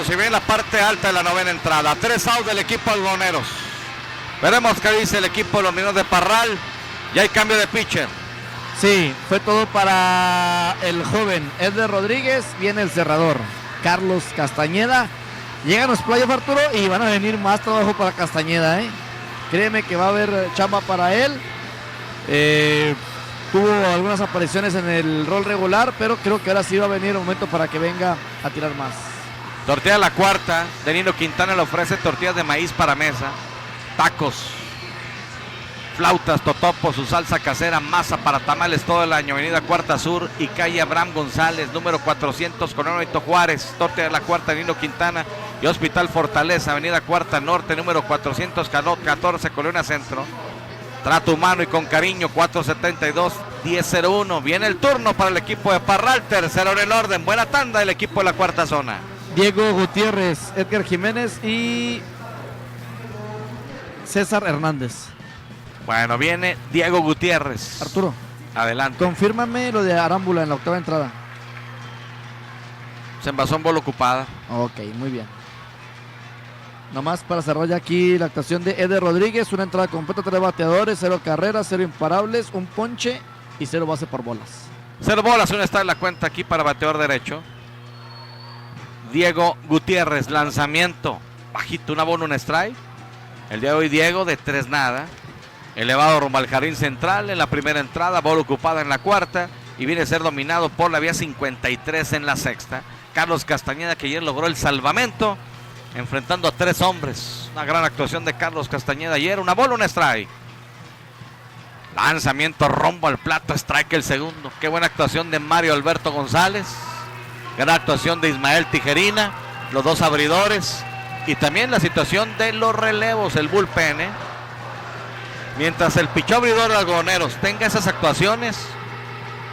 Se ve en la parte alta de la novena entrada. 3 outs del equipo algodoneros. Veremos qué dice el equipo de los Mineros de Parral. Ya hay cambio de pitcher. Sí, fue todo para el joven Edler Rodríguez. Viene el cerrador Carlos Castañeda. Llegan los playoffs, Arturo, y van a venir más trabajo para Castañeda. Créeme que va a haber chamba para él. Tuvo algunas apariciones en el rol regular, pero creo que ahora sí va a venir el momento para que venga a tirar más. Tortilla la cuarta. Danilo Quintana le ofrece tortillas de maíz para mesa. Tacos. flautas, totopo, su salsa casera, masa para tamales todo el año. Avenida Cuarta Sur y calle Abraham González, número 400, Colonia Benito Juárez, Norte de la Cuarta, Nino Quintana y Hospital Fortaleza, Avenida Cuarta Norte, número 414, Colonia Centro. Trato humano y con cariño, 472-1001. Viene el turno para el equipo de Parral, tercero en el orden. Buena tanda del equipo de la cuarta zona. Diego Gutiérrez, Edgar Jiménez y César Hernández. Bueno, viene Diego Gutiérrez. Arturo, adelante. confírmame lo de Arámbula en la octava entrada. Se envasó en bola ocupada. Ok, muy bien. Nomás para cerrar ya aquí la actuación de Eder Rodríguez. Una entrada completa, 3 bateadores, 0 carreras, 0 imparables, un ponche y 0 base por bolas. 0 bolas, una está en la cuenta aquí para bateador derecho. Diego Gutiérrez, lanzamiento bajito, una bola, un strike. El día de hoy Diego de 3 nada. Elevado rumbo al jardín central en la primera entrada, bola ocupada en la cuarta y viene a ser dominado por la vía 53 en la sexta. Carlos Castañeda, que ayer logró el salvamento enfrentando a 3 hombres. Una gran actuación de Carlos Castañeda ayer. Una bola, un strike. Lanzamiento rombo al plato, strike el segundo. Qué buena actuación de Mario Alberto González. Gran actuación de Ismael Tijerina, los 2 abridores. Y también la situación de los relevos, el bullpen. Mientras el pichó abridor de Algodoneros tenga esas actuaciones.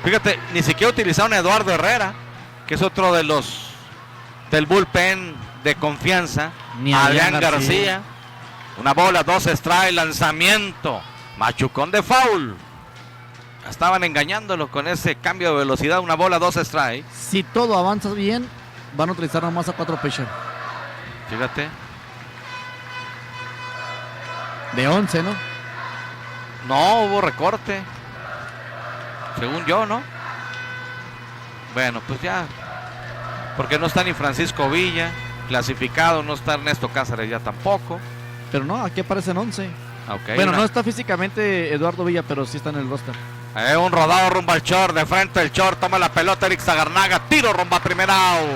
Fíjate, ni siquiera utilizaron a Eduardo Herrera, que es otro de los del bullpen de confianza. Ni a Adrián García. García. Una bola, 2 strike, lanzamiento. Machucón de foul. Estaban engañándolo con ese cambio de velocidad. Una bola, 2 strike. Si todo avanza bien, van a utilizar nomás a 4 pitchers. Fíjate. De 11, ¿no? No, hubo recorte. Según yo, ¿no? Bueno, pues ya. Porque no está ni Francisco Villa clasificado, no está Ernesto Cáceres ya tampoco. Pero no, aquí aparecen 11. Okay, Bueno, no está físicamente Eduardo Villa, pero sí está en el roster. Un rodado rumbo al short, de frente el short, toma la pelota Eric Zagarnaga, tiro rumbo a primera out.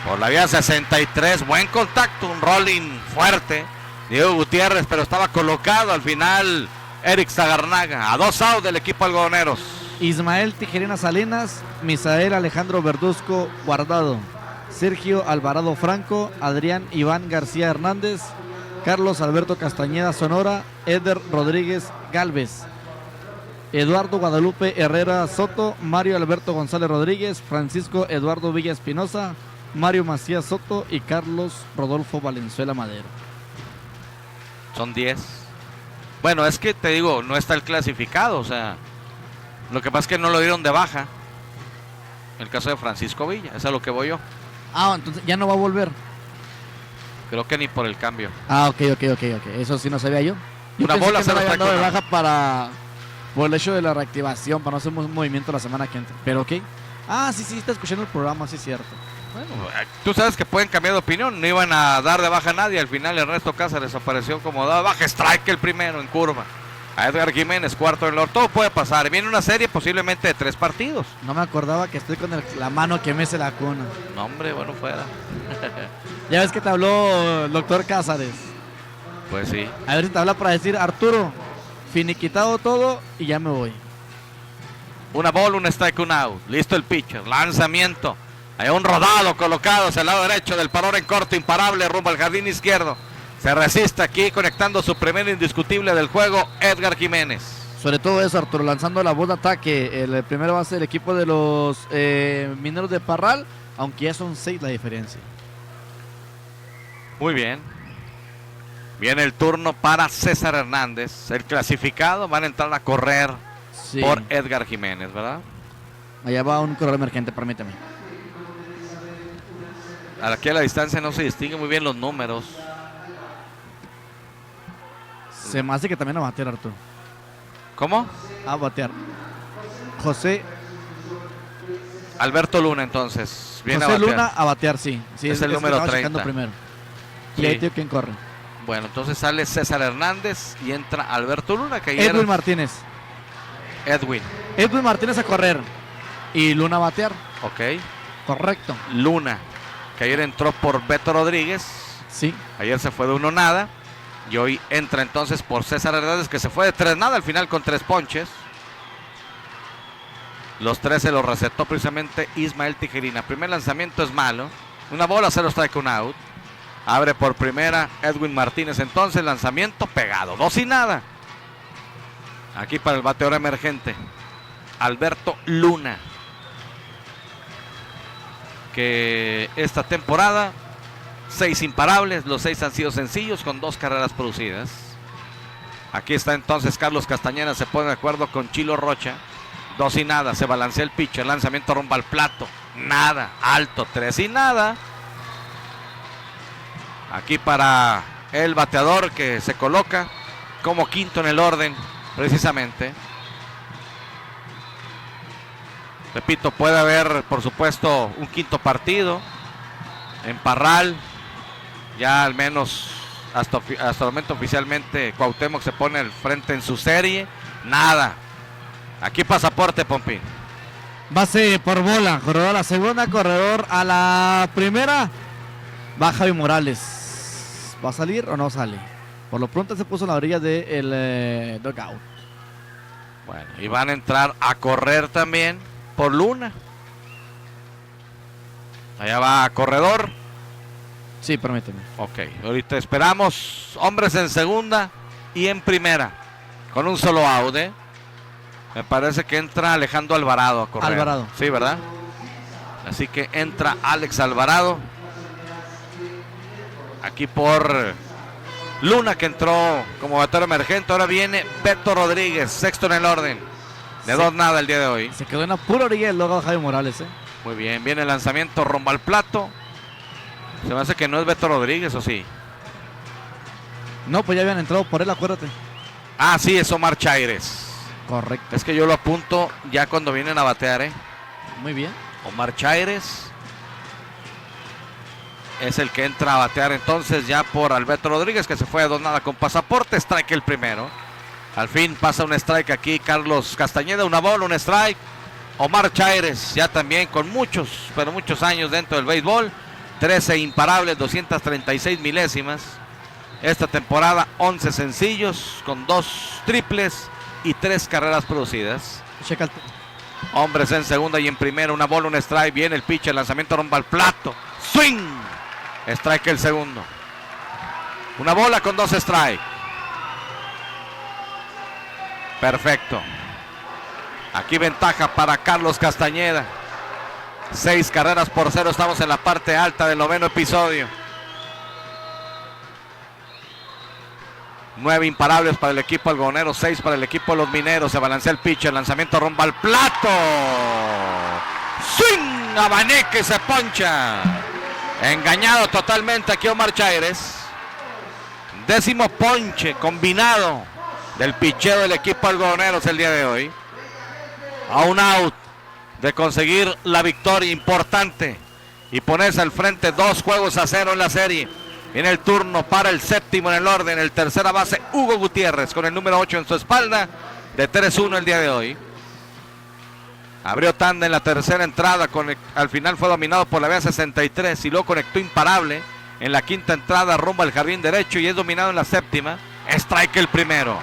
Por la vía 63, buen contacto, un rolling fuerte. Diego Gutiérrez, pero estaba colocado al final Eric Zagarnaga. A 2 outs del equipo Algodoneros. Ismael Tijerina Salinas, Misael Alejandro Verduzco Guardado, Sergio Alvarado Franco, Adrián Iván García Hernández, Carlos Alberto Castañeda Sonora, Eder Rodríguez Galvez, Eduardo Guadalupe Herrera Soto, Mario Alberto González Rodríguez, Francisco Eduardo Villa Espinosa, Mario Macías Soto y Carlos Rodolfo Valenzuela Madero. Son 10. Bueno, es que te digo, no está el clasificado, o sea, lo que pasa es que no lo dieron de baja. El caso de Francisco Villa, eso es a lo que voy yo. Ah, entonces ya no va a volver. Creo que ni por el cambio. Ah, ok. Eso sí no sabía yo. Yo Una pensé bola que se no lo le habían está dado de cobrando. baja por el hecho de la reactivación, para no hacer un movimiento la semana que entra. Pero ok. Ah, sí, está escuchando el programa, sí es cierto. Bueno, tú sabes que pueden cambiar de opinión. No iban a dar de baja a nadie. Al final Ernesto Cáceres apareció como dado de baja. Strike el primero en curva. A Edgar Jiménez, cuarto en el todo puede pasar. Viene una serie posiblemente de 3 partidos. No me acordaba que estoy con la mano que mece la cuna. No, hombre, bueno, fuera. Ya ves que te habló el doctor Cázares. Pues sí. A ver si te habla para decir, Arturo, finiquitado todo y ya me voy. Una bola, un strike, un out. Listo el pitcher. Lanzamiento. Hay un rodado colocado hacia el lado derecho del parón en corto, imparable, rumbo al jardín izquierdo. Se resiste aquí, conectando su primer indiscutible del juego, Edgar Jiménez. Sobre todo eso, Arturo, lanzando la voz de ataque. El primero base del equipo de los Mineros de Parral, aunque ya son 6 la diferencia. Muy bien. Viene el turno para César Hernández. El clasificado, van a entrar a correr Sí. por Edgar Jiménez, ¿verdad? Allá va un corredor emergente, permíteme. Aquí a la distancia no se distingue muy bien los números. Se me hace que también a batear, Arturo. ¿Cómo? A batear. José Alberto Luna, entonces. Viene José a batear. Luna a batear, sí. Sí, Es el que número estaba 30. checando primero. Sí. Y ahí tío, ¿quién corre? Bueno, entonces sale César Hernández y entra Alberto Luna, que ayer... Edwin Martínez. Edwin, Edwin Martínez a correr. Y Luna a batear. ok. Correcto. Luna, que ayer entró por Beto Rodríguez. Sí. Ayer se fue de 1 nada. Y hoy entra entonces por César Hernández, que se fue de 3-0 al final con 3 ponches. Los 3 se los recetó precisamente Ismael Tijerina. Primer lanzamiento es malo. Una bola, 0 strike, 1 out. Abre por primera Edwin Martínez. Entonces lanzamiento pegado, 2-0. Aquí para el bateador emergente Alberto Luna, que esta temporada 6 imparables, los 6 han sido sencillos con 2 carreras producidas. Aquí está entonces Carlos Castañeda, se pone de acuerdo con Chilo Rocha. 2-0, se balancea el pitcher, lanzamiento rumbo al plato, nada, alto, 3-0. Aquí para el bateador que se coloca como quinto en el orden, precisamente. Repito, puede haber, por supuesto, un quinto partido en Parral. Ya al menos hasta el momento oficialmente Cuauhtémoc se pone al frente en su serie. Nada. Aquí pasaporte, Pompín. Base por bola, corredor a la segunda, corredor a la primera. Va Javi Morales. ¿Va a salir o no sale? Por lo pronto se puso en la orilla del dugout. Bueno, y van a entrar a correr también por Luna. Allá va corredor. Sí, permíteme. Ok, ahorita esperamos hombres en segunda y en primera. Con un solo out, ¿eh? Me parece que entra Alejandro Alvarado a correr. Alvarado. Sí, ¿verdad? Así que entra Alex Alvarado. Aquí por Luna, que entró como bateador emergente. Ahora viene Beto Rodríguez, sexto en el orden. De 2-0 el día de hoy. Se quedó en la pura orilla del logo de Javi Morales, ¿eh? Muy bien, viene el lanzamiento rumbo al plato. Se me hace que no es Beto Rodríguez, ¿o sí? No, pues ya habían entrado por él, acuérdate. Ah, sí, es Omar Chaires. Correcto. Es que yo lo apunto ya cuando vienen a batear, ¿eh? Muy bien. Omar Chaires es el que entra a batear entonces ya por Alberto Rodríguez, que se fue de 2-0 con pasaporte. Strike el primero. Al fin pasa un strike aquí Carlos Castañeda, una bola, un strike. Omar Chaires ya también con muchos, pero muchos años dentro del béisbol. 13 imparables, 236 milésimas. Esta temporada 11 sencillos con 2 triples y 3 carreras producidas. Checa el... Hombres en segunda y en primera, una bola, un strike. Viene el pitcher, lanzamiento rumbo al plato. Swing. Strike el segundo. Una bola con 2 strikes. Perfecto. Aquí ventaja para Carlos Castañeda. 6 carreras por 0. Estamos en la parte alta del 9º episodio. 9 imparables para el equipo algodonero, 6 para el equipo de los mineros. Se balancea el pitcher, lanzamiento rumbo al plato. Swing, abaneque, se poncha. Engañado totalmente aquí Omar Chaires. 10º ponche combinado del picheo del equipo algodoneros el día de hoy. A un out de conseguir la victoria importante y ponerse al frente 2-0 en la serie. Viene el turno para el séptimo en el orden, el tercera base Hugo Gutiérrez con el número 8 en su espalda, de 3-1 el día de hoy. Abrió tanda en la tercera entrada, al final fue dominado por la vía 63 y luego conectó imparable en la quinta entrada rumbo al jardín derecho y es dominado en la séptima. Strike el primero.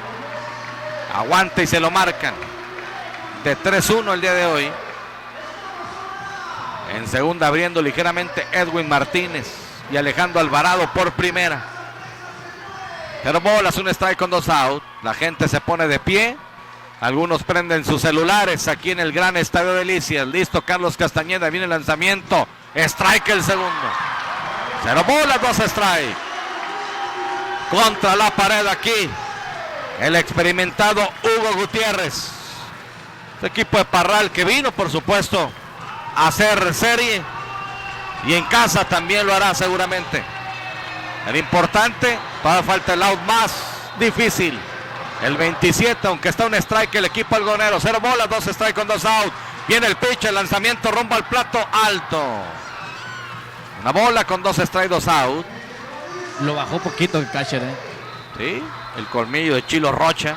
Aguanta y se lo marcan. De 3-1 el día de hoy. En segunda abriendo ligeramente Edwin Martínez y Alejandro Alvarado por primera. Pero bolas, un strike con 2 out. La gente se pone de pie. Algunos prenden sus celulares aquí en el gran Estadio Delicias. Listo Carlos Castañeda, viene el lanzamiento. Strike el segundo. 0 bolas, 2 strike. Contra la pared aquí el experimentado Hugo Gutiérrez. Este equipo de Parral que vino, por supuesto, a hacer serie. Y en casa también lo hará seguramente. El importante, todavía falta el out más difícil. El 27, aunque está un strike el equipo algodonero. 0 bolas, 2 strike con 2 out. Viene el pitch, el lanzamiento rumbo al plato alto. Una bola con 2 strike, 2 out. Lo bajó poquito el catcher, ¿eh? Sí, el colmillo de Chilo Rocha.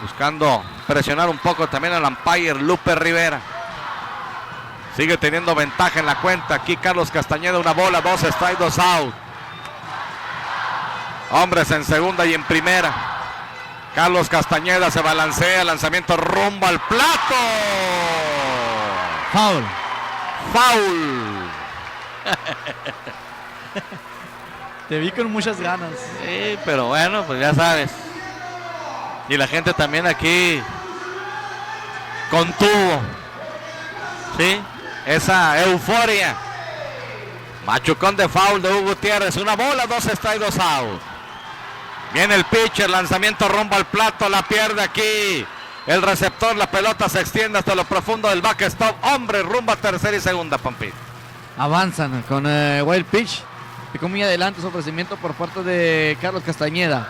Buscando presionar un poco también al umpire Lupe Rivera. Sigue teniendo ventaja en la cuenta. Aquí Carlos Castañeda, una bola, 2 strike, 2 out. Hombres en segunda y en primera. Carlos Castañeda se balancea, lanzamiento rumbo al plato. Foul. Foul. Te vi con muchas ganas. Sí, pero bueno, pues ya sabes. Y la gente también aquí contuvo, ¿sí? Esa euforia. Machucón de foul de Hugo Gutiérrez. Una bola, 2 strikes, 2 out. Viene el pitcher, lanzamiento rumbo al plato, la pierde aquí. El receptor, la pelota se extiende hasta lo profundo del backstop. Hombre, rumbo a tercera y segunda, Pampín. Avanzan con wild pitch. Picó muy adelante su ofrecimiento por parte de Carlos Castañeda.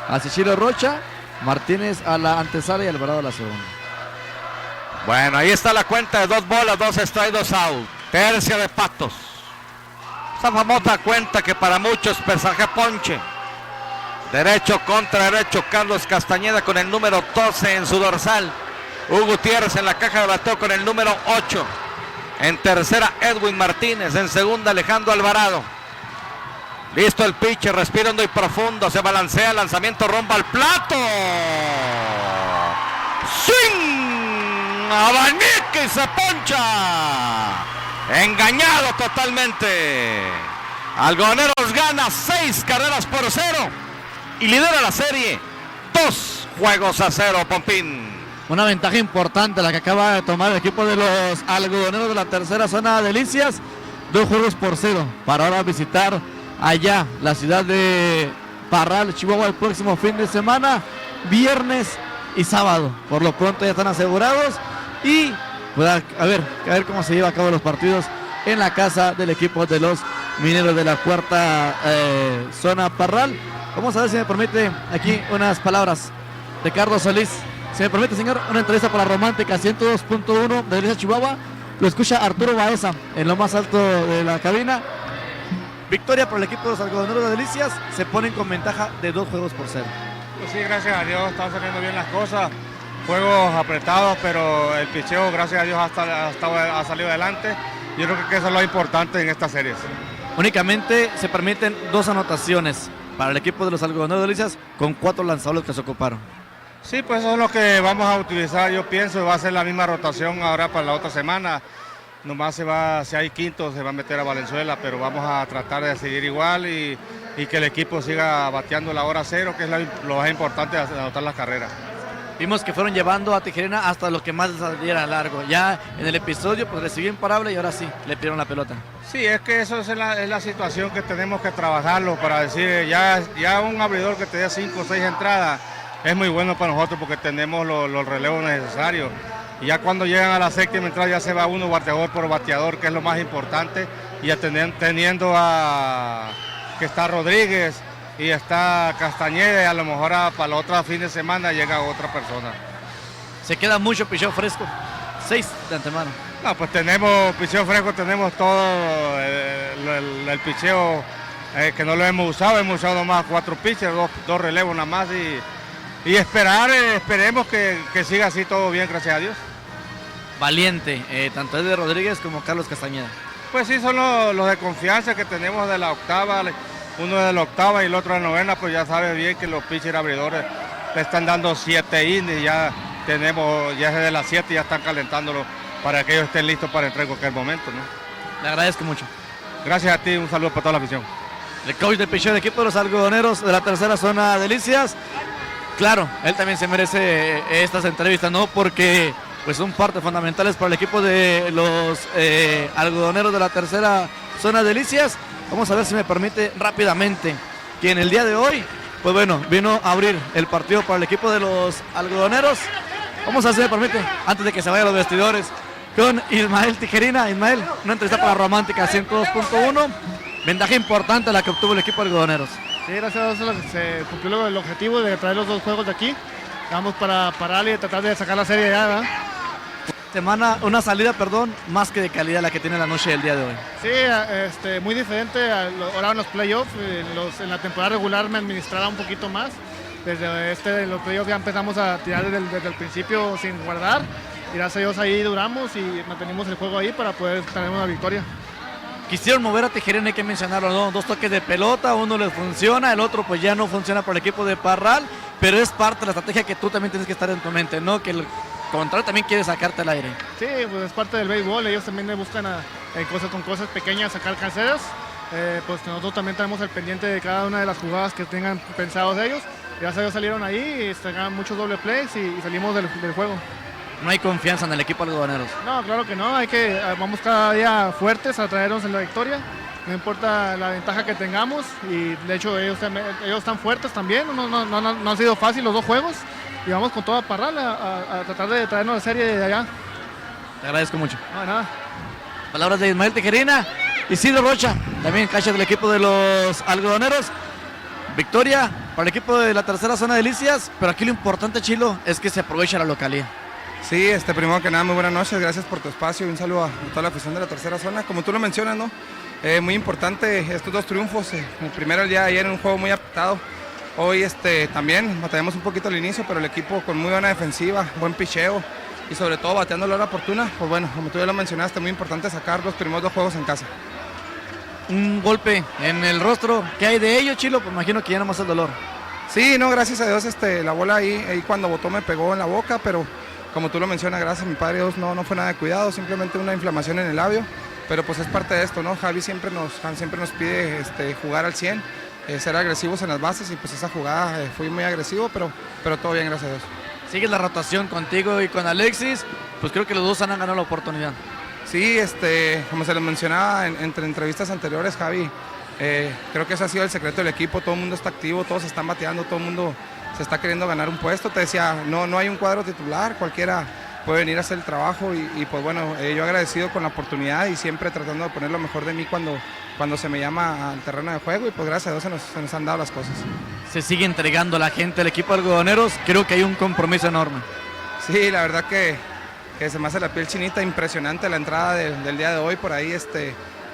Hacia Chilo Rocha, Martínez a la antesala y Alvarado a la segunda. Bueno, ahí está la cuenta de 2 bolas, 2 strikes, 2 out. Tercia de patos. Esa famosa cuenta que para muchos presagia ponche. Derecho contra derecho, Carlos Castañeda con el número 12 en su dorsal. Hugo Gutiérrez en la caja de bateo con el número 8. En tercera, Edwin Martínez. En segunda, Alejandro Alvarado. Listo el pitcher, respira hondo y profundo. Se balancea, lanzamiento rumbo al plato. ¡Swing! Abanique y se poncha. Engañado totalmente. Algodoneros gana 6 carreras por 0. Y lidera la serie 2-0, Pompín. Una ventaja importante la que acaba de tomar el equipo de los algodoneros de la tercera zona de Delicias. 2-0 para ahora visitar allá la ciudad de Parral, Chihuahua, el próximo fin de semana, viernes y sábado. Por lo pronto ya están asegurados y pues, a ver cómo se lleva a cabo los partidos en la casa del equipo de los mineros de la cuarta zona Parral. Vamos a ver si me permite aquí unas palabras de Carlos Solís. Si me permite, señor, una entrevista para Romántica 102.1 de Delicias, Chihuahua. Lo escucha Arturo Baeza en lo más alto de la cabina. Victoria por el equipo de los algodoneros de Delicias. Se ponen con ventaja de 2-0. Pues sí, gracias a Dios están saliendo bien las cosas. Juegos apretados, pero el picheo, gracias a Dios, ha salido adelante. Yo creo que eso es lo importante en estas series. Únicamente se permiten 2 anotaciones para el equipo de los algodoneros de Delicias con 4 lanzadores que se ocuparon. Sí, pues eso es lo que vamos a utilizar, yo pienso, va a ser la misma rotación ahora para la otra semana. Nomás si hay quinto se va a meter a Valenzuela, pero vamos a tratar de seguir igual y que el equipo siga bateando la hora 0, que es lo más importante, anotar las carreras. Vimos que fueron llevando a Tijerina hasta lo que más les saliera largo. Ya en el episodio pues recibió imparable y ahora sí, le pidieron la pelota. Sí, es que eso es la situación que tenemos que trabajarlo para decir, ya un abridor que te dé 5 o 6 entradas es muy bueno para nosotros porque tenemos los relevos necesarios. Y ya cuando llegan a la séptima entrada ya se va uno bateador por bateador, que es lo más importante. Y ya teniendo que está Rodríguez y está Castañeda, y a lo mejor para el otro fin de semana llega otra persona. Se queda mucho picheo fresco, 6 de antemano. No, pues tenemos picheo fresco, tenemos todo el picheo que no lo hemos usado nomás 4 pitchers, 2 relevos nada más y esperemos que siga así todo bien, gracias a Dios. Valiente, tanto Edwin Rodríguez como Carlos Castañeda. Pues sí, son los de confianza que tenemos de la octava, uno de la octava y el otro de la novena, pues ya sabe bien que los pitchers abridores le están dando 7 innings, ya desde las 7 ya están calentándolo para que ellos estén listos para entrar en cualquier momento, ¿no? Le agradezco mucho. Gracias a ti, un saludo para toda la afición. El coach de picheo del equipo de los algodoneros de la tercera zona Delicias. Claro, él también se merece estas entrevistas, ¿no? Porque pues son partes fundamentales para el equipo de los algodoneros de la tercera zona Delicias. Vamos a ver si me permite rápidamente que en el día de hoy, pues bueno, vino a abrir el partido para el equipo de los algodoneros. Vamos a ver si me permite, antes de que se vayan los vestidores, con Ismael Tijerina. Ismael, una entrevista para Romántica 102.1. Ventaja importante la que obtuvo el equipo de algodoneros. Sí, gracias a Dios se cumplió el objetivo de traer los 2 juegos de aquí. Vamos para pararle y tratar de sacar la serie ya, ¿verdad? Una salida, más que de calidad la que tiene la noche del día de hoy. Sí, muy diferente ahora en los playoffs. En la temporada regular me administraba un poquito más. Desde los playoffs ya empezamos a tirar desde el principio sin guardar. Y gracias a Dios ahí duramos y mantenimos el juego ahí para poder tener una victoria. quisieron mover a Tijerina, hay que mencionarlo, ¿no? 2 toques de pelota, uno les funciona, el otro pues ya no funciona por el equipo de Parral, pero es parte de la estrategia que tú también tienes que estar en tu mente, ¿no? Que el contrario también quiere sacarte al aire. Sí, pues es parte del béisbol, ellos también le buscan con cosas pequeñas sacar canceras. Pues nosotros también tenemos el pendiente de cada una de las jugadas que tengan pensados ellos. Gracias a Dios salieron ahí, ganan muchos doble plays y salimos del juego. No hay confianza en el equipo algodoneros. No, claro que no, vamos cada día fuertes a traernos en la victoria. No importa la ventaja que tengamos y de hecho ellos están fuertes también, no han sido fácil los 2 juegos y vamos con toda Parral a tratar de traernos la serie de allá. Te agradezco mucho. No, de nada. Palabras de Ismael Tijerina, Isidro Rocha, también catcher del equipo de los algodoneros. Victoria para el equipo de la tercera zona de Delicias, pero aquí lo importante, Chilo, es que se aprovecha la localía. Sí, primero que nada, muy buenas noches, gracias por tu espacio y un saludo a toda la afición de la tercera zona. Como tú lo mencionas, ¿no? Muy importante estos 2 triunfos. El primero el día de ayer en un juego muy apretado. Hoy también batallamos un poquito al inicio, pero el equipo con muy buena defensiva, buen picheo y sobre todo bateando la hora oportuna. Pues bueno, como tú ya lo mencionaste, muy importante sacar los primeros 2 juegos en casa. Un golpe en el rostro, ¿qué hay de ello, Chilo? Pues imagino que ya no más el dolor. Sí, no, gracias a Dios la bola ahí cuando botó me pegó en la boca, pero como tú lo mencionas, gracias a mi padre Dios no fue nada de cuidado, simplemente una inflamación en el labio, pero pues es parte de esto, ¿no? Javi siempre nos pide jugar al 100, ser agresivos en las bases y pues esa jugada fui muy agresivo, pero todo bien, gracias a Dios. Sigues la rotación contigo y con Alexis, pues creo que los 2 han ganado la oportunidad. Sí, como se les mencionaba entre entrevistas anteriores, Javi, creo que ese ha sido el secreto del equipo, todo el mundo está activo, todos están bateando, todo el mundo se está queriendo ganar un puesto. Te decía, no hay un cuadro titular, cualquiera puede venir a hacer el trabajo y pues bueno, yo agradecido con la oportunidad y siempre tratando de poner lo mejor de mí cuando se me llama al terreno de juego y pues gracias a Dios se nos han dado las cosas. Se sigue entregando la gente al equipo de algodoneros, creo que hay un compromiso enorme. Sí, la verdad que se me hace la piel chinita, impresionante la entrada del día de hoy, por ahí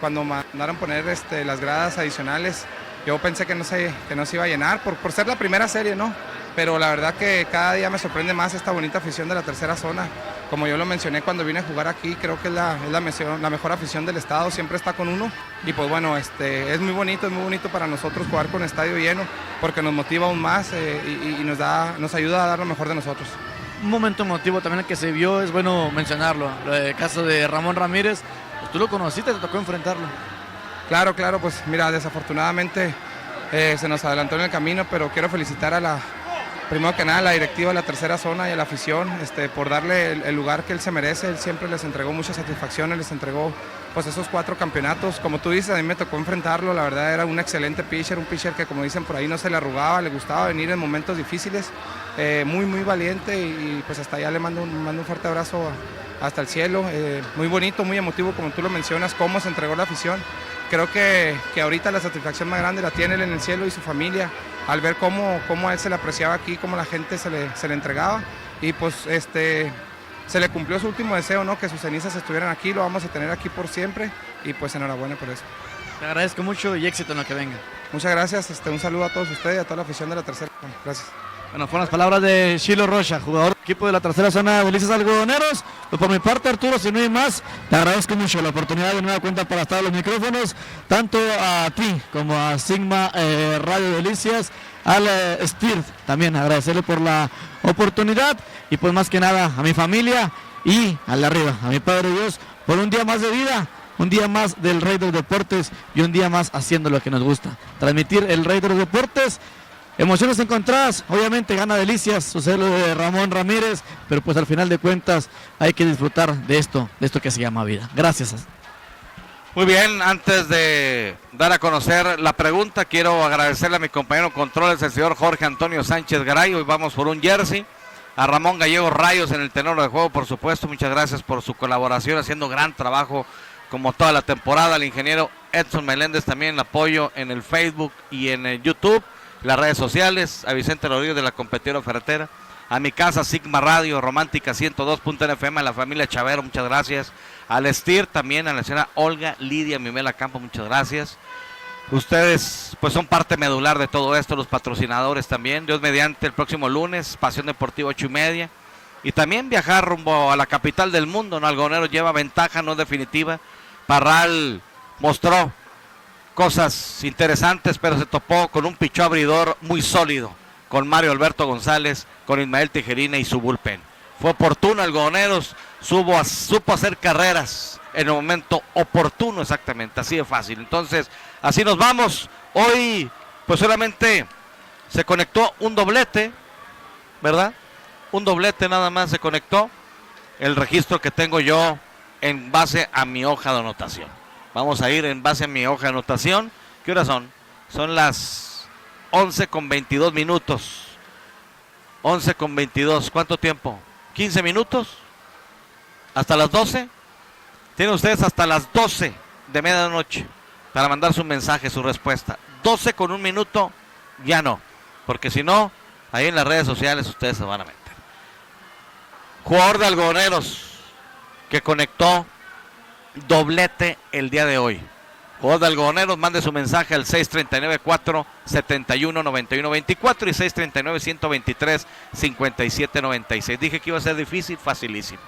cuando mandaron poner las gradas adicionales, yo pensé que no se iba a llenar por ser la primera serie, ¿no? Pero la verdad que cada día me sorprende más esta bonita afición de la tercera zona. Como yo lo mencioné cuando vine a jugar aquí, creo que es la mejor afición del estado, siempre está con uno. Y pues bueno, es muy bonito para nosotros jugar con estadio lleno, porque nos motiva aún más y nos ayuda a dar lo mejor de nosotros. Un momento emotivo también el que se vio, es bueno mencionarlo, el caso de Ramón Ramírez, pues tú lo conociste, te tocó enfrentarlo. Claro, pues mira, desafortunadamente se nos adelantó en el camino, pero quiero felicitar primero que nada a la directiva de la tercera zona y a la afición por darle el lugar que él se merece. Él siempre les entregó muchas satisfacciones, les entregó pues esos 4 campeonatos. Como tú dices, a mí me tocó enfrentarlo, la verdad era un excelente pitcher, un pitcher que como dicen por ahí no se le arrugaba, le gustaba venir en momentos difíciles, muy valiente y pues hasta allá le mando un fuerte abrazo hasta el cielo. Muy bonito, muy emotivo como tú lo mencionas, cómo se entregó la afición. Creo que ahorita la satisfacción más grande la tiene él en el cielo y su familia, al ver cómo a él se le apreciaba aquí, cómo la gente se le entregaba y pues se le cumplió su último deseo, ¿no? Que sus cenizas estuvieran aquí, lo vamos a tener aquí por siempre y pues enhorabuena por eso. Te agradezco mucho y éxito en lo que venga. Muchas gracias, un saludo a todos ustedes y a toda la afición de la tercera. Gracias. Bueno, fueron las palabras de Chilo Rocha, jugador del equipo de la tercera zona de Delicias Algodoneros. Pues por mi parte, Arturo, si no hay más, te agradezco mucho la oportunidad de nueva cuenta para estar en los micrófonos, tanto a ti como a Sigma Radio Delicias, al Stirt, también agradecerle por la oportunidad y pues más que nada a mi familia y al de arriba, a mi Padre Dios, por un día más de vida. Un día más del Rey de los Deportes y un día más haciendo lo que nos gusta. Transmitir el Rey de los Deportes. Emociones encontradas, obviamente gana Delicias, sucede lo de Ramón Ramírez, pero pues al final de cuentas hay que disfrutar de esto que se llama vida. Gracias. Muy bien, antes de dar a conocer la pregunta, quiero agradecerle a mi compañero controles, el señor Jorge Antonio Sánchez Garay. Hoy vamos por un jersey. A Ramón Gallego Rayos en el tenor de juego, por supuesto, muchas gracias por su colaboración, haciendo gran trabajo como toda la temporada. Al ingeniero Edson Meléndez también el apoyo en el Facebook y en el YouTube, las redes sociales. A Vicente Rodríguez de la Competidora Ferretera. A mi casa Sigma Radio, Romántica 102.fm, a la familia Chavero, muchas gracias. Al STIR también, a la señora Olga Lidia Mimela Campo, muchas gracias. Ustedes pues son parte medular de todo esto, los patrocinadores también. Dios mediante, el próximo lunes, Pasión Deportiva 8:30. Y también viajar rumbo a la capital del mundo, ¿no? Algodoneros lleva ventaja, no definitiva. Parral mostró cosas interesantes, pero se topó con un pichó abridor muy sólido, con Mario Alberto González, con Ismael Tijerina y su bullpen. Fue oportuno Algodoneros, supo hacer carreras en el momento oportuno, exactamente, así de fácil. Entonces, así nos vamos. Hoy, pues solamente se conectó un doblete, ¿verdad? Un doblete nada más se conectó. El registro que tengo yo en base a mi hoja de anotación. Vamos a ir en base a mi hoja de anotación. ¿Qué horas son? Son las 11:22 minutos. 11:22. ¿Cuánto tiempo? ¿15 minutos? ¿Hasta las 12? Tienen ustedes hasta las 12 de medianoche para mandar su mensaje, su respuesta. 12 con un minuto, ya no. Porque si no, ahí en las redes sociales ustedes se van a meter. Jugador de Algodoneros que conectó doblete el día de hoy. Jugador de Algodoneros, mande su mensaje al 639-471-9124 y 639-123-5796. Dije que iba a ser difícil, facilísimo.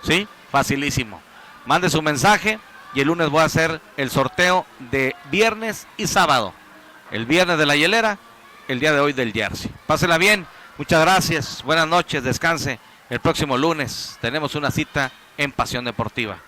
¿Sí? Facilísimo. Mande su mensaje y el lunes voy a hacer el sorteo de viernes y sábado. El viernes de la hielera, el día de hoy del jersey. Pásela bien, muchas gracias, buenas noches, descanse. El próximo lunes tenemos una cita en Pasión Deportiva.